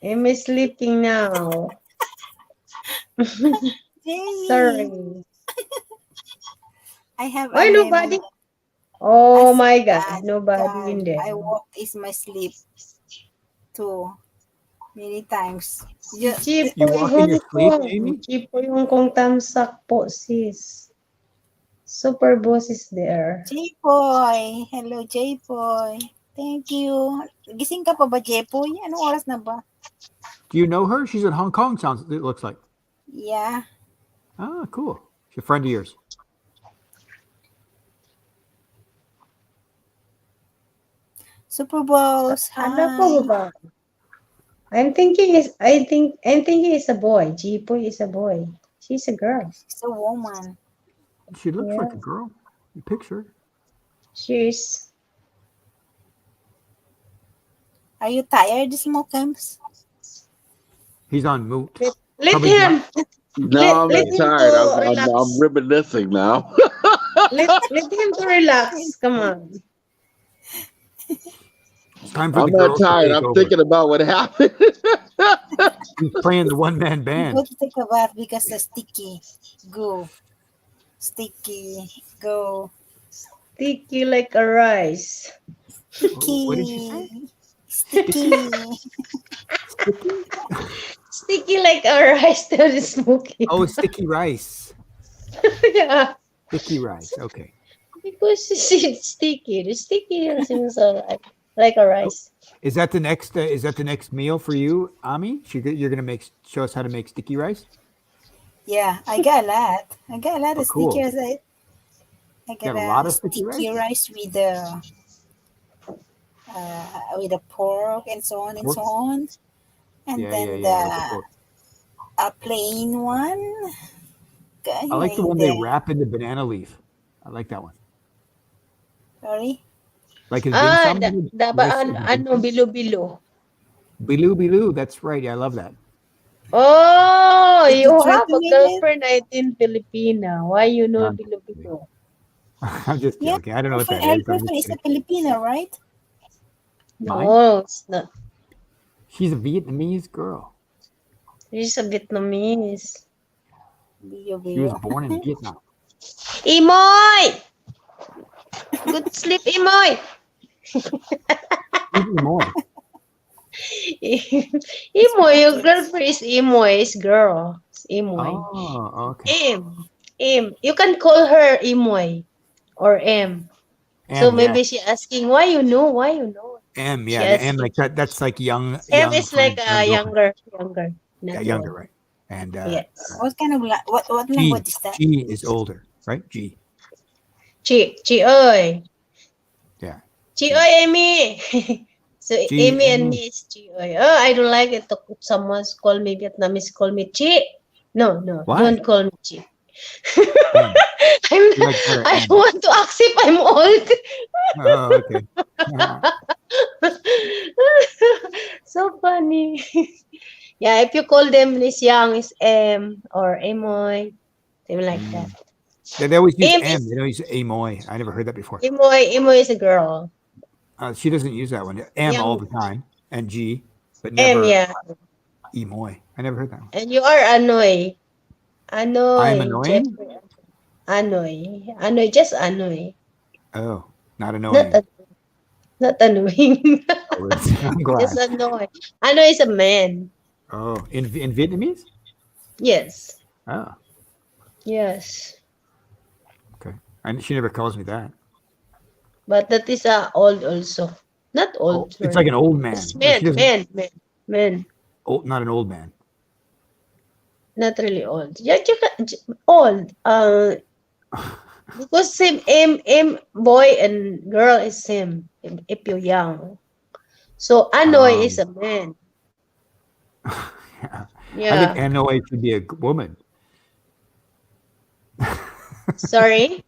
Amy is sleeping now. Sorry. I have. Why nobody? Oh my God, nobody in there. I walk is my sleep too many times. Yeah. You walk in your sleep, Amy? Chipo yung kung tamsak po, sis. Super boss is there. J-Boy. Hello, J-Boy. Thank you. Gising ka pa ba, J-Boy? Anong oras na ba? Do you know her? She's in Hong Kong, it looks like. Yeah. Ah, cool. She's a friend of yours. Super Bowls. Ano po ba? I'm thinking it's a boy. Jipoy is a boy. She's a girl. She's a woman. She looks like a girl. You picture. She's. Are you tired, Smokums? He's on mute. Let Probably him. No, I'm let not him tired. to I'm relax. reminiscing now. let him to relax. Come on. It's time for I'm the not girls to tired. take I'm over. thinking about what happened. He's playing the one-man Go band. to take a bath because the sticky. Go. Sticky. Go. Sticky like a rice. Sticky. What did she say? Sticky. Sticky like a rice that is smoking. Oh, sticky rice. Yeah. Sticky rice. Okay. Because it's sticky. The sticky seems alright. Like a rice. Is that the next? Is that the next meal for you, Ami? You're gonna show us how to make sticky rice. Yeah, I got a lot. I got a lot of cool. sticky rice. I got a lot of sticky rice with the pork and so on and so on. And then a plain one. I like the one they wrap in the banana leaf. I like that one. Sorry? Like his bilo-bilo. Bilu. That's right. Yeah, I love that. Oh, Did you you try have to a make girlfriend in Filipina. Why you know bilo-bilo? I'm just joking. I don't know what that Her is. girlfriend is a Filipina, right? No, it's not. She's a Vietnamese girl. She's a Vietnamese. She was born in Vietnam. Imoy! Good sleep, Imoy! Even more. Imoy, your girlfriend is Imoy, is girl. It's Imoy. Oh, okay. M. You can call her Imoy or M. So M, yeah. maybe she asking, why you know? Why you know? M, She yeah. The M asking. like that. That's like young, M young is like friend, young girlfriend. younger. Yeah, Not younger, old. right? And Yes. What kind of what G, language is that? G is older, right? G. Chị ơi. Yeah. Chị ơi, Amy. So G, Amy and M. me is chị ơi. Oh, I don't like it. Someone's call me Vietnamese, call me chị. No, Why? don't call me chị. M. I'm, You like better I M. want to accept I'm old. Oh, okay. So funny. Yeah, if you call them this young is M or Amoy, something like that. They always use M M. is They don't use Amoy. I never heard that before. Amoy is a girl. She doesn't use that one. M all the Young time and G, but M, never yeah. Emoy. I never heard that one. And you are Anoy. I'm Anoy, annoying? Jeffrey. Anoy. Anoy, just Anoy. Oh, not Not annoying. not annoying. Oh, I'm glad. Just Anoy. Anoy is a man. Oh, in Vietnamese? Yes. Oh, Yes. okay. And she never calls me that. But that is old also. Not Oh, old. it's Sorry. like an old man. It's No, she doesn't. men. Old, not an old man. Not really old. Yeah, old. Because same boy and girl is same. If you're young, so Anoy is a man. Yeah. I think Yeah. Anoy should be a woman. Sorry.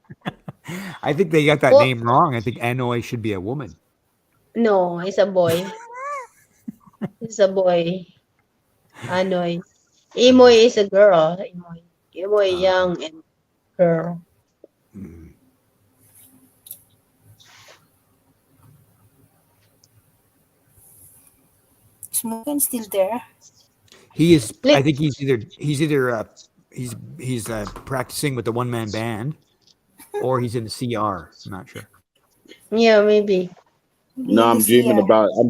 I think they got that Oh, name wrong. I think Anoy should be a woman. no, it's a boy. It's a boy. Anoy. Imoy is a girl. Imoy young and girl. Mm. Smoking still there? He is. I Flip. think he's practicing with the one man band, or he's in the CR. I'm not sure. Yeah, maybe. No, I'm BBC,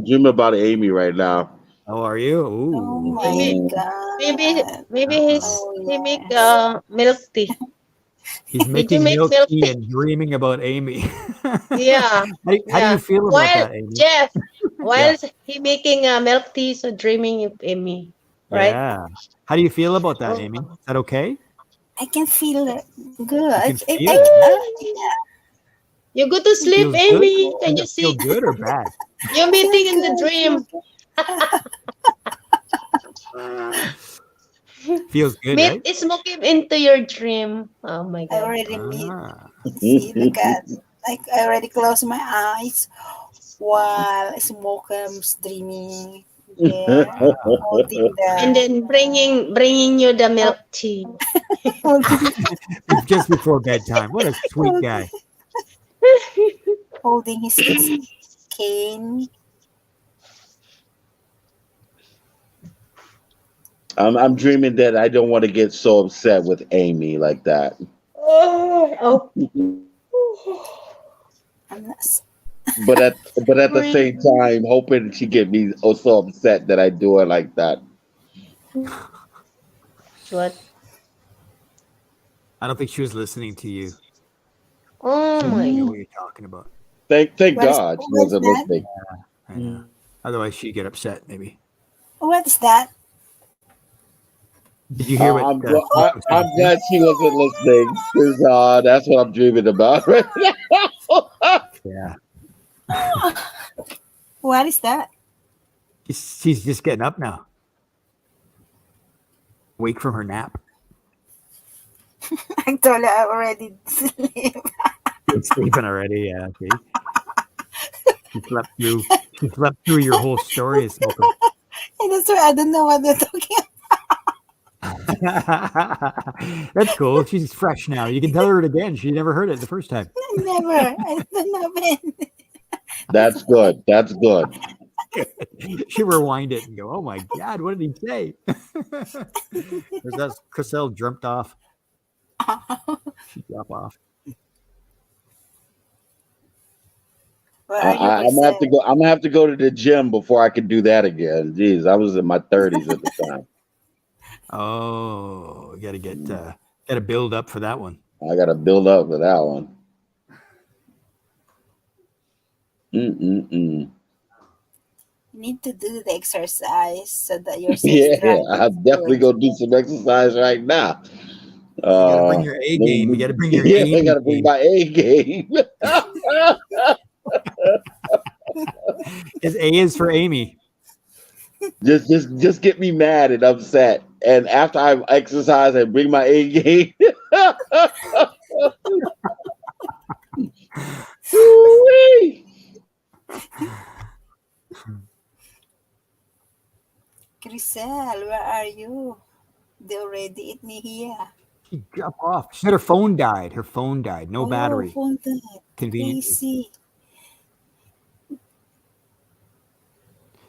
dreaming about Amy right now. How are you? Oh Ooh. my Maybe god. Oh he make yes. milk tea. He's Did you making make milk milk tea tea? and dreaming about Amy. Yeah. How do you Yeah. feel about While that, Amy? Jeff, Yeah. while he making milk tea, so dreaming of Amy, right? Yeah. How do you feel about that, Oh. Amy? Is that okay? I can feel it. Good. You can feel I, it. yeah. You go to sleep, Feels good? Amy. Can Does you it feel see? good or bad? You're Feel meeting in the good. dream. Feels good, Meet right? smoke him into your dream. Oh my I god. already meet. Ah. See, look at. Like I already closed my eyes while Smokeum's dreaming there, holding And the then bringing you the milk tea. holding, Just before bedtime. What a sweet guy. holding his cane. I'm dreaming that I don't want to get so upset with Amy like that. Oh. I'm not, But at the Breathe. same time, hoping she get me so upset that I do her like that. What? I don't think she was listening to you. Oh She my. didn't know what you're talking about. Thank what is God she what's wasn't that? listening. I know. Otherwise, she'd get upset, maybe. What is that? Did you hear what I'm Cecil glad, was I'm saying? glad she wasn't listening because that's what I'm dreaming about right now. Yeah. What is that? She's just getting up now. Wake from her nap. Actually, I already sleep. She's sleeping already. Yeah. See? She slept through your whole story. Is open. And that's why I don't know what they're talking That's cool. She's fresh now. You can tell her it again. She never heard it the first time. about. Never. I don't know when. That's good. That's good. She rewind it and go, "Oh my God, what did he say?" Because that's Cassell dreamt off. She dropped off. Where are you, I'm gonna have to Crystal? go. I'm gonna have to go to the gym before I can do that again. Jeez, I was in my 30s at the time. Oh, you gotta get gotta build up for that one. I got to build up for that one. Mm-mm-mm. You need to do the exercise so that your sex Yeah, drive I'm is definitely good. gonna do some exercise right now. You gotta bring your A game. You Maybe, gotta bring your yeah, I Amy gotta bring game. my A game. His A is for Amy. just get me mad and upset. And after I exercise and bring my A game, woo-wee. Crystal, where are you? They already eat me here. She dropped off. She said her phone died. Her phone died. No Oh, battery. phone died. Conveniently. Crazy.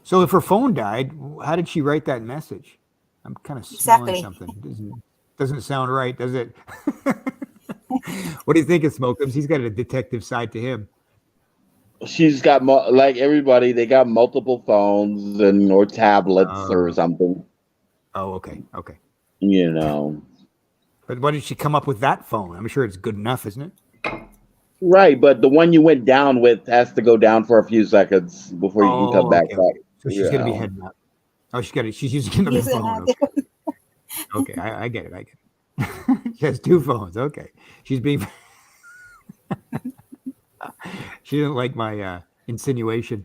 So if her phone died, how did she write that message? I'm kind of smelling Exactly. something. Doesn't sound right, does it? What do you think of Smokums? He's got a detective side to him. She's got like everybody. They got multiple phones and or tablets or Oh, something. okay, okay. You know, But why did she come up with that phone? I'm sure it's good enough, isn't it? right? But the one you went down with has to go down for a few seconds before you can come Oh, back okay, up. okay. So she's You gonna be know, heading up. Oh, she's using another Use phone. another. Okay, okay, I get it. I get it. She has two phones. Okay, she's being. She didn't like my insinuation.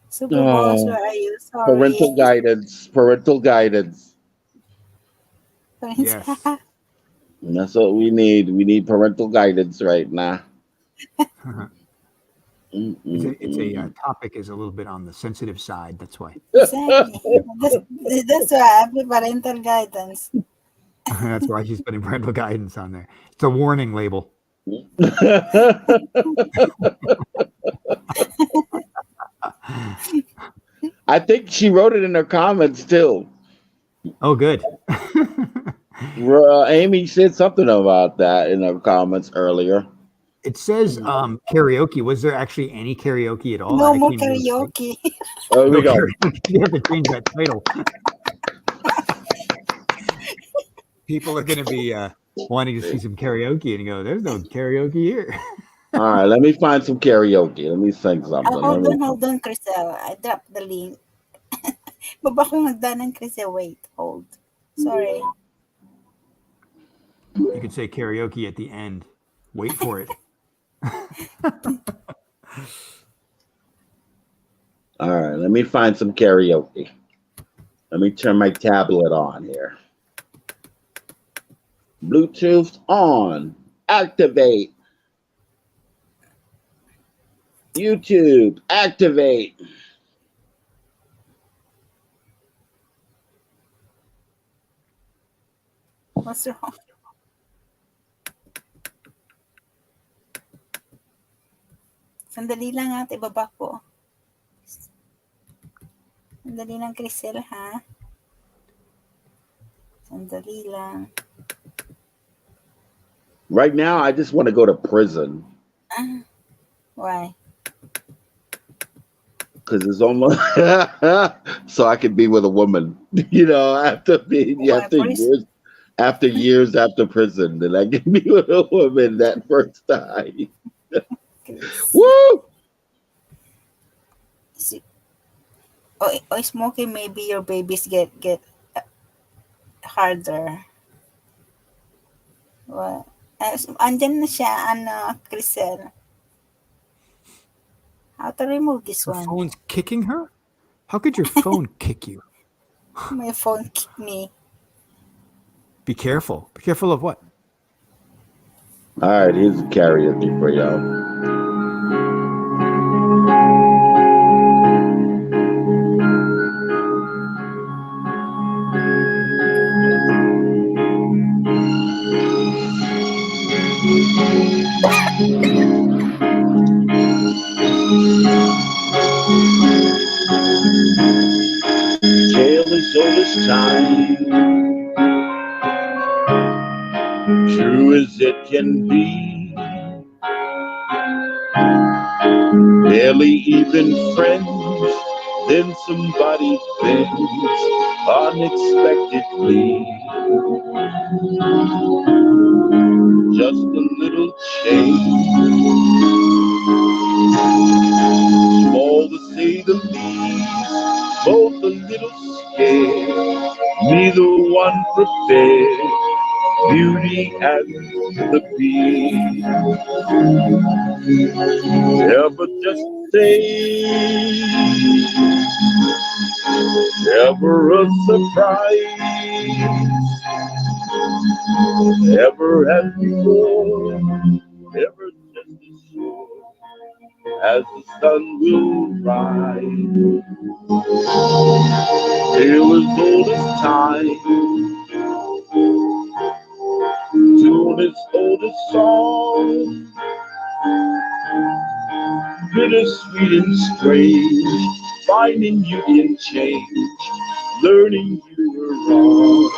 Super Boss, where oh, are you? Sorry. parental guidance, parental guidance. Prince. Yes. And that's what we need. We need parental guidance right now. It's a Mm-mm-mm. topic is a little bit on the sensitive side. That's why. Exactly. That's why I have parental guidance. That's why she's putting parental guidance on there. It's a warning label. I think she wrote it in her comments too. Oh, good. Amy said something about that in her comments earlier. It says karaoke. Was there actually any karaoke at all? No I more can't even remember. karaoke. Oh, here No we go. karaoke. You have to change that title. People are going to be wanting to see some karaoke and go, there's no karaoke here. All right, let me find some karaoke. Let me sing something. Hold on, Crystal. I dropped the link. Baba ko magdanan, Crystal. Wait, hold. Sorry. You could say karaoke at the end. Wait for it. All right, let me find some karaoke. Let me turn my tablet on here. Bluetooth on. Activate. YouTube. Activate. What's wrong? Sandali lang ate, baba ko. Sandali lang, Crystal, ha? Sandali lang. Right now, I just want to go to prison Why? because it's almost so I can be with a woman. You know, Why? after years after prison, then I can be with a woman that first time. Woo! Smoking, maybe your babies get harder. Well, andyan na siya, Crystal. How to remove this Her one? phone's kicking her? How could your phone kick you? My phone kicked me. Be careful. Be careful of what? All right, here's a karaoke for y'all. Tale as old as time, can be. Barely even friends, then somebody bends unexpectedly. Just a little change, small to say the least, both a little scared, neither one prepared. Beauty and the Beast. Ever just say, ever a surprise, ever as before, ever just as sure as the sun will rise. Tale as old as time, tune as old as song, bittersweet and strange, finding you in change, learning you were wrong.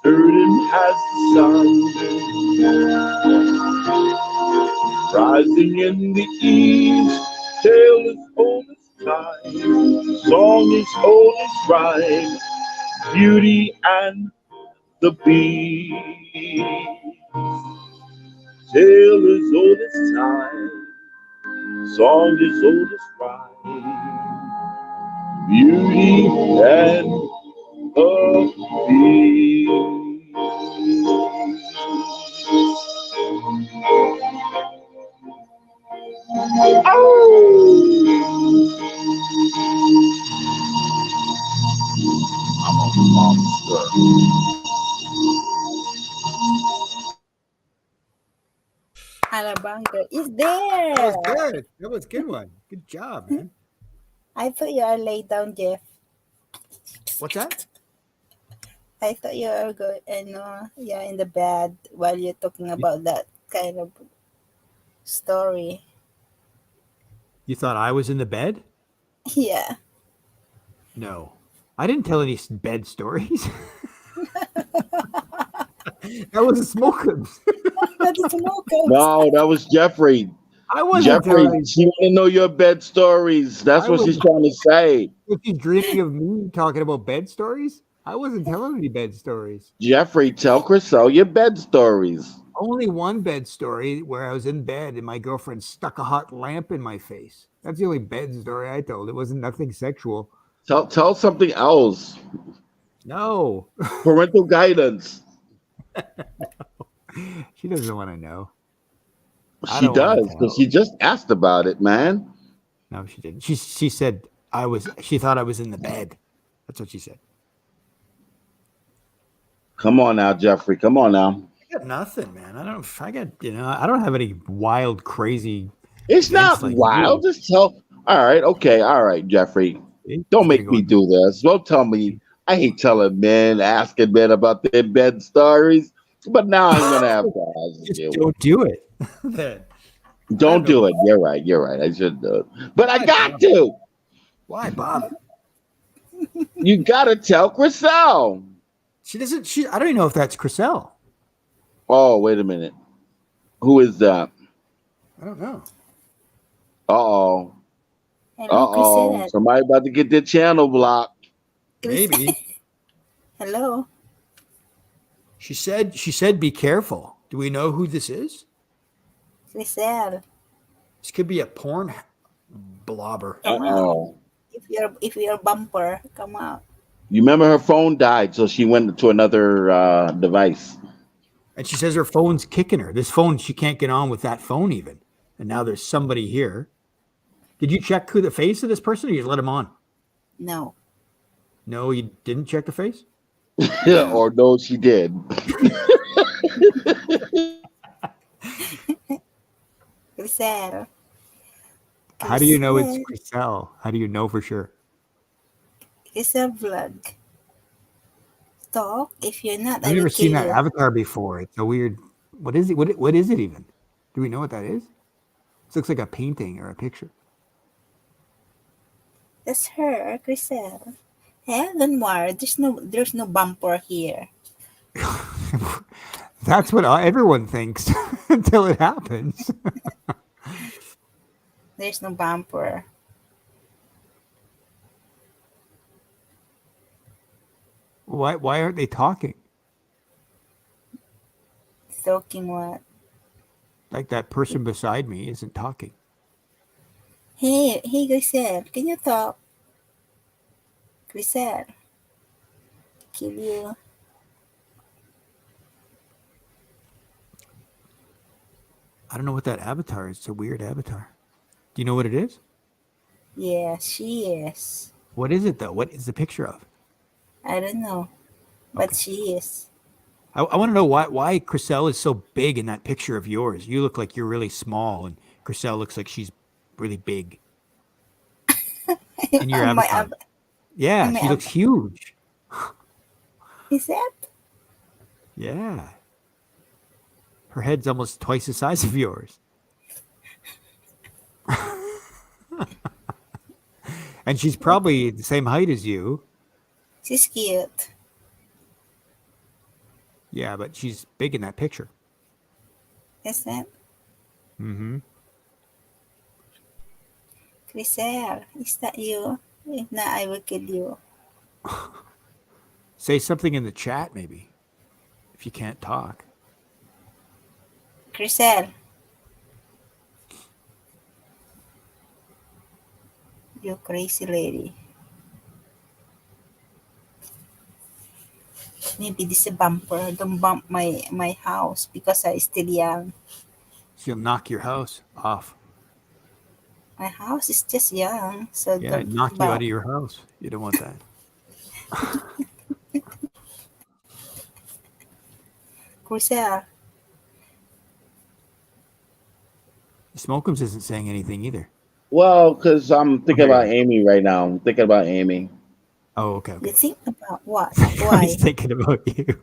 Certain has the sun, rising in the east, tale as old as time, song as old as rhyme, beauty and the Beast. Tale as old as time, song as old as rhyme, beauty and the Beast. I'm a monster. Alabanga is That was there. good. That was a good one. Good job, man. I thought you are laid down, Jeff. What's that? I thought you were good and yeah, in the bed while you're talking about that kind of story. You thought I was in the bed? Yeah. No. I didn't tell any bed stories. That was a smoker. That is smoke. No, that was Jeffrey. I wasn't Jeffrey, telling. she want to know your bed stories. That's I what she's wasn't. trying to say. Was you dreaming of me talking about bed stories? I wasn't telling any bed stories. Jeffrey, tell Chriselle your bed stories. Only one bed story where I was in bed and my girlfriend stuck a hot lamp in my face. That's the only bed story I told. It wasn't nothing sexual. Tell something else. No. Parental guidance. She doesn't want to know. I She don't wanna does, tell. because she just asked about it, man. No, she didn't. She said she thought I was in the bed. That's what she said. Come on now, Jeffrey. Come on now. I got nothing, man. I don't have any wild, crazy. It's Events not like wild. you. Just tell. All right, okay, all right, Jeffrey. Don't make me do this. Don't tell me. I hate telling men, asking men about their bed stories. But now I'm gonna have to ask Just you. don't do it. Then. Don't do it. You're right. You're right. I should do it. But I got to. Why bother? You gotta tell Chriselle. She doesn't. I don't even know if that's Chriselle. Oh, wait a minute. Who is that? I don't know. Uh-oh. Hello, Chriselle. Somebody about to get their channel blocked. Maybe. Hello. She said be careful. Do we know who this is? Chriselle. This could be a porn blobber. Uh-oh. If you're bumper, come out. You remember her phone died, so she went to another device. And she says her phone's kicking her. This phone, she can't get on with that phone even. And now there's somebody here. Did you check who the face of this person, or you just let him on? No. No, you didn't check the face? Or no, she did. Chriselle. How do you know it's Chriselle? How do you know for sure? Chriselle vlog. Talk. If you're not, I've never seen that avatar before. It's a weird. What is it? What is it even? Do we know what that is? It looks like a painting or a picture. That's her, Chriselle. Don't worry. There's no bumper here. That's what everyone thinks until it happens. There's no bumper. Why aren't they talking? Talking what? Like that person beside me isn't talking. Hey, Grisel, can you talk? Grisel, can you? I don't know what that avatar is. It's a weird avatar. Do you know what it is? Yeah, she is. What is it though? What is the picture of? I don't know, but Okay. she is. I want to know why Chriselle is so big in that picture of yours. You look like you're really small, and Chriselle looks like she's really big in your On my avatar. Yeah, on my she looks huge. is that? Yeah. Her head's almost twice the size of yours. And she's probably the same height as you. She's cute. Yeah, but she's big in that picture. Is that? Mm-hmm. Grisel, is that you? If not, I will kill you. Say something in the chat, maybe, if you can't talk. Grisel. You crazy lady. Maybe this is a bumper. Don't bump my house because I still young. She'll knock your house off. My house is just young, so Yeah, don't knock you out bump. of your house. You don't want that. Grisel, Smokums isn't saying anything either. Well, because I'm thinking Okay. about Amy right now. I'm thinking about Amy. Oh, okay. you think about what? I Why? was thinking about you.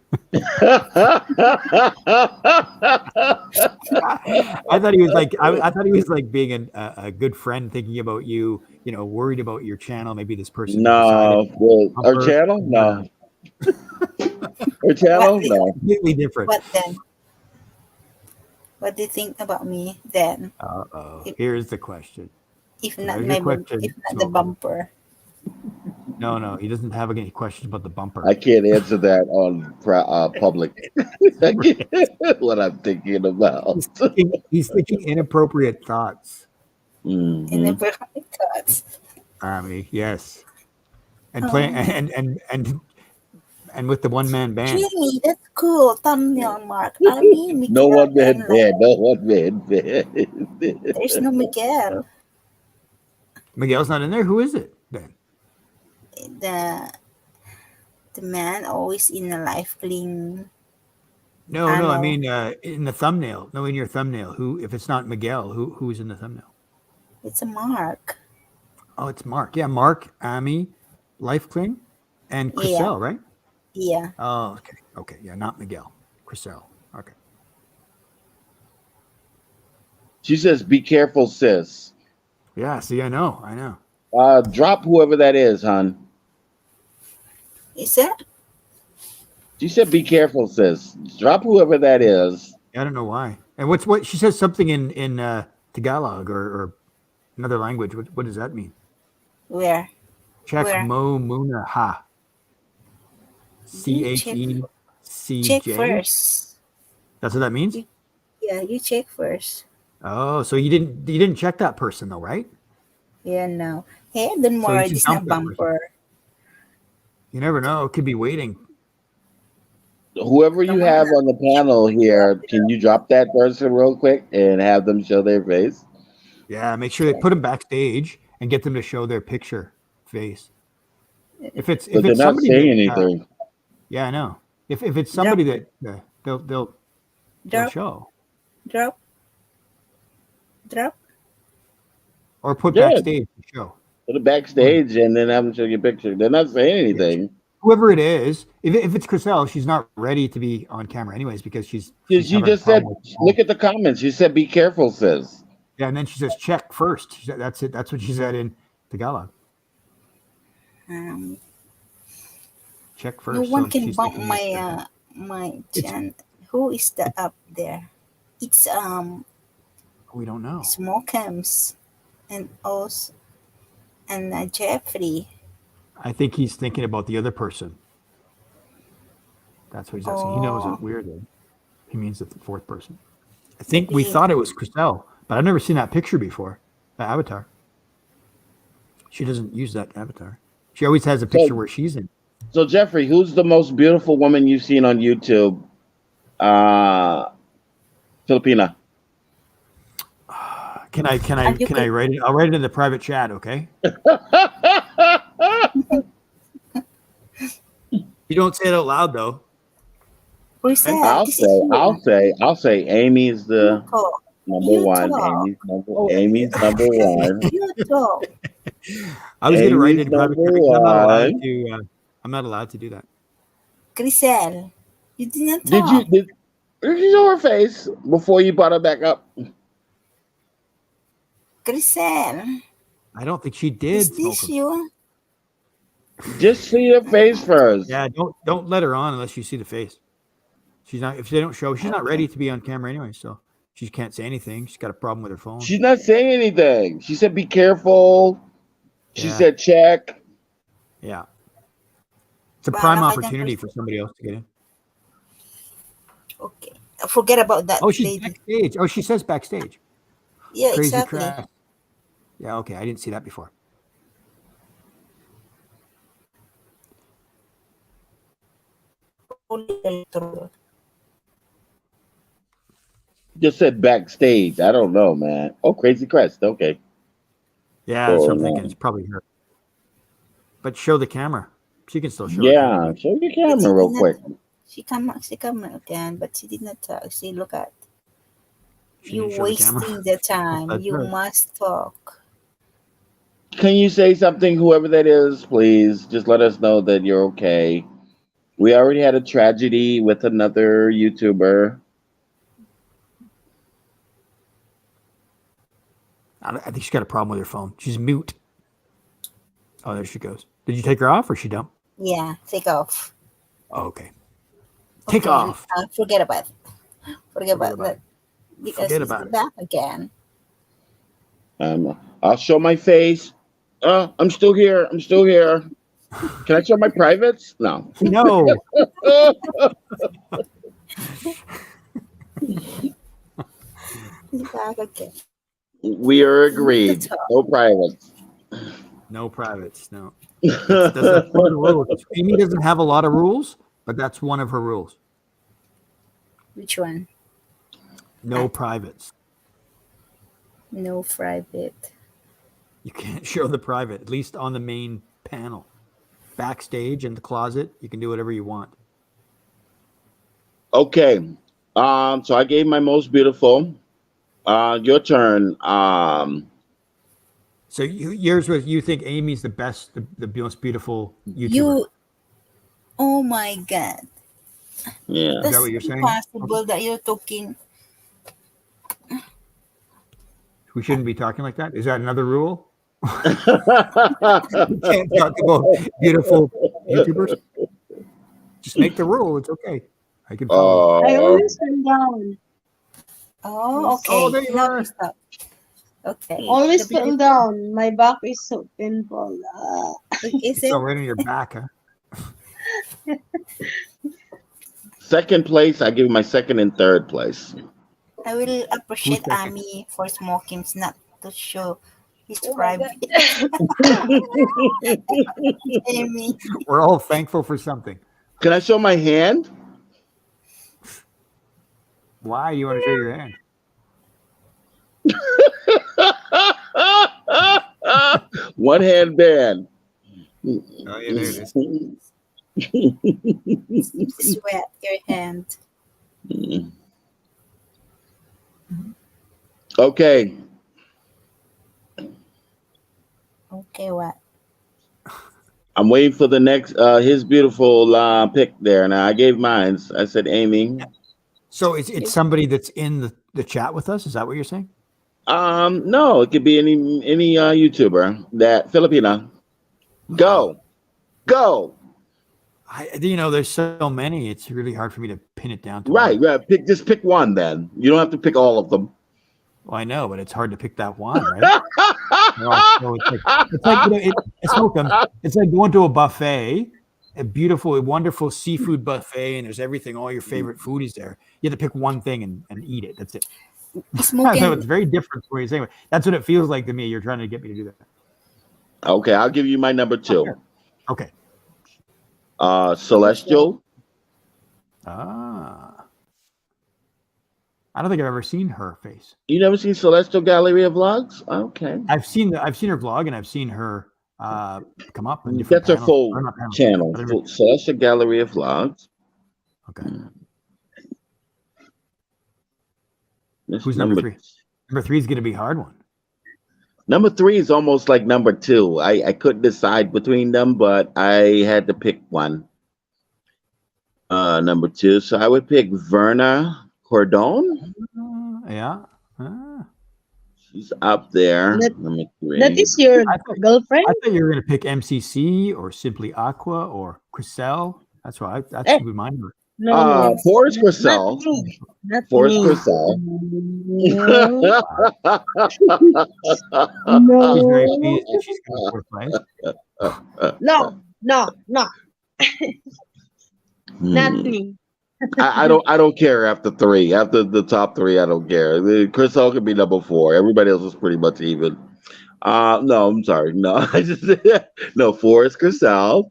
I thought he was like I thought he was like being a good friend, thinking about you. You know, worried about your channel. Maybe this person No, decided well, our bumper. channel? No. Our channel? What? No. Completely different. What then? What do you think about me then? Uh-oh. If, Here's the question. if not There's my your question. if not the Smokums. bumper? No, he doesn't have any questions about the bumper. I can't answer that on public. I can't- what I'm thinking about. He's thinking inappropriate thoughts. In the Mhm. perfect thoughts. Yes. And playing and with the one man band. Jimmy, that's cool. Thumbnail mark. I mean, No Miguel one man and bed. No one man bed. there's no Miguel. Miguel's not in there. Who is it then? The the man always in a life clean. No, I I know. mean in the thumbnail. No, in your thumbnail. Who, if it's not Miguel, who's in the thumbnail? It's a mark. Oh, it's Mark. Yeah, Mark, Amy, Life Cling, and Yeah. Chriselle, right? Yeah. Oh, okay. Okay. Yeah, not Miguel. Chriselle. Okay. She says, "Be careful, sis." Yeah, see, I know. Drop whoever that is, hon. Is that? She said, "Be careful, sis." Drop whoever that is. I don't know why. And what she says something in Tagalog or another language. What does that mean? Where? Check Where? Mo Muna Ha. You check CHECJ. first. That's what that means? Yeah, you check first. Oh, so you didn't check that person though, right? Yeah, no. Hey, don't So you worry, should this is not dump that person. bumper. You never know. It could be waiting. Whoever you have on the panel here, can you drop that person real quick and have them show their face? Yeah, make sure they put them backstage and get them to show their picture face. If it's But they're not somebody saying that, anything. yeah, I know. If it's somebody that they'll Drop, show drop, drop. or put Yeah. backstage to show. Put it backstage and then have them show your picture. They're not saying anything. Whoever it is, if it's Chriselle, she's not ready to be on camera anyways because she's She having a just said, problem with- look at the comments. She said, "Be careful, sis." yeah, and then she says check first. She said, that's it. That's what she said in Tagalog. Um, Check no first. one So can she's bump thinking my it's- my It's chan. Who is the up there? It's we don't know. Smokums and also and Jeffrey. I think he's thinking about the other person. That's what he's asking. He knows Oh, it weirdly. He means the fourth person. I think we maybe. thought it was Chriselle, but I've never seen that picture before. That avatar. She doesn't use that avatar. She always has a picture So, where she's in. so Jeffrey, who's the most beautiful woman you've seen on YouTube? Filipina. Can I And you could write it? I'll write it in the private chat, okay? You don't say it out loud though. Rizal, this is you. I'll say Amy's You the talk. number You one. talk. Amy's number one. You talk. I was gonna write it Amy's in private number chat because one. I'm not allowed to do that. Grisel, you did not Did you talk. did you show her face before you brought her back up? Grisel, I don't think she is did this smoke 'em. you? Just see her face first. Yeah, don't let her on unless you see the face. She's not if they don't show, she's not ready to be on camera anyway, so she can't say anything. She's got a problem with her phone. She's not saying anything. She said, "Be careful." She Yeah. said, "Check." Yeah. It's a prime Bahala ka dyan, opportunity for Grisel. somebody else to get in. Okay. Forget about that Oh, she's lady. backstage. Oh, she says backstage. Yeah, Crazy exactly. crap. Yeah, okay. I didn't see that before. Just said backstage. I don't know, man. Oh, Crazy Crest. Okay. Yeah, that's what Oh I'm thinking. no. It's probably her. But show the camera. She can still show her camera, Yeah. but Show your But she camera real did not. quick. She come again, but she did not talk. See, look at she you didn't show the camera. wasting the time. That's You her. must talk. Can you say something, whoever that is, please? Just let us know that you're okay. We already had a tragedy with another YouTuber. I think she's got a problem with her phone. She's mute. Oh, there she goes. Did you take her off or she dumped? Yeah, take off. Oh, okay. Take Okay, off. forget about it. Forget Forget about about that it. because Forget he's about it. back again. I'll show my face. I'm still here. I'm still here. Can I show my privates? No. No. He's back again. We are You need to agreed. talk. No privates. No privates. No. That's one of the rules. Amy doesn't have a lot of rules, but that's one of her rules. Which one? No privates. No private. You can't show the private, at least on the main panel. Backstage in the closet, you can do whatever you want. Okay. So I gave my most beautiful. Your turn. So yours was you think Amy's the best, the most beautiful YouTuber. You. Oh my God. Yeah. Is that That's what you're saying? impossible that you're talking. We shouldn't be talking like that. Is that another rule? Okay. We can't talk about beautiful YouTubers. Just make the rule. It's okay. I can follow. I always fell down. Oh, okay. Oh, there you Now are. we stop. Okay. Always The fell beautiful down. My back is so painful. is It's it? all right on your back, huh? Second place, I give my second and third place. I will appreciate second? Ami for smoking, not to show his private. Amy. We're all thankful for something. Can I show my hand? Why do you want to show your hand? One hand band. Oh, yeah, there it is. Sweat your hand. Okay. Okay, what? I'm waiting for the next his beautiful pick there. Now I gave mine. I said Amy. So it's somebody that's in the chat with us. Is that what you're saying? No, it could be any YouTuber that Filipina. Go. There's so many. It's really hard for me to pin it down to Right, one. right. Just pick one then. You don't have to pick all of them. Well, I know, but it's hard to pick that one, right? So it's like it's like going to a buffet, a beautiful, wonderful seafood buffet, and there's everything, all your favorite food is there. You have to pick one thing and eat it. That's it. Smoking. So it's very different from what you're saying. That's what it feels like to me. You're trying to get me to do that. Okay, I'll give you my number 2. Okay. Celestial. I don't think I've ever seen her face. You never seen Celestial Galleria vlogs? Okay. I've seen her vlog, and I've seen her come up in different That's her panels. full Or not panels, channel. but Full Celestial Galleria vlogs. Okay. This Who's number 3? Number 3 is going to be a hard one. Number 3 is almost like number 2. I couldn't decide between them, but I had to pick one. Number 2. So I would pick Verna Cordone. Yeah. She's up there. That- Number 3. That is your girlfriend? I thought you were going to pick MCC or Simply Aqua or Crisel. That's why that's Eh. who would mine were. No. Forrest Crisel. Not me. Not Forrest me. Crisel. No. She's very No. pleased that she's going to fourth place. No. Not me. I don't care after 3. After the top 3, I don't care. Crisel could be number 4. Everybody else is pretty much even. No, I'm sorry. No, I just no Forrest Crisel.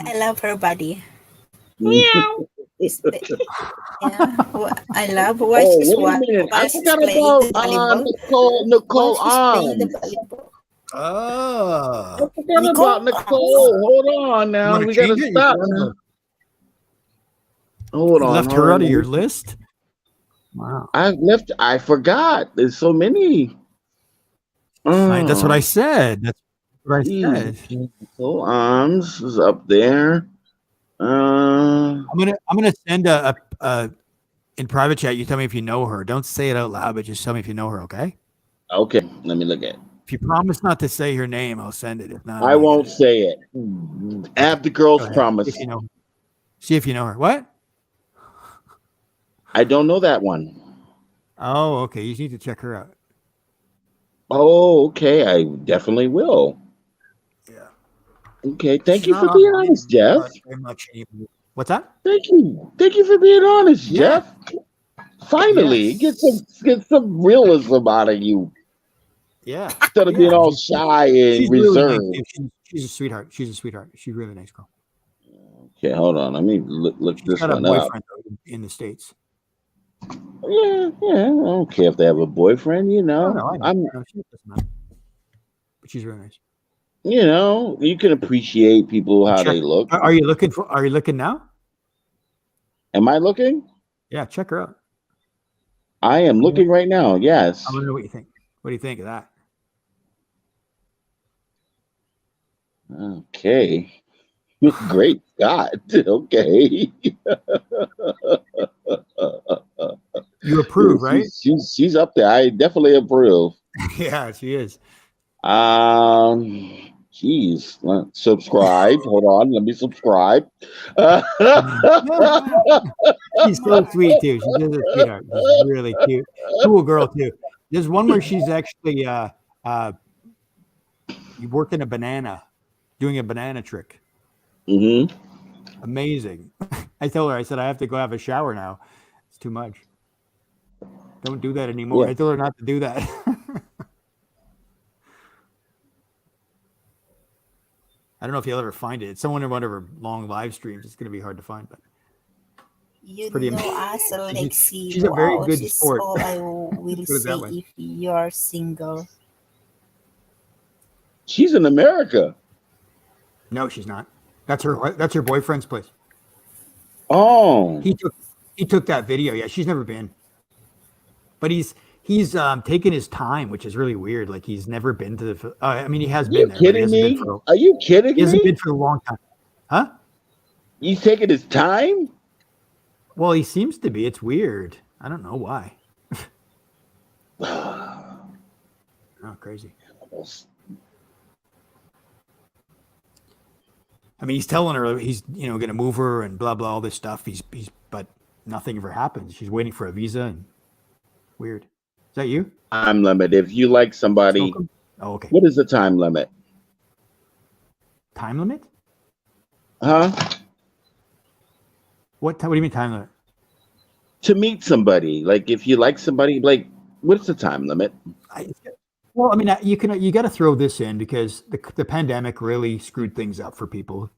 I love her body. Meow. I love why Oh, she's wait a minute. I she's forgot playing about the volleyball. Nicole While she's playing the Arms. volleyball. Oh. I forgot about Nicole. Hold on now. We gotta stop. Hold You on. left her out of your list? Wow. I forgot. There's so many. That's what I said. That's what I said. Nicole Arms is up there. I'm gonna send a in private chat. You tell me if you know her. Don't say it out loud, but just tell me if you know her. Okay. Okay, let me look at it. If you promise not to say her name, I'll send it. If not, I won't say it. Have the girls Go ahead. promise. If you know, see if you know her. What? I don't know that one. Oh, okay. You need to check her out. Oh, okay. I definitely will. Yeah. Okay. Thank She's you not for being on honest, Jeff. very much anymore. What's that? Thank you. Thank you for being honest, Yeah. Jeff. Finally, Yes. get some realism out of you Yeah. instead of being all shy and She's really reserved. nice. She's a sweetheart. She's a sweetheart. She's a really nice girl. Okay, hold on. Let me look She's this got a one up. boyfriend though, in the States. Yeah. I don't care if they have a boyfriend. You know, No, I know. No, she doesn't matter. But she's really nice. You know, you can appreciate people how they look. Are you looking now? Am I looking? Yeah, check her out. I am looking right now. Yes. I want to know what you think. What do you think of that? Okay. Great God. Okay. You approve, right? She's up there. I definitely approve. Yeah, she is. Geez. Subscribe. Hold on. Let me subscribe. She's so sweet too. She's just a sweetheart. She's really cute. Cool girl too. There's one where she's actually working a banana, doing a banana trick. Mm-hmm. Amazing. I told her, I said, I have to go have a shower now. It's too much. Don't do that anymore. Yeah. I told her not to do that. I don't know if you'll ever find it. It's someone in one of her long live streams. It's going to be hard to find, but You pretty know amazing. us, Alexi. She's a very good She's sport. all I will Put it say that way. if you're single. She's in America. No, she's not. That's her boyfriend's place. Oh. He took that video. Yeah, she's never been. But he's taken his time, which is really weird. Like he's never been to the. I mean, he has Are you been there. But he kidding hasn't me? been for, Are you kidding he hasn't me? been for a long time. Huh? He's taking his time? Well, he seems to be. It's weird. I don't know why. Oh, crazy. I mean, he's telling her he's going to move her and blah blah all this stuff. But nothing ever happens. She's waiting for a visa and weird. Is that you? Time limit. If you like somebody, Slocum? Oh, okay. what is the time limit? Time limit? Huh? What do you mean time limit? To meet somebody, like if you like somebody, like what's the time limit? Well, I mean, you got to throw this in because the pandemic really screwed things up for people.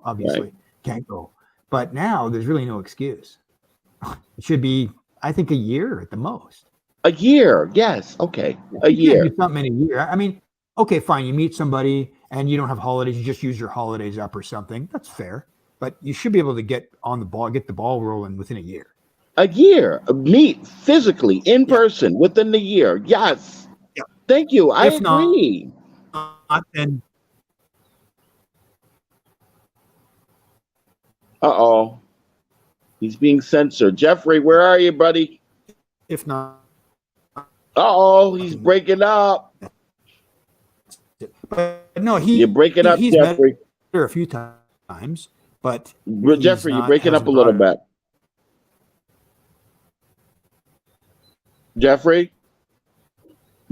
Obviously can't go, but now there's really no excuse. It should be, I think, a year at the most. A year, yes, okay, a You year. can't do something in a year. I mean, okay, fine. You meet somebody and you don't have holidays. You just use your holidays up or something. That's fair, but you should be able to get the ball rolling within a year. A year, meet physically in person within the year. Yes. Yeah. Thank you. I If agree. not, then Uh-oh. He's being censored. Jeffrey, where are you, buddy? if not, Uh-oh, he's breaking up. but no, You're breaking up, he's met Jeffrey. her a few times, but Jeffrey, you're breaking up a little bit. Jeffrey?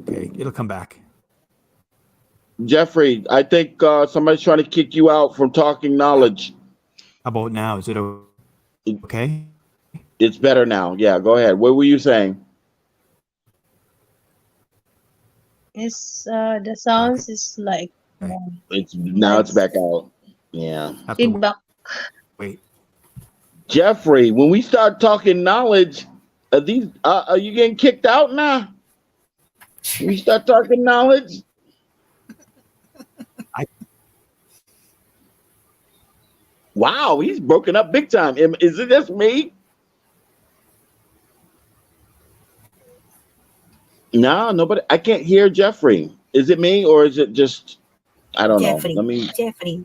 Okay, it'll come back. Jeffrey, I think somebody's trying to kick you out from talking knowledge. How about now? Is it okay? It's better now. Yeah, go ahead. What were you saying? It's the sounds is like It's back out. Yeah. Have to feedback. wait. Jeffrey, when we start talking knowledge, are you getting kicked out now? We start talking knowledge. Wow, he's broken up big time. Is it just me? No, nobody. I can't hear Jeffrey. Is it me or is it just? I don't know. Let me. Jeffrey.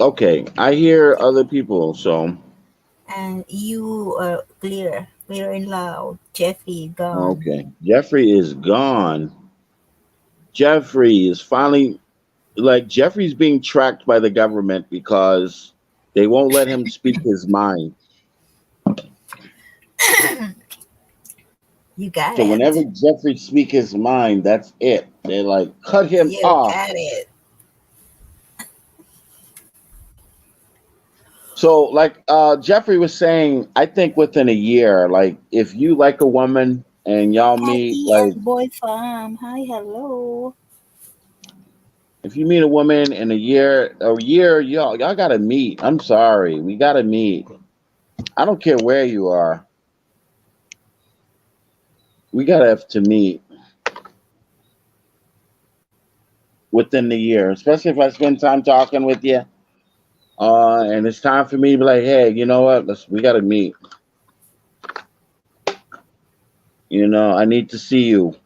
Okay, I hear other people. So. And you are clear and loud. Jeffrey gone. Okay, Jeffrey is gone. Jeffrey is finally, Jeffrey's being tracked by the government because they won't let him speak his mind. You got So it. whenever Jeffrey speaks his mind, that's it. They're like, cut him You off. got it. So Jeffrey was saying, I think within a year, if you like a woman and y'all meet, Boy Farm. Hi, hello. if you meet a woman in a year, y'all gotta meet. I'm sorry, we gotta meet. I don't care where you are. We gotta have to meet within the year, especially if I spend time talking with you. And it's time for me to be like, hey, you know what? We gotta meet. I need to see you.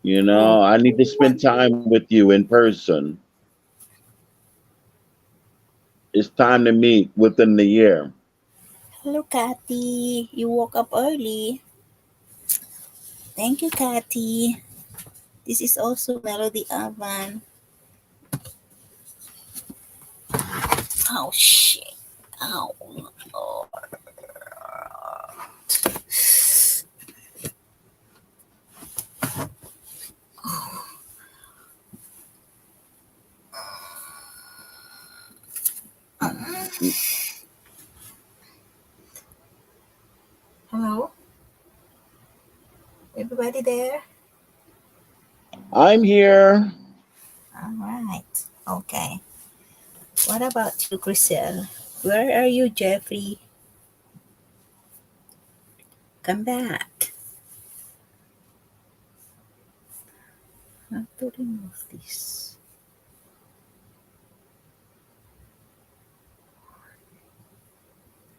I need to spend time with you in person. It's time to meet within the year. Hello, Kathy. You woke up early. Thank you, Kathy. This is also Melody Avan. Oh, shit. Oh, Lord. Hello? Everybody there? I'm here. All right. Okay. What about you, Chriselle? Where are you, Jeffrey? Come back. How to remove this?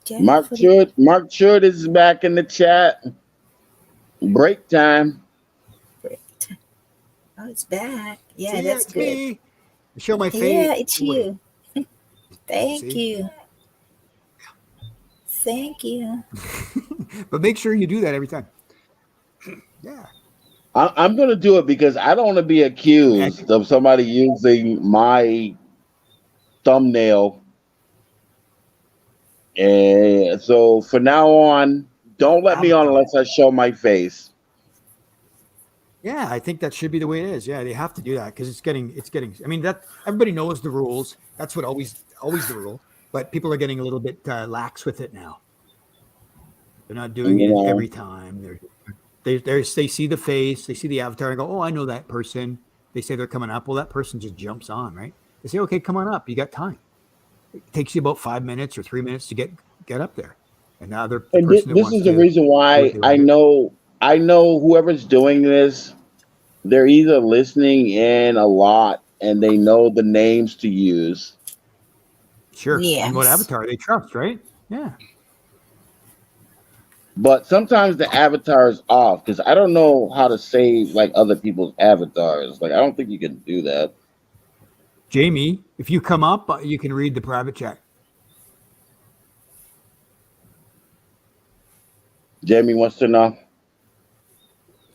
Jeffrey. Mark Chud is back in the chat. Break time. Oh, it's back. Yeah, See, that's it's good. me. Show my face. Yeah, it's you. Thank See? you. Thank you. But make sure you do that every time. Yeah. I'm gonna do it because I don't want to be And accused of somebody using my thumbnail. And so for now on, don't let me on avatar. unless I show my face. Yeah, I think that should be the way it is. Yeah, they have to do that because it's getting. I mean, that everybody knows the rules. That's what always the rule. But people are getting a little bit lax with it now. They're not doing You it every know, time. They see the face, they see the avatar, and go, "Oh, I know that person." They say they're coming up. Well, that person just jumps on, right? They say, "Okay, come on up. You got time." It takes you about 5 minutes or 3 minutes to get up there, and now they're the and person that this wants is the to reason do what why they want to do. I know whoever's doing this, they're either listening in a lot and they know the names to use. Sure, and what Yes. avatar they trust, right? Yeah. But sometimes the avatar is off because I don't know how to save like other people's avatars. Like I don't think you can do that. Jamie, if you come up, you can read the private chat. Jamie wants to know.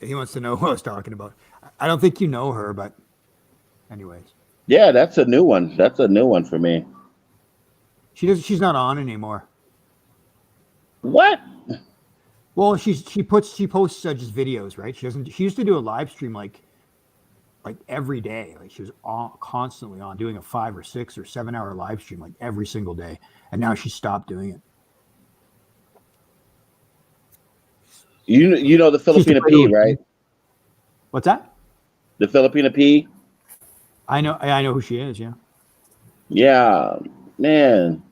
He wants to know who I was talking about. I don't think you know her, but anyways, Yeah, that's a new one. That's a new one for me. she's not on anymore. What? Well, she posts just videos, right? She used to do a live stream like every day. Like she was constantly on doing a 5 or 6 or 7 hour live stream like every single day, and now she stopped doing it. You know the She used to Filipina play those. P, right? What's that? The Filipina P. I know who she is. Yeah. Yeah, man.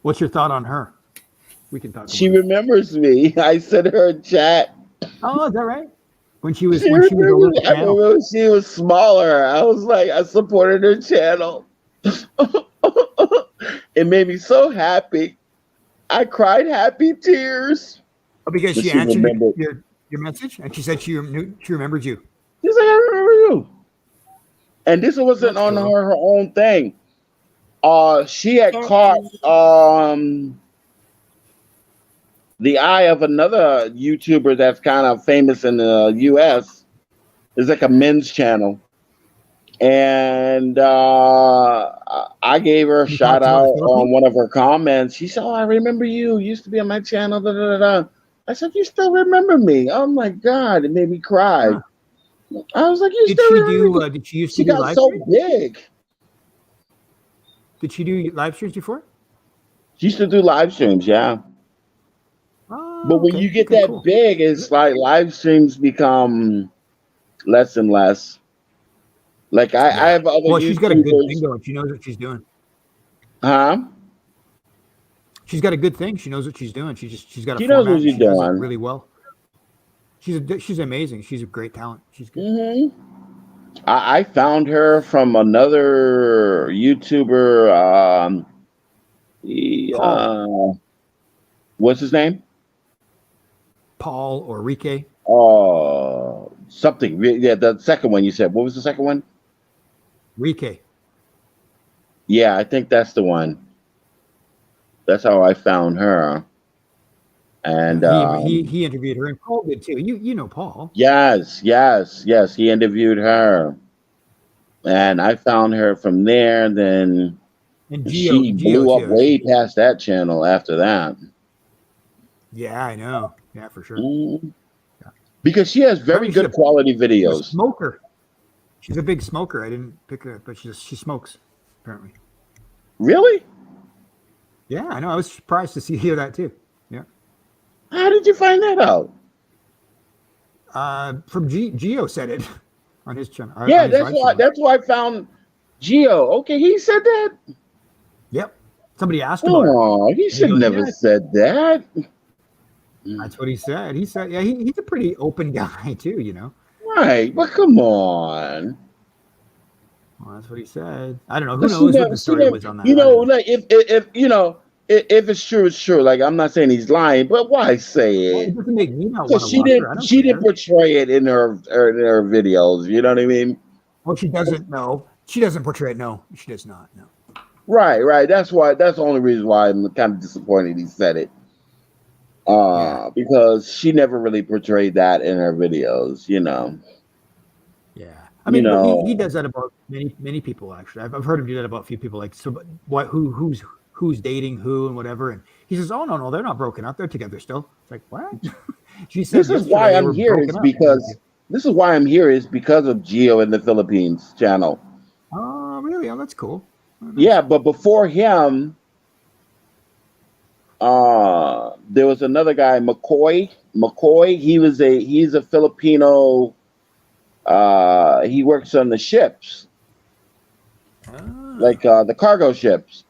What's your thought on her? We can talk She about it. remembers me. I sent her a chat. Oh, is that right? When She when she was a remembers little me. I channel. remember when she was smaller. I was like, I supported her channel. It made me so happy. I cried happy tears. Oh, because But she she answered remembered. your message and she said she remembered you. She's like, I remember you. And this wasn't That's on cool. her own thing. She had Sure. caught the eye of another YouTuber that's kind of famous in the US. It's like a men's channel. And I gave her a You shout talked about the out on Philippines? one of her comments. She said, "Oh, I remember you. You used to be on my channel." Da, da, da, da. I said, "You still remember me?" Oh my God, it made me cry. Huh. I was like, "You still remember me?" Did she used to She do got live so streams? big. Did she do live streams before? She used to do live streams, yeah. But Oh, when you okay. get Okay, that cool. big, it's like live streams become less and less. Like I Yeah. have other Well, she's got a good thing YouTubers, going. She knows what she's doing. huh? She's got a good thing. She knows what she's doing. She's got a She knows format what and she's she does it doing. really well. She's amazing. She's a great talent. She's good. Hmm. I found her from another YouTuber. He, Paul, what's his name? Paul or Rike, Something. Yeah, the second one you said. What was the second one? Rike. Yeah, I think that's the one. That's how I found her. Yeah, And he interviewed her, and Paul did too. You know Paul yes, yes, yes. He interviewed her, and I found her from there. Then and she Geo blew up too. way past that channel after that. Yeah, I know. Yeah, for sure. Mm. Because she has very Apparently good quality she's a videos. smoker. She's a big smoker. I didn't pick her, but she smokes apparently. Really? Yeah, I know. I was surprised to hear that too. Yeah. How did you find that out? From Geo said it on his channel Yeah, on his live stream. that's why I found Geo. Okay, he said that. Yep. Somebody asked about her, Oh, he and he should goes, never "Yeah, said that. that's what he said." He said, "Yeah, he's a pretty open guy too, you know." Right, but come on. Well, that's what he said. I don't know. Who But knows what the story was on that? you I know, don't know. like if you know if it's true, it's true. Like I'm not saying he's lying, but why say Well, it? it doesn't make me not want Because to watch her. I don't she didn't care. portray it in her videos. You know what I mean? Well, she doesn't know. She doesn't portray it. No, she does not. No. Right, right. That's the only reason why I'm kind of disappointed he said it. Yeah. Because she never really portrayed that in her videos, you know. Yeah. I You mean, but he know, does that about many people actually. I've heard him do that about a few people. Like, so what? Who's dating who and whatever. And he says, "Oh no, they're not broken up. They're together still." It's like what? She this said is yesterday why they I'm were here broken is up. because this is why I'm here is because of Geo in the Philippines channel. Oh, really? Oh, that's cool. Oh, nice. Yeah, but before him, there was another guy, McCoy. McCoy, he's a Filipino. He works on the ships, Ah, like the cargo ships,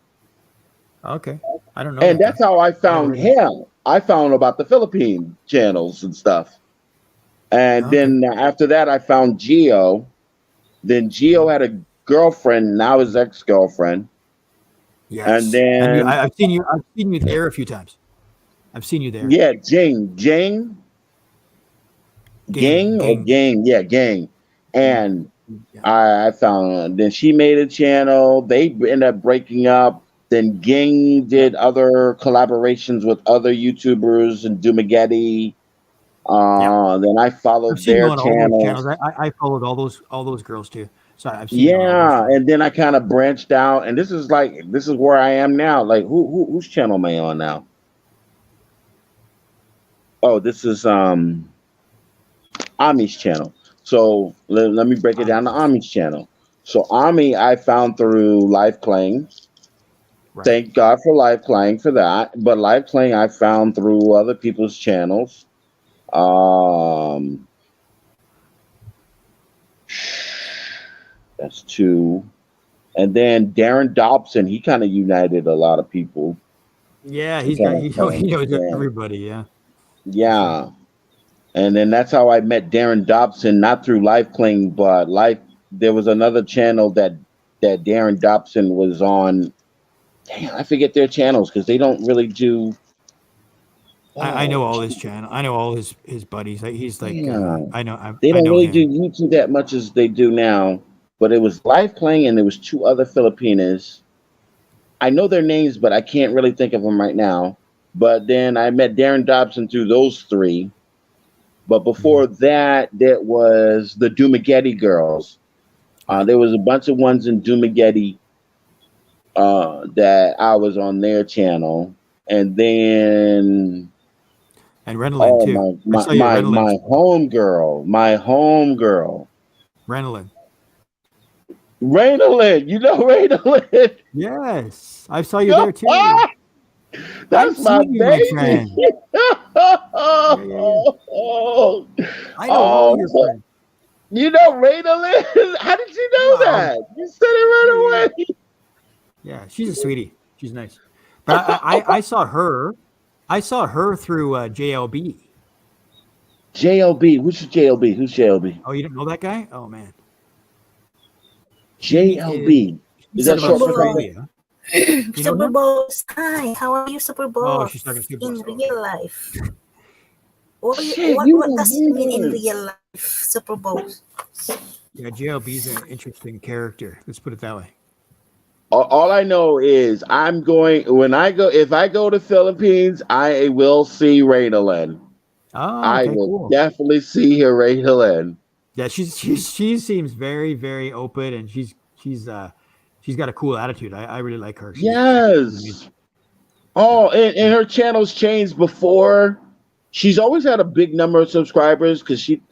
okay. I don't know and that guy. that's how I I never found heard of him. him. I found about the Philippine channels and stuff, and Okay. then after that, I found Geo. Then Geo had a girlfriend, now his ex-girlfriend, and Yes. And then I've seen you. I've seen you there a few times. I've seen you there. yeah, Jing, Gang, gang. Yeah, Gang, Yeah. and Yeah. I found then she made a channel. They ended up breaking up. Then Ging Yeah. did other collaborations with other YouTubers and Dumagetti. Yeah. Then I I've followed seen you their on all those channels. channels. I followed all those girls too. So I've seen you on all those Yeah, channels. and then I kind of branched out, and this is where I am now. Like whose channel am I on now? Oh, this is Ami's channel. So let me break it down to Ami's channel. So Ami I found through live playing. Right. Thank God for live playing for that. But live playing I found through other people's channels. Um, that's two. And then Darren Dobson, he kind of united a lot of people. Yeah, He he's got kinda he knows yeah, everybody. Yeah, for sure. yeah. And then that's how I met Darren Dobson, not through live playing, but live. There was another channel that Darren Dobson was on. Damn, I forget their channels because they don't really do. I know Oh, all his channel. I know all his buddies. Like, he's like damn. I know They I don't know really do him. YouTube that much as they do now. But it was live playing, and there was two other Filipinas. I know their names, but I can't really think of them right now. But then I met Darren Dobson through those three. But before Mhm. that, there was the Dumagetti girls. Right. There was a bunch of ones in Dumagetti that I was on their channel, and then And Renelin oh too. I saw you at Renelin's. my home girl, Renelin. Raynalyn. You know Raynalyn? Yes, I saw you there too. I've That's my seen you, my baby. friend. Yeah, yeah, yeah. oh, I know all your oh, friends. you know Raynalyn? How did you know Wow. that? You said it Yeah, yeah, right away. yeah. She's a sweetie. She's nice. But I saw her. I saw her through JLB. JLB. Who's JLB? Who's JLB? Oh, you don't know that guy? Oh man, he is. JLB. Is He's that out of short Super for Bowl. something? Australia. You know Super him? Bowls. Hi, how are you, Super Oh, she's talking Bowls? Super In Bowl. real life. Shit, What does it mean in you real life, Super Bowls? Yeah, JLB's an interesting character. Let's put it that way. all I know is I'm going when I go if I go to Philippines, I will see Raynalyn. Oh, I okay, will cool. definitely see her Raynalyn. Yeah, she seems very open, and she's got a cool attitude. I really like her. She's Yes. yeah. Oh, and her channel's changed before. She's always had a big number of subscribers because she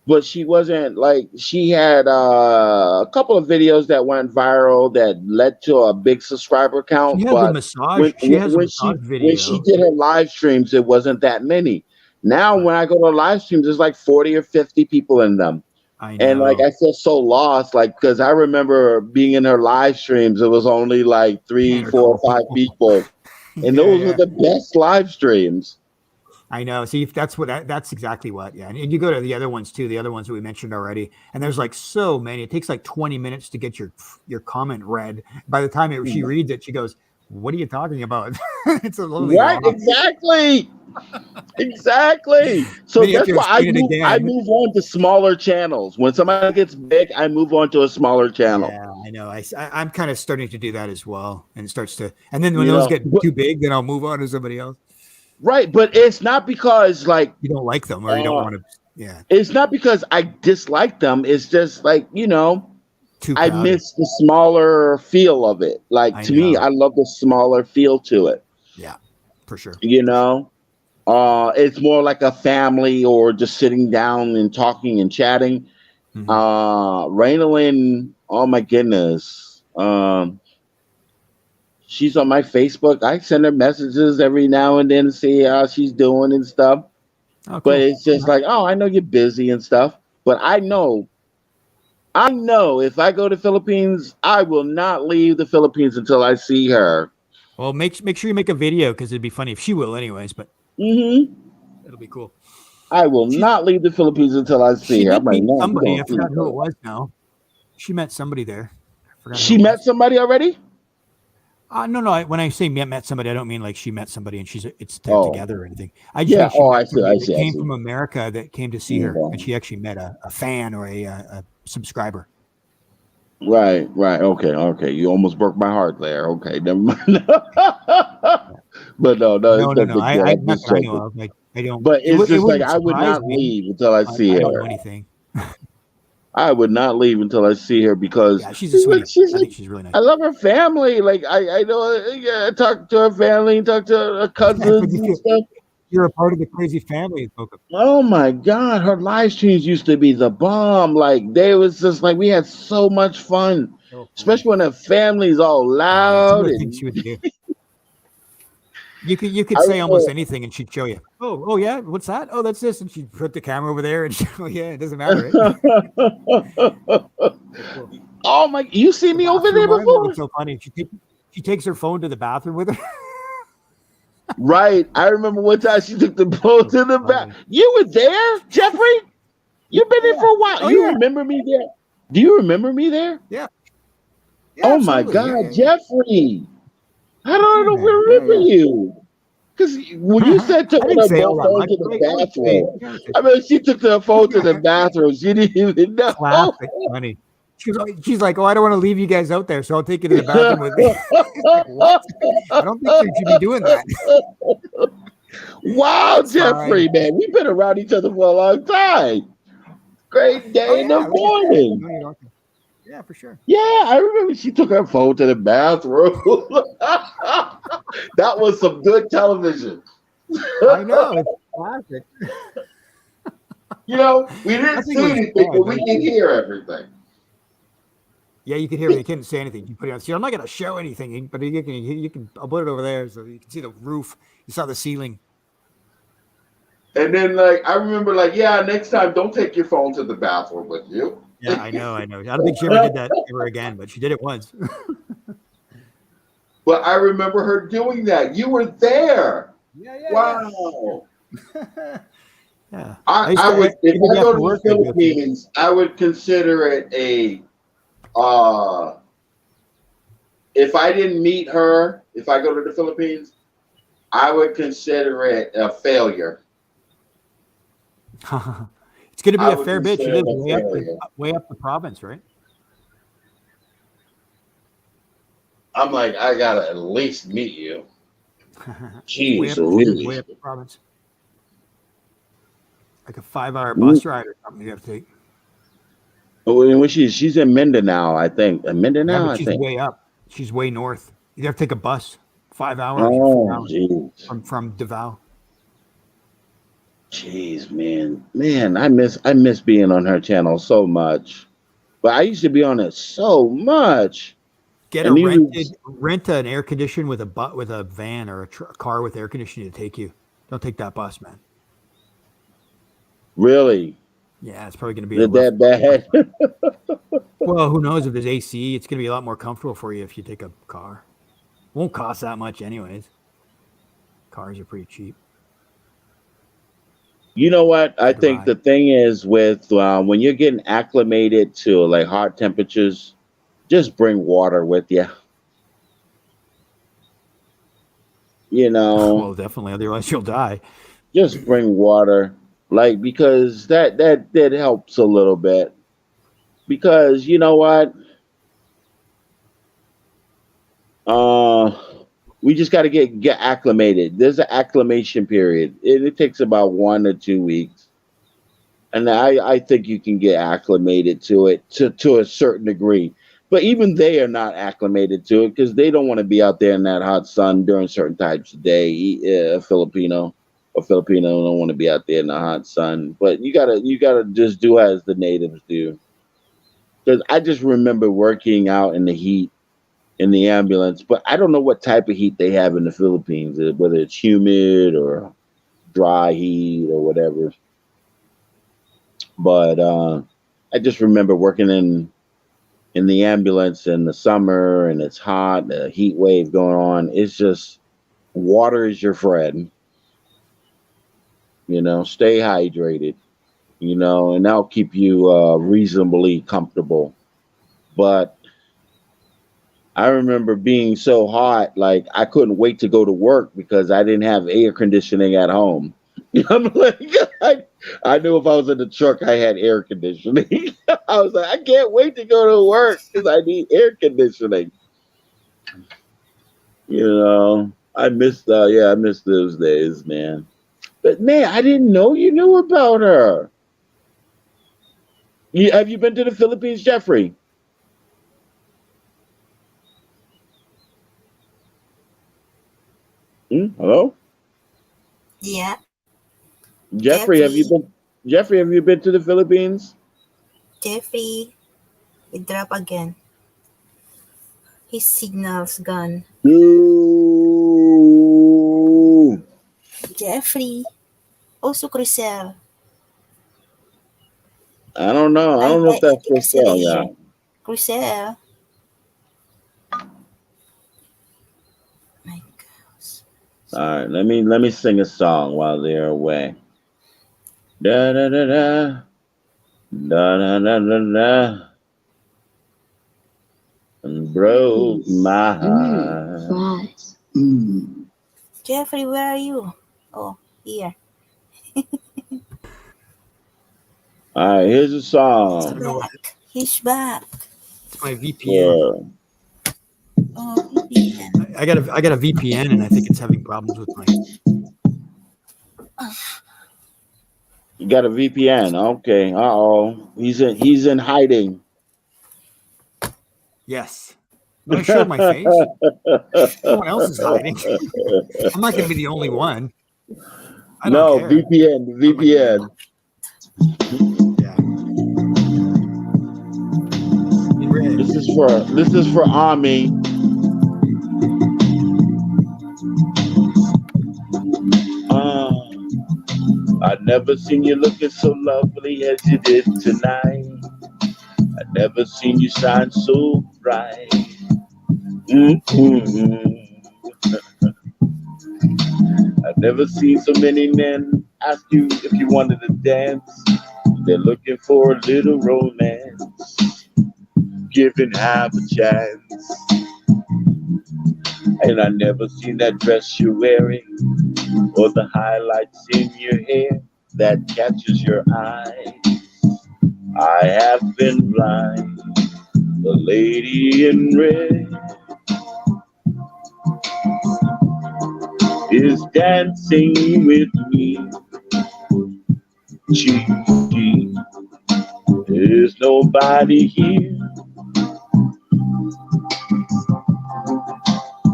but she wasn't like she had a couple of videos that went viral that led to a big subscriber She count. has a But massage. She has a massage when she video. did her live streams, it wasn't that many. Now Right. when I go to live streams, there's like 40 or 50 people in them. I And like know. I feel so lost, like because I remember being in her live streams, it was only like 10 three, or 4, 12 or 5 people. people, and Yeah, those were yeah. the best live streams. I know. See, if that's exactly what. Yeah, and you go to the other ones too. The other ones that we mentioned already, and there's like so many. It takes like 20 minutes to get your comment read. By the time she reads it, she goes, "What are you talking about?" It's a little Right, long. exactly. So Then you have that's to why explain it I again. move on to smaller channels. When somebody gets big, I move on to a smaller channel. Yeah, I know. I'm kind of starting to do that as well, and it starts to. And then when You those know, get too big, then I'll move on to somebody else. Right, but it's not because like You don't like them or you don't want to. Yeah, it's not because I dislike them. It's just like, too I crowded. miss the smaller feel of it. Like I to me, know. I love the smaller feel to it. Yeah, for sure. You know, it's more like a family or just sitting down and talking and chatting. Hmm. Raynolyn, oh my goodness, she's on my Facebook. I send her messages every now and then to see how she's doing and stuff. Oh, But cool. it's just like, oh, I know you're busy and stuff. But I know if I go to Philippines, I will not leave the Philippines until I see her. Well, make sure you make a video because it'd be funny if she will, anyways. But Hmm it'll be cool. I will She not leave the Philippines until I see she her. I'm did like, meet no, you're somebody. gonna I see forgot who it her. was now. She met somebody there. I forgot who She it met was. somebody already? No, no. When I say met somebody, I don't mean like she met somebody and they're Oh, together or anything. I just yeah. mean she Oh, met I see. I somebody that see. I came see. from America that came to see her, and Okay. she actually met a fan or a subscriber. Right, right. Okay, okay. You almost broke my heart there. Okay, never mind. Yeah. But no, no, it's No, no, no no. big deal. I'm Not just that I know joking. of. Like I don't. But it's It just like wouldn't I would surprise not me. leave until I see I don't know her. anything. I would not leave until I see her because Yeah, she's a sweetie. she's I like, think she's really nice. I love her family. Like I know, yeah, I talk to her family, talk to her But cousins and stuff. you're a part of the crazy family. Oh my God, her live streams used to be the bomb. Like they was just like we had so much fun, So funny. especially when her family's all Yeah, some of loud the things she and would do. You could I say almost remember. anything, and she'd show you. Oh yeah, what's that? Oh, that's this, and she'd put the camera over there, and oh yeah, it doesn't matter, right? Pretty cool. Oh my! You see The me over there bathroom one that before? was so funny. She takes her phone to the bathroom with her. Right. I remember one time she took the boat So to the back. funny. You were there, Jeffrey? You've been there Yeah. for a while. Oh You yeah. remember me there? Do you remember me there? Yeah. Yeah. Oh my Absolutely. Yeah. God, Yeah. Jeffrey! How do I Yeah, don't man. Yeah. remember Yeah. you? Because when you said I took didn't her say all both that phone much. to the I would say, bathroom, I mean, she took her phone to the bathroom. She didn't even know. classic, funny. She's like, oh, I don't want to leave you guys out there, so I'll take you to the bathroom with me. Like, what? I don't think you should be doing that. Wow, That's fine. Jeffrey, man, we've been around each other for a long time. Great Oh day in the yeah, like I said, morning. no, you don't. Yeah, for sure. Yeah, I remember she took her phone to the bathroom. That was some good television. I know it's classic. We didn't Nothing see was anything, bad, but but we can hear everything. yeah, you can hear me. You couldn't say anything. You put it on. See, I'm not gonna show anything, but you can. I'll put it over there so you can see the roof. You saw the ceiling. And then, like, I remember, like, yeah, next time, don't take your phone to the bathroom with you. Yeah, I know. I know. I don't think she ever did that ever again, but she did it once. But I remember her doing that. You were there. Yeah. Wow. Yeah. I would, if Even I go after to the work, I'd go through. Philippines, I would consider it if I didn't meet her, if I go to the Philippines, I would consider it a failure. It's going to be I a would fair bit. She consider it lives a failure. way up the province, right? I'm like, I gotta at least meet you. She Jeez, lives way really? up the province. Like a 5-hour bus ride or something you have to take. When she's in Mindanao, I think. Yeah, Mindanao, but I she's think. way up. She's way north. You have to take a bus, 5 hours or 4 Oh, hours jeez. from Davao. Jeez, man, I miss being on her channel so much. But I used to be on it so much, Get a and he was rent an air condition with a van or a car with air conditioning to take you. Don't take that bus, man. really Yeah, it's probably going to be a rough. that bad. Well, who knows if there's AC? It's going to be a lot more comfortable for you if you take a car. Won't cost that much, anyways. Cars are pretty cheap. You know what? I Take a think ride. the thing is with when you're getting acclimated to like hot temperatures, just bring water with you. You Well, know, definitely. Otherwise, you'll die. just bring water, like because that helps a little bit. Because you know what? Uh, We just got to get acclimated. There's an acclimation period. It takes about 1 or 2 weeks, and I think you can get acclimated to it to a certain degree. But even they are not acclimated to it because they don't want to be out there in that hot sun during certain types of day. A Filipino don't want to be out there in the hot sun. But you gotta just do as the natives do. Because I just remember working out in the heat in the ambulance, but I don't know what type of heat they have in the Philippines, whether it's humid or dry heat or whatever. But I just remember working in the ambulance in the summer and it's hot, a heat wave going on. It's just water is your friend, stay hydrated, and that'll keep you reasonably comfortable. But I remember being so hot, like I couldn't wait to go to work because I didn't have air conditioning at home. I'm like, I knew if I was in the truck, I had air conditioning. I was like, I can't wait to go to work because I need air conditioning. I miss those days, man. But man, I didn't know you knew about her. Have you been to the Philippines, Jeffrey? Hello, Yeah, Jeffrey. Have you Jeffrey. been? Jeffrey, have you been to the Philippines? Jeffrey, he dropped again. His signal's gone. No. Jeffrey. Also, Crisel. I don't know. I don't know if I that's think for Crisel sale. here. Yeah. Crisel. My gosh. All right. Let me sing a song while they're away. Da da da da da da da da da. And broke my heart. Fries. Jeffrey, where are you? Oh, here. All right. Here's a He's song know what- back. He's back. It's my VPN. for Oh, VPN. I got a VPN, and I think it's having problems with my. you. Got a VPN. Okay. Uh-oh. He's in hiding. Yes. No, I showed my face. No one else is hiding. I'm not going to be the only one. I don't No, care. VPN. Yeah. In red. This is for Army. I never seen you looking so lovely as you did tonight. I never seen you shine so bright. I've never seen so many men ask you if you wanted to dance. They're looking for a little romance, giving half a chance. And I never seen that dress you're wearing or the highlights in your hair that catches your eye. I have been blind. The lady in red is dancing with me. Cheek to cheek. There's nobody here.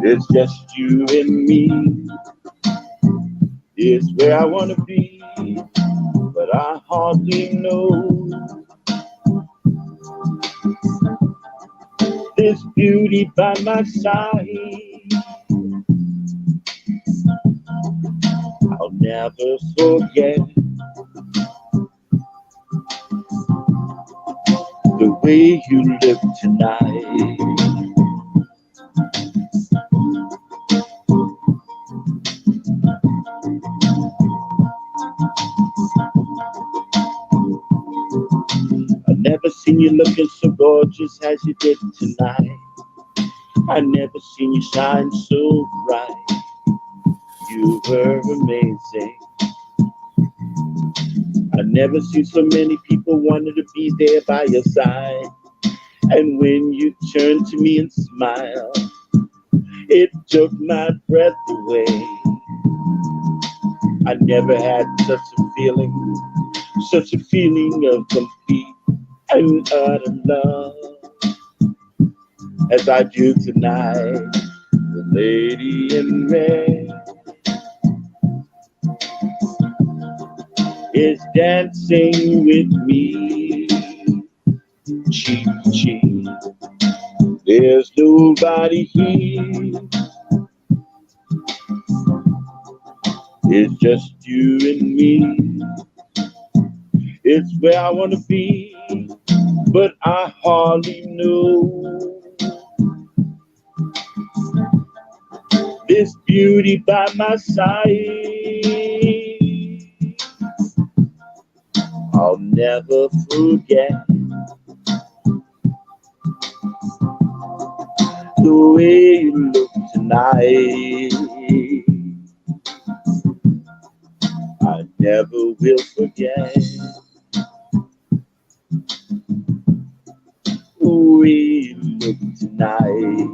It's just you and me. It's where I want to be, but I hardly know. This beauty by my side, I'll never forget the way you look tonight. I never seen you looking so gorgeous as you did tonight. I never seen you shine so bright. You were amazing. I never seen so many people wanted to be there by your side. And when you turned to me and smiled, It took my breath away. I never had such a feeling of complete and utter love as I do tonight. The lady in red is dancing with me, cheek to cheek. There's nobody here. It's just you and me. It's where I want to be, but I hardly know this beauty by my side. I'll never forget the way you look tonight. I never will forget the way you look tonight.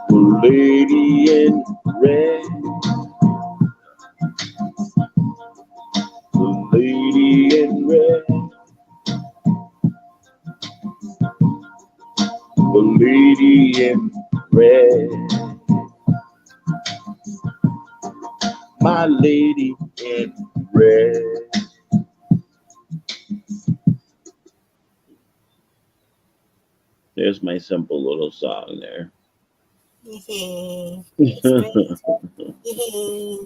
The lady in red, the lady in red, the lady in red, my lady in red. There's my simple little song there. Yay. It's great. Yay.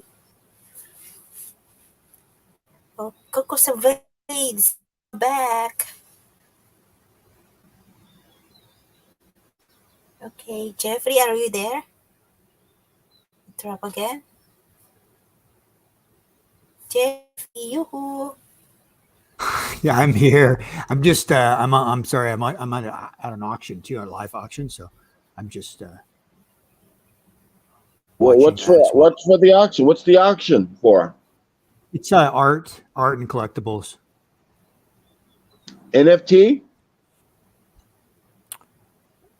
Oh, Coco Savades back. Okay, Jeffrey, are you there? Drop again. Jeffrey, yoo-hoo. Yeah, I'm here. I'm just. I'm sorry. I'm at an auction too, a live auction. So I'm just. Well, watching what's that as well. for the auction? What's the auction for? It's art and collectibles. NFT?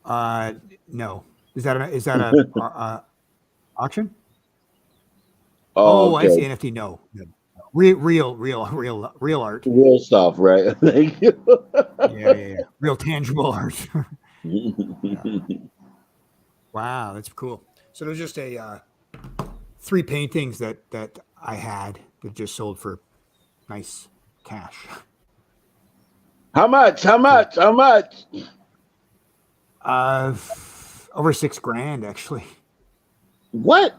No. Is that a auction? Oh, I see okay. NFT. No. Real art. Real stuff, right? Thank you. Yeah. Real tangible art. Yeah. Wow, that's cool. So there's just a 3 paintings that I had that just sold for nice cash. How much? How much? How much? Over $6,000 actually. What?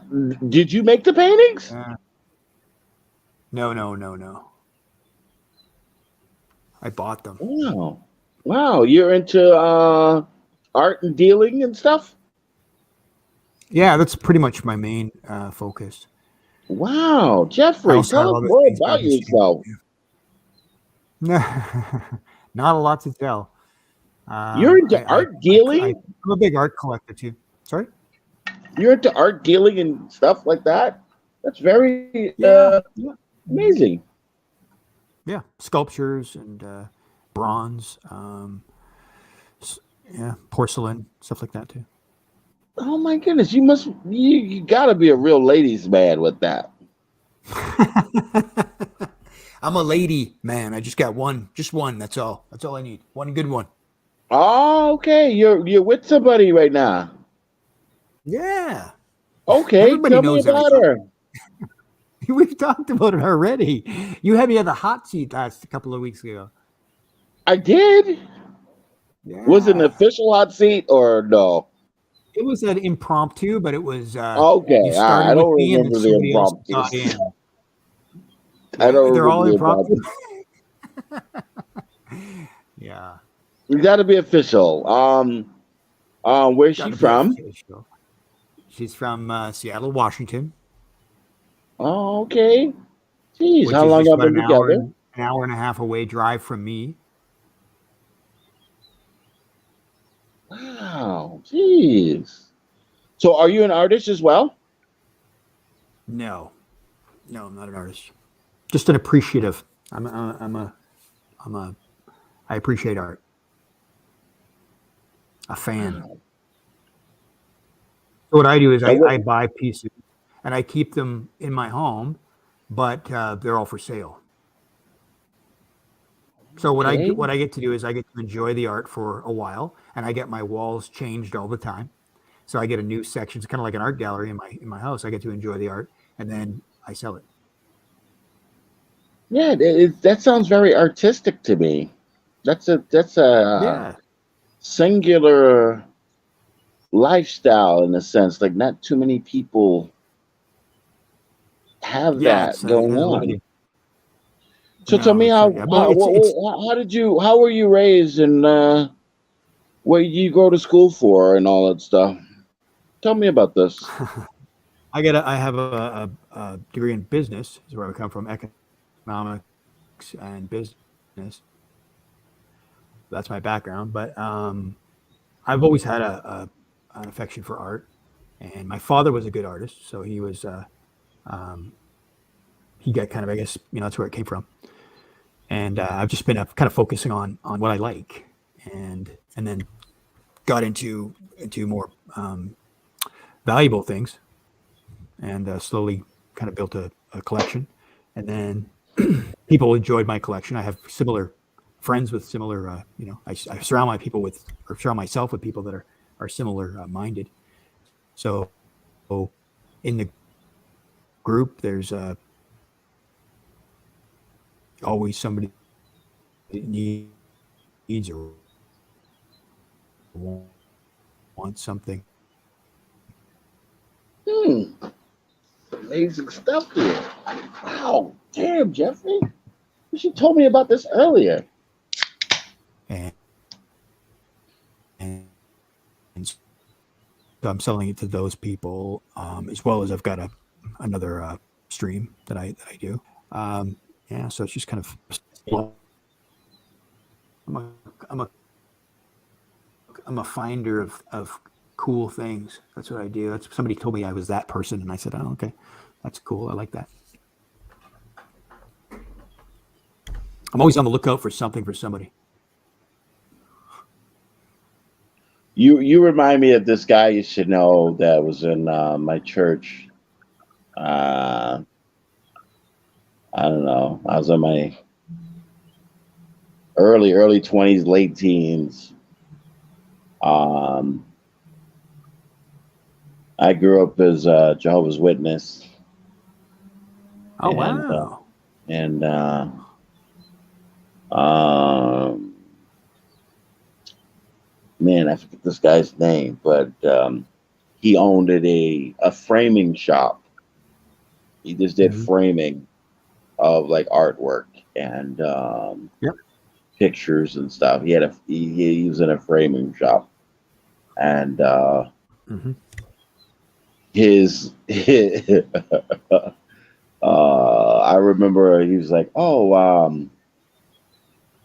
Did you make the paintings? No. I bought them. Wow. Wow. You're into art and dealing and stuff? Yeah, that's pretty much my main focus. Wow. I Jeffrey, also have tell us other more things about I'm yourself. Not a lot to tell. You're into art dealing? I'm a big art collector too. Sorry? You're into art dealing and stuff like that? That's very Yeah. amazing. Yeah, sculptures and bronze, porcelain, stuff like that too. Oh my goodness, you gotta be a real ladies man with that. I'm a lady man. I just got one. Just one. That's all. That's all I need. One good one. Oh, okay. You're with somebody right now. Yeah. Okay, Everybody tell me knows about everything. her. We've talked about it already. You had me on the hot seat a couple of weeks ago. I did. Yeah. Was it an official hot seat or no? It was an impromptu, but it was. Okay, You started I with don't me, and then remember the somebody else impromptu. got in. I don't They're all remember the impromptu. Yeah. You got to be official. Where's she Gotta be from? official. She's from Seattle, Washington, Oh, okay. Jeez, which how is long just y'all about been together? an hour and a half away drive from me. Wow, jeez. So, are you an artist as well? No, I'm not an artist. Just an appreciative. I appreciate art. a fan. So what I do is And I buy pieces and I keep them in my home, but they're all for sale. So okay. what I get to do is I get to enjoy the art for a while, and I get my walls changed all the time. So I get a new section. It's kind of like an art gallery in my house. I get to enjoy the art, and then I sell it. Yeah, that sounds very artistic to me. That's a Yeah, singular lifestyle in a sense. Like not too many people have yeah. that It's going there's a on. limited. So tell No, me that's right. Yeah. Well, it's how did you how were you raised and what did you go to school for and all that stuff? Tell me about this. I have a degree in business. Is where I come from, economics and business. That's my background. But I've always had an affection for art, and my father was a good artist, so um, he got kind of, I guess, that's where it came from. And I've just been kind of focusing on what I like, and then got into more valuable things, and slowly kind of built a collection, and then people enjoyed my collection. I have similar friends with similar, I surround my people with, or surround myself with people that are similar minded. So in the group, there's always somebody that needs or wants something. Hmm, amazing stuff here. Wow, damn, Jeffrey. You should told me about this earlier. And, and so I'm selling it to those people, as well as I've got another stream that I do. Yeah, so it's just kind of I'm a I'm a I'm a finder of cool things. That's what I do. That's somebody told me I was that person, and I said, oh, okay, that's cool. I like that. I'm always on the lookout for something for somebody. You remind me of this guy you should know that was in my church. Uh, I don't know. I was in my early 20s, late teens. Um, I grew up as a Jehovah's Witness, Oh and wow! and um, man, I forget this guy's name, but he owned a framing shop. He just did Mhm. framing of like artwork and Yep. pictures and stuff. He was in a framing shop, and Hmm. his I remember he was like, "Oh,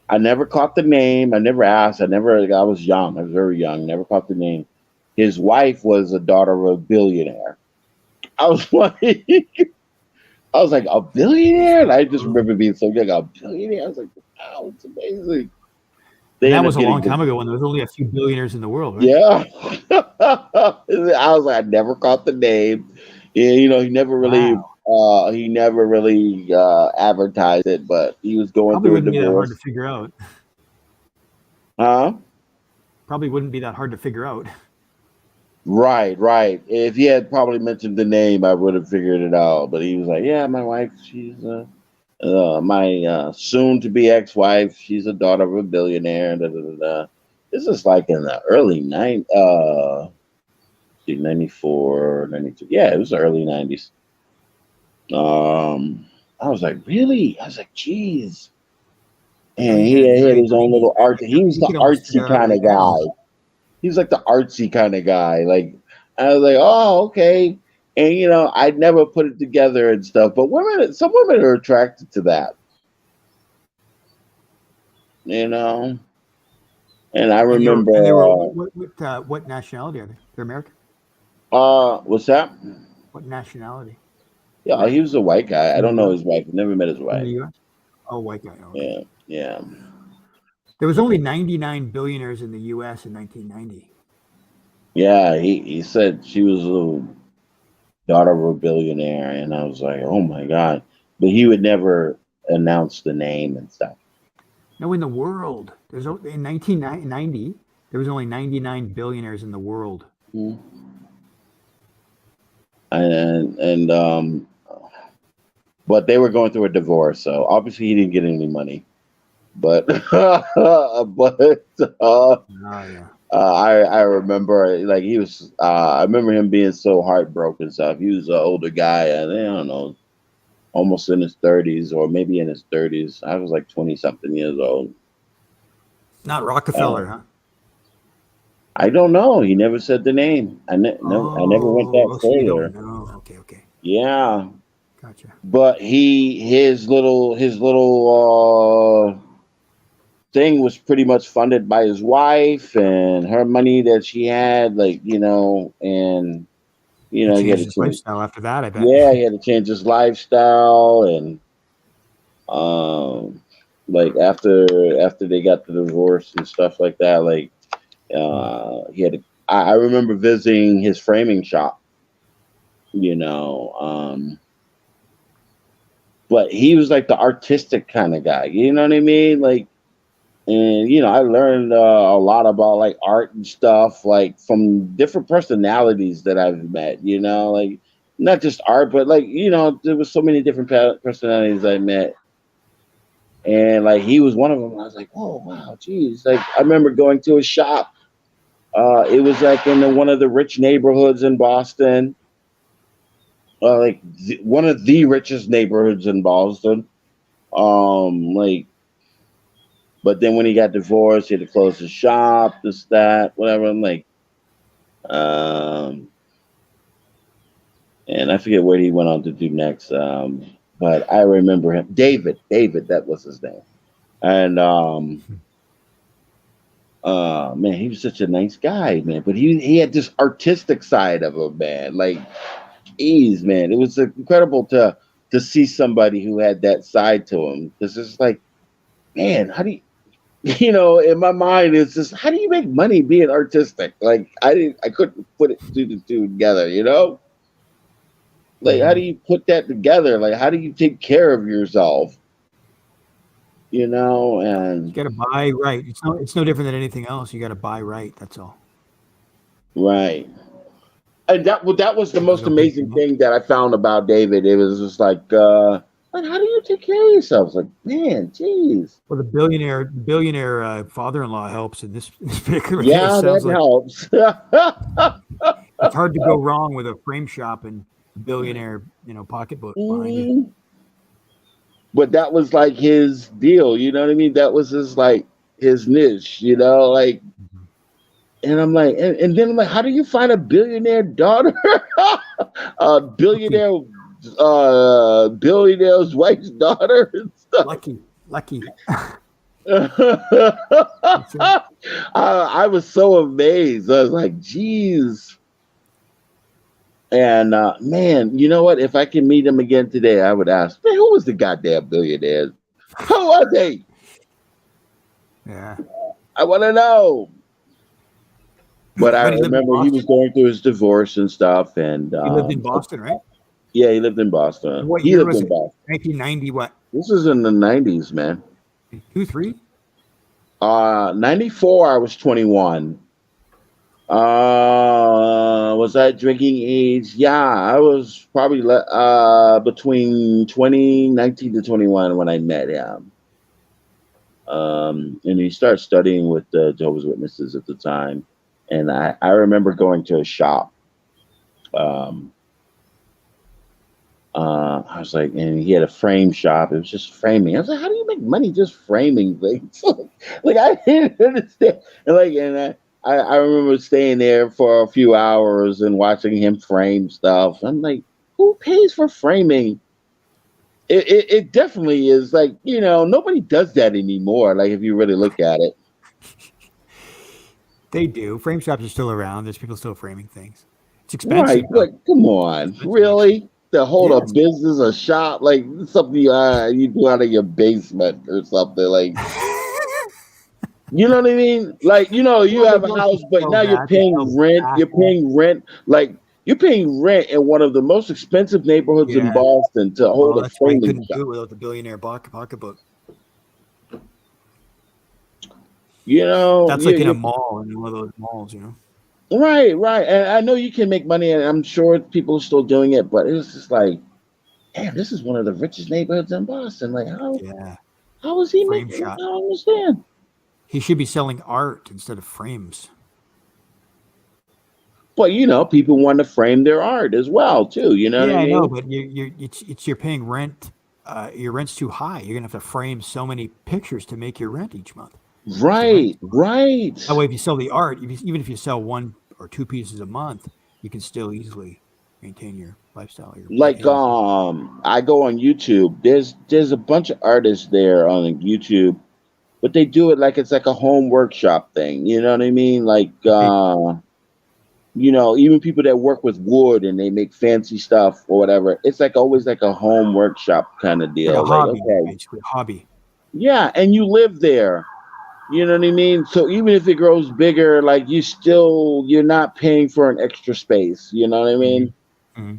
I never caught the name. I never asked. I was young. I was very young. Never caught the name. His wife was a daughter of a billionaire." I was like, I was like, a billionaire? And I just remember being so young, a billionaire. I was like, wow, it's amazing. And They that end up was a long getting time ago when there was only a few billionaires in the world, right? yeah. I was like, I never caught the name. Yeah, Wow. he never really advertised it, but he was going Probably through a wouldn't be that hard to divorce. figure out. Huh? Probably wouldn't be that hard to figure out. Right, right. If he had probably mentioned the name, I would have figured it out. But he was like, "Yeah, my wife, she's my soon-to-be ex-wife. She's a daughter of a billionaire." Da, da, da, da. This is like in the early 94, 92. Yeah, it was the early 90s. I was like, really? I was like, geez. Yeah, And he had his own little art. He was you the could almost artsy figure it out kind right of now. guy. He was like the artsy kind of guy. Like I was like, oh, okay. And I'd never put it together and stuff. But some women are attracted to that. You know. And I remember, And they were what nationality are they? They're American. what's that? What nationality? Yeah, he was a white guy. I From the don't know U.S. his wife. Never met his From the wife. U.S. Oh, white guy. Oh, okay. Yeah, yeah. There was only 99 billionaires in the U.S. in 1990. Yeah, he said she was a daughter of a billionaire, and I was like, oh my god! But he would never announce the name and stuff. No, in the world, in 1990 there was only 99 billionaires in the world. Mm. And but they were going through a divorce, so obviously he didn't get any money. But Yeah. I remember like he was. I remember him being so heartbroken and stuff. He was an older guy, and I don't know, almost in his 30s or maybe in his 30s. I was like 20 something years old. Not Rockefeller, huh? I don't know. He never said the name. I never went that So you further. don't know. Okay. Yeah, Gotcha. but his little thing was pretty much funded by his wife and her money that she had, like, and He he had changed to his change. lifestyle after that, I bet. Yeah, he had to change his lifestyle, and like after they got the divorce and stuff like that, like he had to. I remember visiting his framing shop, but he was like the artistic kind of guy. You know what I mean? Like, and I learned a lot about like art and stuff, like from different personalities that I've met. Like not just art, but like there was so many different personalities I met, and like he was one of them. I was like, oh wow, geez. Like I remember going to a shop. It was like in one of the rich neighborhoods in Boston, like one of the richest neighborhoods in Boston. Like, but then when he got divorced, he had to close his shop, this, that, whatever. I'm like, and I forget what he went on to do next. But I remember him, David, that was his name, and man, he was such a nice guy, man. But he had this artistic side of him, man. Like, geez, man, it was incredible to see somebody who had that side to him. Because it's like, man, how do you, in my mind, it's just, how do you make money being artistic? Like, I couldn't put it two together, Like, how do you put that together? Like, how do you take care of yourself? And You got to buy right. It's no different than anything else. You got to buy right. That's all. Right. And that was the most amazing thing that I found about David. It was just like how do you take care of yourself? It's like, man, geez. Well, the billionaire father-in-law helps in this particular case. Yeah, that helps. It's hard to go wrong with a frame shop and a billionaire, pocketbook behind you. But that was like his deal, you know what I mean? That was his niche, like. And I'm like, and then I'm like, how do you find a billionaire daughter? A billionaire's wife's daughter and stuff. Lucky. I was so amazed. I was like, geez. And man, you know what? If I can meet him again today, I would ask, man, who was the goddamn billionaire? Who are they? Yeah. I want to know. But I remember he was going through his divorce and stuff, and he lived in Boston, right? Yeah, he lived in Boston. What year was it? 1990 what? This is in the 90s, man. 2-3? 94, I was 21. Was I drinking age? Yeah, I was probably between 19 to 21 when I met him. And he started studying with the Jehovah's Witnesses at the time. And I remember going to a shop. I was like, and he had a frame shop. It was just framing. I was like, how do you make money just framing things? Like I didn't understand. And I remember staying there for a few hours and watching him frame stuff. I'm like, who pays for framing? It definitely is like, nobody does that anymore. Like if you really look at it. They do. Frame shops are still around. There's people still framing things. It's expensive. Right, but come on, really? To hold a business, a shop, like something you do out of your basement or something like. You know what I mean? Like, you Well, they have a don't house, just but sell now you're that. They sell paying rent. You're fashion. paying rent. Like, you're paying rent in one of the most expensive neighborhoods in Yeah. Boston to hold Well, a that's why he framing couldn't shop. do it without the billionaire pocketbook. You know, That's like in a mall, in one of those malls, you know. right, right. And I know you can make money, and I'm sure people are still doing it, but it's just like, damn, this is one of the richest neighborhoods in Boston. Like, Yeah. how is he Frame making? I shop. don't understand. He should be selling art instead of frames. But people want to frame their art as well too. You know what I Yeah, I know, mean? but you're paying rent. Your rent's too high. You're gonna have to frame so many pictures to make your rent each month. The rent's Right, too high. That right. way, if you sell the art, even if you sell one or two pieces a month, you can still easily maintain your lifestyle. Your Like maintain. I go on YouTube. There's a bunch of artists there on YouTube, but they do it like it's like a home workshop thing. You know what I mean? Like even people that work with wood and they make fancy stuff or whatever. It's like always like a home workshop kind of Like a deal. Like, hobby, okay, basically a hobby. yeah, and you live there. You know what I mean? So even if it grows bigger, like you're not paying for an extra space. You know what I Hmm. mean? Hmm.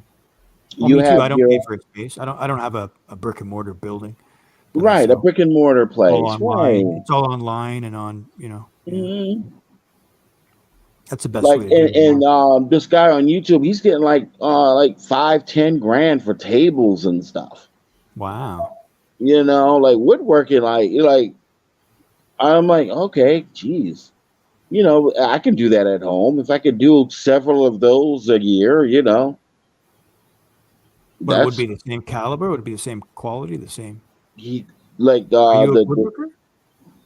Well, You me too. have I don't pay your for a space. I don't have a brick and mortar building that I right, a sell. brick and mortar All place, online. right? It's all online and on. Yeah. Mhm. That's the best Like way to do and, it and anymore. this guy on YouTube, he's getting like 5-10 grand for tables and stuff. Wow. Like woodworking, like I'm like, okay, geez. I can do that at home. If I could do several of those a year, But it would that's be the same caliber? Would it be the same quality? The same? he like Are you a the woodworker?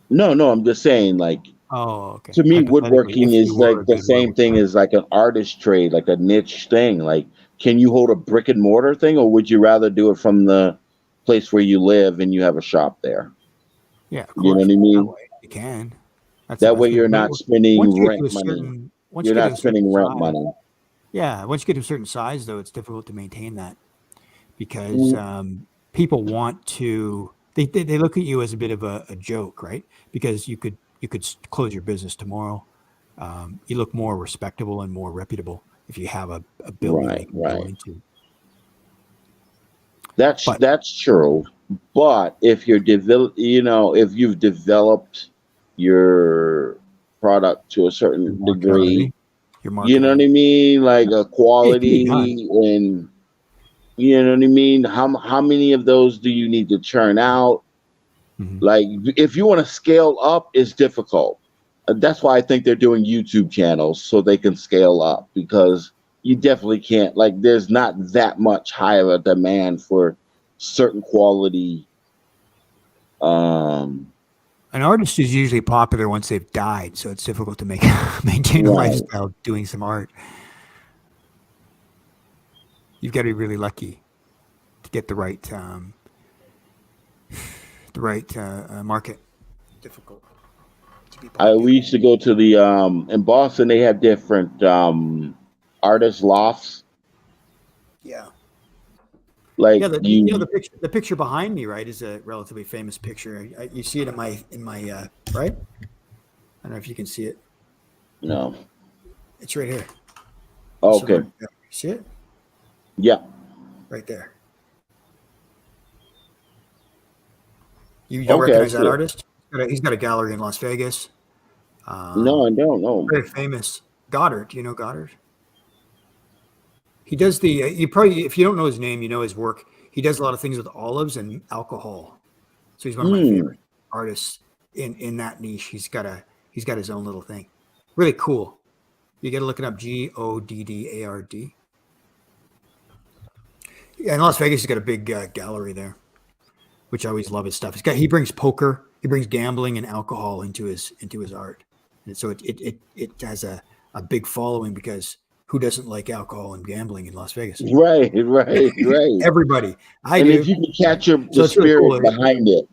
no, I'm just saying, like, Oh, okay. to me, Hypothetically, woodworking if you is were a like the good same thing woodworker. as like an artist trade, like a niche thing. Like, can you hold a brick and mortar thing, or would you rather do it from the place where you live and you have a shop there? Yeah, of You know course. what I That mean? way you can. That's the That way best way. you're But not spending once you get rent to a money. certain, once You're you get to not a certain spending rent size, money. yeah, once you get to a certain size, though, it's difficult to maintain that because Mm, people want to. They look at you as a bit of a joke, right? Because you could close your business tomorrow. You look more respectable and more reputable if you have a building they right, can go right. into. That's But that's true. But if if you've developed your product to a your certain degree, marketability, your you know what I marketability, mean, like a it can be done. quality, and you know what I mean. How many of those do you need to churn out? Mhm. Like, if you want to scale up, it's difficult. That's why I think they're doing YouTube channels so they can scale up, because you definitely can't. Like, there's not that much higher a demand for certain quality. Um, An artist is usually popular once they've died, so it's difficult to make maintain a right. lifestyle doing some art. You've got to be really lucky to get the right market. Difficult to be We popular. used to go to the in Boston. They have different artist lofts. Yeah, Like yeah. The you, picture behind me, right, is a relatively famous picture. You see it in my right. I don't know if you can see it. know. It's right here. The Okay. silver. See it Yeah. right there. You don't Okay. I recognize that see it. artist? He's got a gallery in Las Vegas. No, Um, I don't know. Very famous. Goddard. Do you know Goddard? He does the. You probably, if you don't know his name, you know his work. He does a lot of things with olives and alcohol. So he's one of my Hmm. favorite artists in that niche. He's got his own little thing. Really cool. You got to look it up. Goddard. Yeah, in Las Vegas, he's got a big gallery there, which I always love his stuff. He brings poker, he brings gambling and alcohol into his art, and so it has a big following because who doesn't like alcohol and gambling in Las Vegas? Right. Right. Right. Everybody. I And if do. you can capture the So it's really spirit cool. behind it,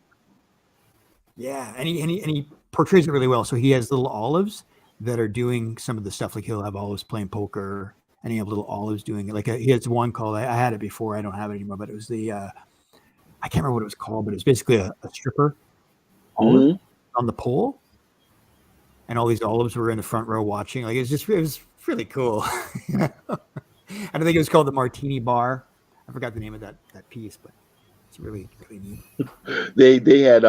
Yeah, and he portrays it really well. So he has little olives that are doing some of the stuff. Like he'll have olives playing poker, and he have little olives doing it. Like he has one called. I had it before. I don't have it anymore. But it was the I can't remember what it was called. But it was basically a stripper olive hmm on the pole, and all these olives were in the front row watching. Like it was really cool. And I think it was called the Martini Bar. I forgot the name of that piece, but it's really neat. They had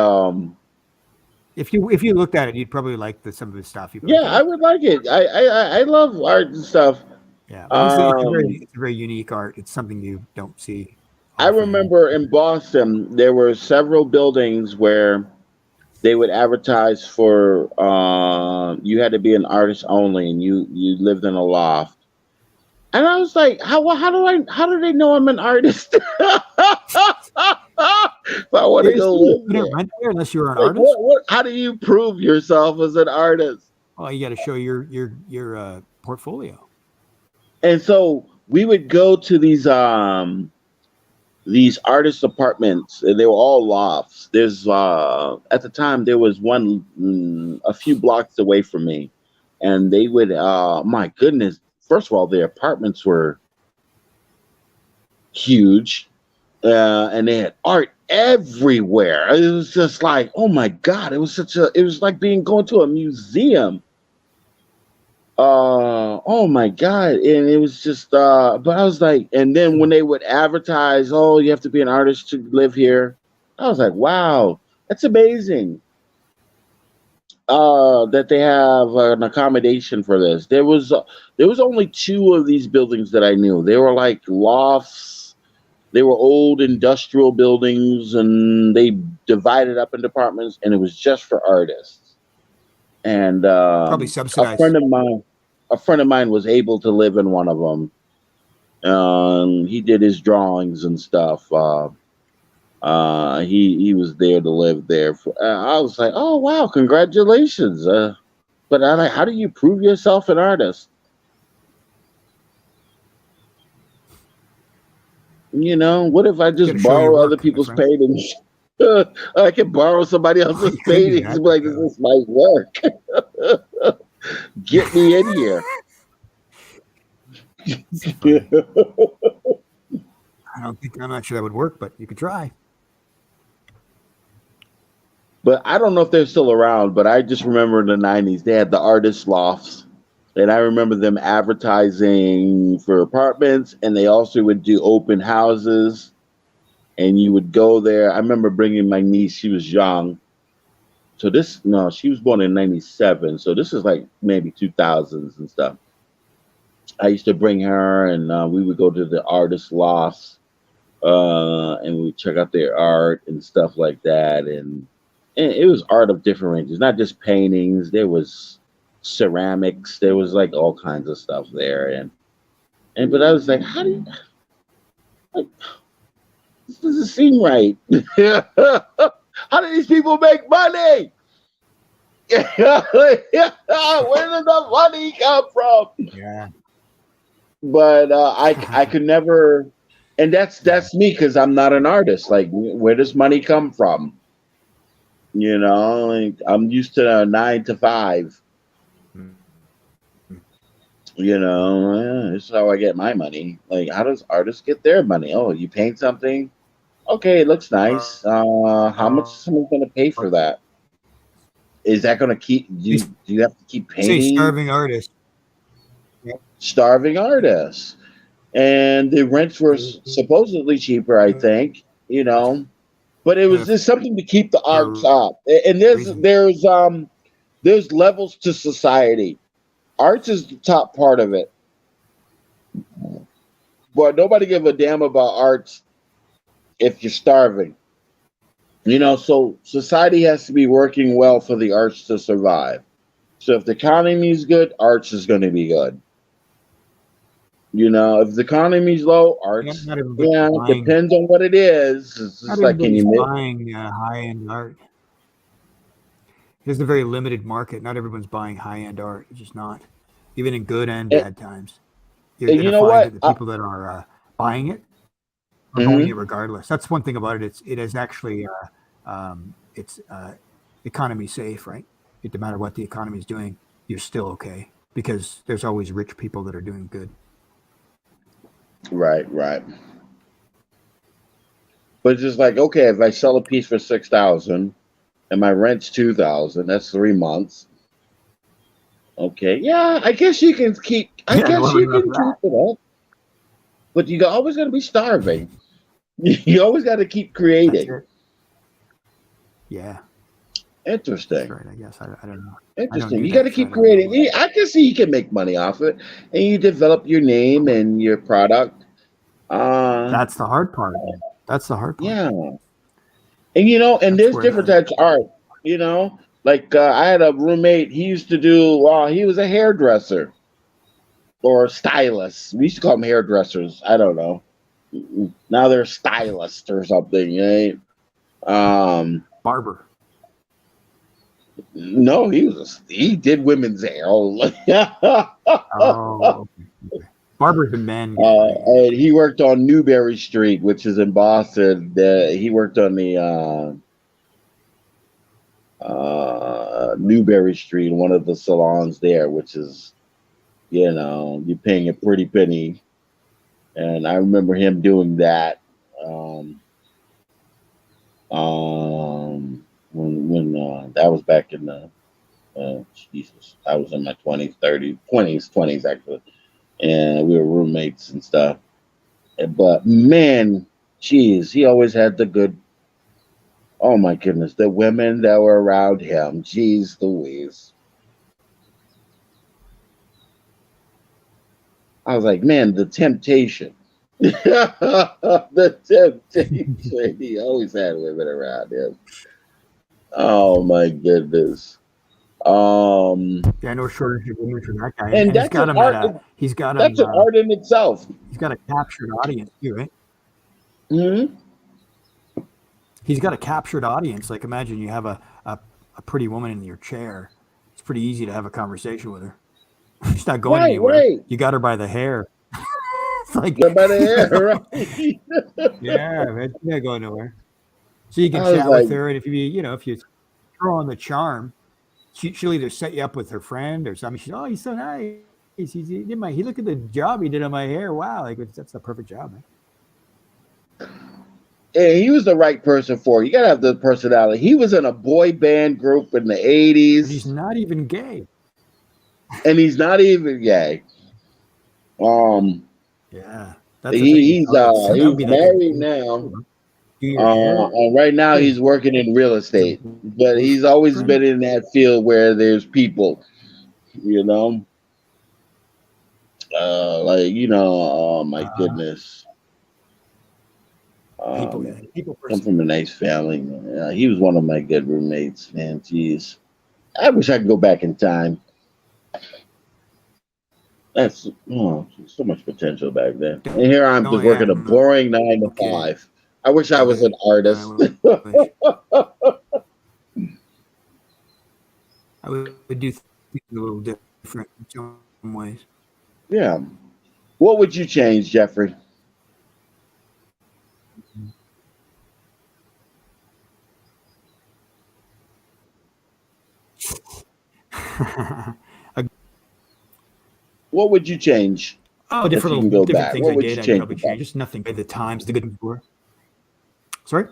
If you looked at it, you'd probably like some of his stuff. I would like it. I love art and stuff. Yeah, it's a very unique art. It's something you don't see I often. remember in Boston there were several buildings where they would advertise for you had to be an artist only, and you lived in a loft. And I was like, how do they know I'm an artist? If I want to go live there. Rent there unless you're an Like, artist. how do you prove yourself as an artist? Oh, you got to show your portfolio. And so we would go to these artist apartments, and they were all lofts. There's at the time there was one a few blocks away from me, and they would my goodness. First of all, their apartments were huge, and they had art everywhere. It was just like, oh my God, it was like going to a museum. Oh my God. And it was just, but I was like, and then when they would advertise, oh, you have to be an artist to live here, I was like, wow, that's amazing. That they have an accommodation for this. There was only 2 of these buildings that I knew. They were like lofts. They were old industrial buildings, and they divided up in departments, and it was just for artists. And Probably subsidized. A friend of mine was able to live in one of them. He did his drawings and stuff. He was there to live there. I was like, oh wow, congratulations! But I'm like, how do you prove yourself an artist? You know, what if I just borrow other people's paintings? I can borrow somebody else's paintings. Like, this is my work. Get me in here. I'm not sure that would work, but you could try. But I don't know if they're still around, but I just remember in the 90s, they had the artist lofts. And I remember them advertising for apartments, and they also would do open houses. And you would go there. I remember bringing my niece. She was young. So she was born in 97. So this is like maybe 2000s and stuff. I used to bring her, and we would go to the artist lofts, and we would check out their art and stuff like that. And it was art of different ranges, not just paintings. There was ceramics. There was like all kinds of stuff there. But I was like, how do you, like, this doesn't seem right. How do these people make money? Where did the money come from? Yeah. But I could never, and that's me, because I'm not an artist. Like, where does money come from? You know, like, I'm used to a 9 to 5. You know, this is how I get my money. Like, how does artists get their money? Oh, you paint something? Okay, it looks nice. How much is someone going to pay for that? Is that going to keep? Do you have to keep painting? Say starving artist. Yep. Starving artists, and the rents were supposedly cheaper, I think. You know, but it was just something to keep the arts up. And there's levels to society. Arts is the top part of it, but nobody give a damn about arts if you're starving. You know, so society has to be working well for the arts to survive. So if the economy is good, arts is going to be good. You know, if the economy's low, arts, depends on what it is. It's just like, can you buying high-end art? There's a very limited market. Not everyone's buying high-end art. It's just not. Even in good and bad times. You're going to find that the people that are buying it are buying it regardless. That's one thing about it. It is actually it's economy safe, right? It doesn't matter what the economy is doing, you're still okay, because there's always rich people that are doing good. Right. But it's just like, okay, if I sell a piece for $6,000 and my rent's $2,000, that's 3 months. Okay, yeah, I guess you can keep. I Yeah, guess well you enough can for that. keep it up, but you always got to be starving. You always got to keep That's creating. it. Yeah, that's Interesting. right. I guess I don't know. I don't Interesting. do You got that, to so I keep don't know. creating. I can see you can make money off it, and you develop your name and your product. That's the hard part. That's the hard part. Yeah, and and That's there's where different the types of art. Like I had a roommate. He used to do. He was a hairdresser or stylist. We used to call them hairdressers. I don't know. Now they're stylists or something, right? Um, barber. no, he did women's hair. Oh, okay. Okay. Barber's a man guy, right? Yeah, And okay. he worked on Newberry Street, which is in Boston. He worked on the Newberry Street, one of the salons there, which is, you're paying a pretty penny. And I remember him doing that. Um, when that was back in the Jesus, I was in my 20s, 30s, 20s actually, and we were roommates and stuff. But man, geez, he always had the good. Oh my goodness, the women that were around him. Geez, Louise. I was like, man, the temptation. The temptation. He always had women around him. Oh my goodness. Um, Yeah, no shortage of women for that guy, and and he's that's got an him at art. a That's an art in itself. he's got a captured audience too, right? Hmm. He's got a captured audience. Like imagine you have a pretty woman in your chair. It's pretty easy to have a conversation with her. She's not going Right, anywhere. right. You got her by the hair. It's like, Got by the hair, right? yeah, man, she's not going nowhere. So you can I was chat like, with her, and if you throw on the charm, she'll either set you up with her friend or something. She's, oh, he's so nice. He look at the job he did on my hair. Wow, like that's the perfect job, man. yeah, he was the right person for it. You gotta have the personality. He was in a boy band group in the And he's 80s, not even gay. and he's not even gay. Um, Yeah, that's the thing. That would he's be like married now. do your hair. And right now he's working in real He's a estate, but he's always boyfriend. been in that field where there's people, you know, oh my goodness. People Come person. from a nice family. He was one of my good roommates, man. Jeez, I wish I could go back in time. That's so much potential back then. And here I'm Oh just yeah, working a boring 9 to 5. I wish I was an artist. I would do things a little different in some ways. Yeah. What would you change, Jeffrey? What would you change Oh, if you different can go different back? things What I would you did, I'd change probably about? change. Just nothing by the times, the good before. Sorry?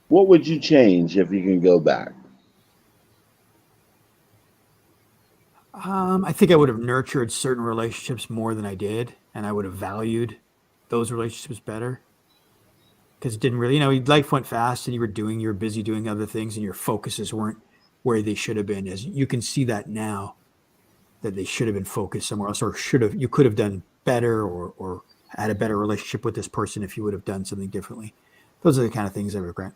What would you change if you can go back? I think I would have nurtured certain relationships more than I did, and I would have valued those relationships better. Because it didn't really, life went fast, and you were busy doing other things, and your focuses weren't where they should have been. As you can see that now, that they should have been focused somewhere else, or you could have done better, or had a better relationship with this person if you would have done something differently. Those are the kind of things I regret.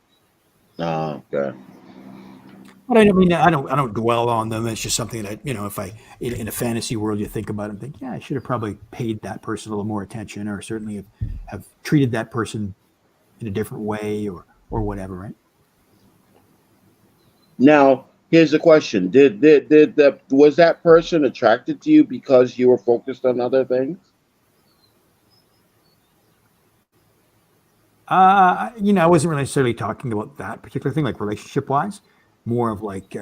Oh, okay. But I mean, I don't dwell on them. It's just something that if I in a fantasy world, you think about it and think, yeah, I should have probably paid that person a little more attention, or certainly have treated that person in a different way, or whatever, right? Now, here's the question: was that person attracted to you because you were focused on other things? I wasn't really necessarily talking about that particular thing, like relationship wise, more of like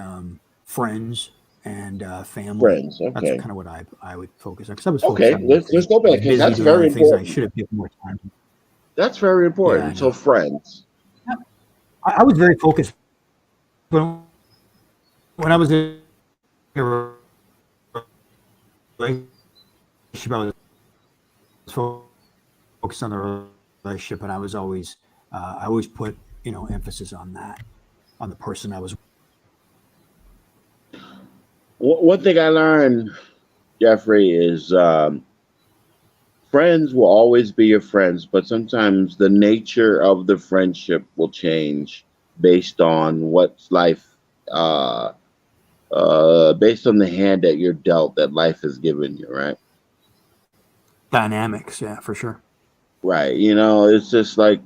friends and family. Friends. That's Okay. kind of what I would focus on, because I was focused Okay. on other Let's things. go I was back because busy that's doing other very things, and I important. should have given more time. That's very Yeah, I important. So know. friends. I was very focused when I was in relationship, I was focused on the relationship, and I always put emphasis on that, on the person I was. One thing I learned, Jeffrey, is friends will always be your friends, but sometimes the nature of the friendship will change based on what's life, uh, based on the hand that you're dealt that life has given you, right? Dynamics, yeah, for sure. Right. It's just like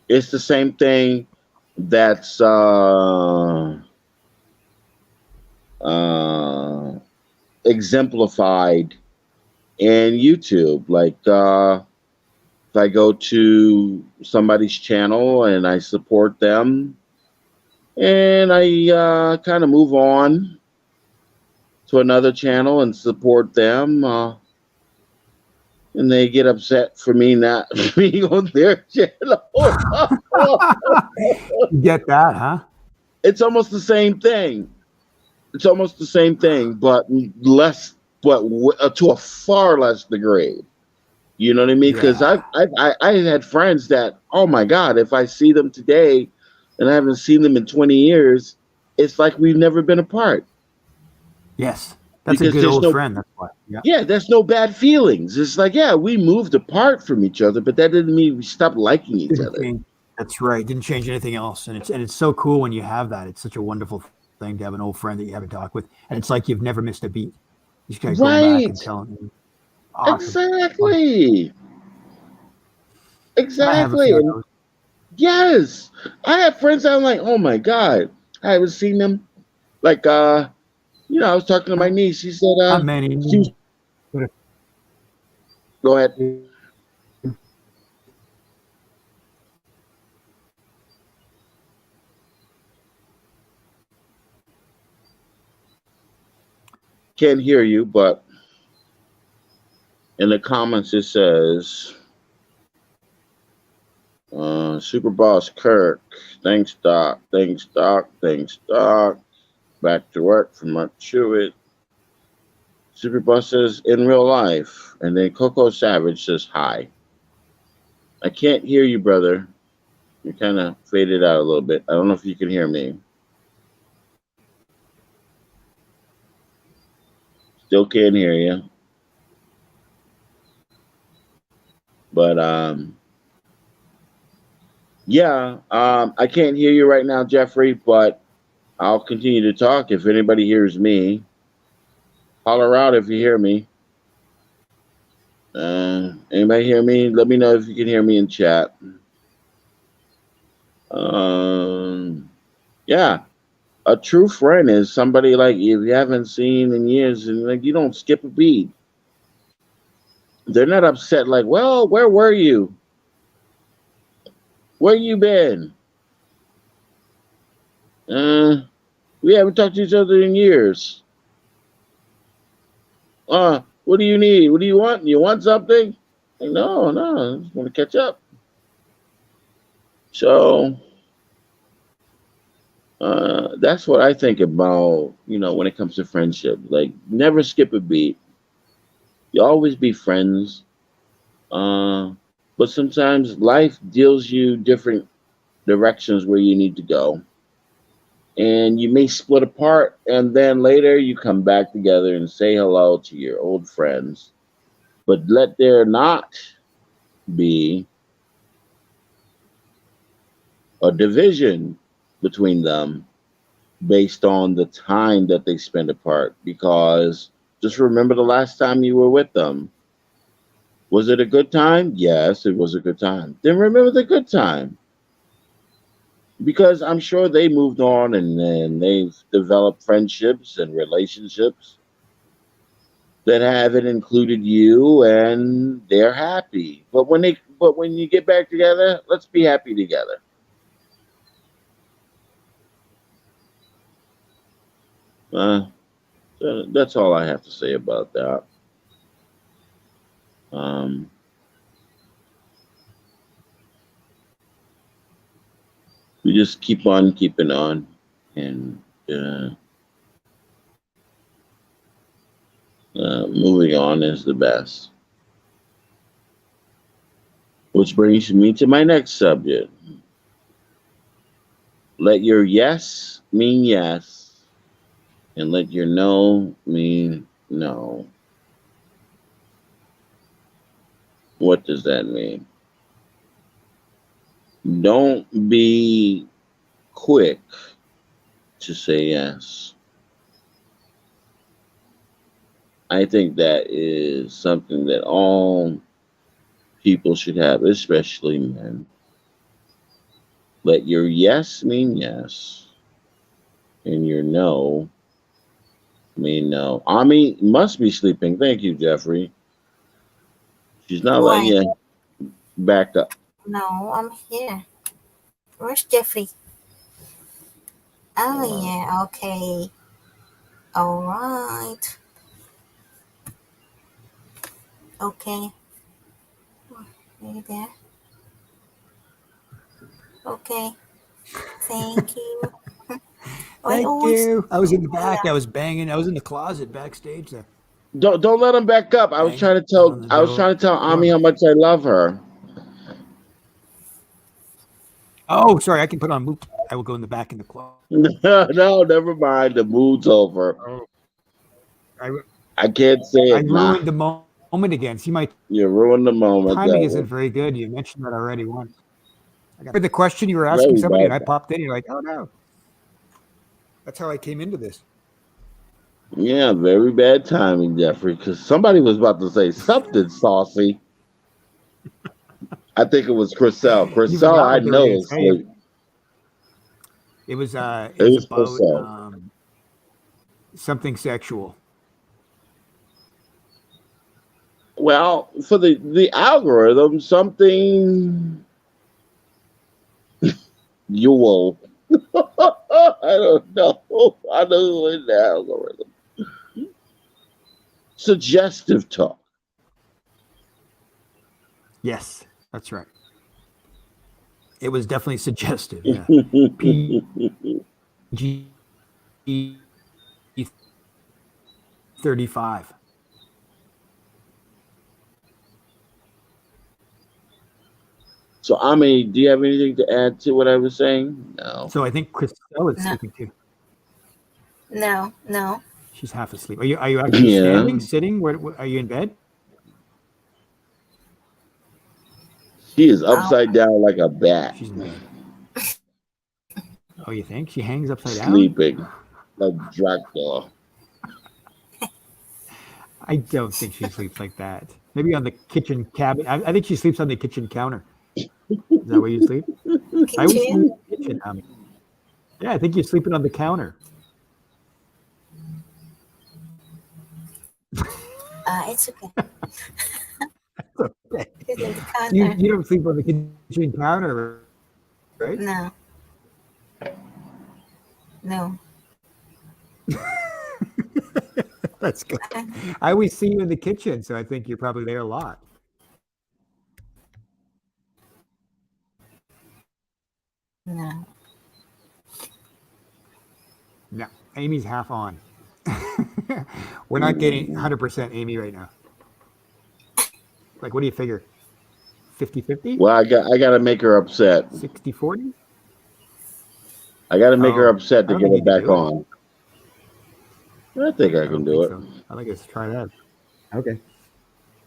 it's the same thing that's uh, exemplified in YouTube. Like if I go to somebody's channel and I support them, and I kind of move on to another channel and support them, and they get upset for me not being on their channel. You get that, huh? It's almost the same thing. It's almost the same thing, but less, but to a far less degree. You know what I mean? Because Yeah. I had friends that, oh my God, if I see them today and I haven't seen them in 20 years, it's like we've never been apart Yes. That's a because good there's old no, friend. That's why. Yeah. yeah, there's no bad feelings. It's like, yeah, we moved apart from each other, but that didn't mean we stopped liking each Didn't other. change. That's right. Didn't change anything else. And it's so cool when you have that. It's such a wonderful thing to have an old friend that you haven't talked with. And it's like you've never missed a beat. You just gotta go back Right. and tell them. Awesome. Exactly. I have a Exactly. few of And those. yes, I have friends that I'm like, oh my God, I haven't seen them. Like, I was talking to my niece. She said, Not many. she was, But go ahead. Can't hear you, but in the comments it says, Super Boss Kirk, thanks Doc, thanks Doc, thanks Doc. Back to work from Mark Chewitt. Super Boss says, in real life. And then Coco Savage says, hi. I can't hear you, brother. You kind of faded out a little bit. I don't know if you can hear me. Still can't hear you. But yeah, I can't hear you right now, Jeffrey, but I'll continue to talk if anybody hears me. Holler out if you hear me. Anybody hear me? Let me know if you can hear me in chat. Yeah, a true friend is somebody like if you haven't seen in years and like you don't skip a beat. They're not upset like, well, where were you? Where you been? We haven't talked to each other in years. What do you need? What do you want? You want something? Like, no, I just want to catch up. So that's what I think about, when it comes to friendship. Like, never skip a beat. You always be friends. But sometimes life deals you different directions where you need to go. And you may split apart, and then later you come back together and say hello to your old friends. But let there not be a division between them based on the time that they spend apart. Because just remember the last time you were with them. Was it a good time? Yes, it was a good time. Then remember the good time. Because I'm sure they moved on and they've developed friendships and relationships that haven't included you and they're happy. But when you get back together, let's be happy together. Uh, so that's all I have to say about that. Um, we just keep on keeping on, and Moving on is the best. Which brings me to my next subject. Let your yes mean yes, and let your no mean no. What does that mean? Don't be quick to say yes. I think that is something that all people should have, especially men. Let your yes mean yes, and your no mean no. Ami must be sleeping. Thank you, Jeffrey. She's not letting Why? you back up. No, I'm here. Where's Jeffrey? Oh, Uh, yeah, okay. All right. Okay. Are you there? Okay. Thank you. Why Thank always you. I was in the back. yeah, I was banging. I was in the closet backstage there, don't let him back up. banging on the I was trying to tell Ami door. how much I love her. Oh, sorry. I can put on mute. I will go in the back in the closet. No, never mind. The mood's over. Oh, I, I can't say I it now. ruined the moment again. See, my You ruined the moment. timing That isn't was very good. You mentioned that already once. I got the question you were asking very somebody, and bad. I popped in. You're like, oh no, that's how I came into this. Yeah, very bad timing, Jeffrey, because somebody was about to say something saucy. I think it was Chriselle. You Chriselle, forgot I what they were know going to is say. sleep. It It was was about Chriselle. something sexual. Well, for the algorithm, something you will. I don't know. I don't know in the algorithm. Suggestive talk. Yes, that's right. It was definitely suggestive. Yeah. PG 35. So, Ami, do you have anything to add to what I was saying? No. So I think Christelle is no, sleeping too. no. She's half asleep. Are you actually Yeah, standing, sitting? Where are you in bed? she is Oh, upside down like a bat, She's in bed. Oh, you think she hangs upside down? sleeping like Dracula. I don't think she sleeps like that. Maybe on the kitchen cabinet. I think she sleeps on the kitchen counter. Is that where you sleep? I always see you in kitchen. the kitchen. Yeah, I think you're sleeping on the counter. It's okay. Okay. Sit in the You counter. you don't sleep on the kitchen counter, right? No, no. That's good. I always see you in the kitchen, so I think you're probably there a lot. No. No, Amy's half on. We're not getting 100% Amy right now. Like, what do you figure? 50-50? Well, I got to make her upset. 60-40? I got to make her Oh, upset I to don't get think her you can back do it. on. I think I I can don't do think it. so. I think let's try that. Okay.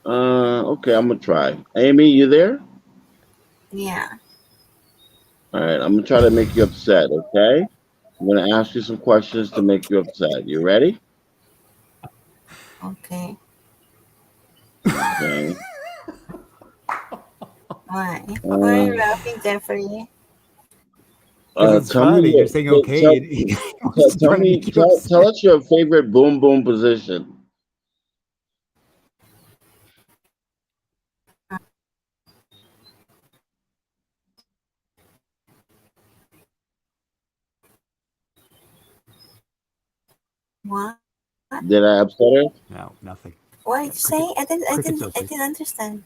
Okay, I'm gonna try. Amy, you there? Yeah. All right, I'm gonna try to make you upset. Okay, I'm gonna ask you some questions to make you upset. You ready? Okay. Okay. Why? Why are Uh, you laughing, Jeffrey? Because it's tell me funny. You're what. saying okay. And he wants to Tell try to me. make you upset. Tell us your favorite boom boom position. What? Did I upset her? No, nothing. What did you say? Cricket's I okay. didn't understand.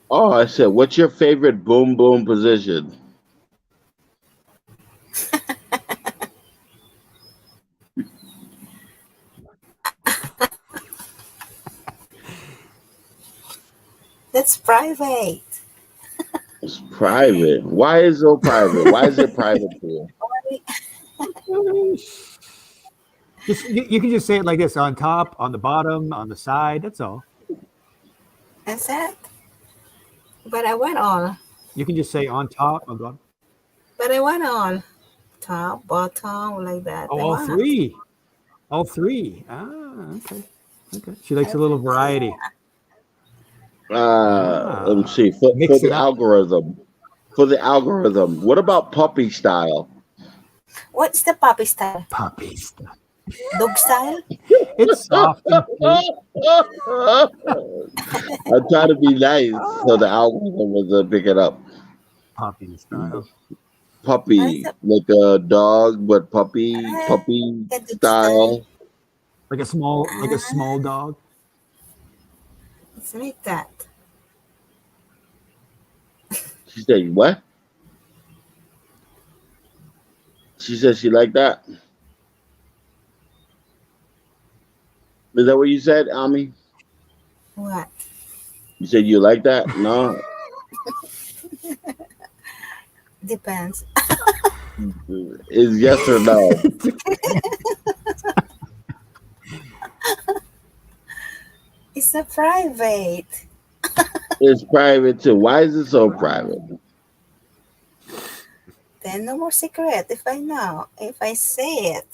Oh, I said, what's your favorite boom boom position? It's private. It's private. Why is it so private? Why is it private pool? You can just say it like this: on top, on the bottom, on the side. That's all. That's it. But I went all. You can just say on top, on the bottom. But I went all. Top, bottom, like that. Oh, I all want. three. All three. Ah, okay. Okay. She likes a little variety. Let me see. For Mix the it up. algorithm. For the algorithm. What about puppy style? What's the puppy style? Puppy stuff. Dog style? It's soft and cute. I try to be nice so the algorithm will pick it up. Puppy style. Puppy, like a dog, but puppy Yeah, dog style. Like a small dog. It's like that. She said, what? She said she liked that. Is that what you said, Ami? What? You said you like that? No. Depends. Is yes or no? It's a private. It's private too. Why is it so private? Then no more secret if I know. If I say it.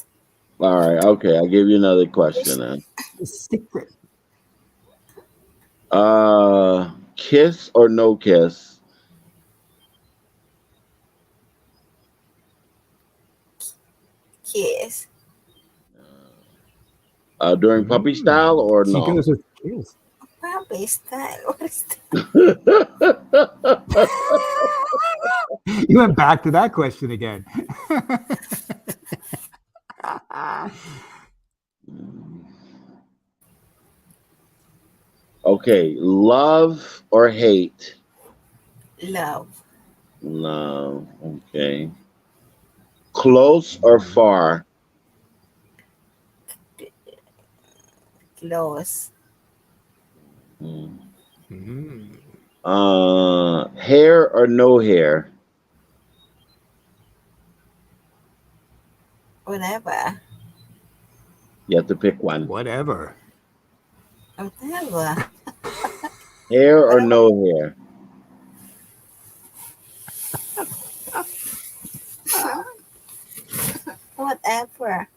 All right, okay. I'll give you another question then. The secret. Kiss or no kiss? Kiss. During puppy style or She no? goes with kiss. Puppy style. What is that? You went back to that question again. Okay, love or hate? Love. No. Okay. Close or far? Close. Hair or no hair? Whatever. You have to pick one. Whatever. Whatever. Hair or no hair? Whatever.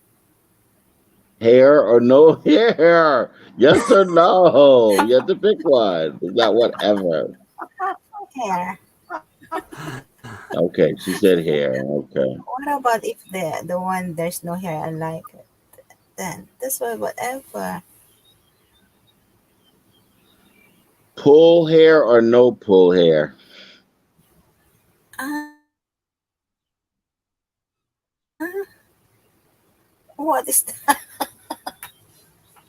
Hair or no hair? Yes or no? You have to pick one. It's not whatever. Hair. Okay, she said hair. Okay. What about if the one there's no hair? I like it. Then that's why whatever. Pull hair or no pull hair? Uh, what is that?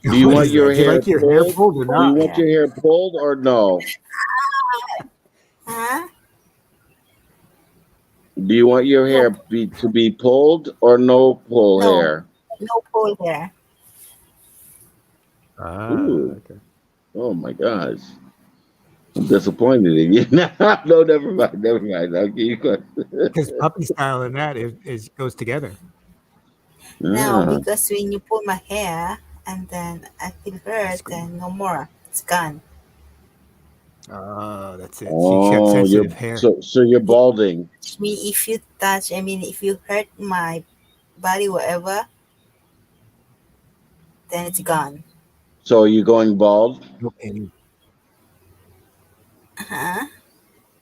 Do you What want is your that? Do you hair like your hair pulled? pulled or Do you not? want your hair pulled or no? Huh? Do you want your hair No, to be pulled or no pull no, hair? no pull hair. Ooh. Okay. Oh my gosh. I'm disappointed in you. No, never mind. Never mind. Okay, you go. Because puppy style and that is goes together. Now, Ah, because when you pull my hair and then I feel hurt, then no more. It's gone. Oh, that's it. She had oh, sensitive hair. so you're If you balding. touch me, if you touch, I mean, if you hurt my body, whatever, then it's gone. So are you going bald? No pain. Huh?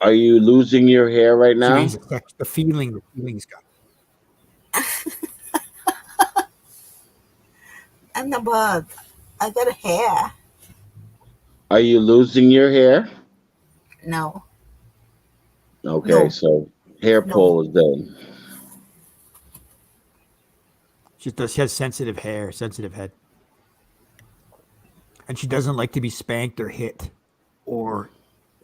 Are you losing your hair right She means now? the feeling. The feeling's gone. I'm not bald. I got hair. Are you losing your hair? No, Okay, no, so hair no. pull is done. She has sensitive hair, sensitive head, and she doesn't like to be spanked or hit or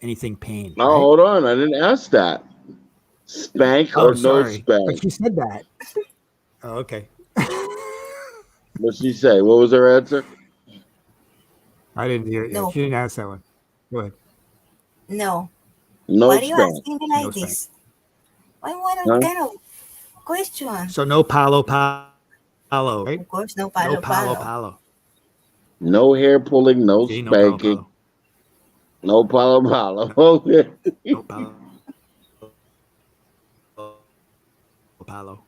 anything pain. Oh, Right? hold on. I didn't ask that. Spank Oh, or no sorry, but spank? she said that. Oh, okay. What'd she say? What was her answer? I didn't hear it yet. No, She didn't ask that one. Go ahead. No. No Why are you spank. asking me No like spank. this? What Huh? kind of question? So no palo, right? Of course, no No palo palo, palo. No hair pulling, no See, no palo, spanking, no palo palo. no, Okay. no palo, palo.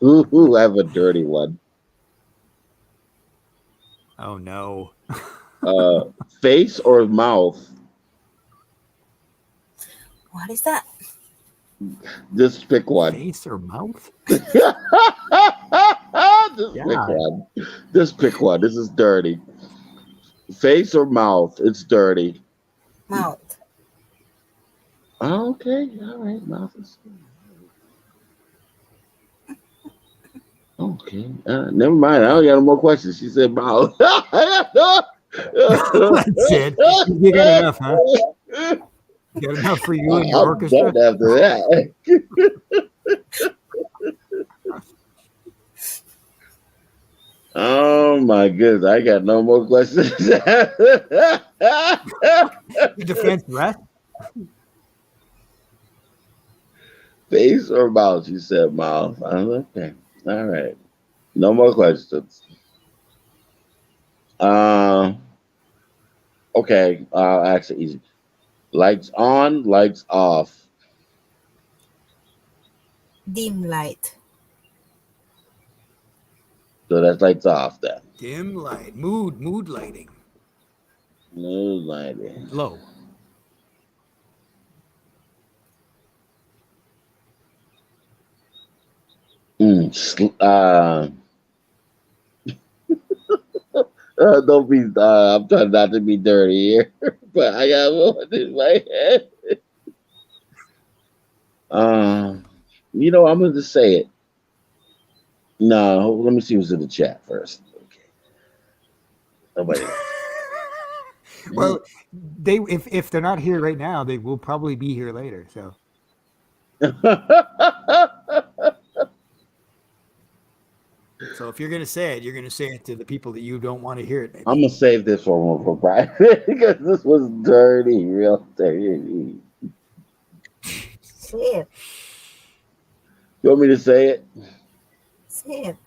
Ooh, I have a dirty one. Oh no. Face or mouth? What is that? Just pick one. Face or mouth? Just pick Yeah. one. Just pick one. This is dirty. Face or mouth? It's dirty. Mouth. Oh, okay. All right. Mouth is okay. Never mind. I don't got no more questions. She said mouth. That's it. You get enough, huh? Get enough for you and your I'm orchestra? done after that. Oh my goodness. I got no more questions. Your defense rest? Face or mouth? You said mouth. Okay. All right. No more questions. Okay. Actually, easy. Lights on, lights off. Dim light. So that's lights off then. Dim light. Mood lighting. No lighting. Low. Don't be. I'm trying not to be dirty here, but I got one in my head. I'm gonna just say it. No, let me see who's in the chat first. Okay, nobody. Well, they if they're not here right now, they will probably be here later. So if you're gonna say it, you're gonna say it to the people that you don't want to hear it. Maybe. I'm gonna save this one for private because this was dirty, real dirty. Say it. You want me to say it? Say it.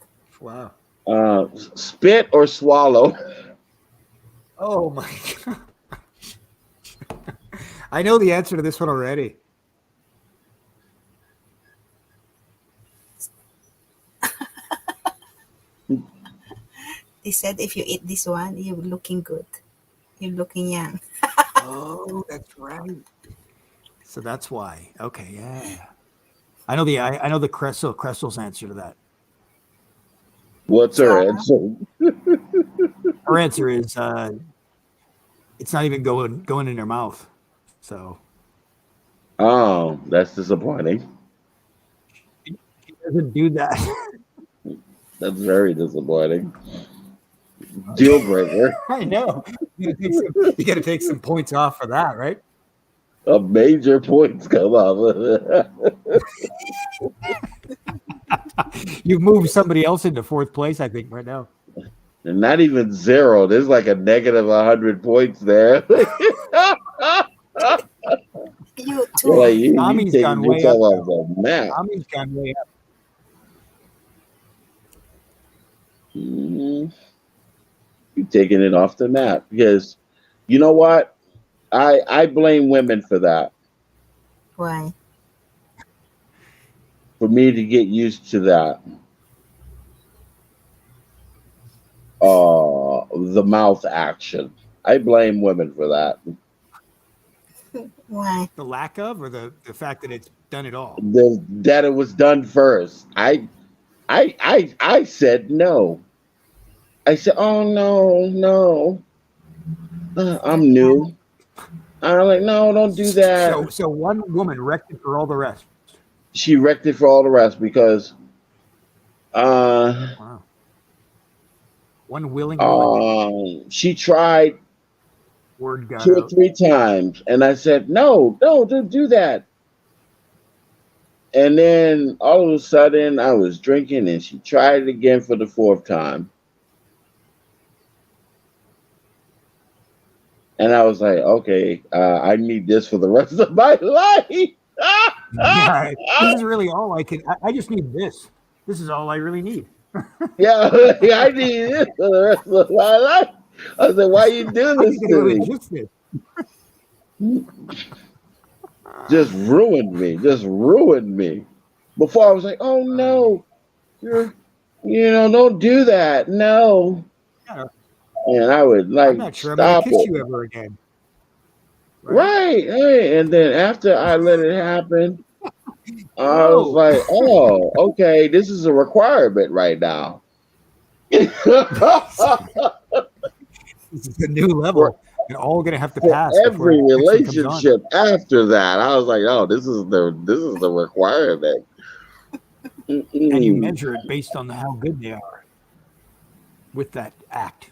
Wow. Spit or swallow? Oh my god. I know the answer to this one already. They said if you eat this one, you're looking good. You're looking young. Oh, that's right. So that's why. Okay, yeah. I know the Cressel's answer to that. What's her answer? Her answer is it's not even going in her mouth. So Oh, that's disappointing. she doesn't do that. That's very disappointing. Deal breaker. I know. You gotta take some points off for that, right? A major points come off. You've moved somebody else into fourth place, I think, right now. And not even zero. There's like a negative 100 points there. You too. Like, you Tommy's taking gone way yourself up. off the map. Tommy's gone way up. Mhm. You're taking it off the map because you know what? I blame women for that. Why? For me to get used to that. The mouth action. I blame women for that. Why? The lack of, or the fact that it's done it all. That it was done first. I said no. I said, oh no. I'm new. I'm like, no, don't do that. So one woman wrecked it for all the rest. She wrecked it for all the rest because Wow. One willing woman. she tried Word got 2 or out. 3 times, and I said, no, don't do that. And then all of a sudden, I was drinking, and she tried it again for the 4th time. And I was like, okay, I need this for the rest of my life. Yeah, this is really all I can. I just need this. This is all I really need. Yeah, I need this for the rest of my life. I was like, why you do I this can get to away with me? just this. Just ruined me. Just ruined me. Before I was like, oh no, you're, don't do that. No. Yeah, And I would I'm like not sure I'm going to stop kiss it. you ever again. Right? Right. Hey. And then after I let it happen, I was Whoa. like, oh, okay, this is a requirement right now. This is a new For level. You're all going to have to for pass before every the next one comes on. relationship after that, I was like, oh, this is the requirement. And you Mm-mm. measure it based on how good they are with that act.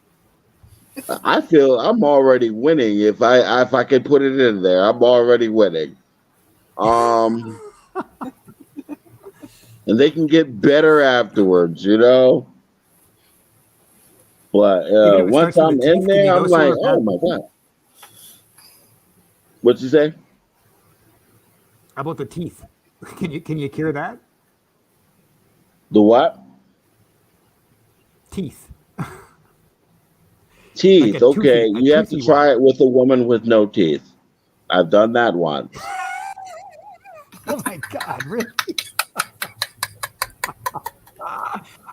I feel I'm already winning if I can put it in there. I'm already winning. Um, and they can get better afterwards. But Even if it once starts with the I'm in teeth, can you there, go I'm like, somewhere oh past my the teeth? god. What you say? How about the teeth? Can you cure that? The what? Teeth. Like Teeth. Okay, a you have to toothy try one. it with a woman with no teeth. I've done that once. Oh my God, really?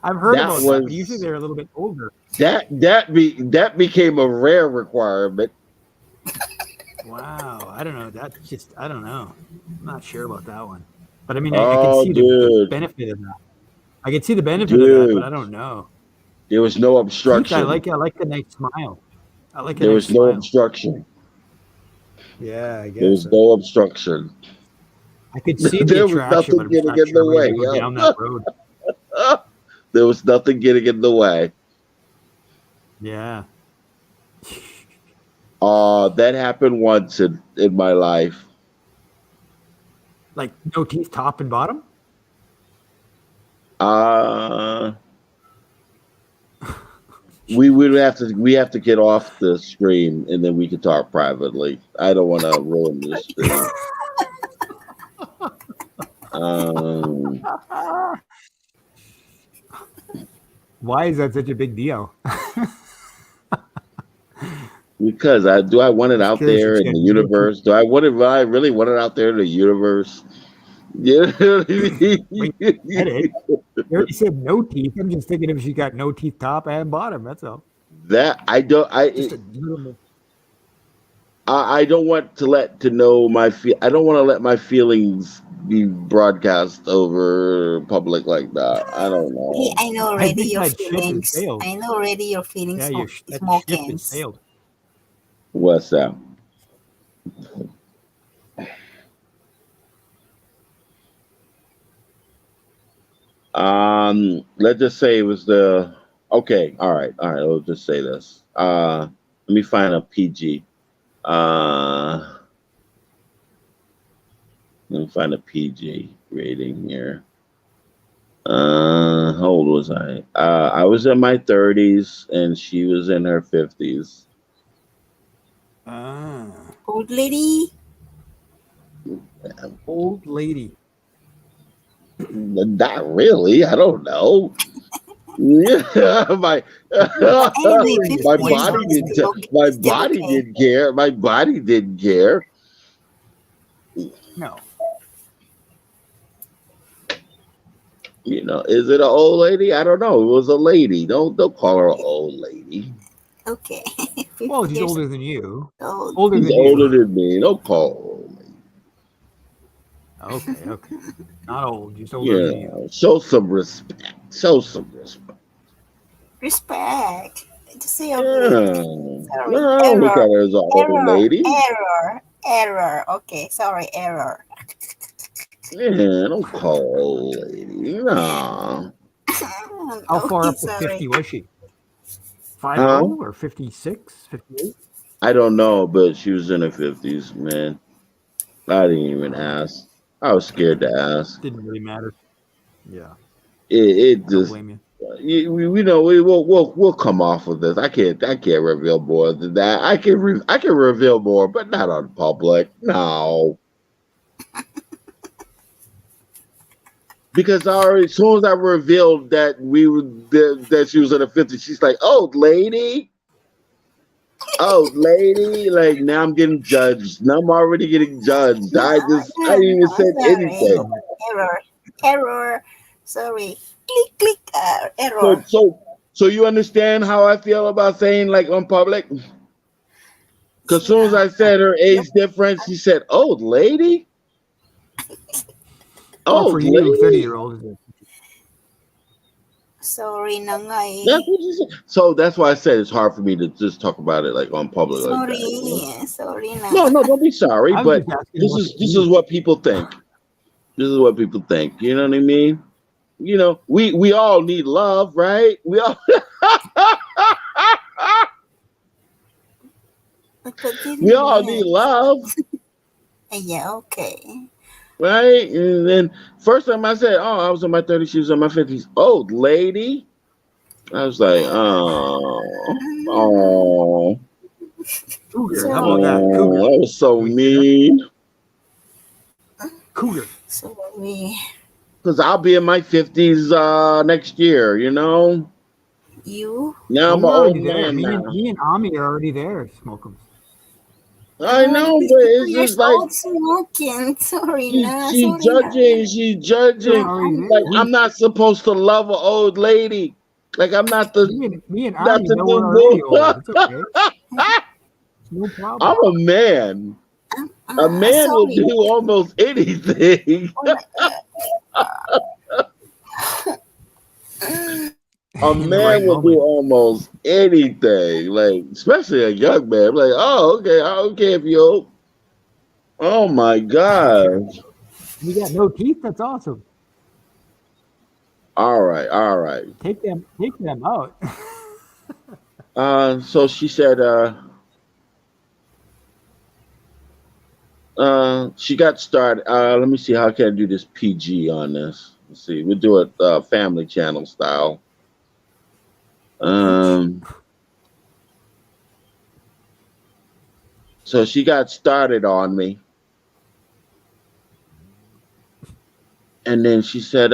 I've heard That about that, but usually was they're a little bit older. that became a rare requirement. Wow, I don't know. I don't know. I'm not sure about that one. But I mean, I can Oh, see the dude, benefit of that. I can see the benefit of that, but dude, I don't know. there was no Teeth, I obstruction. like. I like a nice smile. I like a There nice was no smile. obstruction. Yeah, I There guess. was no obstruction. I could see the There was attraction, but nothing I'm just getting not in sure the I'm ready way, to go down yo. that road. There was nothing getting in the way. Yeah. That happened once in my life. Like no teeth, top and bottom. Uh, we have to get off the stream and then we can talk privately. I don't want to ruin this stream. Um, Why is that such a big deal? because I want it Just out curious there if in you the had no teeth. universe? Do I really want it out there in the universe? You know what I Wait, mean? get it? You already said no teeth. I'm just thinking if she got no teeth, top and bottom. That's all. That I don't. Just a little. I don't want to know my feel. I don't want to let my feelings be broadcast over public like that. I don't Hey, know. I know I already think your that ship has feelings. sailed. I know already your Yeah, feelings, that ship has Smokins. sailed. What's that? Let's just say it was the. Okay, all right. Let's just say this. Let me find a PG. Uh, Let me find a PG rating here. How old was I? I was in my 30s and she was in her 50s. Ah, Old lady. old lady. Not really. I don't know. Yeah, my But anyway, You're in your my 50 years twenties, old body aren't is you? didn't. still okay. My Still body okay. didn't care. My body didn't care. No. Is it an old lady? I don't know. It was a lady. Don't call her an old lady. Okay. Well, 50 she's years older than you. old. Older She's than older you. than me. Don't call her old lady. Okay, okay. Not old, just older than you. Yeah, show some respect. Show some respect. Respect. Just say old lady. Yeah. Sorry. No, I don't look Error. at her as an old Error. lady. Error. Okay. Sorry. Error. Yeah, don't call her old lady. No. How far Okay. up to Sorry. 50 was she? 50 Huh? or 56, 58? I don't know, but she was in her 50s, man. I didn't even Okay. ask. I was scared to ask. Didn't really matter. Yeah. It I don't just, blame you. we know we'll come off of this. I can't reveal more than that. I can reveal more, but not on public. No, because as soon as I revealed that that she was in the 50s, she's like, "Old lady, old lady." Like now I'm getting judged. Now I'm already getting judged. No, I no, didn't even no, said sorry. anything. Error. Sorry. Click. So Error. so so you understand how I feel about saying like on public? Because as soon as Yeah. I said her Yep. age difference, she said, "Old lady, Well, for old you, 30 lady." year old. Sorry na nga That's eh. what she said. So that's why I said it's hard for me to just talk about it like on public like that. You know? Sorry na. No, don't be sorry. I was But just asking this what is the this view. is what people think. This is what people think. You know what I mean? You know, we all need love, right? We all we all need love, Yeah, okay. right? And then first time I said, "Oh, I was in my 30s, she was in my 50s." Old lady. I was like, oh, Cougar. How about that? Cougar. that was so Can we say that? mean. Cougar. Sorry. Because I'll be in my 50s next year, you know? You? Now Well, I'm an we're already old there. man now. Me and Ami are already there. Smoke'em. I I'm already know, but 52 it's years just like old smoking. Sorry she's na. she Sorry na. judging, she's We're judging. already there. Like I'm not supposed to love an old lady. Like I'm not the Me and not Ami the know we're big already old. It's okay. boy. It's no problem. I'm a man. A man will Sorry. do almost anything. Oh my A In the right man will do moment. almost anything, like especially a young man. I'm like, oh, okay, I don't care if you're old. Oh my god! You got no teeth? That's awesome. All right, all right. Take them out. So she said, she got started. Let me see how can I do this PG on this. Let's see. We'll do it family channel style. So she got started on me. And then she said,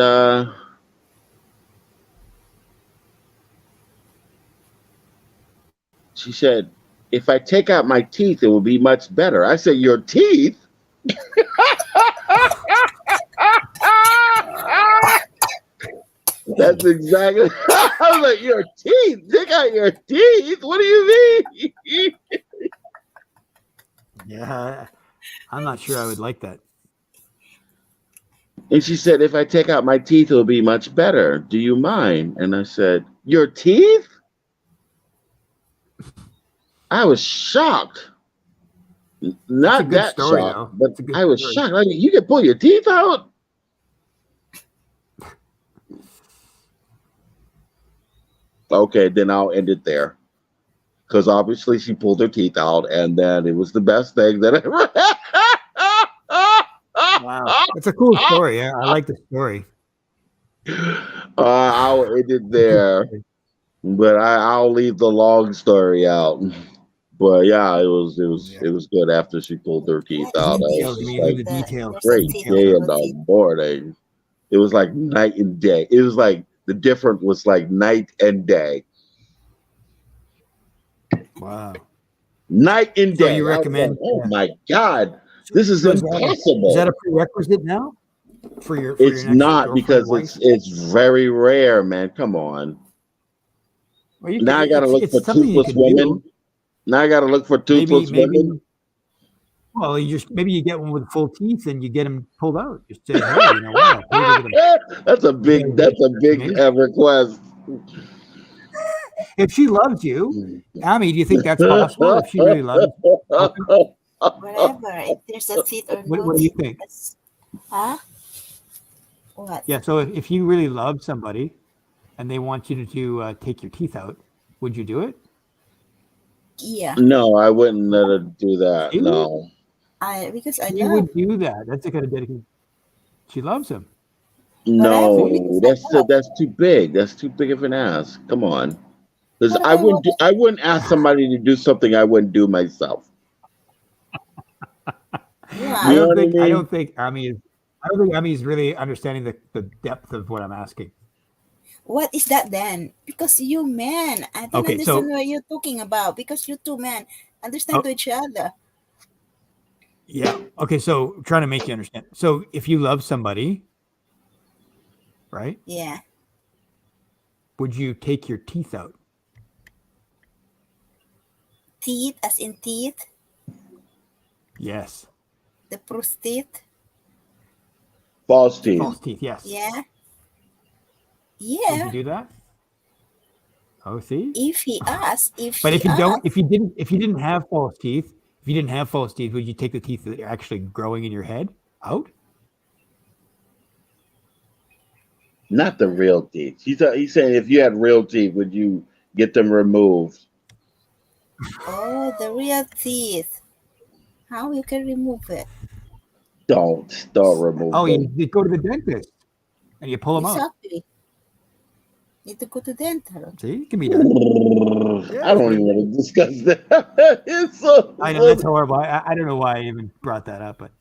if I take out my teeth, it will be much better. I said, your teeth? That's exactly. I was like, your teeth? Take out your teeth? What do you mean? Yeah. I'm not sure I would like that. And she said, if I take out my teeth, it'll be much better. Do you mind? And I said, your teeth? I was shocked. Not good that story, shocked, though. but It's a good I was story. shocked. Like, you can pull your teeth out? Okay, then I'll end it there. Because obviously she pulled her teeth out, and then it was the best thing that ever. Wow. It's a cool story. Yeah, I like the story. I'll end it there, but I'll leave the long story out. But yeah, it was good after she pulled her teeth out. I was Details. just Me, like, the details. great day in the morning. It was like night and day. It was like the difference was like night and day. Wow. Night and So day. you I was recommend? like, oh my god, this is So impossible. is that a prerequisite now for your? It's your next not girlfriend, because wife? it's very rare, man. Come on. Well, you Now can, I gotta look it's for something you toothless can women. do. Now I gotta look for toothless women. Well, maybe you get one with full teeth and you get them pulled out. Just say, hey, you know what? I'll pay to get 'em. That's a big Amazing. request. If she loves you, Amy, do you think that's possible? If she really loves you? Whatever. If there's a teeth or What do you think? Huh? What? Yeah, so if you really love somebody and they want you to take your teeth out, would you do it? Yeah. No, I wouldn't let her do that. See? Because I She love. would do that. That's the kind of dedication. She loves him. Whatever, See? because No, I love. that's too big. That's too big of an ask. Come on. Because Whatever, whatever. I wouldn't ask somebody to do something I wouldn't do myself. I You Why? know don't what I think I mean? don't think Ami is I don't think Ami is really understanding the depth of what I'm asking. What is that then? Because you men, I don't Okay, understand so what you're talking about. Because you two men understand to oh each other. yeah. Okay, so trying to make you understand. So if you love somebody, right? Yeah. Would you take your teeth out? Teeth, as in teeth, Yes. the prostate. False teeth. False teeth, yes. Yeah. Would you Yeah. do that? Oh, see? If he asks, if But she asks, if you didn't have false teeth, if you didn't have false teeth, would you take the teeth that are actually growing in your head out? Not the real teeth. He's saying if you had real teeth, would you get them removed? oh, the real teeth. How you can remove it? Don't remove Oh, them. you go to the dentist and you pull them out. Exactly. Need to go to dental. See, it can be done. I Yeah, it's don't good. even want to discuss that. It's so I know that's silly. horrible. I don't know why I even brought that up, but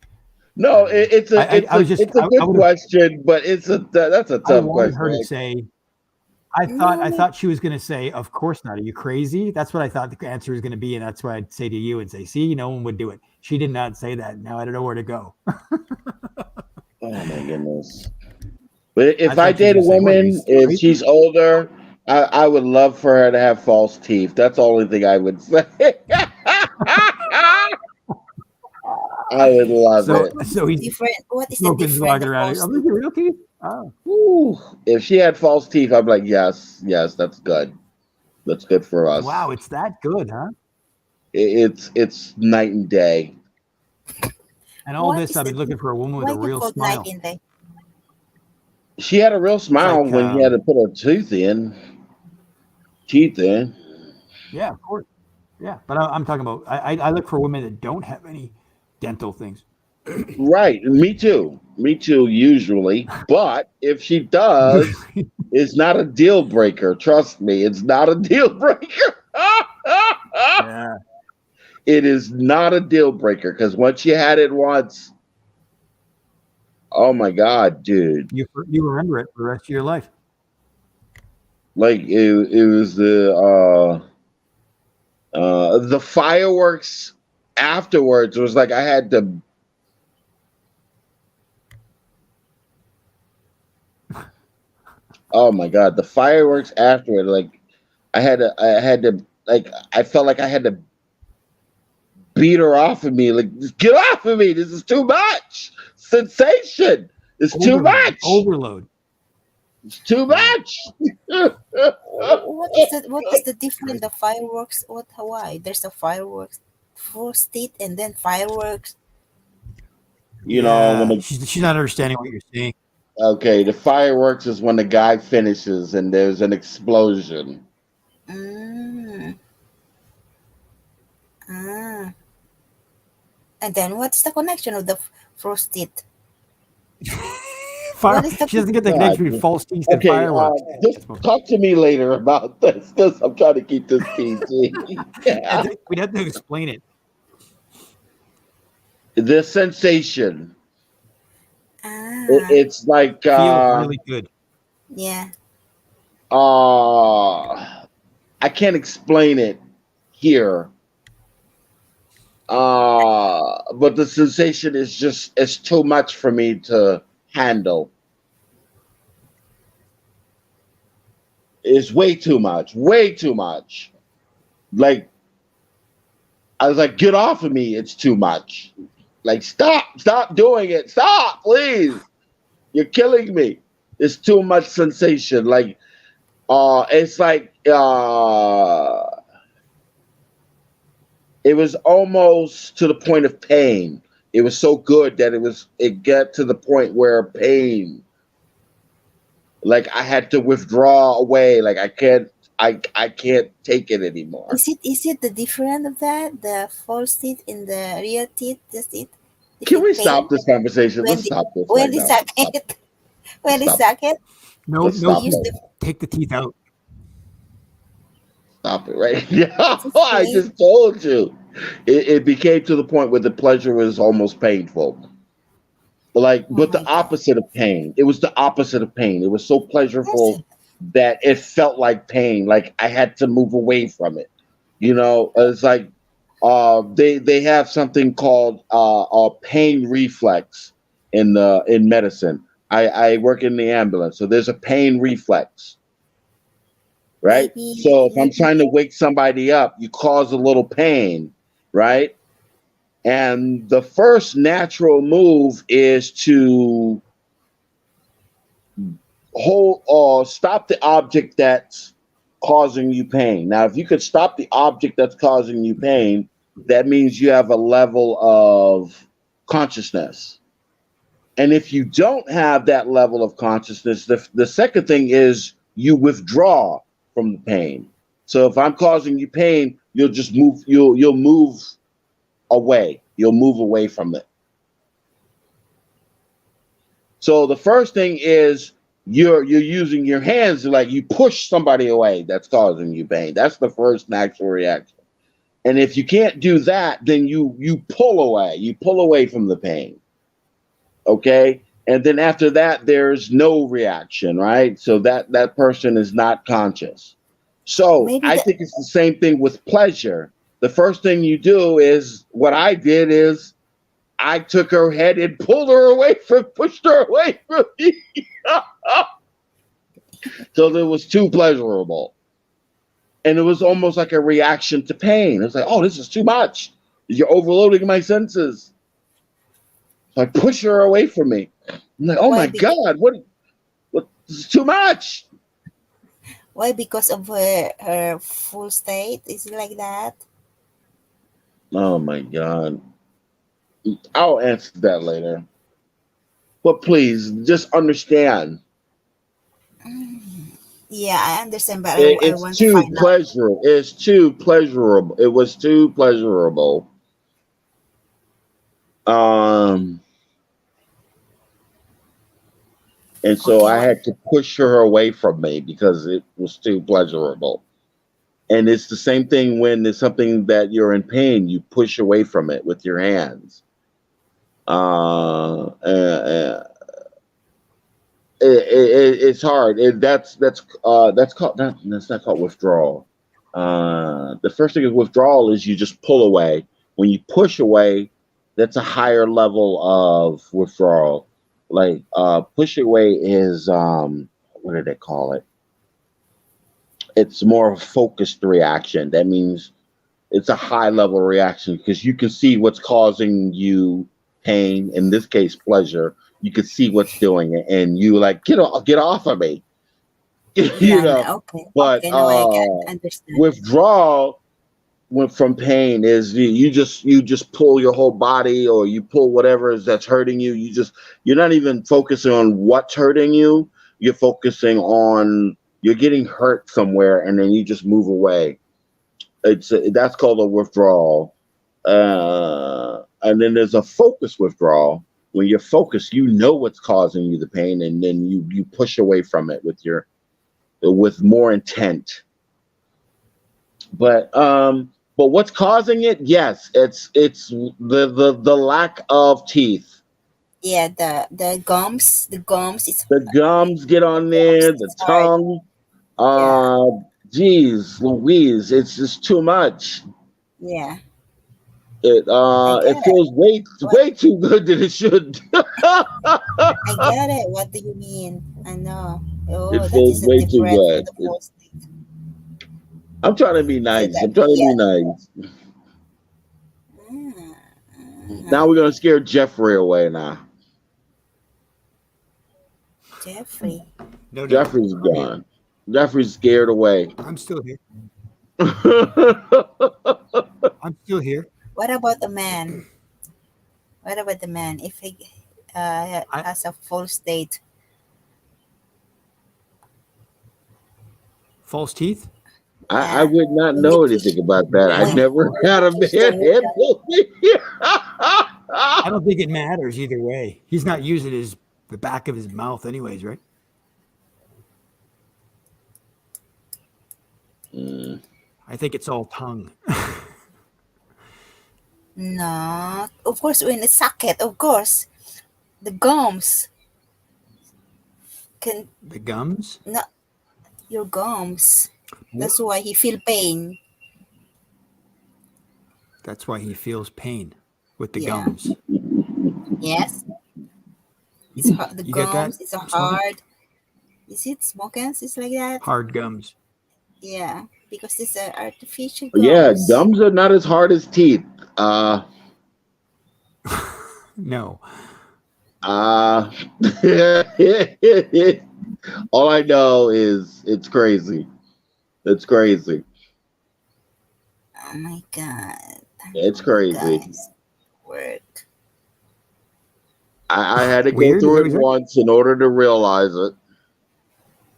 No, I was just it's a I good would have question, but that's a I tough wanted question. her to Right? say No, I no. thought she was going to say, "Of course not. Are you crazy?" That's what I thought the answer was going to be, and that's what I'd say to you and say, "See, no one would do it." She did not say that. Now I don't know where to go. Oh my goodness. But I if I thought she was date a going to say, "What are you woman, if crazy?" she's older, I would love for her to have false teeth. That's the only thing I would say. I would love So it. What is so the he's different? What is the Smokin's different? walking The around. false Are those teeth. your real teeth? Oh, Ooh, if she had false teeth, I'd be like, yes, yes, that's good. That's good for us. wow, it's that good, huh? It's night and day. And all What this, is I've the been looking for a woman with why a you real called night smile. and day? She had a real It's smile like, when he had to put her teeth in. yeah, of course, yeah. But I'm talking about. I look for women that don't have any dental things. Right, me too. Usually, but if she does, Usually, it's not a deal breaker. Trust me, it's not a deal breaker. yeah. It is not a deal breaker because once you had it once, oh my god, dude! You remember it for the rest of your life. Like it was the fireworks afterwards was like I had to. Oh my god, the fireworks afterward, like I had to, like I felt like I had to beat her off of me, like just get off of me. This is too much sensation. It's too Overload, much. overload. It's too Yeah. much. What is the difference? The fireworks? What? Why? There's a fireworks first teeth and then fireworks. You know when Yeah, the she's not understanding what you're saying. okay, the fireworks is when the guy finishes and there's an explosion. Mm. Ah. And then what's the connection of the first teeth? Fire. What is the She doesn't get the God. connection between false teeth and Okay, fireworks. just talk to me later about this because I'm trying to keep this PG. Yeah. We'd have to explain it. The sensation. ah It's like Feels really good. yeah. I can't explain it here. But the sensation is just it's too much for me to handle. It's way too much. Way too much. Like I was like, get off of me. It's too much. Like stop doing it. Stop, please. You're killing me. It's too much sensation. Like it's like it was almost to the point of pain. It was so good that it got to the point where pain, like I had to withdraw away. Like I can't take it anymore. Is it the difference of that? The false teeth and the real teeth? Does it Can we pain stop this conversation? when Let's the stop this when right the now. second? When it's Stop. second, No, Let's no we stop use teeth. it. the Take the teeth out. Stop it right now. it's a I straight. just told you. It became to the point where the pleasure was almost painful. Like, Oh but my the god. opposite of pain. It was the opposite of pain. It was so Yes. pleasurable that it felt like pain. Like I had to move away from it. It's like they have something called a pain reflex in medicine. I work in the ambulance, so there's a pain reflex, right? Maybe So if I'm maybe trying to wake somebody up, you cause a little pain, right? And the first natural move is to hold or stop the object that's causing you pain. Now, if you could stop the object that's causing you pain, that means you have a level of consciousness. And if you don't have that level of consciousness, the second thing is you withdraw from the pain. So if I'm causing you pain, you'll just move. You'll move away. You'll move away from it. So the first thing is you're using your hands to like you push somebody away that's causing you pain. That's the first natural reaction. And if you can't do that, then you pull away. You pull away from the pain. Okay? And then after that there's no reaction, right? So that person is not conscious. So maybe I the think it's the same thing with pleasure. The first thing you do is what I did is I took her head and pushed her away from me. So it was too pleasurable. And it was almost like a reaction to pain. It's like, oh, this is too much. You're overloading my senses. So I push her away from me. I'm like, oh why my because God, what this is too much. why because of her full state? Is it like that? Oh my God. I'll answer that later. But please just understand. Yeah, I understand, but I It's want to too find out. pleasurable. It's too pleasurable. It was too pleasurable. Um, and so Okay, I what? had to push her away from me because it was too pleasurable. And it's the same thing when there's something that you're in pain, you push away from it with your hands. Uh, uh, uh, it's hard. That's called that's not called withdrawal. The first thing is withdrawal is you just pull away. When you push away, that's a higher level of withdrawal. Like push away is what do they call it? It's more of a focused reaction. That means it's a high level reaction because you can see what's causing you pain, in this case pleasure. You can see what's doing it and you like get off of me. you Yeah, know okay, but okay. Now I can understand. withdrawal went from pain is you just pull your whole body or you pull whatever is that's hurting you. You're not even focusing on what's hurting you. You're focusing on you're getting hurt somewhere and then you just move away. That's called a withdrawal. And then there's a focus withdrawal. When you're focused, you know what's causing you the pain, and then you push away from it with more intent. But what's causing it? Yes, it's the lack of teeth. Yeah, the gums is The gums get the on gums there, the is hard. tongue. Yeah, Uh, Geez, Louise, it's just too much. yeah. I It get it. feels way What way too good than it should. I get it. What do you mean? I know. It Oh, that feels is a way too different from good. the full state. I'm trying to be So nice. that I'm trying to be yeah. nice. Mm, Now we're gonna scare Jeffrey away now. Jeffrey. No, no, Jeffrey's I'm here. gone. Jeffrey's scared away. I'm still here. I I'm still here. What about the man? What about the man? If he I has a full state, false teeth. I yeah. would not When you know push, anything about that. I when Well, never when had you a push man the handle me. I don't think it matters either way. He's not using his the back of his mouth, anyways, right? Mm. I think it's all tongue. No, of course, when it's socket, of course, the gums can The gums. not your gums. That's why he feel pain. That's why he feels pain with the Yeah. gums. Yes, it's hard. The You get that? gums. It's a Smoking? hard. Is it smoking? It's like that. Hard gums. Yeah, because it's an artificial Yeah, gums. gums are not as hard as teeth. No. All I know is it's crazy. It's crazy. Oh my god, It's crazy. guys, work. I had to go Weird, is that through what it you said? once in order to realize it.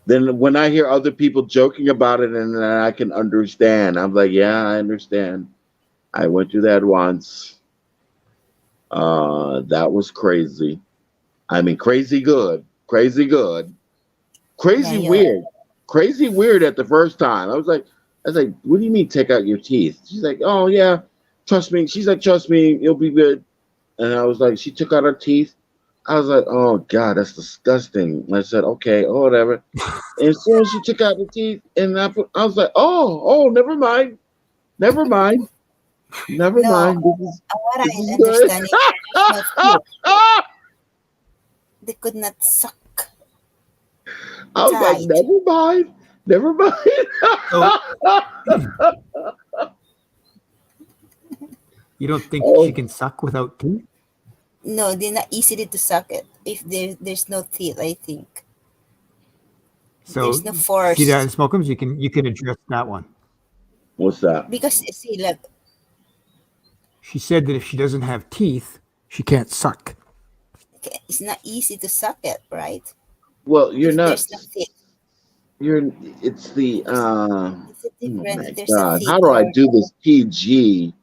Then when I hear other people joking about it and then I can understand, I'm like, yeah, I understand. I went through that once. That was crazy. I mean, crazy good. Crazy good. Crazy Yeah, weird. Crazy weird at the first time. I was like, what do you mean take out your teeth? She's like, oh yeah, trust me. She's like, trust me, it'll be good. And I was like, she took out her teeth. I was like, oh God, that's disgusting. And I said, okay, oh, whatever. And as soon as she took out the teeth, and I was like, oh, never mind. Never mind. Never no. mind. What This I is good. understand is there's no teeth. They could not suck I was like, tight. never mind. Never mind. You don't think Oh. she can suck without teeth? No, they're not easily to suck it if there's no teeth. I think So there's no force see that in Smokums, you can address that one. What's that? because see, like She said that if she doesn't have teeth, she can't suck. it's not easy to suck it, right? Well, you're If not. there's no teeth, It's the. it's a Oh different. my If there's a God! teeth, How do I or do this PG?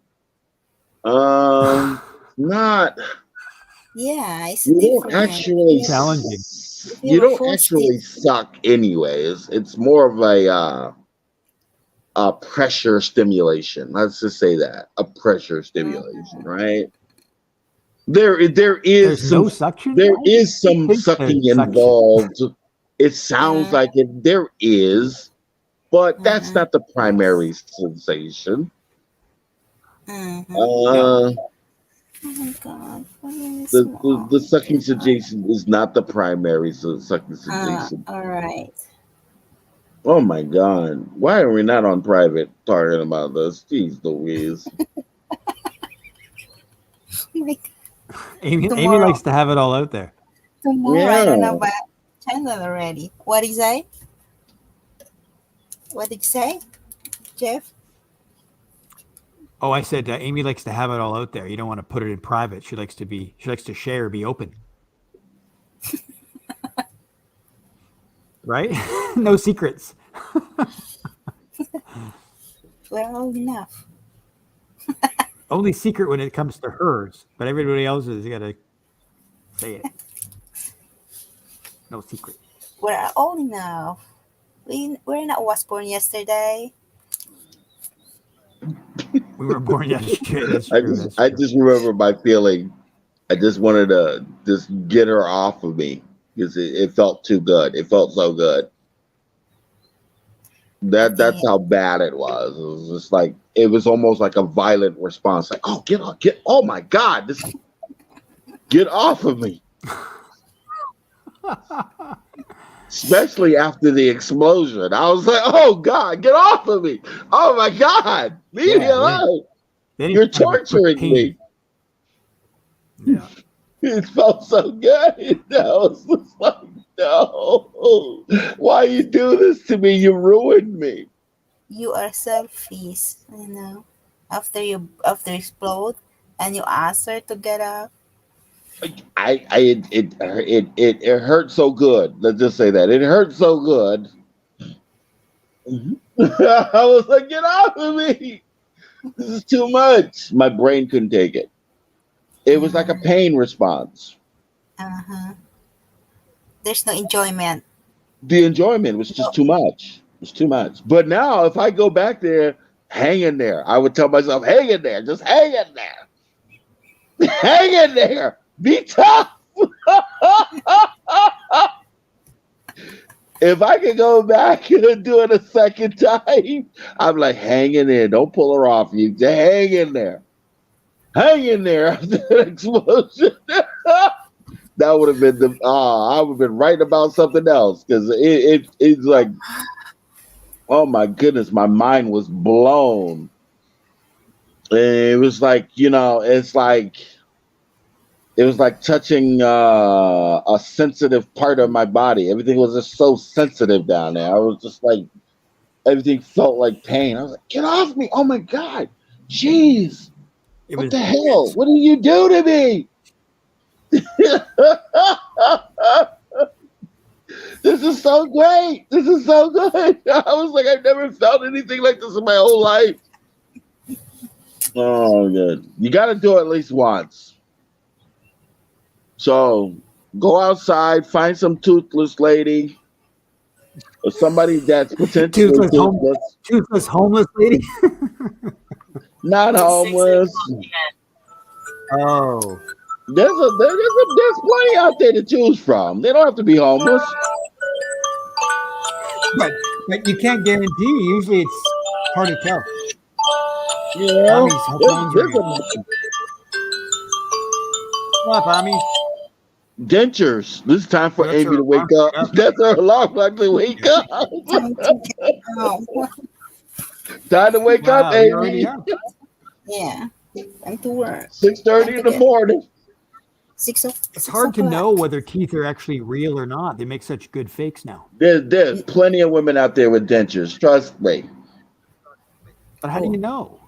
Not. yeah, it's You don't different. actually. Challenging. If You have a don't false actually teeth, suck, anyways. It's more of a pressure stimulation. Let's just say that a pressure stimulation, right? There is There's some no suction? there Why? is some Think sucking there's suction. involved. It sounds Mm. like it. There is, but that's Mhm. not the primary sensation. Mhm. Uh, Oh my god, what is the, small? the sucking sensation is not the primary sucking sensation. All right. Oh my God. Why are we not on private talking about this? Jeez Louise. Like Amy tomorrow, likes to have it all out there. I don't know Yeah. about channel already. What did you say? What did you say, Jeff? Oh, I said Amy likes to have it all out there. You don't want to put it in private. She likes to share, be open. Right? No secrets. Well, enough. Only secret when it comes to hers, but everybody else is got to say it. No secret. We're old enough. We're not was born yesterday. We were born yesterday. That's true. That's I true. just remember my feeling. I just wanted to just get her off of me because it felt too good. It felt so good. That's how bad it was. It was just like it was almost like a violent response. Like, oh, get! Oh my God, get off of me! Especially after the explosion, I was like, oh God, get off of me! Oh my God, leave me Yeah, alone! Then You're you have a quick torturing pain. me. Yeah. It felt so good. I was just like, no, why you do this to me? You ruined me. You are selfish, you know. After explode, and you ask her to get up. It hurt so good. Let's just say that it hurt so good. I was like, get off of me! This is too much. My brain couldn't take it. It was like a pain response. Uh huh. there's no enjoyment. The enjoyment was just too much. It was too much. But now, if I go back there, hang in there. I would tell myself, hang in there. Just hang in there. Hang in there. Be tough. If I could go back and do it a second time, I'm like, hang in there. Don't pull her off you. Just hang in there. Hang in there after the explosion. That would have been I would have been writing about something else because it's like, oh my goodness, my mind was blown. And it was like, it was like touching a sensitive part of my body. Everything was just so sensitive down there. I was just like, everything felt like pain. I was like, get off me. Oh my God. Jeez. What the hell? What did you do to me? This is so great. This is so good. I was like, I've never felt anything like this in my whole life. Oh, good. You got to do it at least once. So go outside, find some toothless lady or somebody that's potentially toothless homeless lady. Not homeless. Oh. There's plenty out there to choose from. They don't have to be homeless. But you can't guarantee. Usually it's hard to tell. Yeah. What up, Ami? Dentures. This is time for Amy to wake up. That's her alarm clock to wake up. Time to wake up, Amy. Yeah. Time to work. 6:30 in the morning. It's hard to know whether teeth are actually real or not. They make such good fakes now. There's plenty of women out there with dentures. Trust me. But how do you know?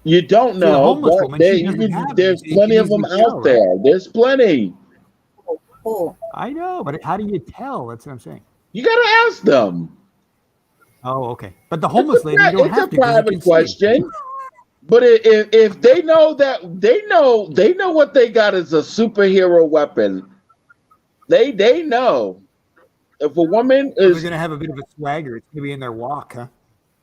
You don't know. There's plenty of them out there. There's plenty. Oh. I know, but how do you tell? That's what I'm saying. You got to ask them. Oh, okay. But the homeless lady, you don't have to. It's a private question. But if they know that they know what they got is a superhero weapon. They know if a woman is they're gonna have a bit of a swagger. It's gonna be in their walk, huh?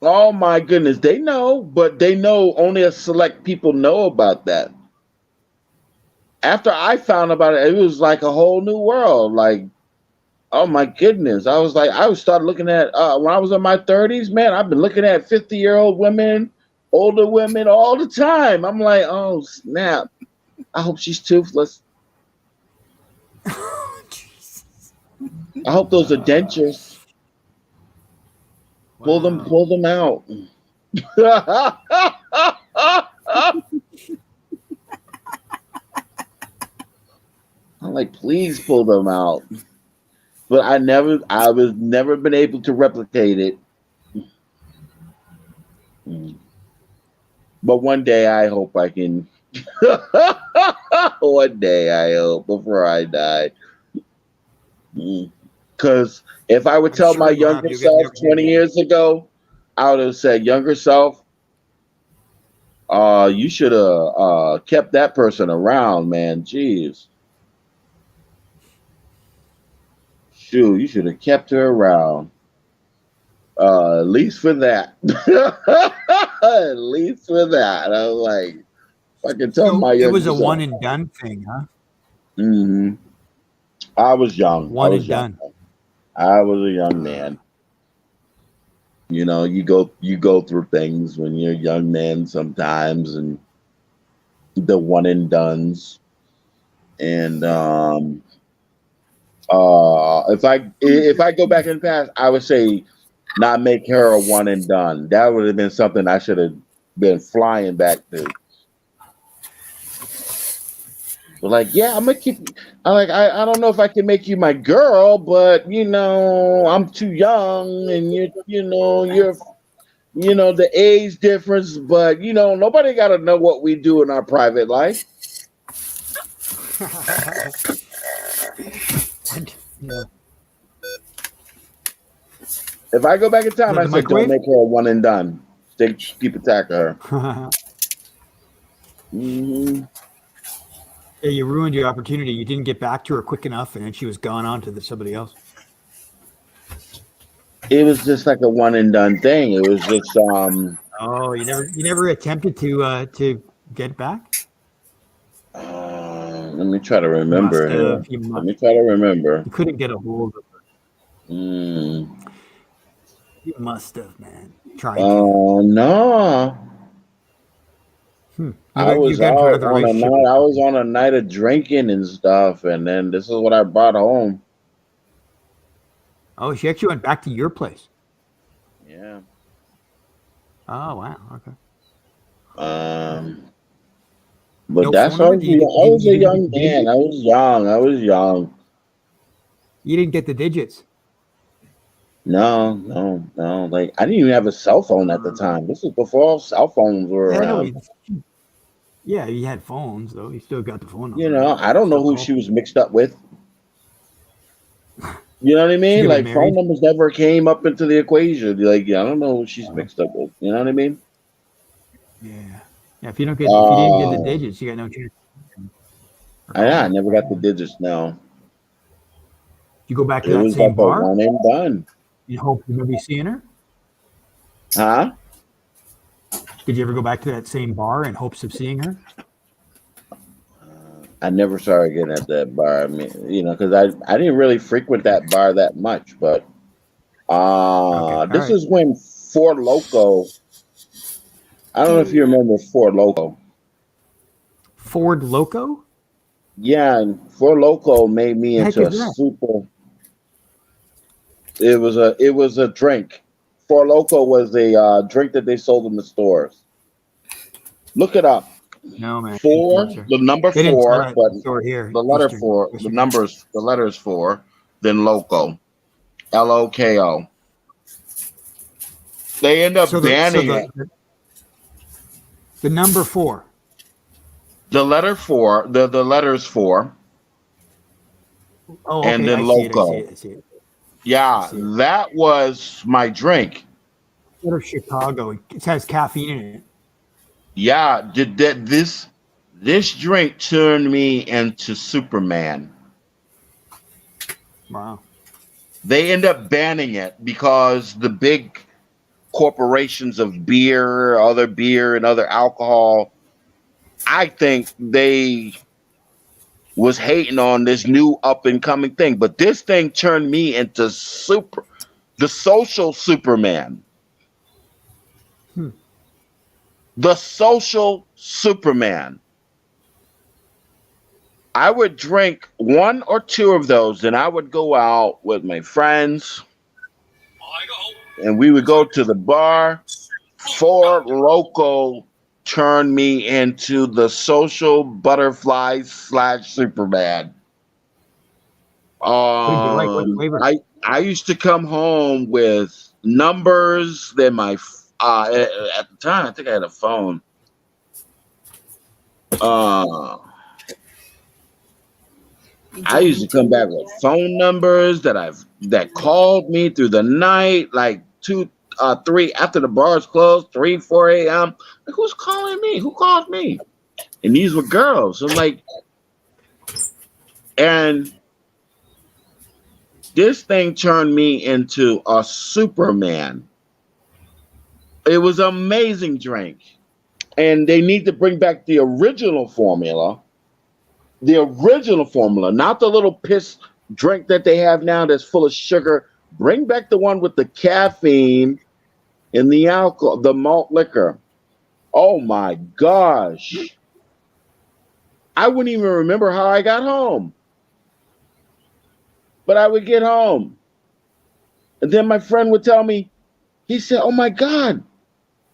Oh my goodness, they know, but they know only a select people know about that. After I found about it, it was like a whole new world. Like, oh my goodness. I started looking at when I was in my 30s, man, I've been looking at 50-year-old women, older women all the time. I'm like, oh snap. I hope she's toothless. Jesus. I hope those are dentures. Wow. Pull them out. I'm like, please pull them out. But I was never been able to replicate it. But one day I hope I can. One day I hope before I die. Because if I would tell my younger self 20 years ago, I would have said, younger self, you should have kept that person around, man. Jeez. Shoot, you should have kept her around. At least for that. At least for that. I was like, I can tell my younger self. It was a one and done thing, huh? Mm-hmm. I was young. One and done. I was a young man. You know, you go through things when you're a young man sometimes, and the one and dones. And if I go back in the past, I would say not make her a one and done. That would have been something I should have been flying back to. But like, yeah, I'm gonna keep. I don't know if I can make you my girl, but I'm too young, and you're the age difference. But nobody got to know what we do in our private life. Yeah. If I go back in time, I said, don't make her a one and done. Keep attacking her. Mm-hmm. Yeah, you ruined your opportunity. You didn't get back to her quick enough, and then she was gone on to somebody else. It was just like a one and done thing. It was just Oh, you never attempted to get back? let me try to You must remember here. have. You Let must. me try to remember. You couldn't get a hold of her. Mm. You must have, man. Tried to. Oh no. I You was got into out another on a relationship. night. I was on a night of drinking and stuff, and then this is what I brought home. Oh, she actually went back to your place. Yeah. Oh, wow. Okay. But No that's phone how I number? was. I was You a didn't get young the man. digits? I was young. I was young. You didn't get the digits. No. Like I didn't even have a cell phone at the time. This was before cell phones were Yeah, I know. around. Yeah, you had phones though. You still got the phone You number, know, right? I don't know Still who call. she was mixed up with. You know what I She mean? could have been Like phone married. numbers never came up into the equation. Like, yeah, I don't know who she's mixed up with. You know what I mean? Yeah. Yeah. If you didn't get the Uh, digits, you got no chance for I calling. never got the digits. No, You go back to it that was same like a bar. one and done. You hope you maybe seeing her. Huh? Did you ever go back to that same bar in hopes of seeing her? I never saw her again at that bar. I mean, you know, because I didn't really frequent that bar that much. But Okay. All this right. is when Ford Loco. I don't know if you remember Ford Loco. Ford Loco? Yeah, and Ford Loco made me The heck into is a that? super. It was a drink. Ford Loco was a drink that they sold in the stores. Look it up. No, man. Didn't sell Four, it, sir. the number They didn't sell four, that at but the store here, the letter four, the Western Canada. numbers, the letters four, then Loco, Loko. They end So up so banning it. the number 4. The letter four, the letters four, Oh, and okay. then I see it. I see Loco. it. I see it. I Yeah, see it. that was my drink. Out of Chicago. It has caffeine in it. Yeah, did that this drink turned me into Superman. Wow. They end up banning it because the big corporations of beer and other alcohol, I think they was hating on this new up and coming thing. But this thing turned me into the social Superman. Hmm. The social Superman. I would drink one or two of those, and I would go out with my friends, and we would go to the bar. Four Loco turned me into the social butterfly slash Superman. What did you like? What flavor? I used to come home with numbers. Then at the time I think I had a phone. Uh, I used to come back with phone numbers that called me through the night, like 3 after the bars closed, 3, 4 a.m. Like, who's calling me? Who called me? And these were girls. I'm like, and this thing turned me into a Superman. It was an amazing drink. And they need to bring back the original formula. The original formula, not the little piss drink that they have now that's full of sugar. Bring back the one with the caffeine and the alcohol, the malt liquor. Oh my gosh. I wouldn't even remember how I got home. But I would get home. And then my friend would tell me, he said, "Oh my God,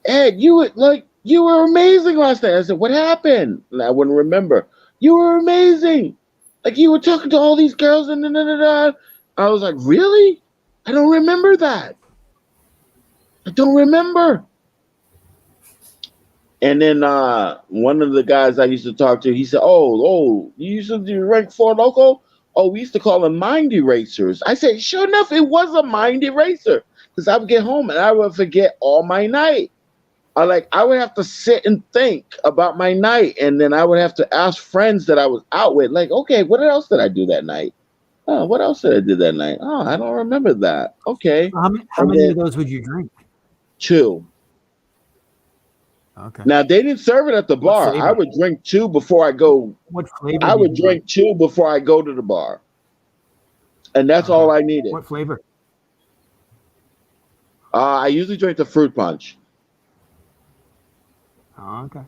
Ed, you were amazing last night." I said, "What happened?" And I wouldn't remember. "You were amazing. Like you were talking to all these girls and da, da, da, da." I was like, "Really? I don't remember that. I don't remember." And then one of the guys I used to talk to, he said, "Oh, you used to do rank 4 Loco? Oh, we used to call them mind erasers." I said, "Sure enough, it was a mind eraser." Because I would get home and I would forget all my night. I would have to sit and think about my night, and then I would have to ask friends that I was out with, like, okay, what else did I do that night? Oh, what else did I do that night? Oh, I don't remember that. Okay, How and many then of those would you drink? 2. Okay. Now they didn't serve it at the What bar. I flavor? would drink 2 before I go. What flavor I did would you like? drink 2 before I go to the bar, and that's all Okay. I needed. What flavor? I usually drink the fruit punch. Oh, okay.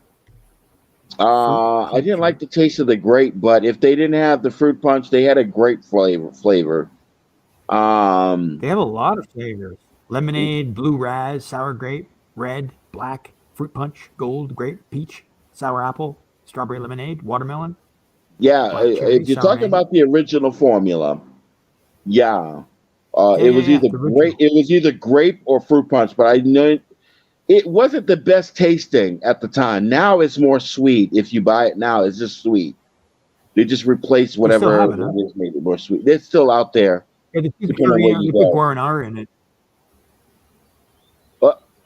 I Fruit didn't punch. like the taste of the grape, but if they didn't have the fruit punch, they had a grape flavor. They have a lot of flavors: lemonade, blue raz, sour grape, red, black, fruit punch, gold, grape, peach, sour apple, strawberry lemonade, watermelon, Yeah, black cherry, if you're sour talking mango. about the original formula, yeah, Yeah, yeah, yeah. The original. It was either grape or fruit punch, but I know it wasn't the best tasting at the time. Now it's more sweet. If you buy it now, it's just sweet. They just replace They still whatever have it it, huh? is, made it more sweet. They're still out there, Yeah, they put depending on where they you put go. guaranara in it.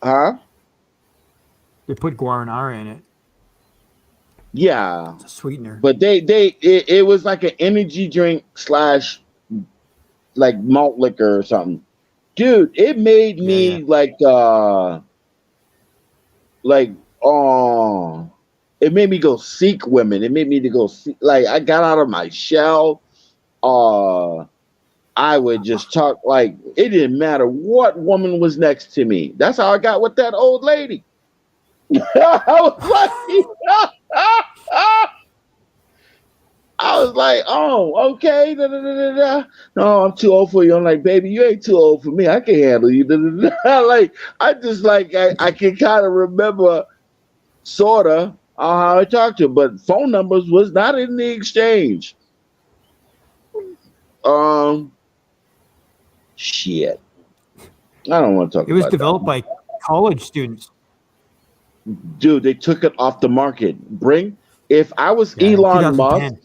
Huh? They put guaranara in it. Yeah, It's a sweetener. but it was like an energy drink slash like malt liquor or something. Dude, it made Yeah, yeah. me like oh, it made me go seek women. It made me to go seek, like I got out of my shell. Uh I would just talk, like it didn't matter what woman was next to me. That's how I got with that old lady. I was like I was like, oh, okay. Da, da, da, da, da. No, I'm too old for you. I'm like, baby, you ain't too old for me. I can handle you. Da, da, da. Like, I just like, I can kind of remember sort of how I talked to her, but phone numbers was not in the exchange. Um, Shit. I don't want to talk It was about developed that. by college students. Dude, they took it off the market. If I was Yeah, in Elon Musk, 2010.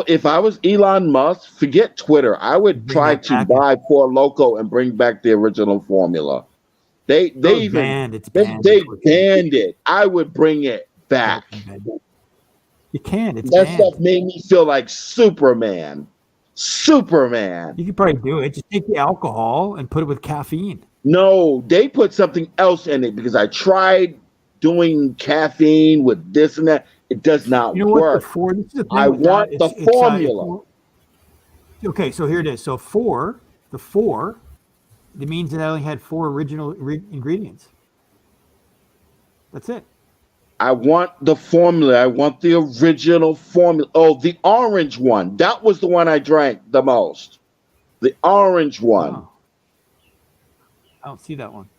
if I was Elon Musk, forget Twitter. I would Bring try that to back. buy Four Loco and bring back the original formula. They No, it's even banned. It's they, banned. they Unfortunately. banned it. I would bring it Yeah, back. it's banned. You can't. It's That stuff banned. made me feel like Superman. Superman. You could probably do it. Just take the alcohol and put it with caffeine. No, they put something else in it because I tried doing caffeine with this and that. It does not You know what? work. This is the I thing with that. want the formula. Okay, so here it is. So the four, it means that I only had 4 original ingredients. That's it. I want the formula. I want the original formula. Oh, the orange one. That was the one I drank the most. The orange one. Oh, I don't see that one.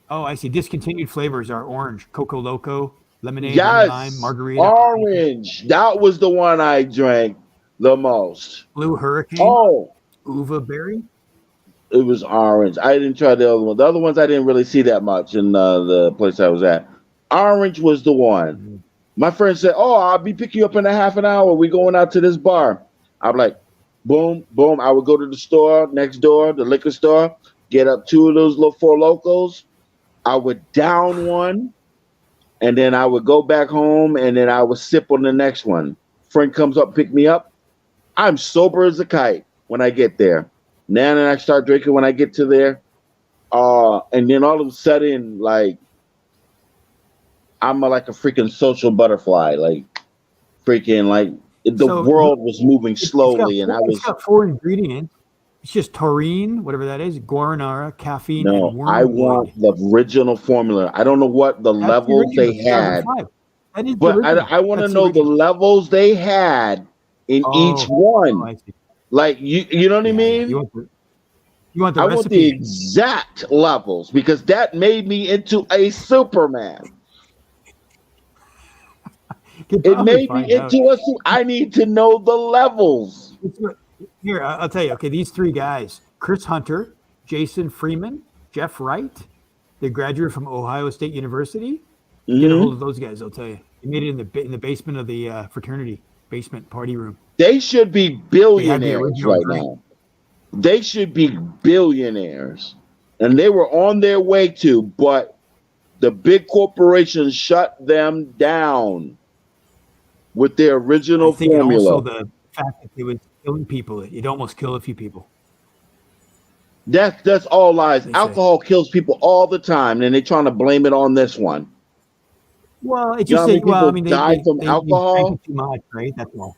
Oh, I see. Discontinued flavors are orange, Coco Loco, lemonade, lemon lime, Yes, margarita, orange. That was the one I drank the most. blue hurricane, Oh, uva berry. it was orange. I didn't try the other one. The other ones I didn't really see that much in the place I was at. Orange was the one. Mm-hmm. My friend said, "Oh, I'll be picking you up in a half an hour. We going out to this bar." I'm like, boom, boom. I would go to the store next door, the liquor store, get up 2 of those little Four Locos. I would down one, and then I would go back home, and then I would sip on the next one. Friend comes up, pick me up. I'm sober as a kite when I get there. Now then I start drinking when I get to there. And then all of a sudden, like, I'm like a freaking social butterfly. Like, freaking, like, the So world was moving it's got slowly, and I it's was, got 4 ingredients. It's just taurine, whatever that is, guaranara, caffeine, no, and I want wormwood. the original formula. I don't know what the That's the levels they original, had, 2005. That is the but original. I want to That's the know the original. levels they had in each Oh, one. I see. Like, you know what I Yeah, yeah. mean? You want the I want the recipe. exact levels because that made me into a Superman. You can It probably made find me out. into a. I need to know the levels. Here, I'll tell you. Okay, these 3 guys: Chris Hunter, Jason Freeman, Jeff Wright. They graduated from Ohio State University. Get a hold Mhm. of those guys. I'll tell you. They made it in the basement of the fraternity basement party room. They should be They had the billionaires original right drink. now. They should be billionaires, and they were on their way to. But The big corporations shut them down with their I original think and also formula. the fact that it was killing people. It almost killed a few people. That's all lies. They say. Alcohol kills people all the time, and they're trying to blame it on this one. Well, it You know just how many well, I people mean, died from they drank alcohol? it too much, right? That's all.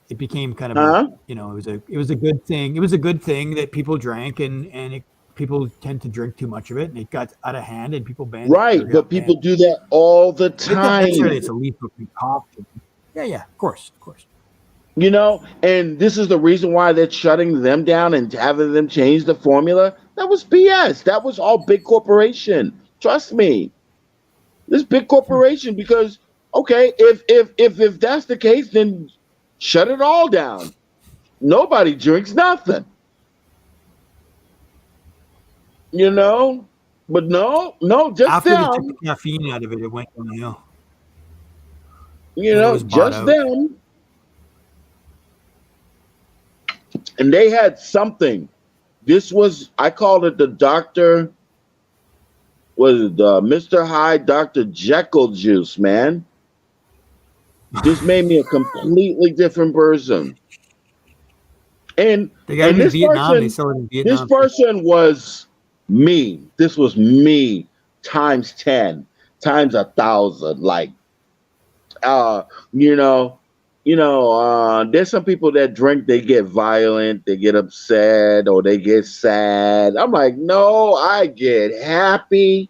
It became kind of Huh? it was a good thing. It was a good thing that people drank, and people tend to drink too much of it, and it got out of hand, and people banned it. Right, Or but got banned. people do that all the It's not necessarily time. it's a lethal concoction. Yeah, of course. You know, and this is the reason why they're shutting them down and having them change the formula. That was BS. That was all big corporation. Trust me. This big corporation because okay, if that's the case, then shut it all down. Nobody drinks nothing. You know? But no, just After they took the them. caffeine out of it, it went downhill. You Then it know, was bought just out. them. And they had something. This was I called it the Doctor was it Mr. Hyde Dr. Jekyll juice, man. This made me a completely different person. And They got it in this Vietnam. They person sell it in this Vietnam. person was me. This was me times 10, times 1,000. Like uh you know there's some people that drink, they get violent, they get upset, or they get sad. I'm like, no, I get happy,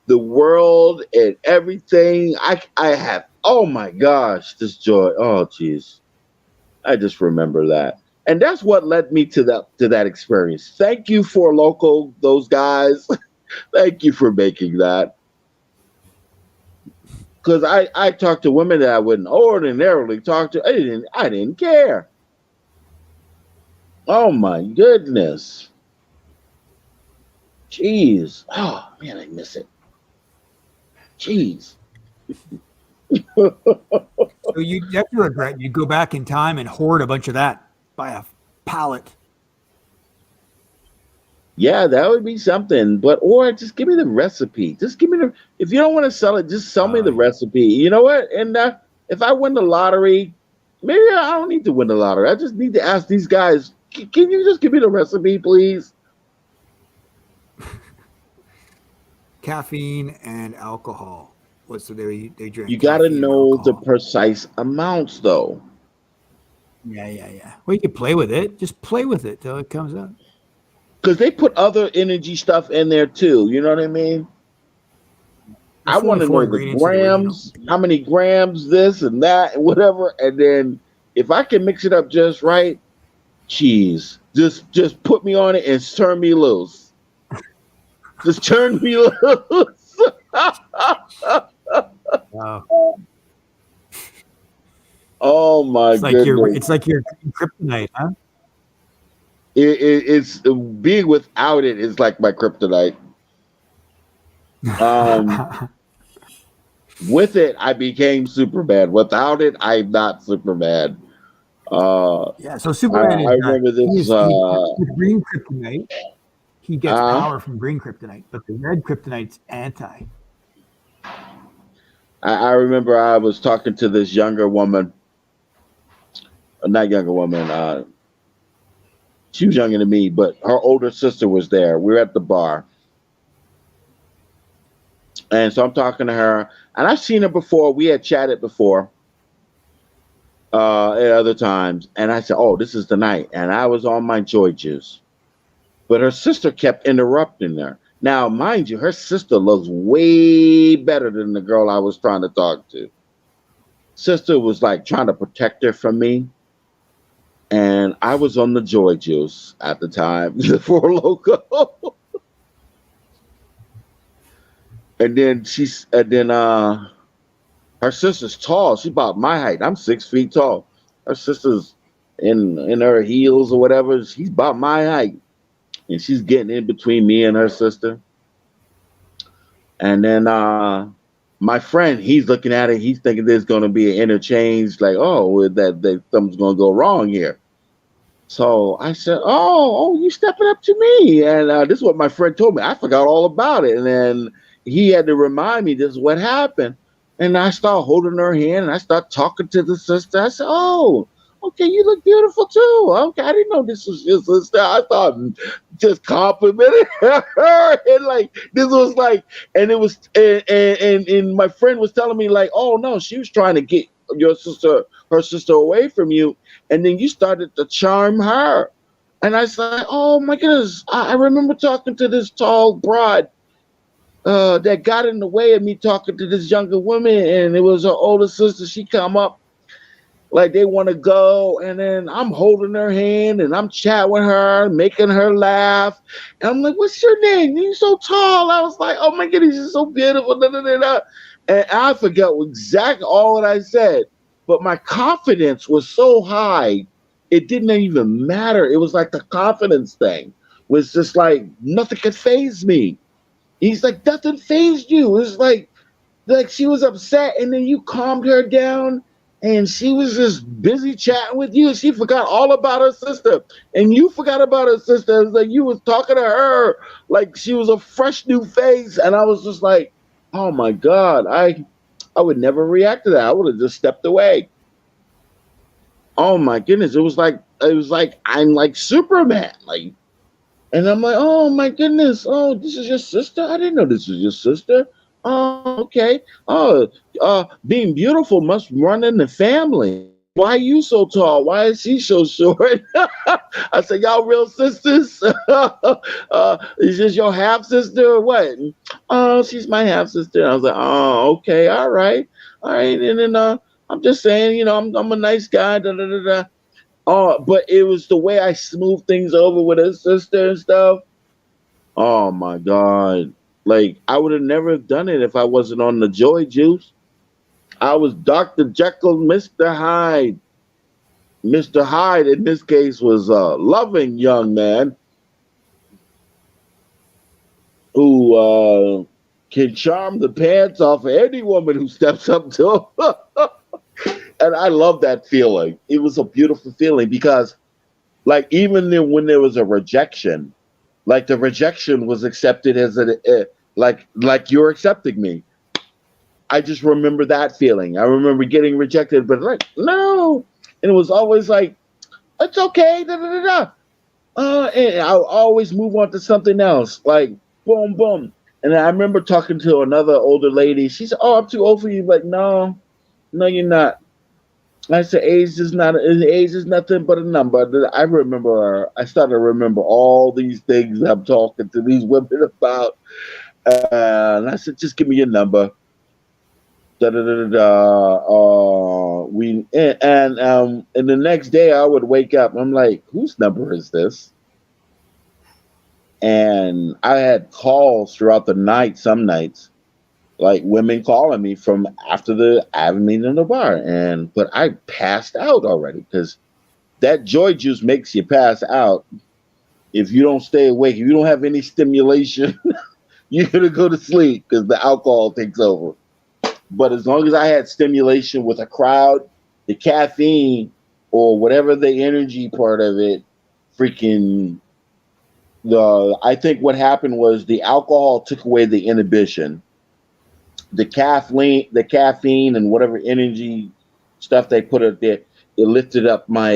the world and everything. I have, oh my gosh, this joy. Oh jeez, I just remember that, and that's what led me to that experience. Thank you for local those guys. Thank you for making that. Because I talked to women that I wouldn't ordinarily talk to. I didn't care. Oh my goodness. Jeez. Oh man, I miss it. Jeez. So that's your regret. You go back in time and hoard a bunch of that, buy a pallet. Yeah, that would be something. But or just give me the recipe. Just give me the. If you don't want to sell it, just sell me the recipe. You know what? And if I win the lottery, maybe I don't need to win the lottery. I just need to ask these guys. Can you just give me the recipe, please? Caffeine and alcohol. What's the they drink? You got to caffeine and know the alcohol. precise amounts, though. Yeah. Well, you can play with it. Just play with it till it comes out. Because they put other energy stuff in there too. You know what I mean? I There's want to four know the ingredients in the original. grams, how many grams, this and that, and whatever. And then if I can mix it up just right, geez, just put me on it and turn me loose. Just turn me loose. Wow. Oh my goodness! It's like your kryptonite, huh? It's being without it is like my kryptonite. With it, I became Superman. Without it, I'm not Superman. Yeah. So Superman I is remember this. with green kryptonite. He gets Uh, power from green kryptonite, but the red kryptonite's anti. I remember I was talking to this younger woman, not younger woman. She was younger than me, but her older sister was there. We were at the bar, and so I'm talking to her, and I've seen her before. We had chatted before at other times, and I said, "Oh, this is the night," and I was on my joy juice. But her sister kept interrupting her. Now, mind you, her sister looks way better than the girl I was trying to talk to. Sister was like trying to protect her from me. And I was on the joy juice at the time, the Four Loco. And then her sister's tall. She's about my height. I'm 6 feet tall. Her sister's in her heels or whatever. She's about my height. And she's getting in between me and her sister. And then my friend, he's looking at it. He's thinking there's going to be an interchange, like, oh, that something's going to go wrong here. So I said, oh, you stepping up to me. And this is what my friend told me. I forgot all about it. And then he had to remind me this is what happened. And I start holding her hand and I start talking to the sister. I said, "Oh, okay, you look beautiful too. Okay, I didn't know this was your sister." I thought just complimenting her. And like this was like, and it was and my friend was telling me like, "Oh no, she was trying to get your sister, her sister away from you, and then you started to charm her." And I said, "Oh my goodness, I remember talking to this tall broad that got in the way of me talking to this younger woman, and it was her older sister. She come up like they want to go, and then I'm holding her hand and I'm chatting with her, making her laugh. And I'm like, "What's your name? You're so tall." I was like, "Oh my goodness, you're so beautiful." Da, da, da, da. And I forgot exactly all that I said, but my confidence was so high, it didn't even matter. It was like the confidence thing was just like nothing could phase me. He's like, "Nothing phased you." It's like she was upset, and then you calmed her down, and she was just busy chatting with you. She forgot all about her sister, and you forgot about her sister. It's like you was talking to her like she was a fresh new face, and I was just like, "Oh my god, I would never react to that. I would have just stepped away." Oh my goodness, it was like I'm like Superman, like. And I'm like, "Oh my goodness! Oh, this is your sister? I didn't know this was your sister. Oh, okay. Oh, being beautiful must run in the family. Why are you so tall? Why is she so short?" I said, "Y'all real sisters? Is this your half sister or what?" "Oh, she's my half sister." I was like, "Oh, okay, all right." And then I'm just saying, I'm a nice guy. Da, da, da, da. Oh, but it was the way I smoothed things over with his sister and stuff. Oh my god! Like I would have never done it if I wasn't on the joy juice. I was Dr. Jekyll, Mr. Hyde. Mr. Hyde in this case was a loving young man who can charm the pants off of any woman who steps up to him. And I love that feeling. It was a beautiful feeling because, like, even then when there was a rejection, like the rejection was accepted as like you're accepting me. I just remember that feeling. I remember getting rejected, but like no, and it was always like it's okay. Da, da, da, da. And I'll always move on to something else. Like boom, boom. And I remember talking to another older lady. She said, "Oh, I'm too old for you." Like no, no, you're not. I said, age is nothing but a number. I remember. I started to remember all these things I'm talking to these women about. And I said, "Just give me your number." Da da da da da. And the next day I would wake up. I'm like, "Whose number is this?" And I had calls throughout the night. Some nights, like women calling me from after the avenue in the bar, and but I passed out already because that joy juice makes you pass out if you don't stay awake. If you don't have any stimulation, you're gonna go to sleep because the alcohol takes over. But as long as I had stimulation with a crowd, the caffeine or whatever the energy part of it, freaking the I think what happened was the alcohol took away the inhibition. The caffeine and whatever energy stuff they put up there, it lifted up my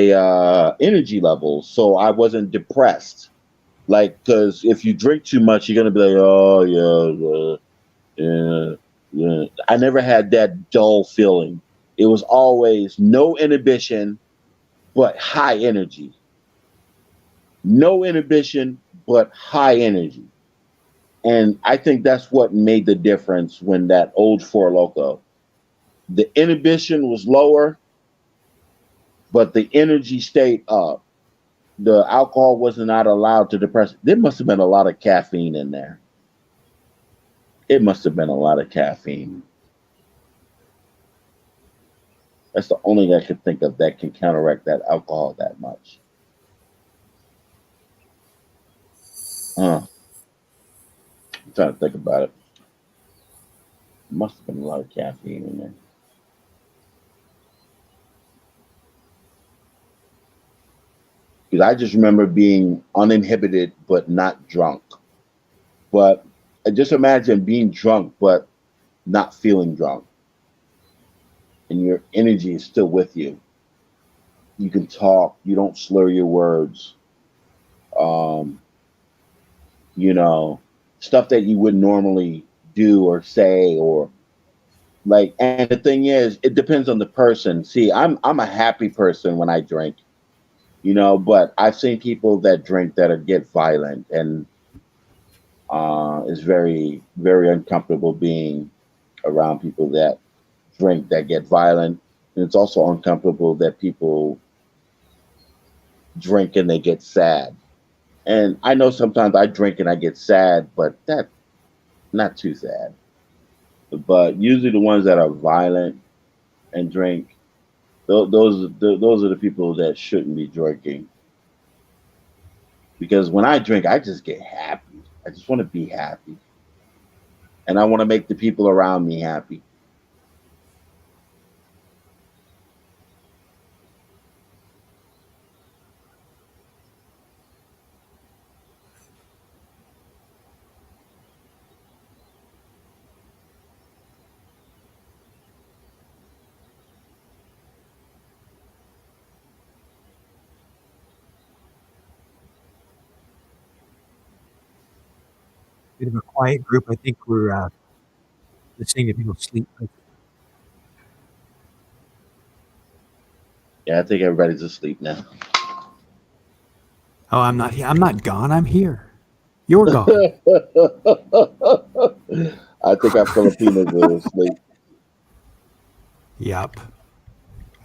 energy levels, so I wasn't depressed. Like, because if you drink too much, you're gonna be like, "Oh yeah, yeah, yeah." I never had that dull feeling. It was always no inhibition, but high energy. No inhibition, but high energy. And I think that's what made the difference when that old Four Loco. The inhibition was lower, but the energy stayed up. The alcohol was not allowed to depress. There must have been a lot of caffeine in there. It must have been a lot of caffeine. That's the only thing I could think of that can counteract that alcohol that much. I'm trying to think about it. Must have been a lot of caffeine in there. Because I just remember being uninhibited but not drunk. But just imagine being drunk but not feeling drunk, and your energy is still with you. You can talk. You don't slur your words. Um, you know, stuff that you would normally do or say, or like. And the thing is, it depends on the person. See, I'm a happy person when I drink, but I've seen people that drink that get violent, and it's very very uncomfortable being around people that drink that get violent. And it's also uncomfortable that people drink and they get sad. And I know sometimes I drink and I get sad, but that not too sad. But usually the ones that are violent and drink, those are the people that shouldn't be drinking. Because when I drink, I just get happy. I just want to be happy, and I want to make the people around me happy. Bit of a quiet group. I think we're listening to people sleep. Yeah, I think everybody's asleep now. Oh, I'm not here. I'm not gone. I'm here. You're gone. I think our Filipinos are asleep. Yep.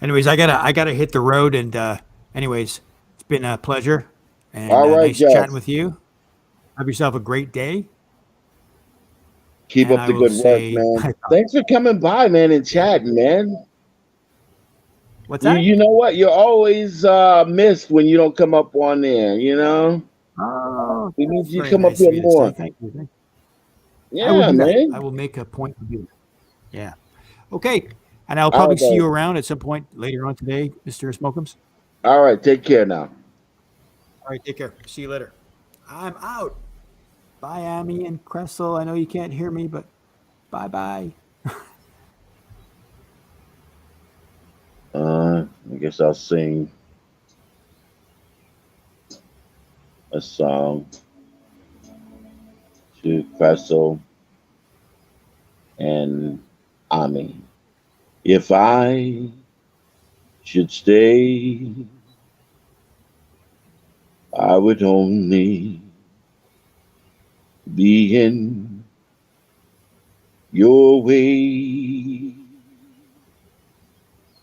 Anyways, I gotta hit the road, and anyways, it's been a pleasure and All right, nice chatting Jeff. with you. Have yourself a great day. Keep And up I the will good work, say, man. Thanks for coming by, man, and chatting, man. what's You that? you know what? You're always missed when you don't come up on there. Oh, We need that's you to very come up nice here of you to say. more. Thank you. Thank you. I will Yeah, do that. I man. will make a point to do that. Yeah. Okay. And I'll All probably right, see you guys. around at some point later on today, Mr. Smokums. All right, take care now. All right. Take care. See you later. I'm out. Bye, Amy and Cressel. I know you can't hear me, but bye bye. I guess I'll sing a song to Cressel and Ami. If I should stay, I would only be in your way.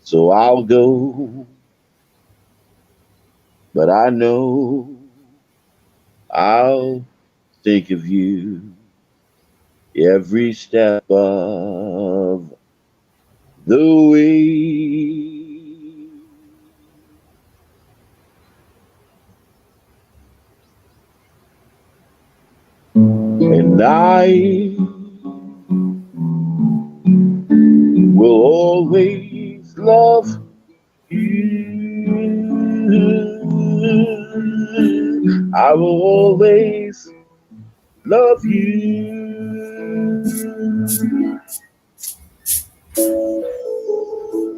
So I'll go, but I know I'll think of you every step of the way. And I will always love you. I will always love you.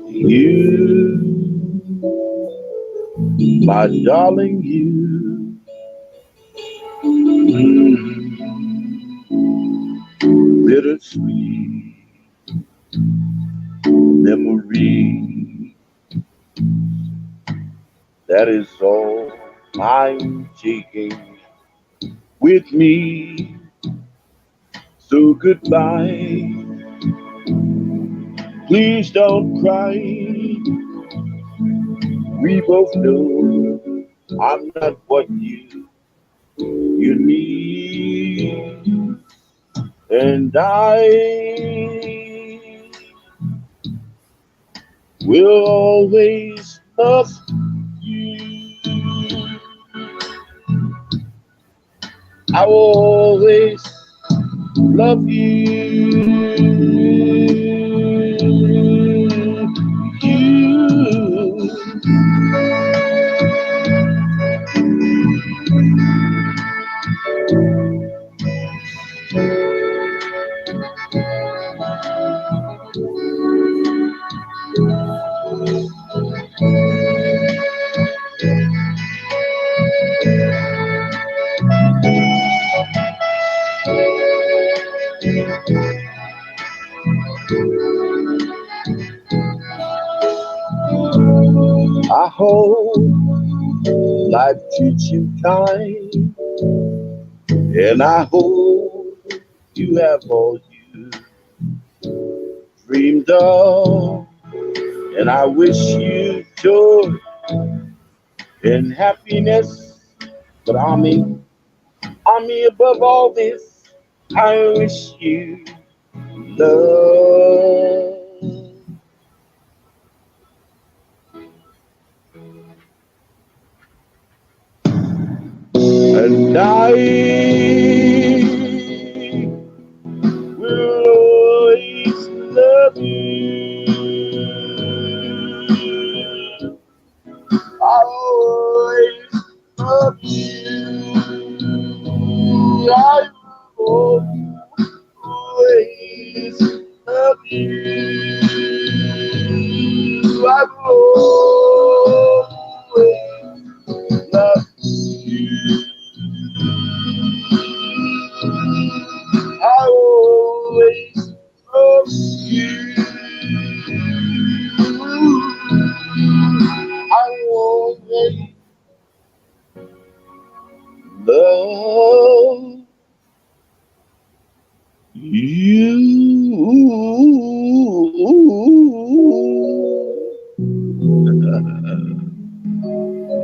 You, my darling, you. Bittersweet memory. That is all I'm taking with me. So goodbye. Please don't cry. We both know I'm not what you need, and I will always love you. I will always love you. You. I hope life treats you kind, and I hope you have all you dreamed of, and I wish you joy and happiness. But Ami, above all this, I wish you love. And I will always love you. I'll always love you. I will always love you. I will always love you. I always love you. I always love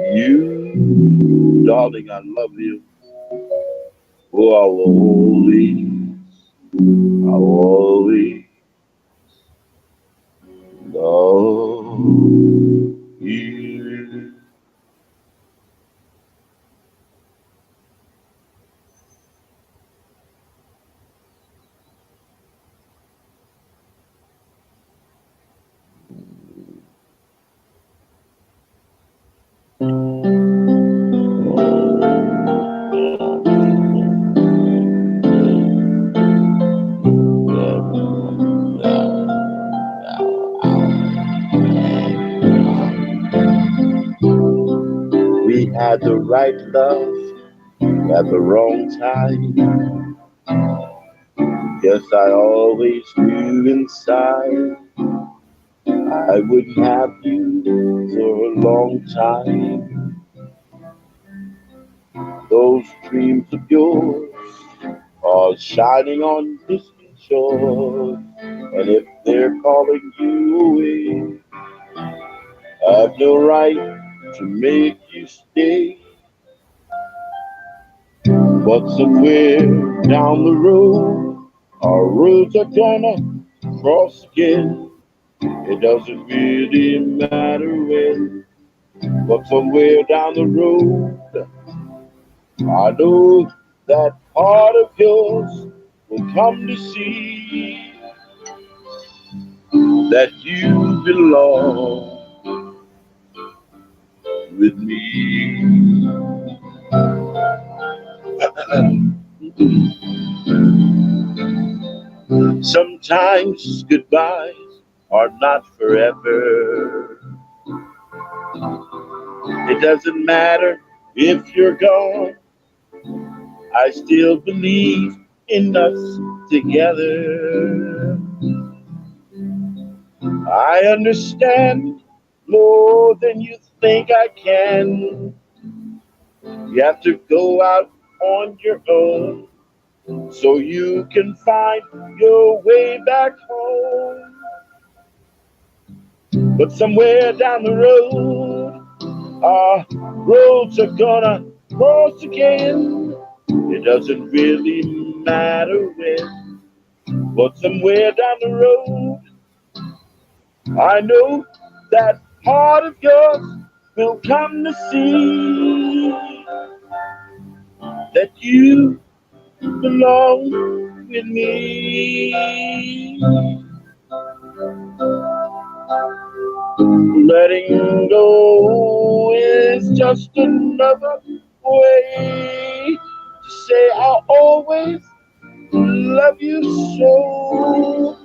you, darling, I love you. Oh, I'll always love you. We had the right love at the wrong time. Yes, I always knew inside I wouldn't have you for a long time. Those dreams of yours are shining on distant shores, and if they're calling you away, I've no right to make you stay. But somewhere down the road, our roads are gonna cross again. It doesn't really matter when, but somewhere down the road, I know that part of yours will come to see that you belong with me. Sometimes goodbyes are not forever. It doesn't matter if you're gone. I still believe in us together. I understand more than you think I can. You have to go out on your own so you can find your way back home. But somewhere down the road, our roads are gonna cross again. It doesn't really matter when, but somewhere down the road, I know that part of yours will come to see that you belong with me. Letting go is just another way to say I'll always love you so.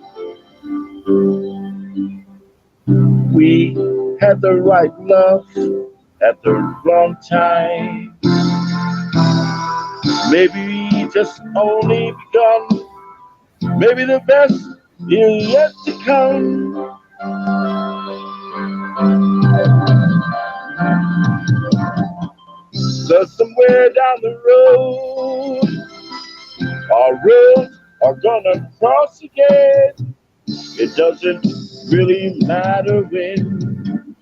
We had the right love at the wrong time. Maybe we just only begun. Maybe the best is yet to come. So somewhere down the road, our roads are gonna cross again. It doesn't really matter when,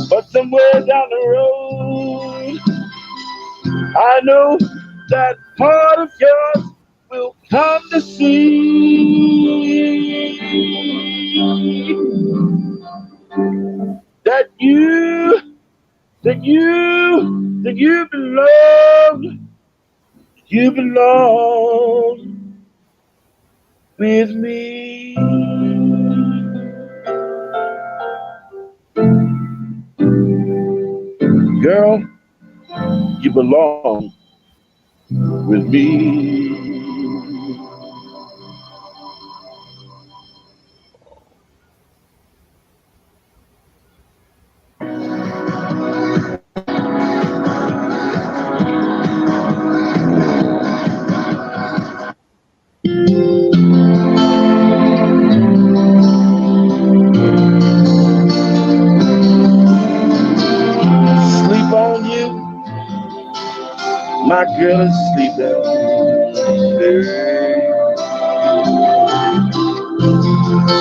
but somewhere down the road, I know that part of yours will come to see that you belong with me. Girl, you belong with me. Sleep on you, my girl is sleeping.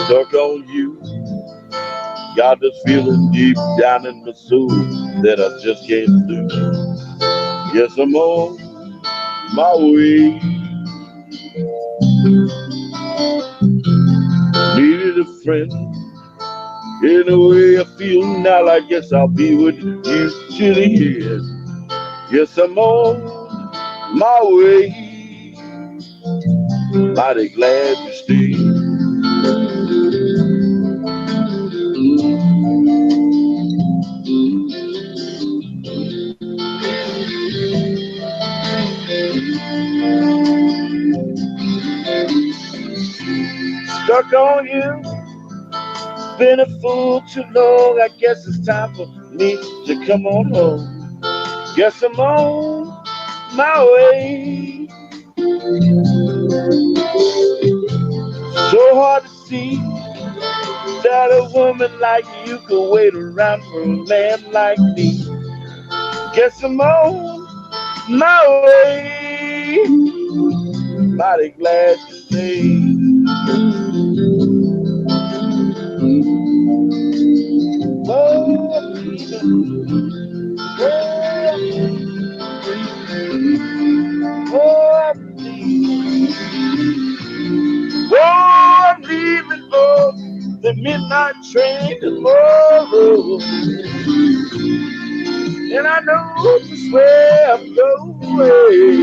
Stuck on you, got this feeling deep down in my soul that I just can't lose. Yes, I'm on my way. Needed a friend. In the way I feel now, I guess I'll be with you till the end. Yes, I'm on my way. Mighty glad to stay. Stuck on you, been a fool too long. I guess it's time for me to come on home. Guess I'm on my way. So hard to see that a woman like you could wait around for a man like me. Guess I'm on my way. Mighty glad to say. Oh, I'm leaving. Oh, I'm leaving. Oh, I'm leaving for the midnight train tomorrow. And I know just where I'm going.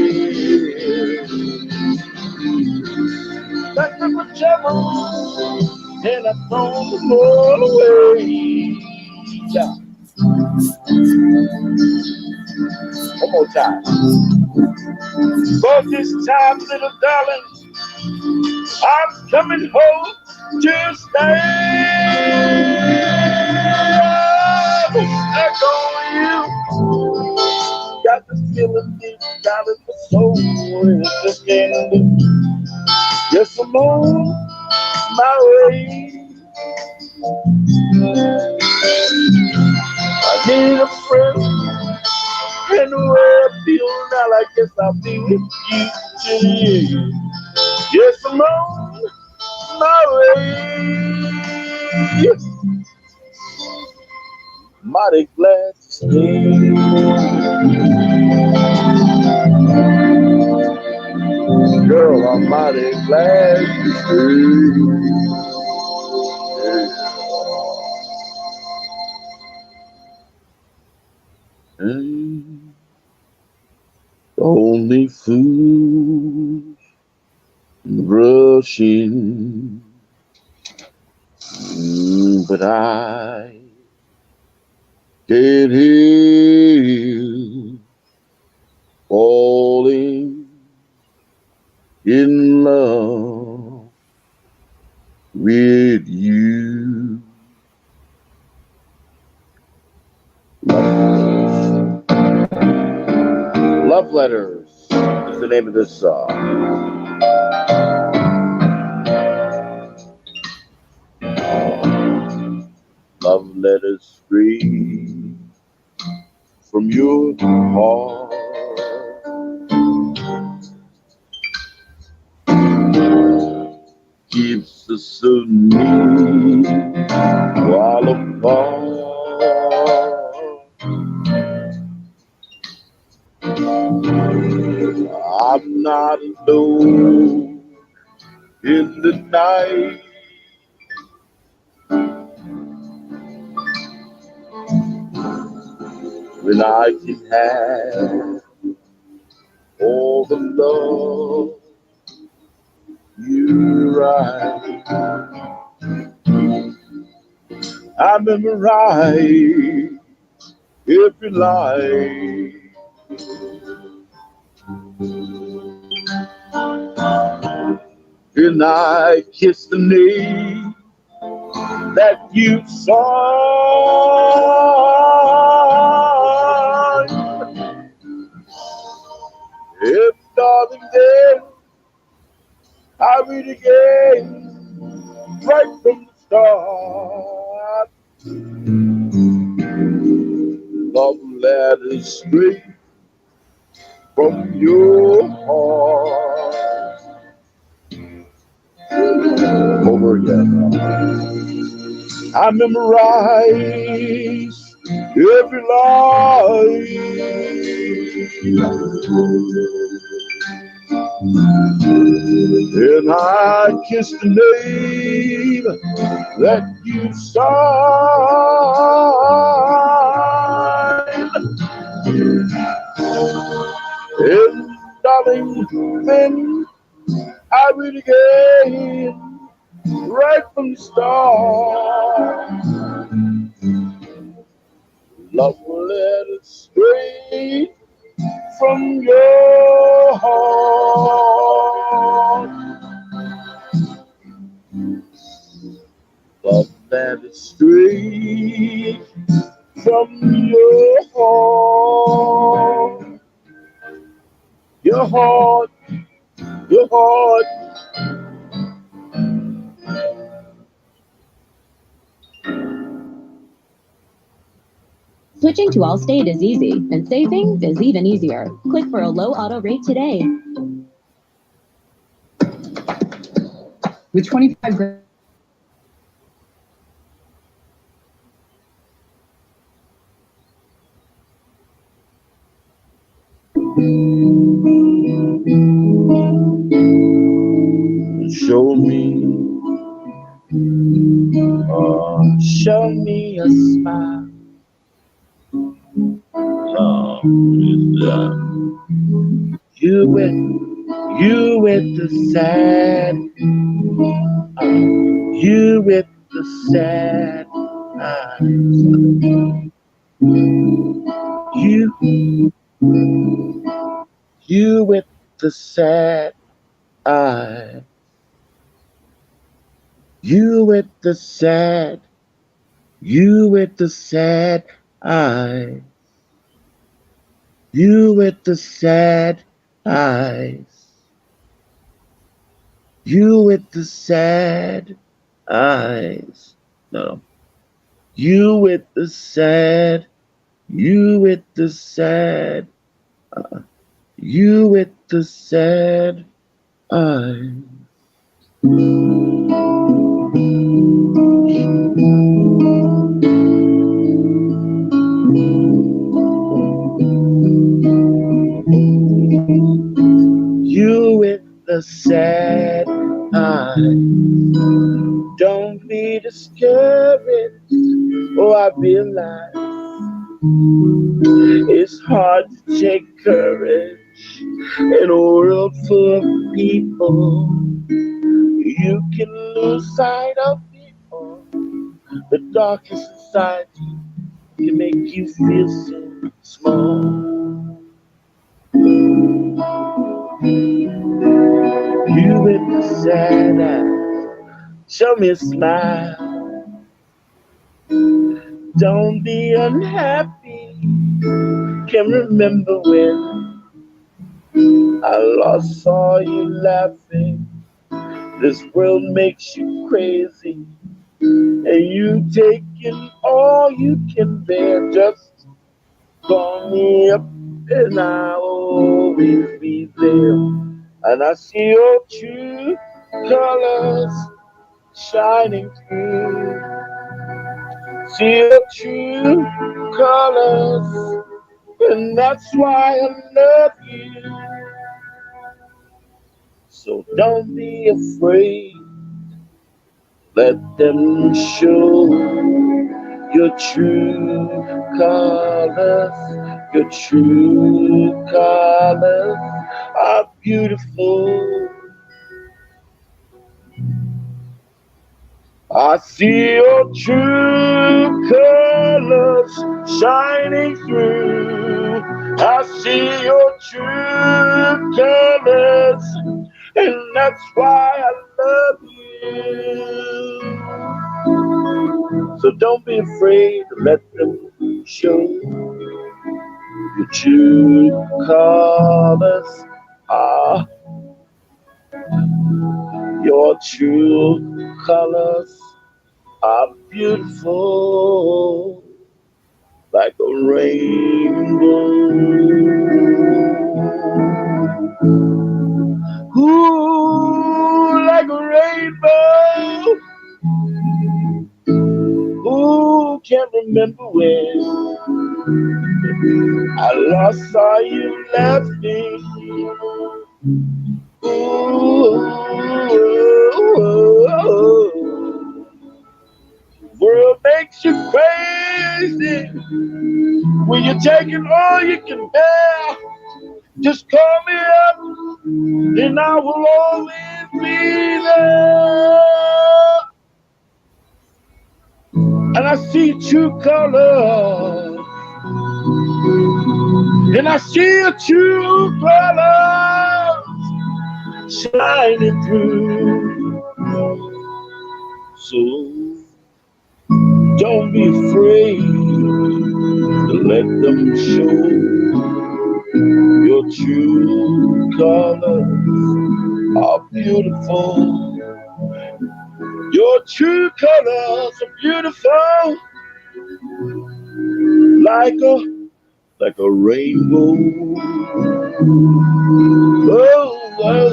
That's the trouble, and I'm thrown the ball away. Yeah. One more time. But this time, little darling, I'm coming home to stay. I know you got the feeling deep down in my soul, and it just can't lose. Yes, I'm on my way. I need a friend, and the way I feel now, I guess I'll be with you till the end. Yes, I'm on my way. Mighty glad to stay. Girl, I'm mighty glad to stay. And only fools rushing, but I can't help falling in love with you. Love Letters is the name of this song. letters free from your heart. Keeps us so near while apart. I'm not alone in the night. When I can have all the love you write. I memorize every line. And I kiss the name that you signed. If darling, then I read again right from the start. Love letters straight from your heart. Over again. I memorize every line. And I kiss the name that you signed. And darling, then I read again right from the start. Love letters straight from your heart. Love letters straight from your heart. Your heart, your heart. Switching to Allstate is easy, and saving is even easier. Click for a low auto rate today. With 25 grand. Show me a smile. Love is done. You with the sad, you with the sad eyes. You with the sad eyes. You with the sad, you with the sad eyes. You with the sad eyes. You with the sad eyes. No. You with the sad. You with the sad. You with the sad eyes. You with the sad eyes. Don't be discouraged. Oh, I realize it's hard to take courage in a world full of people. You can lose sight of people. The darkest inside you can make you feel so small. You with the sad eyes, show me a smile. Don't be unhappy. Can remember when I last saw you laughing. This world makes you crazy. and you taking all you can bear. Just call me up and I'll always be there. And I see your true colors shining through. See your true colors, and that's why I love you. So don't be afraid, let them show your true colors. Your true colors are beautiful. I see your true colors shining through. I see your true colors, and that's why I love you. So don't be afraid to let them show your true colors. Ah, your true colors are beautiful like a rainbow. Ooh, like a rainbow. Ooh, can't remember when I last saw you laughing. Ooh, world makes you crazy when you're taking all you can bear. Just call me up and I will always be there. And I see true colors, and I see a true colors shining through. So don't be afraid to let them show your true colors are beautiful. Your true colors are beautiful, like a rainbow. Oh, oh,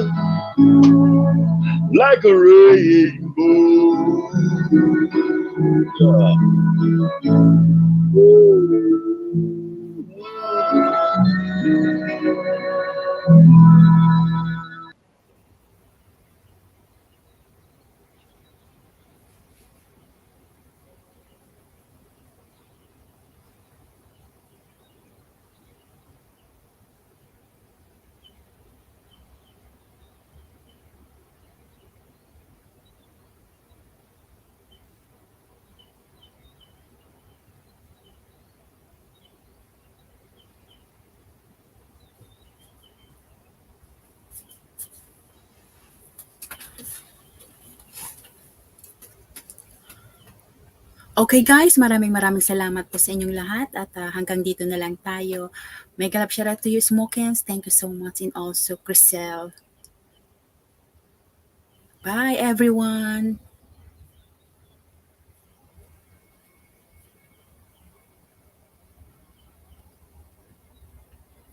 like a rainbow. Yeah. Okay guys, maraming salamat po sa inyong lahat at hanggang dito na lang tayo. May galap shout out to you, Smokens. Thank you so much, and also Crisel. Bye everyone.